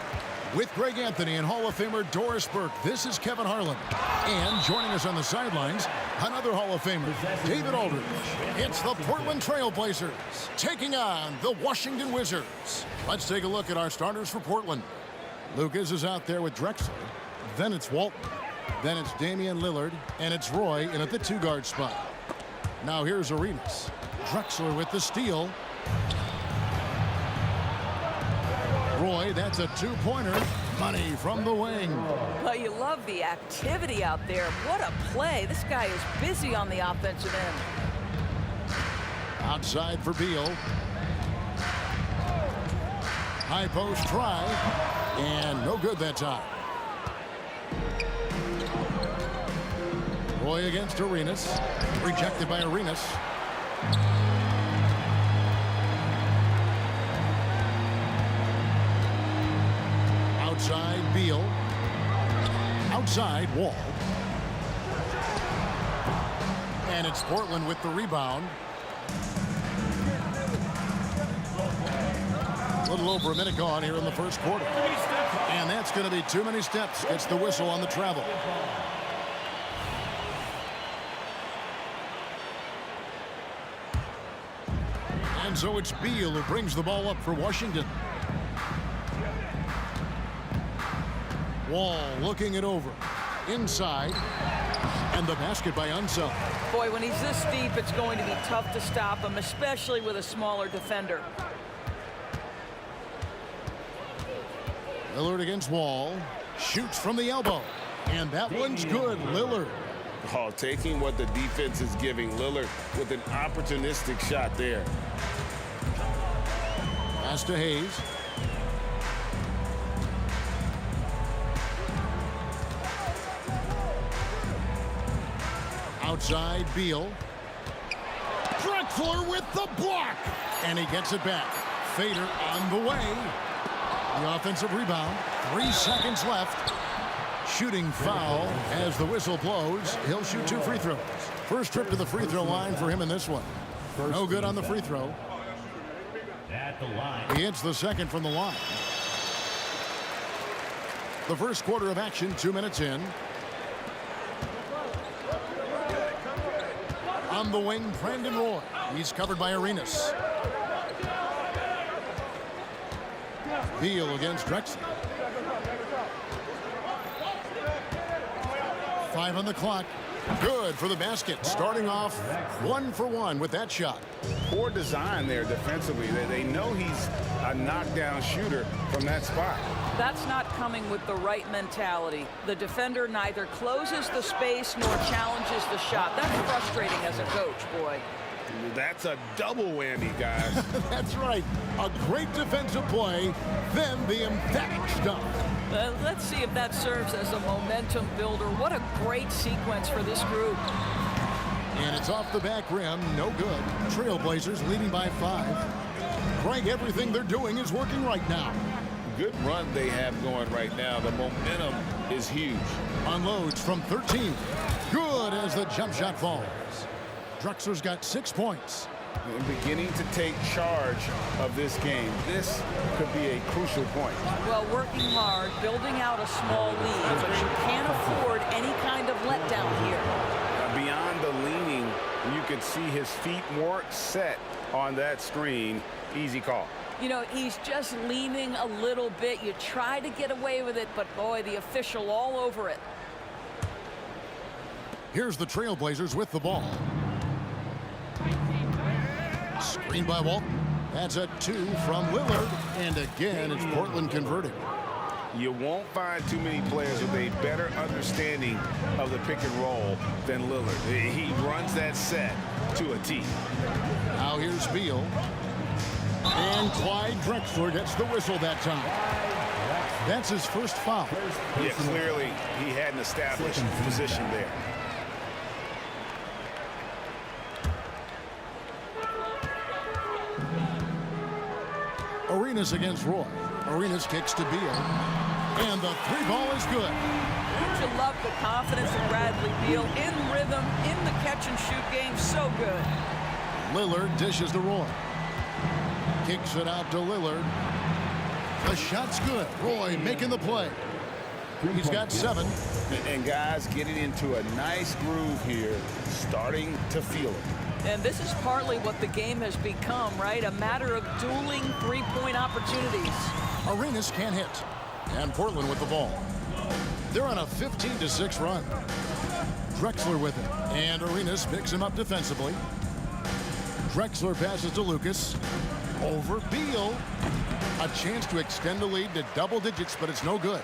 With Greg Anthony and Hall of Famer Doris Burke, this is Kevin Harlan. And joining us on the sidelines, another Hall of Famer, David Aldridge. It's the Portland Trail Blazers taking on the Washington Wizards. Let's take a look at our starters for Portland. Lucas is out there with Drexler. Then it's Walton. Then it's Damian Lillard. And it's Roy in at the two-guard spot. Now here's Arenas. Drexler with the steal. Roy, that's a two-pointer. Money from the wing. Well, you love the activity out there. What a play. This guy is busy on the offensive end. Outside for Beal. High post try. And no good that time. Roy against Arenas. Rejected by Arenas. Outside Beal. Outside Wall. And it's Portland with the rebound. A little over a minute gone here in the first quarter. And that's going to be too many steps. Gets the whistle on the travel. And so it's Beal who brings the ball up for Washington. Wall looking it over. Inside. And the basket by Unseld. Boy, when he's this deep, it's going to be tough to stop him, especially with a smaller defender. Lillard against Wall. Shoots from the elbow. And that one's good. Lillard. Oh, taking what the defense is giving Lillard with an opportunistic shot there. Pass to Hayes. Outside, Beal. Drexler with the block. And he gets it back. Fader on the way. The offensive rebound. 3 seconds left. Shooting foul as the whistle blows. He'll shoot 2 free throws. First trip to the free throw line for him in this one. No good on the free throw. At the line. He hits the second from the line. The first quarter of action, 2 minutes in. On the wing, Brandon Roy. He's covered by Arenas. Beal against Drexler. 5 on the clock. Good for the basket. Starting off 1 for 1 with that shot. Poor design there defensively. They know he's a knockdown shooter from that spot. That's not coming with the right mentality. The defender neither closes the space nor challenges the shot. That's frustrating as a coach, boy. That's a double whammy, guys. That's right. A great defensive play, then the emphatic stuff. Let's see if that serves as a momentum builder. What a great sequence for this group. And it's off the back rim. No good. Trailblazers leading by 5. Craig, everything they're doing is working right now. Good run they have going right now. The momentum is huge. Unloads from 13. Good as the jump shot falls. Drexler's got 6 points. And beginning to take charge of this game. This could be a crucial point. Well, working hard, building out a small lead, but you can't afford any kind of letdown here. Beyond the leaning, you could see his feet more set on that screen. Easy call. You know, he's just leaning a little bit. You try to get away with it, but boy, the official all over it. Here's the Trailblazers with the ball. Screen by Walt. That's a 2 from Lillard. And again, it's Portland converting. You won't find too many players with a better understanding of the pick and roll than Lillard. He runs that set to a T. Now here's Beal. And Clyde Drexler gets the whistle that time. That's his first foul. Yeah, clearly he had an established position there. Arenas against Roy. Arenas kicks to Beal. And the 3 ball is good. Don't you love the confidence of Bradley Beal? In rhythm, in the catch and shoot game, so good. Lillard dishes to Roy. Kicks it out to Lillard. The shot's good. Roy making the play. He's got 7. And guys getting into a nice groove here, starting to feel it. And this is partly what the game has become, right? A matter of dueling three-point opportunities. Arenas can't hit. And Portland with the ball. They're on a 15-6 run. Drexler with it. And Arenas picks him up defensively. Drexler passes to Lucas. Over Beal. A chance to extend the lead to double digits, but it's no good.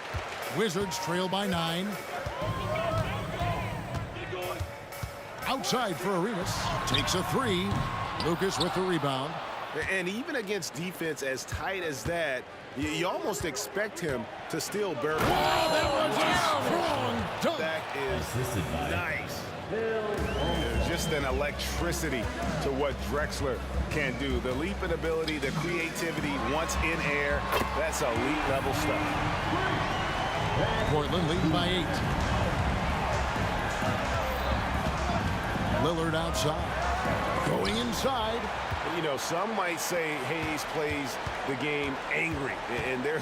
Wizards trail by 9. Outside for Arenas. Takes a 3. Lucas with the rebound. And even against defense as tight as that, you almost expect him to still bear. That was a strong dunk. That is nice. Just an electricity to what Drexler can do. The leap in ability, the creativity once in air, that's elite level stuff. Portland leading by 8. Lillard outside. Going inside. You know, some might say Hayes plays the game angry, and there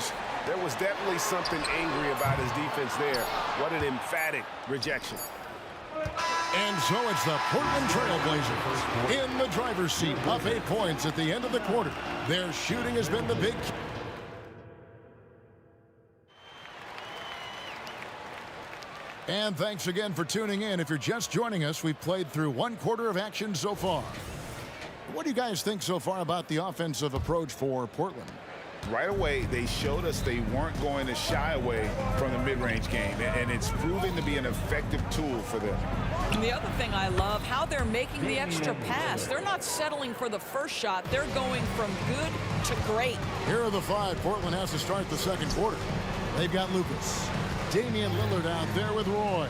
was definitely something angry about his defense there. What an emphatic rejection. And so it's the Portland Trailblazers in the driver's seat, up 8 points at the end of the quarter. Their shooting has been the big key. And thanks again for tuning in. If you're just joining us, we've played through 1/4 of action so far. What do you guys think so far about the offensive approach for Portland? Right away, they showed us they weren't going to shy away from the mid-range game, and it's proving to be an effective tool for them. And the other thing I love, how they're making the extra pass. They're not settling for the first shot. They're going from good to great. Here are the 5 Portland has to start the second quarter. They've got Lucas, Damian Lillard out there with Roy,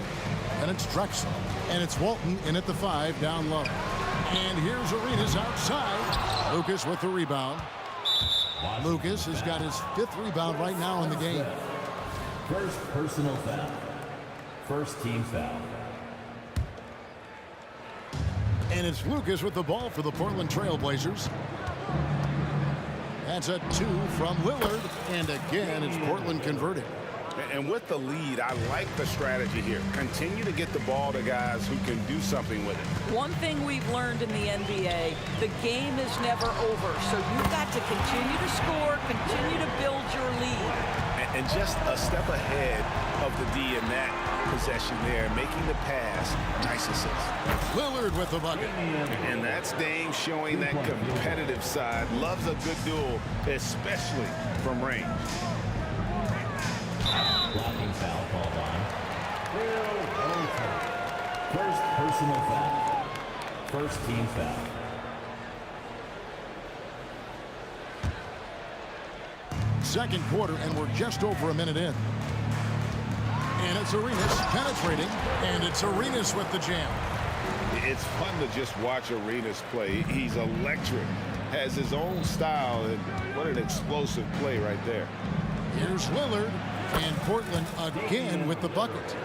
and it's Drexel, and it's Walton in at the 5 down low. And here's Arenas outside. Lucas with the rebound. Lucas has got his 5th rebound right now in the game. First personal foul. First team foul. And it's Lucas with the ball for the Portland Trail Blazers. That's a 2 from Lillard. And again, it's Portland converting. And with the lead, I like the strategy here. Continue to get the ball to guys who can do something with it. One thing we've learned in the NBA, the game is never over. So you've got to continue to score, continue to build your lead. And just a step ahead of the D in that possession there, making the pass. Nice assist. Lillard with the bucket. And that's Dame showing that competitive side. Loves a good duel, especially from range. Blocking foul called on. Will Overton. First personal foul. First team foul. Second quarter, and we're just over a minute in. And it's Arenas penetrating, and it's Arenas with the jam. It's fun to just watch Arenas play. He's electric, has his own style, and what an explosive play right there. Here's Lillard, and Portland again with the bucket.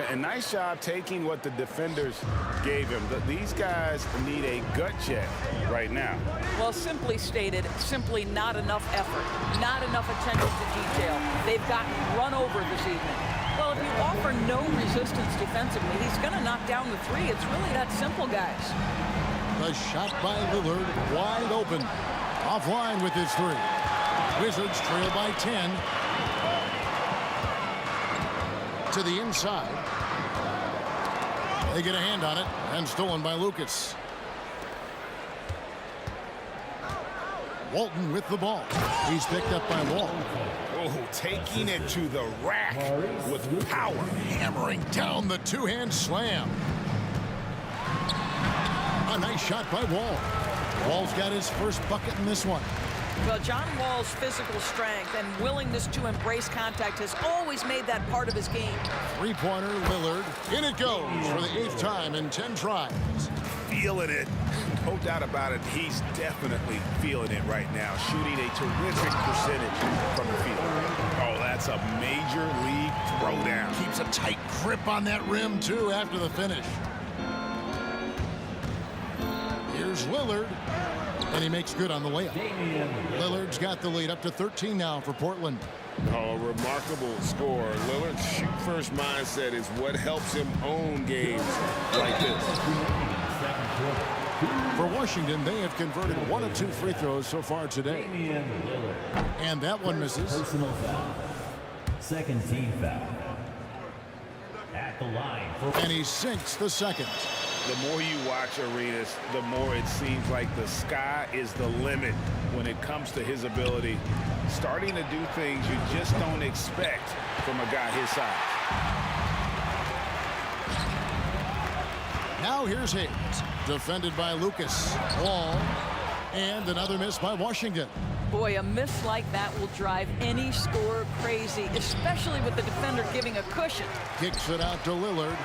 A nice job taking what the defenders gave him. These guys need a gut check right now. Well, simply stated, simply not enough effort, not enough attention to detail. They've gotten run over this evening. Well, if you offer no resistance defensively, he's going to knock down the 3. It's really that simple, guys. The shot by Lillard, wide open. Offline with his 3. Wizards trail by 10. To the inside. They get a hand on it, and stolen by Lucas. Walton with the ball. He's picked up by Wall. Oh, taking it to the rack with power. Hammering down the 2-hand slam. A nice shot by Wall. Wall's got his first bucket in this one. Well, John Wall's physical strength and willingness to embrace contact has always made that part of his game. 3-pointer, Lillard. In it goes for the 8th time in 10 tries. Feeling it. No doubt about it. He's definitely feeling it right now. Shooting a terrific percentage from the field. Oh, that's a major league throwdown. Keeps a tight grip on that rim, too, after the finish. Here's Lillard. And he makes good on the layup. Lillard's got the lead up to 13 now for Portland. Oh, remarkable score. Lillard's shoot-first mindset is what helps him own games like this. For Washington, they have converted 1 of 2 free throws so far today. And that one misses. Personal foul. Second team foul. At the line. And he sinks the second. The more you watch Arenas, the more it seems like the sky is the limit when it comes to his ability. Starting to do things you just don't expect from a guy his size. Now here's Hayes. Defended by Lucas. Wall. And another miss by Washington. Boy, a miss like that will drive any scorer crazy, especially with the defender giving a cushion. Kicks it out to Lillard.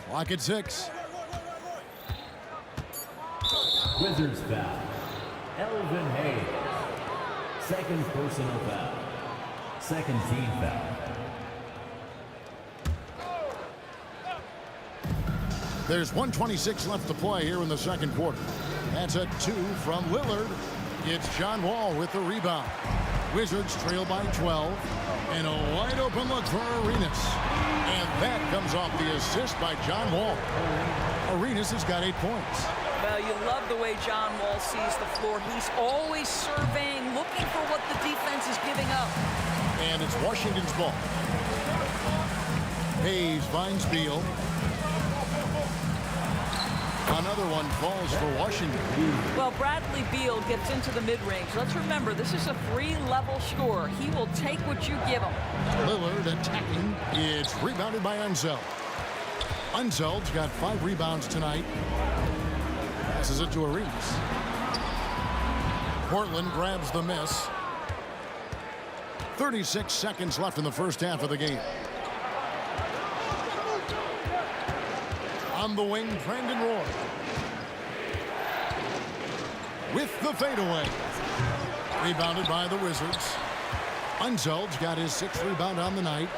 Clock at 6. Wizards foul. Elvin Hayes. Second personal foul. Second team foul. There's 1:26 left to play here in the second quarter. That's a 2 from Lillard. It's John Wall with the rebound. Wizards trail by 12. And a wide open look for Arenas. And that comes off the assist by John Wall. Arenas has got 8 points. Well, you love the way John Wall sees the floor. He's always surveying, looking for what the defense is giving up. And it's Washington's ball. Hayes finds Beal. Another one falls for Washington. Well, Bradley Beal gets into the mid-range. Let's remember, this is a 3-level scorer. He will take what you give him. Lillard attacking. It's rebounded by Unseld. Unseld's got 5 rebounds tonight. Passes it to Arenas. Portland grabs the miss. 36 seconds left in the first half of the game. On the wing, Brandon Roy. With the fadeaway. Rebounded by the Wizards. Unseld's got his 6th rebound on the night.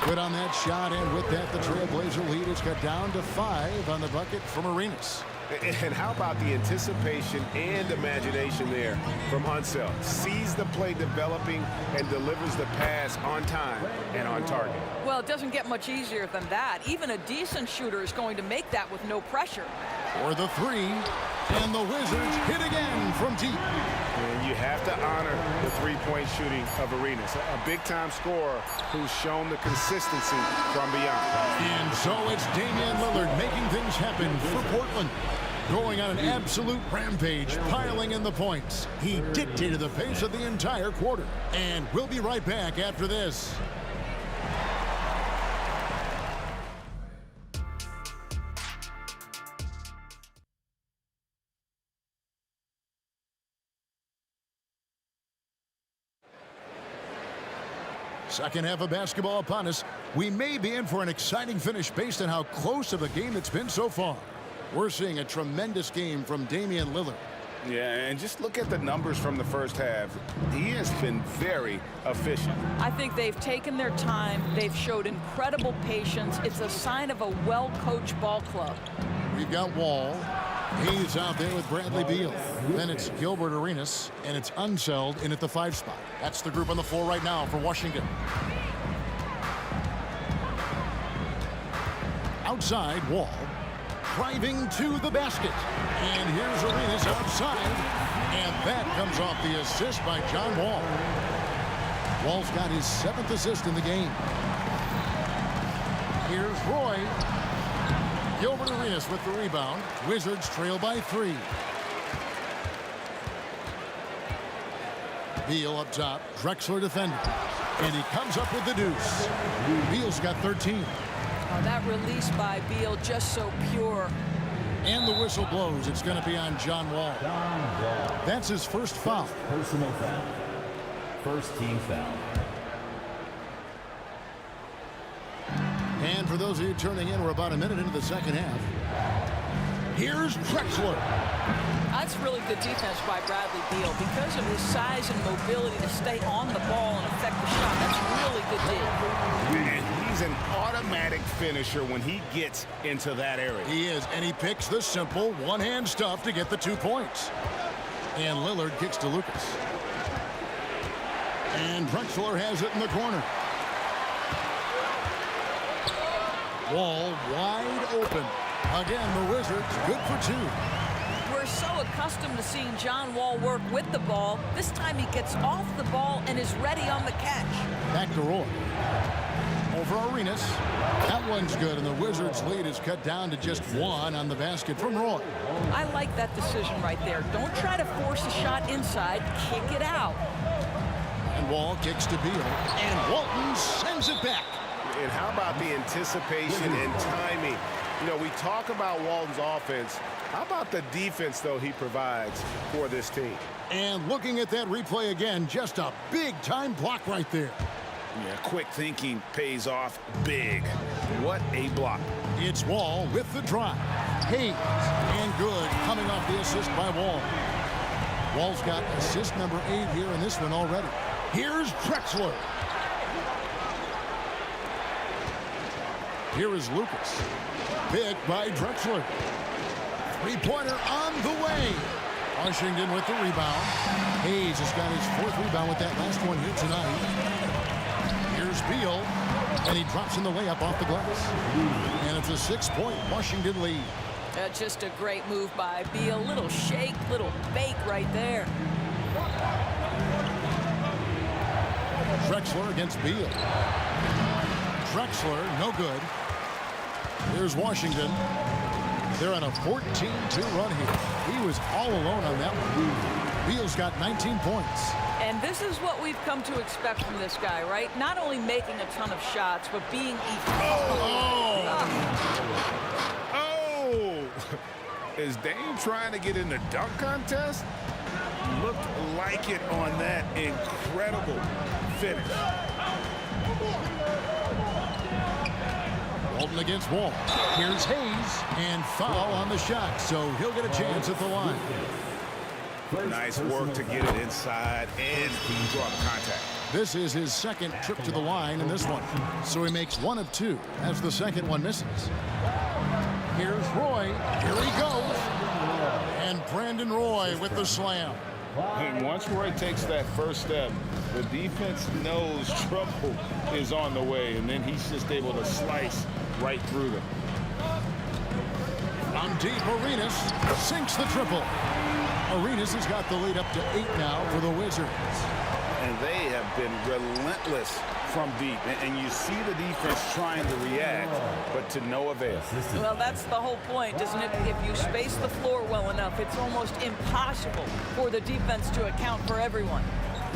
Good on that shot, and with that, the Trailblazer lead is cut down to 5 on the bucket from Arenas. And how about the anticipation and imagination there from Unseld? Sees the play developing and delivers the pass on time and on target. Well, it doesn't get much easier than that. Even a decent shooter is going to make that with no pressure. For the 3, and the Wizards hit again from deep. And you have to honor the three-point shooting of Arenas, a big-time scorer who's shown the consistency from beyond. And so it's Damian Lillard making things happen for Portland. Going on an absolute rampage, piling in the points. He dictated the pace of the entire quarter. And we'll be right back after this. Second half of basketball upon us. We may be in for an exciting finish based on how close of a game it's been so far. We're seeing a tremendous game from Damian Lillard. Yeah, and just look at the numbers from the first half. He has been very efficient. I think they've taken their time. They've showed incredible patience. It's a sign of a well-coached ball club. We've got Wall. He's out there with Bradley Beal. Then it's Gilbert Arenas, and it's Unseld in at the 5 spot. That's the group on the floor right now for Washington. Outside, Wall. Driving to the basket. And here's Arenas outside. And that comes off the assist by John Wall. Wall's got his 7th assist in the game. Here's Roy. Gilbert Arenas with the rebound. Wizards trail by 3. Beal up top. Drexler defending. And he comes up with the deuce. Beal's got 13. That release by Beal just so pure. And the whistle blows. It's going to be on John Wall. That's his first foul. Personal foul. First team foul. And for those of you turning in, we're about a minute into the second half. Here's Drexler. That's really good defense by Bradley Beal. Because of his size and mobility to stay on the ball and affect the shot, that's really good D. And he's an automatic finisher when he gets into that area. He is, and he picks the simple one-hand stuff to get the 2 points. And Lillard kicks to Lucas. And Drexler has it in the corner. Wall wide open. Again, the Wizards good for 2. We're so accustomed to seeing John Wall work with the ball. This time he gets off the ball and is ready on the catch. Back to Roy. Over Arenas. That one's good, and the Wizards' lead is cut down to just 1 on the basket from Roy. I like that decision right there. Don't try to force a shot inside. Kick it out. And Wall kicks to Beal. And Walton sends it back. And how about the anticipation and timing? You know, we talk about Walton's offense. How about the defense, though, he provides for this team? And looking at that replay again, just a big-time block right there. Yeah, quick thinking pays off big. What a block. It's Wall with the drive. Hayes, and good, coming off the assist by Wall. Wall's got assist number 8 here in this one already. Here's Drexler. Here is Lucas. Picked by Drexler. Three-pointer on the way. Washington with the rebound. Hayes has got his 4th rebound with that last one here tonight. Here's Beal. And he drops in the layup off the glass. And it's a 6-point Washington lead. Just a great move by Beal. Little shake, little bake right there. Drexler against Beal. Drexler, no good. Here's Washington. They're on a 14-2 run here. He was all alone on that one. Beal's got 19 points. And this is what we've come to expect from this guy, right? Not only making a ton of shots, but being Is Dame trying to get in the dunk contest? Looked like it on that incredible finish. Walton against Wall. Here's Hayes, and foul on the shot, so he'll get a chance at the line. Nice work to get it inside and draw contact. This is his second trip to the line in this one, so he makes 1 of 2 as the second one misses. Here's Roy. Here he goes. And Brandon Roy with the slam. And once Roy takes that first step, the defense knows trouble is on the way, and then he's just able to slice right through them. From deep, Arenas sinks the triple. Arenas has got the lead up to 8 now for the Wizards. And they have been relentless from deep. And you see the defense trying to react, but to no avail. Well, that's the whole point, isn't it? If you space the floor well enough, it's almost impossible for the defense to account for everyone.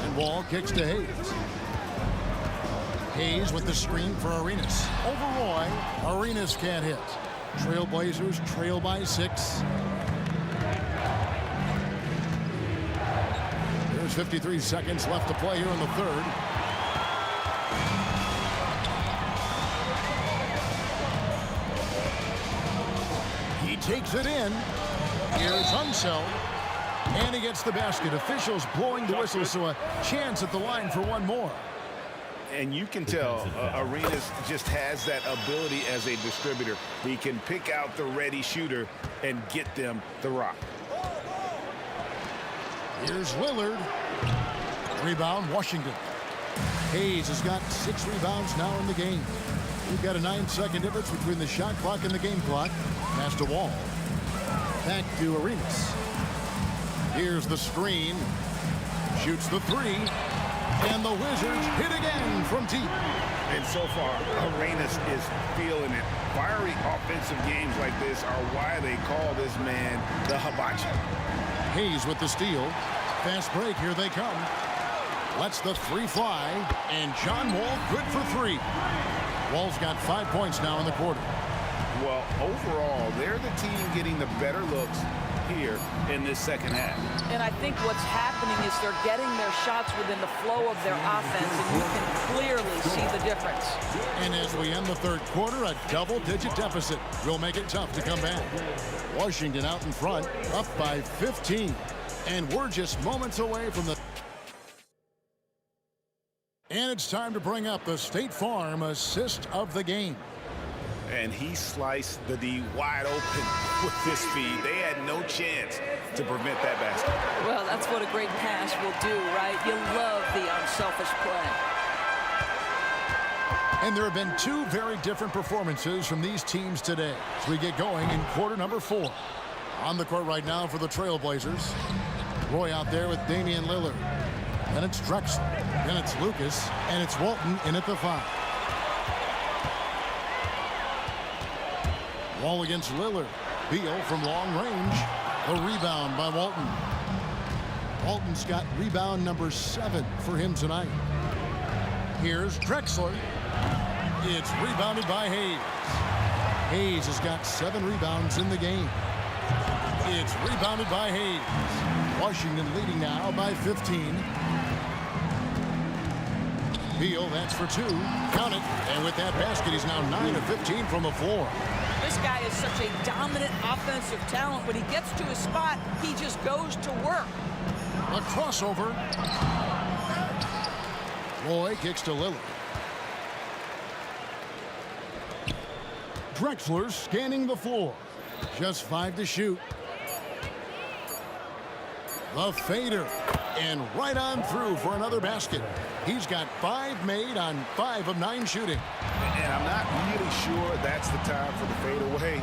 And Wall kicks to Hayes. Hayes with the screen for Arenas. Over Roy. Arenas can't hit. Trailblazers trail by 6. There's 53 seconds left to play here in the third. He takes it in. Here's Unseld. And he gets the basket. Officials blowing the whistle, so a chance at the line for one more. And you can tell Arenas just has that ability as a distributor. He can pick out the ready shooter and get them the rock. Here's Lillard. Rebound, Washington. Hayes has got 6 rebounds now in the game. We've got a 9-second difference between the shot clock and the game clock. Pass to Wall. Back to Arenas. Here's the screen. Shoots the 3. And the Wizards hit again from deep. And so far, Arenas is feeling it. Fiery offensive games like this are why they call this man the hibachi. Hayes with the steal. Fast break, here they come. Lets the 3 fly, and John Wall good for 3. Wall's got 5 points now in the quarter. Well, overall, they're the team getting the better looks here in this second half. And I think what's happening is they're getting their shots within the flow of their offense, and you can clearly see the difference. And as we end the third quarter, a double-digit deficit will make it tough to come back. Washington out in front, up by 15. And we're just moments away from the... And it's time to bring up the State Farm assist of the game. And he sliced the D wide open with this speed. They had no chance to prevent that basket. Well, that's what a great pass will do, right? You love the unselfish play. And there have been 2 very different performances from these teams today as we get going in quarter number 4. On the court right now for the Trailblazers. Roy out there with Damian Lillard. Then it's Drexler. Then it's Lucas. And it's Walton in at the 5. Wall against Lillard. Beal from long range. The rebound by Walton. Walton's got rebound number 7 for him tonight. Here's Drexler. It's rebounded by Hayes. Hayes has got 7 rebounds in the game. It's rebounded by Hayes. Washington leading now by 15. Beal, that's for 2. Count it. And with that basket, he's now 9 of 15 from the floor. This guy is such a dominant offensive talent. When he gets to his spot, he just goes to work. A crossover. Roy kicks to Lillard. Drexler scanning the floor. Just 5 to shoot. The fader. And right on through for another basket. He's got 5 made on 5 of 9 shooting. And I'm not really sure that's the time for the fadeaway.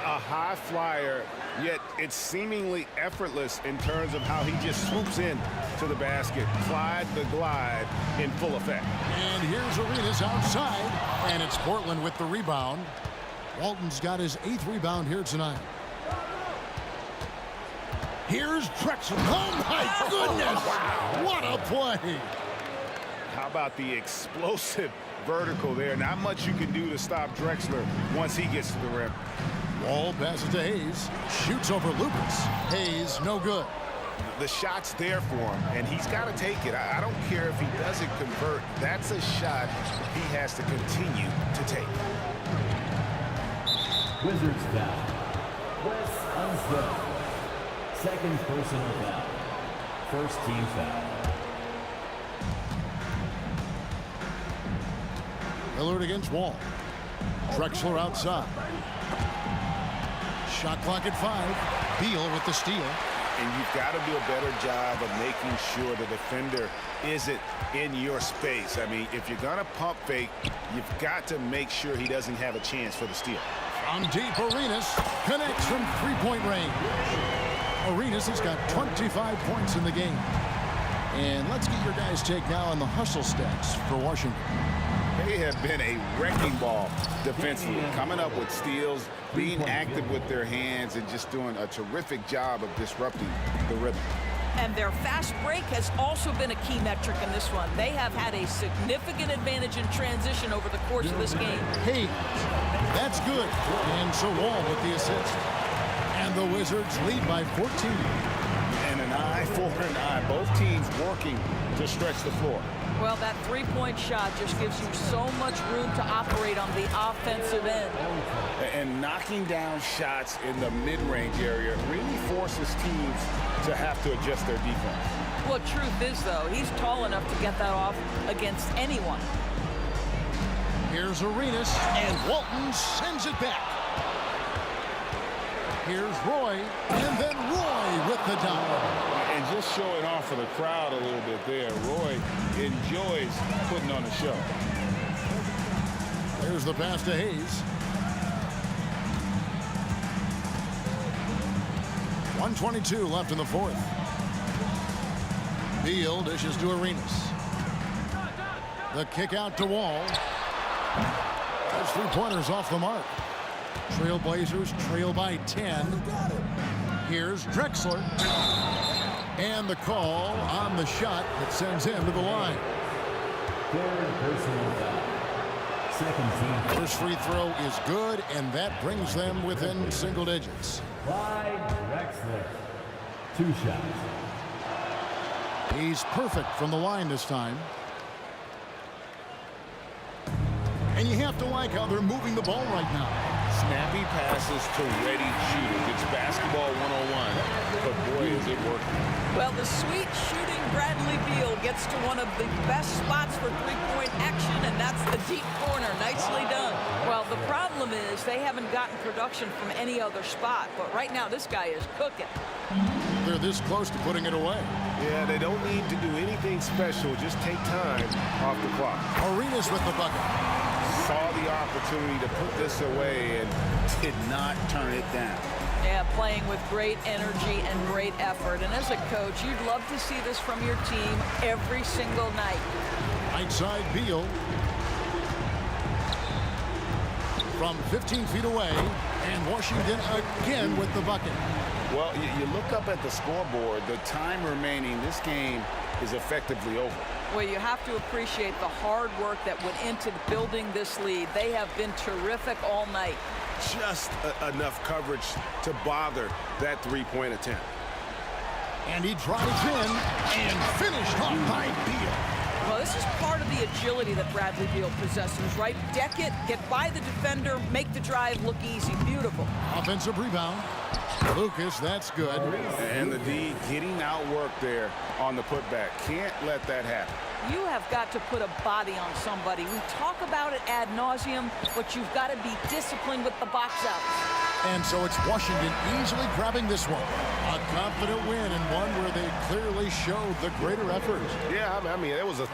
A high flyer, yet it's seemingly effortless in terms of how he just swoops in to the basket. Clyde the glide in full effect. And here's Arenas outside, and it's Portland with the rebound. Walton's got his 8th rebound here tonight. Here's Drexler. Oh, my goodness! Wow. What a play! How about the explosive vertical there? Not much you can do to stop Drexler once he gets to the rim. Wall passes to Hayes. Shoots over Lucas. Hayes, no good. The shot's there for him, and he's got to take it. I don't care if he doesn't convert. That's a shot he has to continue to take. Wizards foul. Wes Unseld. Second personal foul. First team foul. Lillard against Wall. Drexler outside. Shot clock at 5. Beal with the steal. And you've got to do a better job of making sure the defender isn't in your space. I mean, if you're going to pump fake, you've got to make sure he doesn't have a chance for the steal. From deep, Arenas connects from three-point range. Arenas has got 25 points in the game. And let's get your guys' take now on the hustle stats for Washington. They have been a wrecking ball defensively, coming up with steals, being active with their hands, and just doing a terrific job of disrupting the rhythm. And their fast break has also been a key metric in this one. They have had a significant advantage in transition over the course of this game. Hey, that's good. And so Wall with the assist. And the Wizards lead by 14. And an eye for an eye. Both teams working to stretch the floor. Well, that three-point shot just gives you so much room to operate on the offensive end. And knocking down shots in the mid-range area really forces teams to have to adjust their defense. Well, truth is, though, he's tall enough to get that off against anyone. Here's Arenas, and Walton sends it back. Here's Roy, and then Roy with the dunk. And just showing off for the crowd a little bit there. Roy enjoys putting on a show. There's the pass to Hayes. 1:22 left in the fourth. Beal dishes to Arenas. The kick out to Wall. Those three-pointers off the mark. Trailblazers trail by 10. Here's Drexler. And the call on the shot that sends him to the line. Third personal foul. Second team. First free throw is good, and that brings them within single digits. Clyde Drexler. 2 shots. He's perfect from the line this time. And you have to like how they're moving the ball right now. Snappy passes to ready shooters. It's basketball 101, but boy, is it working. Well, the sweet shooting Bradley Beal gets to one of the best spots for three-point action, and that's the deep corner. Nicely done. Well, the problem is they haven't gotten production from any other spot, but right now this guy is cooking. They're this close to putting it away. Yeah, they don't need to do anything special. Just take time off the clock. Arenas with the bucket. Saw the opportunity to put this away and did not turn it down. Yeah, playing with great energy and great effort. And as a coach, you'd love to see this from your team every single night. Right side, Beal. From 15 feet away, and Washington again with the bucket. Well, you look up at the scoreboard, the time remaining, this game is effectively over. Well, you have to appreciate the hard work that went into building this lead. They have been terrific all night. Just enough coverage to bother that three-point attempt. And he drives in and finished off by Beal. Well, this is part of the agility that Bradley Beal possesses, right? Deck it, get by the defender, make the drive look easy. Beautiful. Offensive rebound. Lucas, that's good. And the D getting outworked there on the putback. Can't let that happen. You have got to put a body on somebody. We talk about it ad nauseum, but you've got to be disciplined with the box out. And so it's Washington easily grabbing this one. A confident win and one where they clearly showed the greater effort. Yeah, I mean, it was a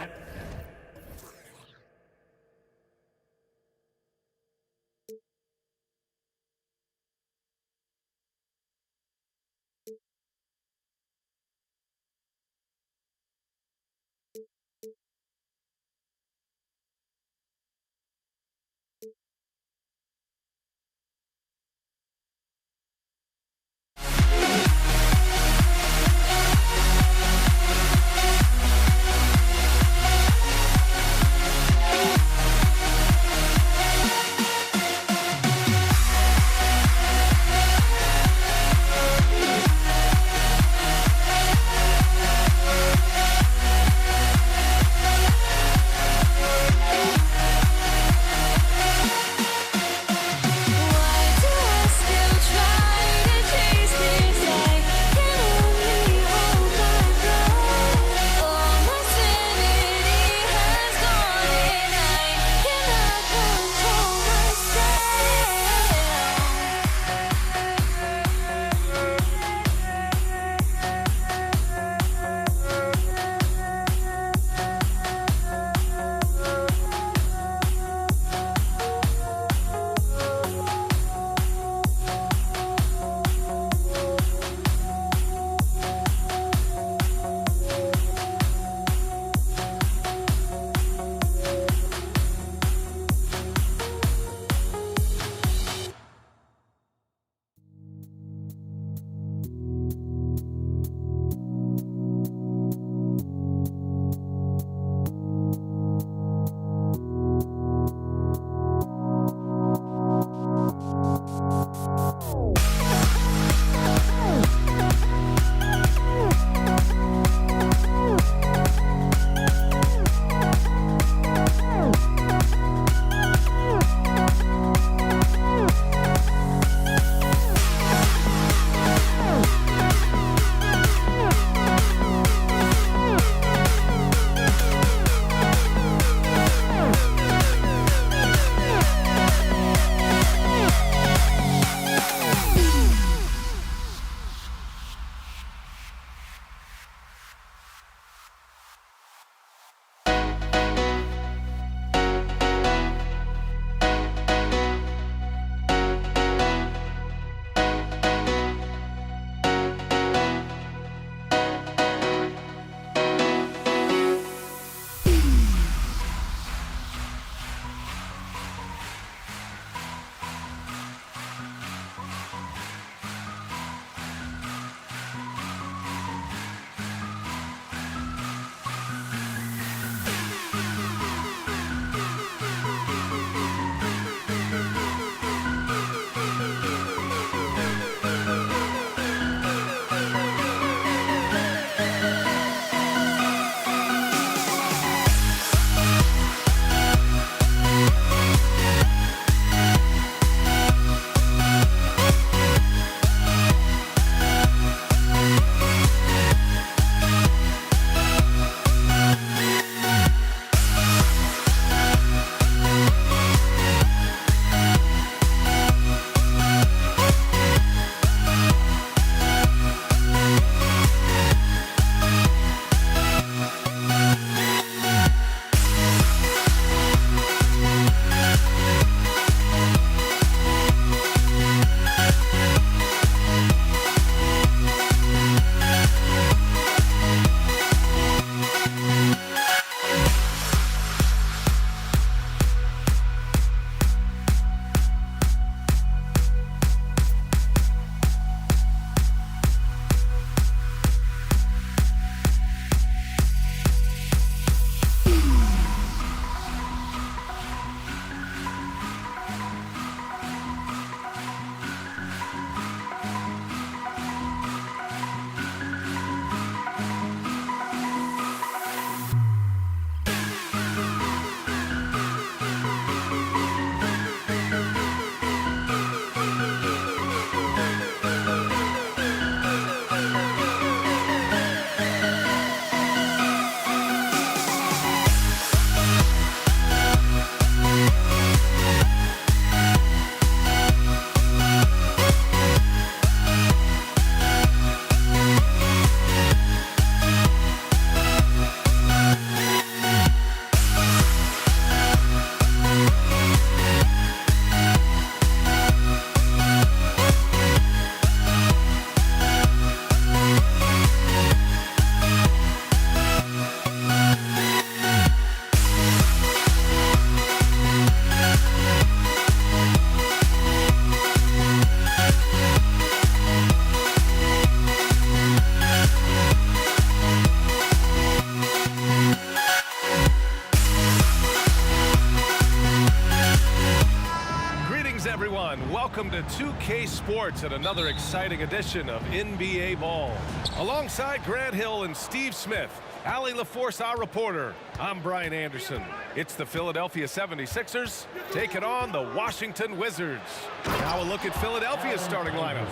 Welcome to 2K Sports and another exciting edition of NBA Ball. Alongside Grant Hill and Steve Smith, Allie LaForce, our reporter, I'm Brian Anderson. It's the Philadelphia 76ers taking on the Washington Wizards. Now a look at Philadelphia's starting lineup.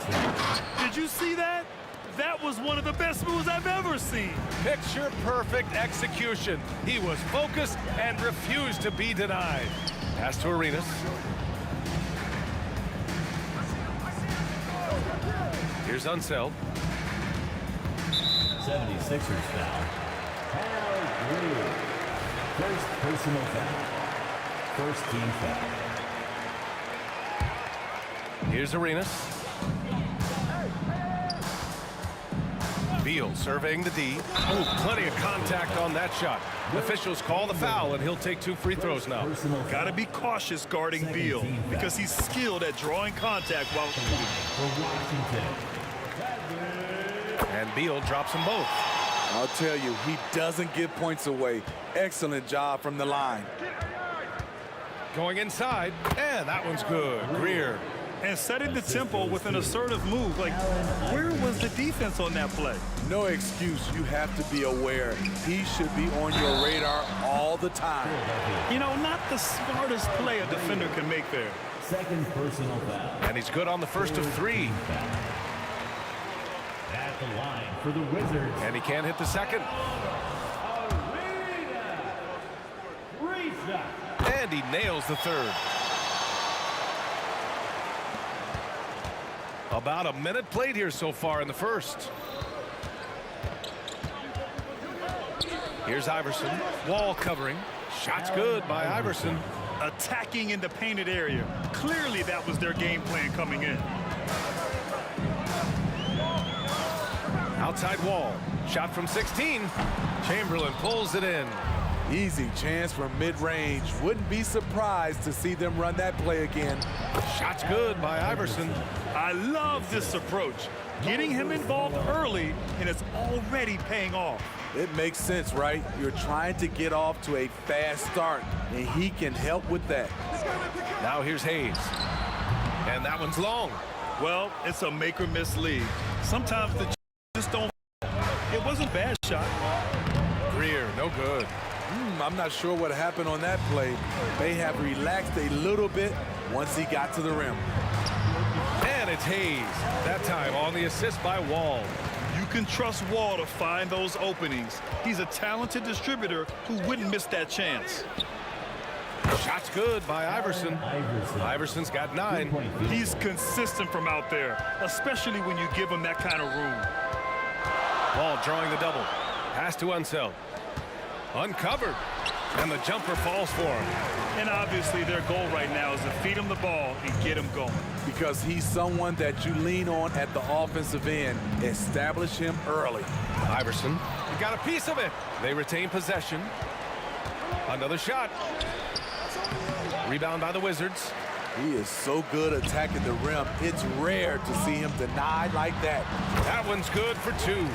Did you see that? That was one of the best moves I've ever seen. Picture perfect execution. He was focused and refused to be denied. Pass to Arenas. Here's Unseld. 76ers foul. Hal Greer. First personal foul. First team foul. Here's Arenas. Beal surveying the D. Oh, plenty of contact on that shot. Officials call the foul, and he'll take 2 free throws now. Got to be cautious guarding Beal because he's skilled at drawing contact while shooting. And Beal drops them both. I'll tell you, he doesn't give points away. Excellent job from the line. Going inside, and that one's good. Greer. And setting the tempo with an assertive move. Like, where was the defense on that play? No excuse. You have to be aware. He should be on your radar all the time. You know, not the smartest play a defender can make there. Second personal foul. And he's good on the first of 3. At the line for the Wizards. And he can't hit the second. And he nails the third. About a minute played here so far in the first. Here's Iverson. Wall covering. Shot's good by Iverson. Attacking in the painted area. Clearly that was their game plan coming in. Outside Wall. Shot from 16. Chamberlain pulls it in. Easy chance from mid-range. Wouldn't be surprised to see them run that play again. Shot's good by Iverson. I love this approach. Getting him involved early, and it's already paying off. It makes sense, right? You're trying to get off to a fast start, and he can help with that. Now here's Hayes. And that one's long. Well, it's a make-or-miss league. Sometimes the just don't. It wasn't a bad shot. Greer, no good. I'm not sure what happened on that play. They have relaxed a little bit once he got to the rim. And it's Hayes. That time on the assist by Wall. You can trust Wall to find those openings. He's a talented distributor who wouldn't miss that chance. Shot's good by Iverson. Iverson's got 9. He's consistent from out there, especially when you give him that kind of room. Wall drawing the double. Pass to Unseld. Uncovered. And the jumper falls for him. And obviously their goal right now is to feed him the ball and get him going. Because he's someone that you lean on at the offensive end. Establish him early. Iverson. He got a piece of it. They retain possession. Another shot. Rebound by the Wizards. He is so good attacking the rim. It's rare to see him denied like that. That one's good for 2.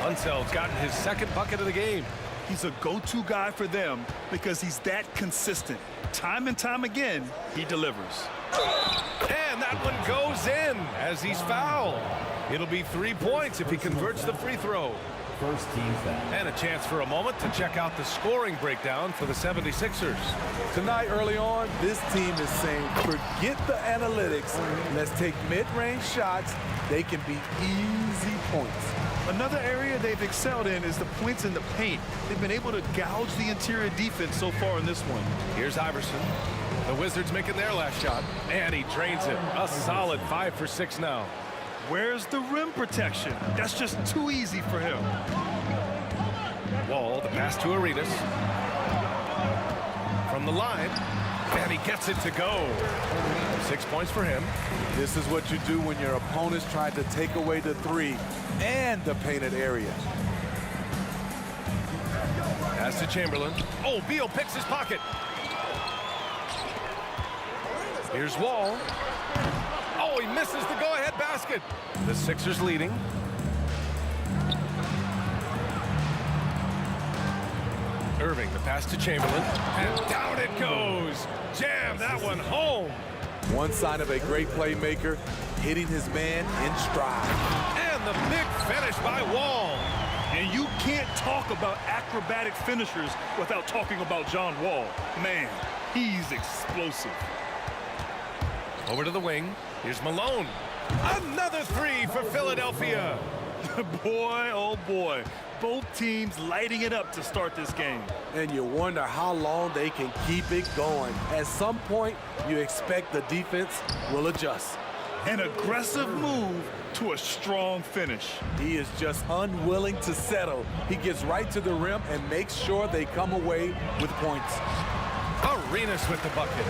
Unseld's gotten his second bucket of the game. He's a go-to guy for them because he's that consistent. Time and time again, he delivers. And that one goes in as he's fouled. It'll be 3 points if he converts the free throw. First team foul. And a chance for a moment to check out the scoring breakdown for the 76ers. Tonight, early on, this team is saying, forget the analytics. Let's take mid-range shots. They can be easy points. Another area they've excelled in is the points in the paint. They've been able to gouge the interior defense so far in this one. Here's Iverson. The Wizards making their last shot, and he drains it. A solid 5 for 6 now. Where's the rim protection? That's just too easy for him. Wall, the pass to Arenas. From the line, and he gets it to go. 6 points for him. This is what you do when your opponent's trying to take away the 3 and the painted area. Pass to Chamberlain. Oh, Beal picks his pocket. Here's Wall. Oh, he misses the go-ahead basket. The Sixers leading. Irving, the pass to Chamberlain. And down it goes. Jam that one home. One sign of a great playmaker, hitting his man in stride. And the big finish by Wall. And you can't talk about acrobatic finishers without talking about John Wall. Man, he's explosive. Over to the wing. Here's Malone. Another three for Philadelphia. Boy, oh boy. Both teams lighting it up to start this game. And you wonder how long they can keep it going. At some point, you expect the defense will adjust. An aggressive move to a strong finish. He is just unwilling to settle. He gets right to the rim and makes sure they come away with points. Arenas with the bucket.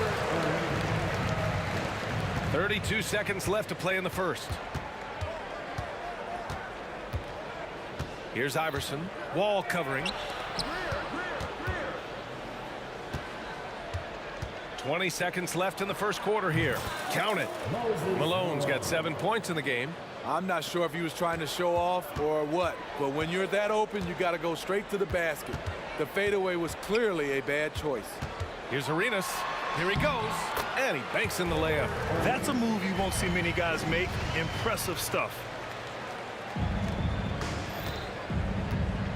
32 seconds left to play in the first. Here's Iverson. Wall covering. 20 seconds left in the first quarter here. Count it. Malone's got 7 points in the game. I'm not sure if he was trying to show off or what, but when you're that open, you got to go straight to the basket. The fadeaway was clearly a bad choice. Here's Arenas. Here he goes, and he banks in the layup. That's a move you won't see many guys make. Impressive stuff.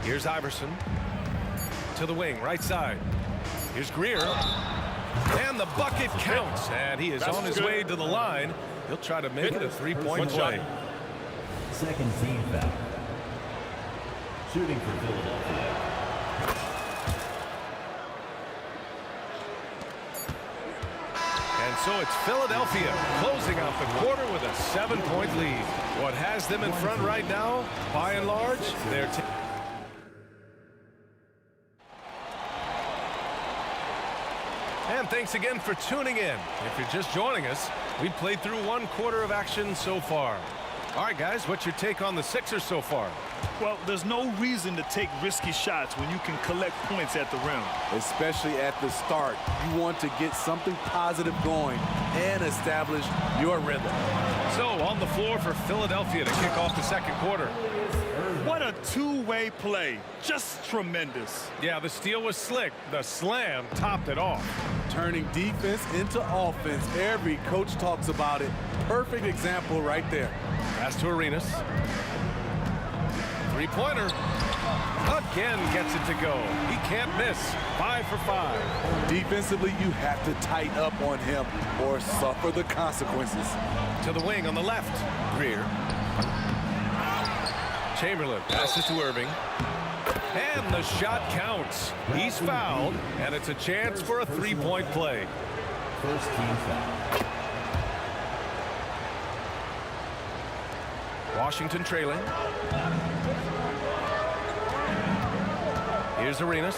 Here's Iverson. To the wing, right side. Here's Greer. And the bucket counts, and he is on his way to the line. He'll try to make it a three-point play. Second team foul. Shooting for Philadelphia. And so it's Philadelphia closing out the quarter with a 7-point lead. What has them in front right now, by and large, they're And thanks again for tuning in. If you're just joining us, we've played through 1 quarter of action so far. All right, guys, what's your take on the Sixers so far? Well, there's no reason to take risky shots when you can collect points at the rim. Especially at the start. You want to get something positive going and establish your rhythm. So on the floor for Philadelphia to kick off the second quarter. What a two-way play. Just tremendous. Yeah, the steal was slick. The slam topped it off. Turning defense into offense. Every coach talks about it. Perfect example right there. Pass to Arenas. Three-pointer. Again gets it to go. He can't miss. 5 for 5. Defensively, you have to tighten up on him or suffer the consequences. To the wing on the left. Greer. Chamberlain passes to Irving. And the shot counts. He's fouled, and it's a chance for a three-point play. First team foul. Washington trailing. Here's Arenas.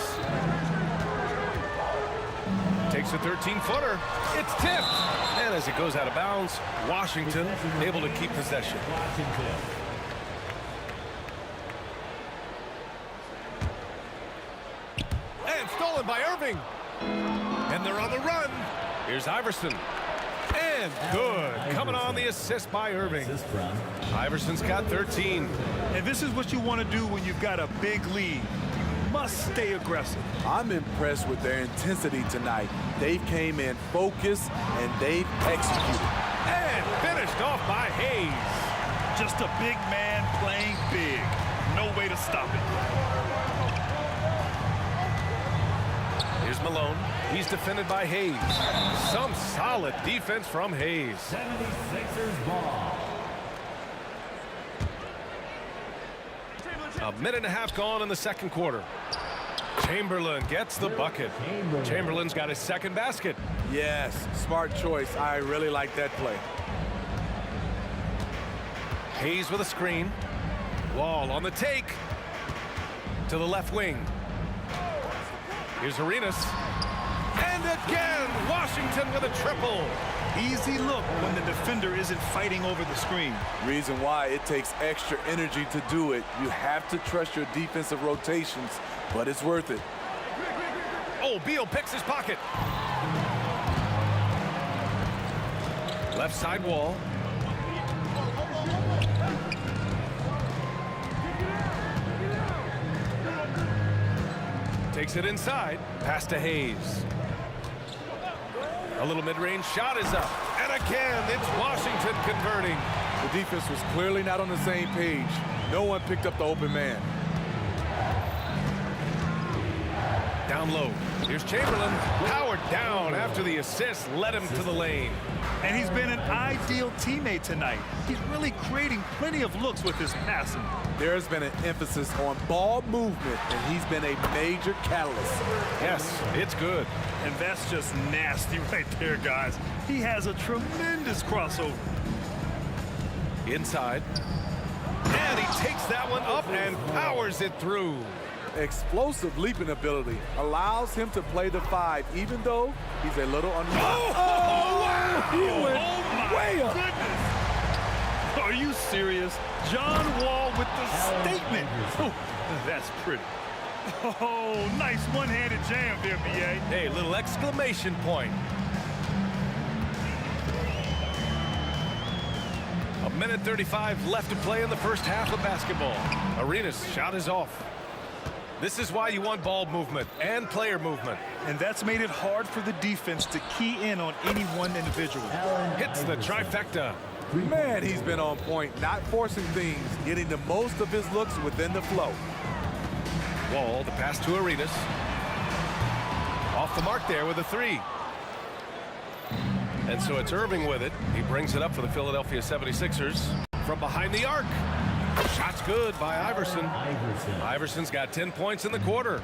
Takes a 13-footer. It's tipped. And as it goes out of bounds, Washington able to keep possession. And stolen by Irving. And they're on the run. Here's Iverson. And good. Coming on the assist by Irving. Iverson's got 13. And this is what you want to do when you've got a big lead. You must stay aggressive. I'm impressed with their intensity tonight. They came in focused and they've executed. And finished off by Hayes. Just a big man playing big. No way to stop it. Here's Malone. He's defended by Hayes. Some solid defense from Hayes. 76ers ball. A minute and a half gone in the second quarter. Chamberlain gets the bucket. Chamberlain's got his second basket. Yes, smart choice. I really like that play. Hayes with a screen. Wall on the take. To the left wing. Here's Arenas. And again, Washington with a triple. Easy look when the defender isn't fighting over the screen. Reason why it takes extra energy to do it. You have to trust your defensive rotations, but it's worth it. Oh, Beal picks his pocket. Left side Wall. Takes it inside. Pass to Hayes. A little mid-range shot is up. And backhand. It's Washington converting. The defense was clearly not on the same page. No one picked up the open man. Down low. Here's Chamberlain. Powered down after the assist led him to the lane. And he's been an ideal teammate tonight. He's really creating plenty of looks with his passing. There's been an emphasis on ball movement, and he's been a major catalyst. Yes, it's good. And that's just nasty right there, guys. He has a tremendous crossover. Inside. And he takes that one up and powers it through. Explosive leaping ability allows him to play the 5, even though he's a little under. Wow! He went way up. Goodness. Are you serious? John Wall with the statement. Oh, that's pretty. Oh, nice one-handed jam there, B.A. Hey, little exclamation point. A minute 35 left to play in the first half of basketball. Arenas' shot is off. This is why you want ball movement and player movement. And that's made it hard for the defense to key in on any one individual. Hits the trifecta. Man, he's been on point, not forcing things, getting the most of his looks within the flow. Wall, the pass to Arenas. Off the mark there with a 3. And so it's Irving with it. He brings it up for the Philadelphia 76ers from behind the arc. Shot's good by Iverson. Iverson's got 10 points in the quarter.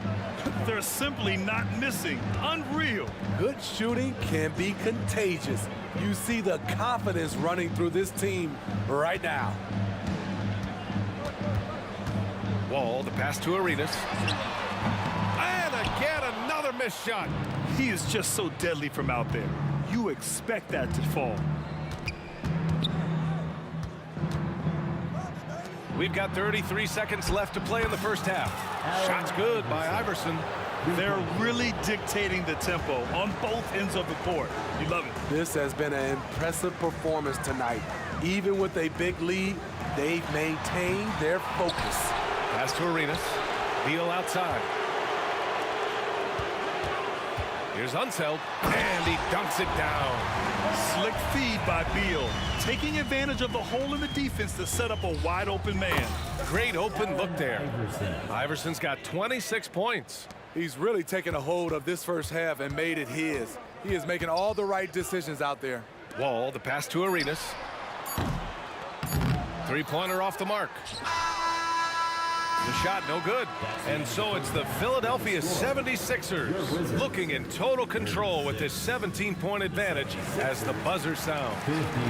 They're simply not missing. Unreal. Good shooting can be contagious. You see the confidence running through this team right now. Wall, the pass to Arenas. And again, another missed shot. He is just so deadly from out there. You expect that to fall. We've got 33 seconds left to play in the first half. Shot's good by Iverson. They're really dictating the tempo on both ends of the court. You love it. This has been an impressive performance tonight. Even with a big lead, they've maintained their focus. Pass to Arenas. Beal outside. Here's Unseld, and he dunks it down. Slick feed by Beal, taking advantage of the hole in the defense to set up a wide open man. Great open look there. Iverson's got 26 points. He's really taken a hold of this first half and made it his. He is making all the right decisions out there. Wall, the pass to Arenas. Three-pointer off the mark. The shot no good. And so it's the Philadelphia 76ers looking in total control with this 17-point advantage as the buzzer sounds.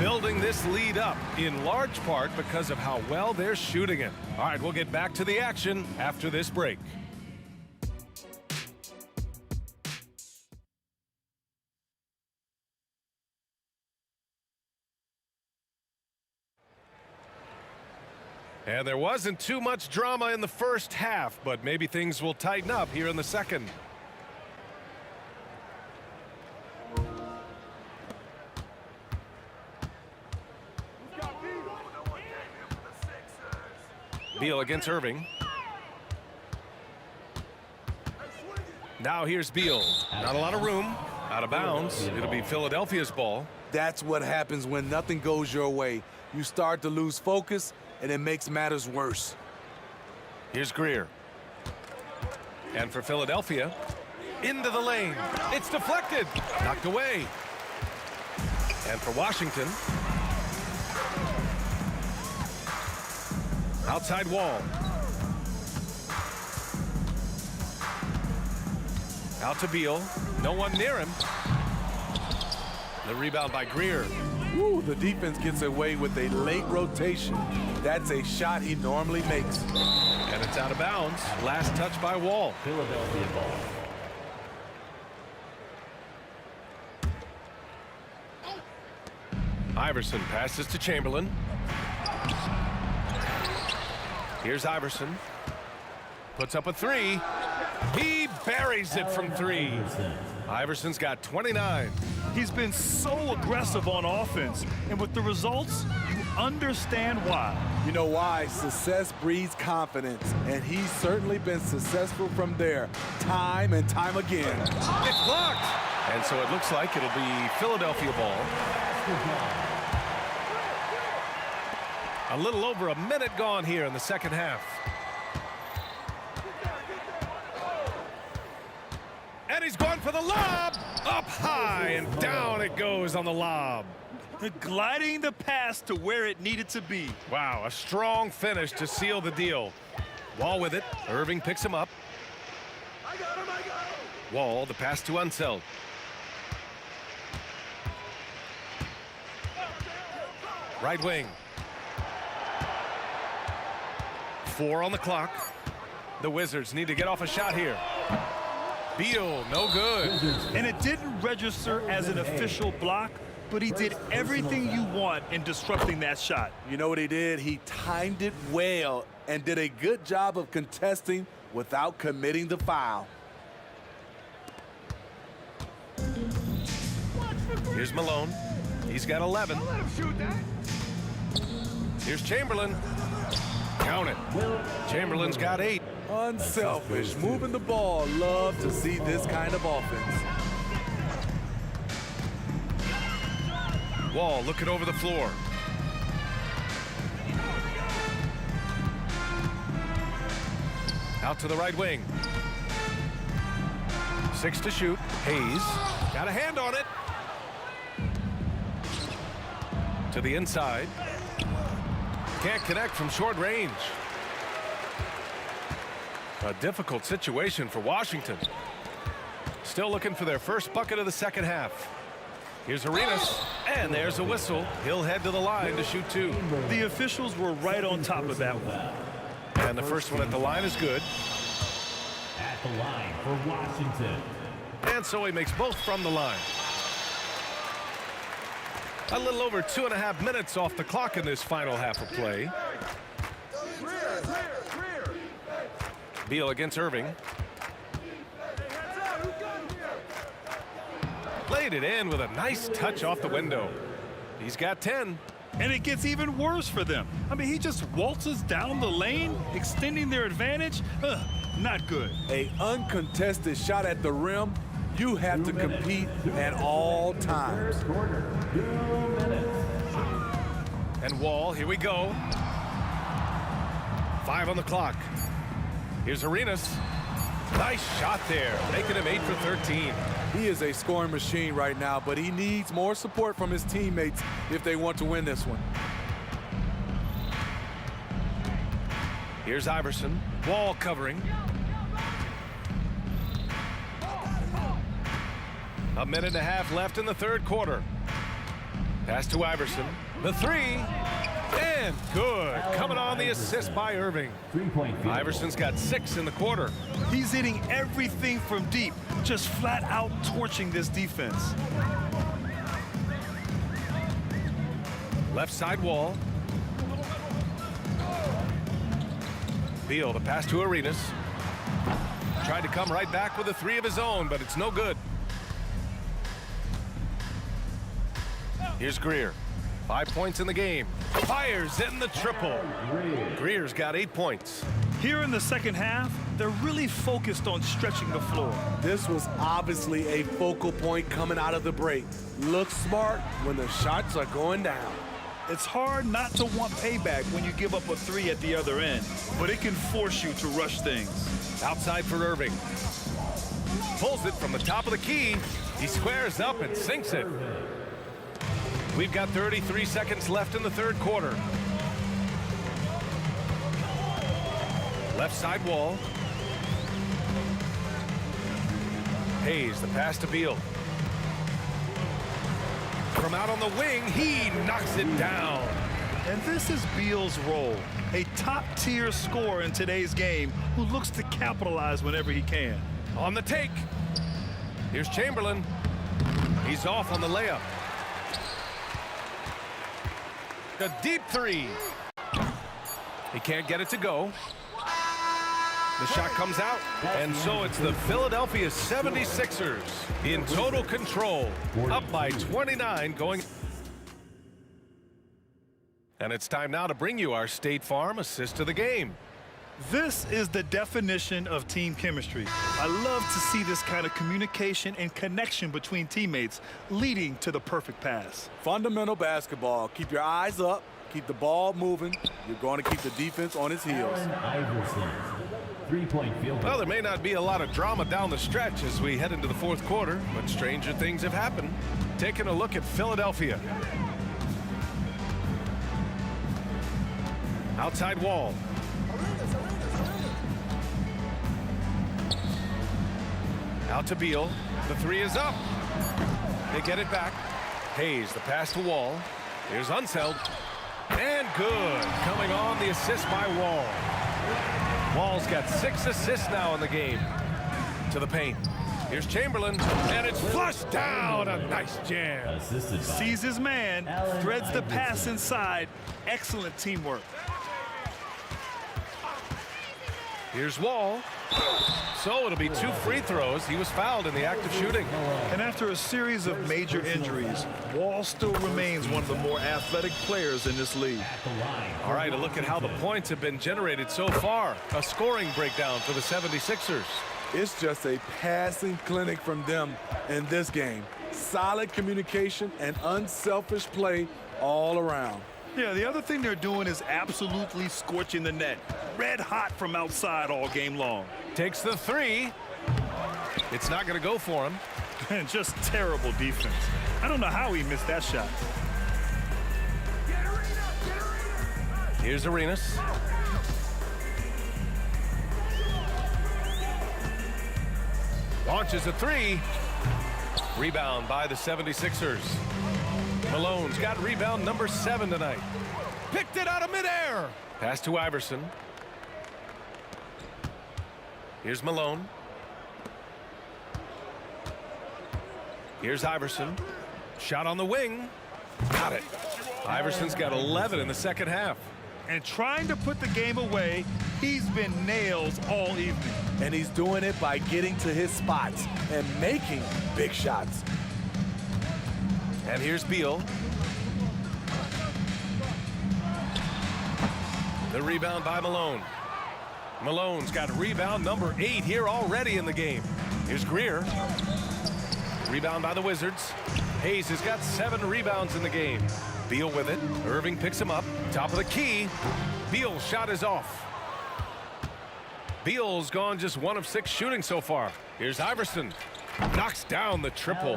Building this lead up in large part because of how well they're shooting it. All right, we'll get back to the action after this break. And there wasn't too much drama in the first half, but maybe things will tighten up here in the second. Beal against Irving. Now here's Beal. Not a lot of room. Out of bounds. It'll be Philadelphia's ball. That's what happens when nothing goes your way. You start to lose focus, and it makes matters worse. Here's Greer. And for Philadelphia, into the lane. It's deflected. Knocked away. And for Washington, outside Wall. Out to Beal. No one near him. The rebound by Greer. Ooh, the defense gets away with a late rotation. That's a shot he normally makes. And it's out of bounds. Last touch by Wall. Philadelphia ball. Iverson passes to Chamberlain. Here's Iverson. Puts up a 3. He buries it from 3. Iverson's got 29. He's been so aggressive on offense, and with the results, you understand why. You know why? Success breeds confidence, and he's certainly been successful from there, time and time again. It's blocked. And so it looks like it'll be Philadelphia ball. basketball. A little over a minute gone here in the second half. And he's going for the lob. Up high and down it goes on the lob. Gliding the pass to where it needed to be. Wow, a strong finish to seal the deal. Wall with it. Irving picks him up. Wall, the pass to Unseld. Right wing. 4 on the clock. The Wizards need to get off a shot here. Beal, no good. And it didn't register as an official block, but he did everything you want in disrupting that shot. You know what he did? He timed it well and did a good job of contesting without committing the foul. Here's Malone. He's got 11. Here's Chamberlain. Count it. Chamberlain's got 8. Unselfish, moving the ball. Love to see this kind of offense. Wall looking over the floor. Out to the right wing. 6 to shoot. Hayes got a hand on it. To the inside. Can't connect from short range. A difficult situation for Washington. Still looking for their first bucket of the second half. Here's Arenas, and there's a whistle. He'll head to the line to shoot 2. The officials were right on top of that one. And the first one at the line is good. At the line for Washington. And so he makes both from the line. A little over 2.5 minutes off the clock in this final half of play. Beal against Irving. Laid it in with a nice touch off the window. He's got 10. And it gets even worse for them. I mean, he just waltzes down the lane, extending their advantage. Not good. An uncontested shot at the rim. You have to compete at all times. And Wall, here we go. 5 on the clock. Here's Arenas. Nice shot there, making him 8 for 13. He is a scoring machine right now, but he needs more support from his teammates if they want to win this one. Here's Iverson. Wall covering. A minute and a half left in the third quarter. Pass to Iverson. The 3. And good. Coming on the assist by Irving. Iverson's got 6 in the quarter. He's hitting everything from deep, just flat out torching this defense. Left side Wall. Beal, the pass to Arenas. Tried to come right back with a 3 of his own, but it's no good. Here's Greer. 5 points in the game. Fires in the triple. Greer's got 8 points. Here in the second half, they're really focused on stretching the floor. This was obviously a focal point coming out of the break. Look smart when the shots are going down. It's hard not to want payback when you give up a 3 at the other end, but it can force you to rush things. Outside for Irving. Pulls it from the top of the key. He squares up and sinks it. We've got 33 seconds left in the third quarter. Left side Wall. Hayes, the pass to Beal. From out on the wing, he knocks it down. And this is Beal's role, a top-tier scorer in today's game who looks to capitalize whenever he can. On the take. Here's Chamberlain. He's off on the layup. A deep 3. He can't get it to go. The shot comes out, and so it's the Philadelphia 76ers in total control, up by 29 going. And it's time now to bring you our State Farm assist of the game. This is the definition of team chemistry. I love to see this kind of communication and connection between teammates leading to the perfect pass. Fundamental basketball. Keep your eyes up. Keep the ball moving. You're going to keep the defense on its heels. Allen Iverson, 3-point field goal. Well, there may not be a lot of drama down the stretch as we head into the fourth quarter, but stranger things have happened. Taking a look at Philadelphia. Outside wall. Out to Beal. The three is up. They get it back. Hayes, the pass to Wall. Here's Unseld. And good. Coming on the assist by Wall. Wall's got 6 assists now in the game. To the paint. Here's Chamberlain. And it's flushed down. A nice jam. Sees his man. Threads the pass inside. Excellent teamwork. Here's Wall. So it'll be 2 free throws. He was fouled in the act of shooting. And after a series of major injuries, Wall still remains one of the more athletic players in this league. All right, a look at how the points have been generated so far. A scoring breakdown for the 76ers. It's just a passing clinic from them in this game. Solid communication and unselfish play all around. Yeah, the other thing they're doing is absolutely scorching the net. Red hot from outside all game long. Takes the 3. It's not going to go for him. And just terrible defense. I don't know how he missed that shot. Here's Arenas. Launches a 3. Rebound by the 76ers. Malone's got rebound number 7 tonight. Picked it out of midair. Pass to Iverson. Here's Malone. Here's Iverson. Shot on the wing. Got it. Iverson's got 11 in the second half. And trying to put the game away, he's been nails all evening. And he's doing it by getting to his spots and making big shots. And here's Beal. The rebound by Malone. Malone's got rebound number 8 here already in the game. Here's Greer. Rebound by the Wizards. Hayes has got 7 rebounds in the game. Beal with it. Irving picks him up. Top of the key. Beal's shot is off. Beal's gone just 1 of 6 shooting so far. Here's Iverson. Knocks down the triple.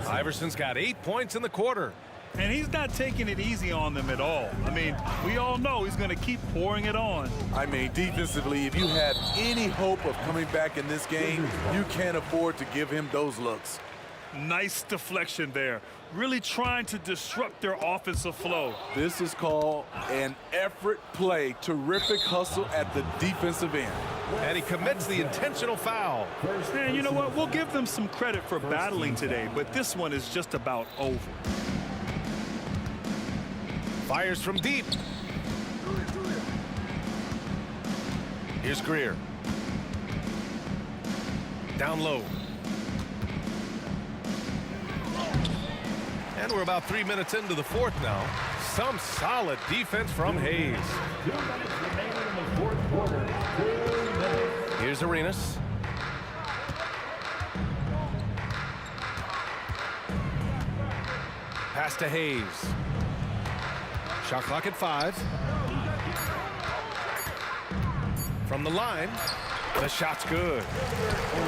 Iverson's got 8 points in the quarter. And he's not taking it easy on them at all. I mean, we all know he's going to keep pouring it on. I mean, defensively, if you have any hope of coming back in this game, you can't afford to give him those looks. Nice deflection there. Really trying to disrupt their offensive flow. This is called an effort play. Terrific hustle at the defensive end. And he commits the intentional foul. And you know what? We'll give them some credit for battling today, but this one is just about over. Fires from deep. Here's Greer. Down low. And we're about 3 minutes into the fourth now. Some solid defense from Hayes. 2 minutes remaining in the fourth quarter. 2 minutes. Here's Arenas. Pass to Hayes. Shot clock at 5. From the line, the shot's good.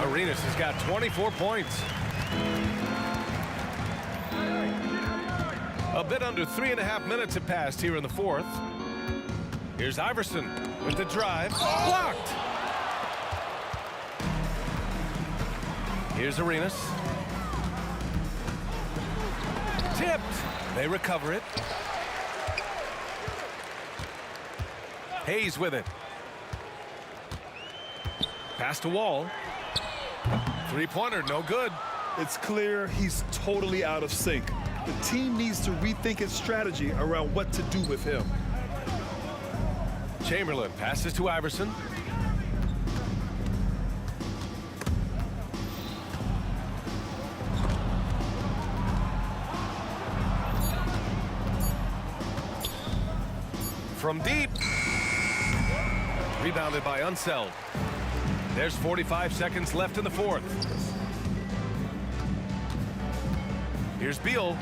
Arenas has got 24 points. A bit under 3.5 minutes have passed here in the fourth. Here's Iverson with the drive. Blocked! Here's Arenas. Tipped. They recover it. Hayes with it. Pass to Wall. Three-pointer, no good. It's clear he's totally out of sync. The team needs to rethink its strategy around what to do with him. Chamberlain passes to Iverson. From deep. Rebounded by Unseld. There's 45 seconds left in the fourth. Here's Beal.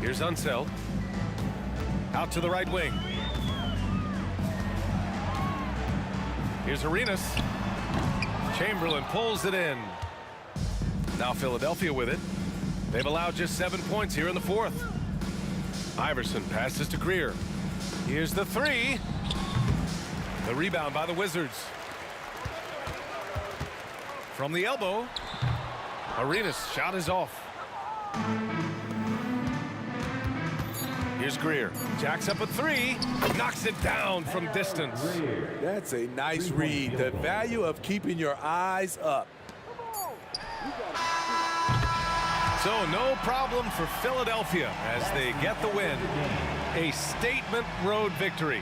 Here's Unseld. Out to the right wing. Here's Arenas. Chamberlain pulls it in. Now Philadelphia with it. They've allowed just 7 points here in the fourth. Iverson passes to Greer. Here's the three. The rebound by the Wizards. From the elbow, Arenas' shot is off. Here's Greer. Jacks up a three. Knocks it down from distance. That's a nice read. The value of keeping your eyes up. So no problem for Philadelphia as they get the win. A statement road victory.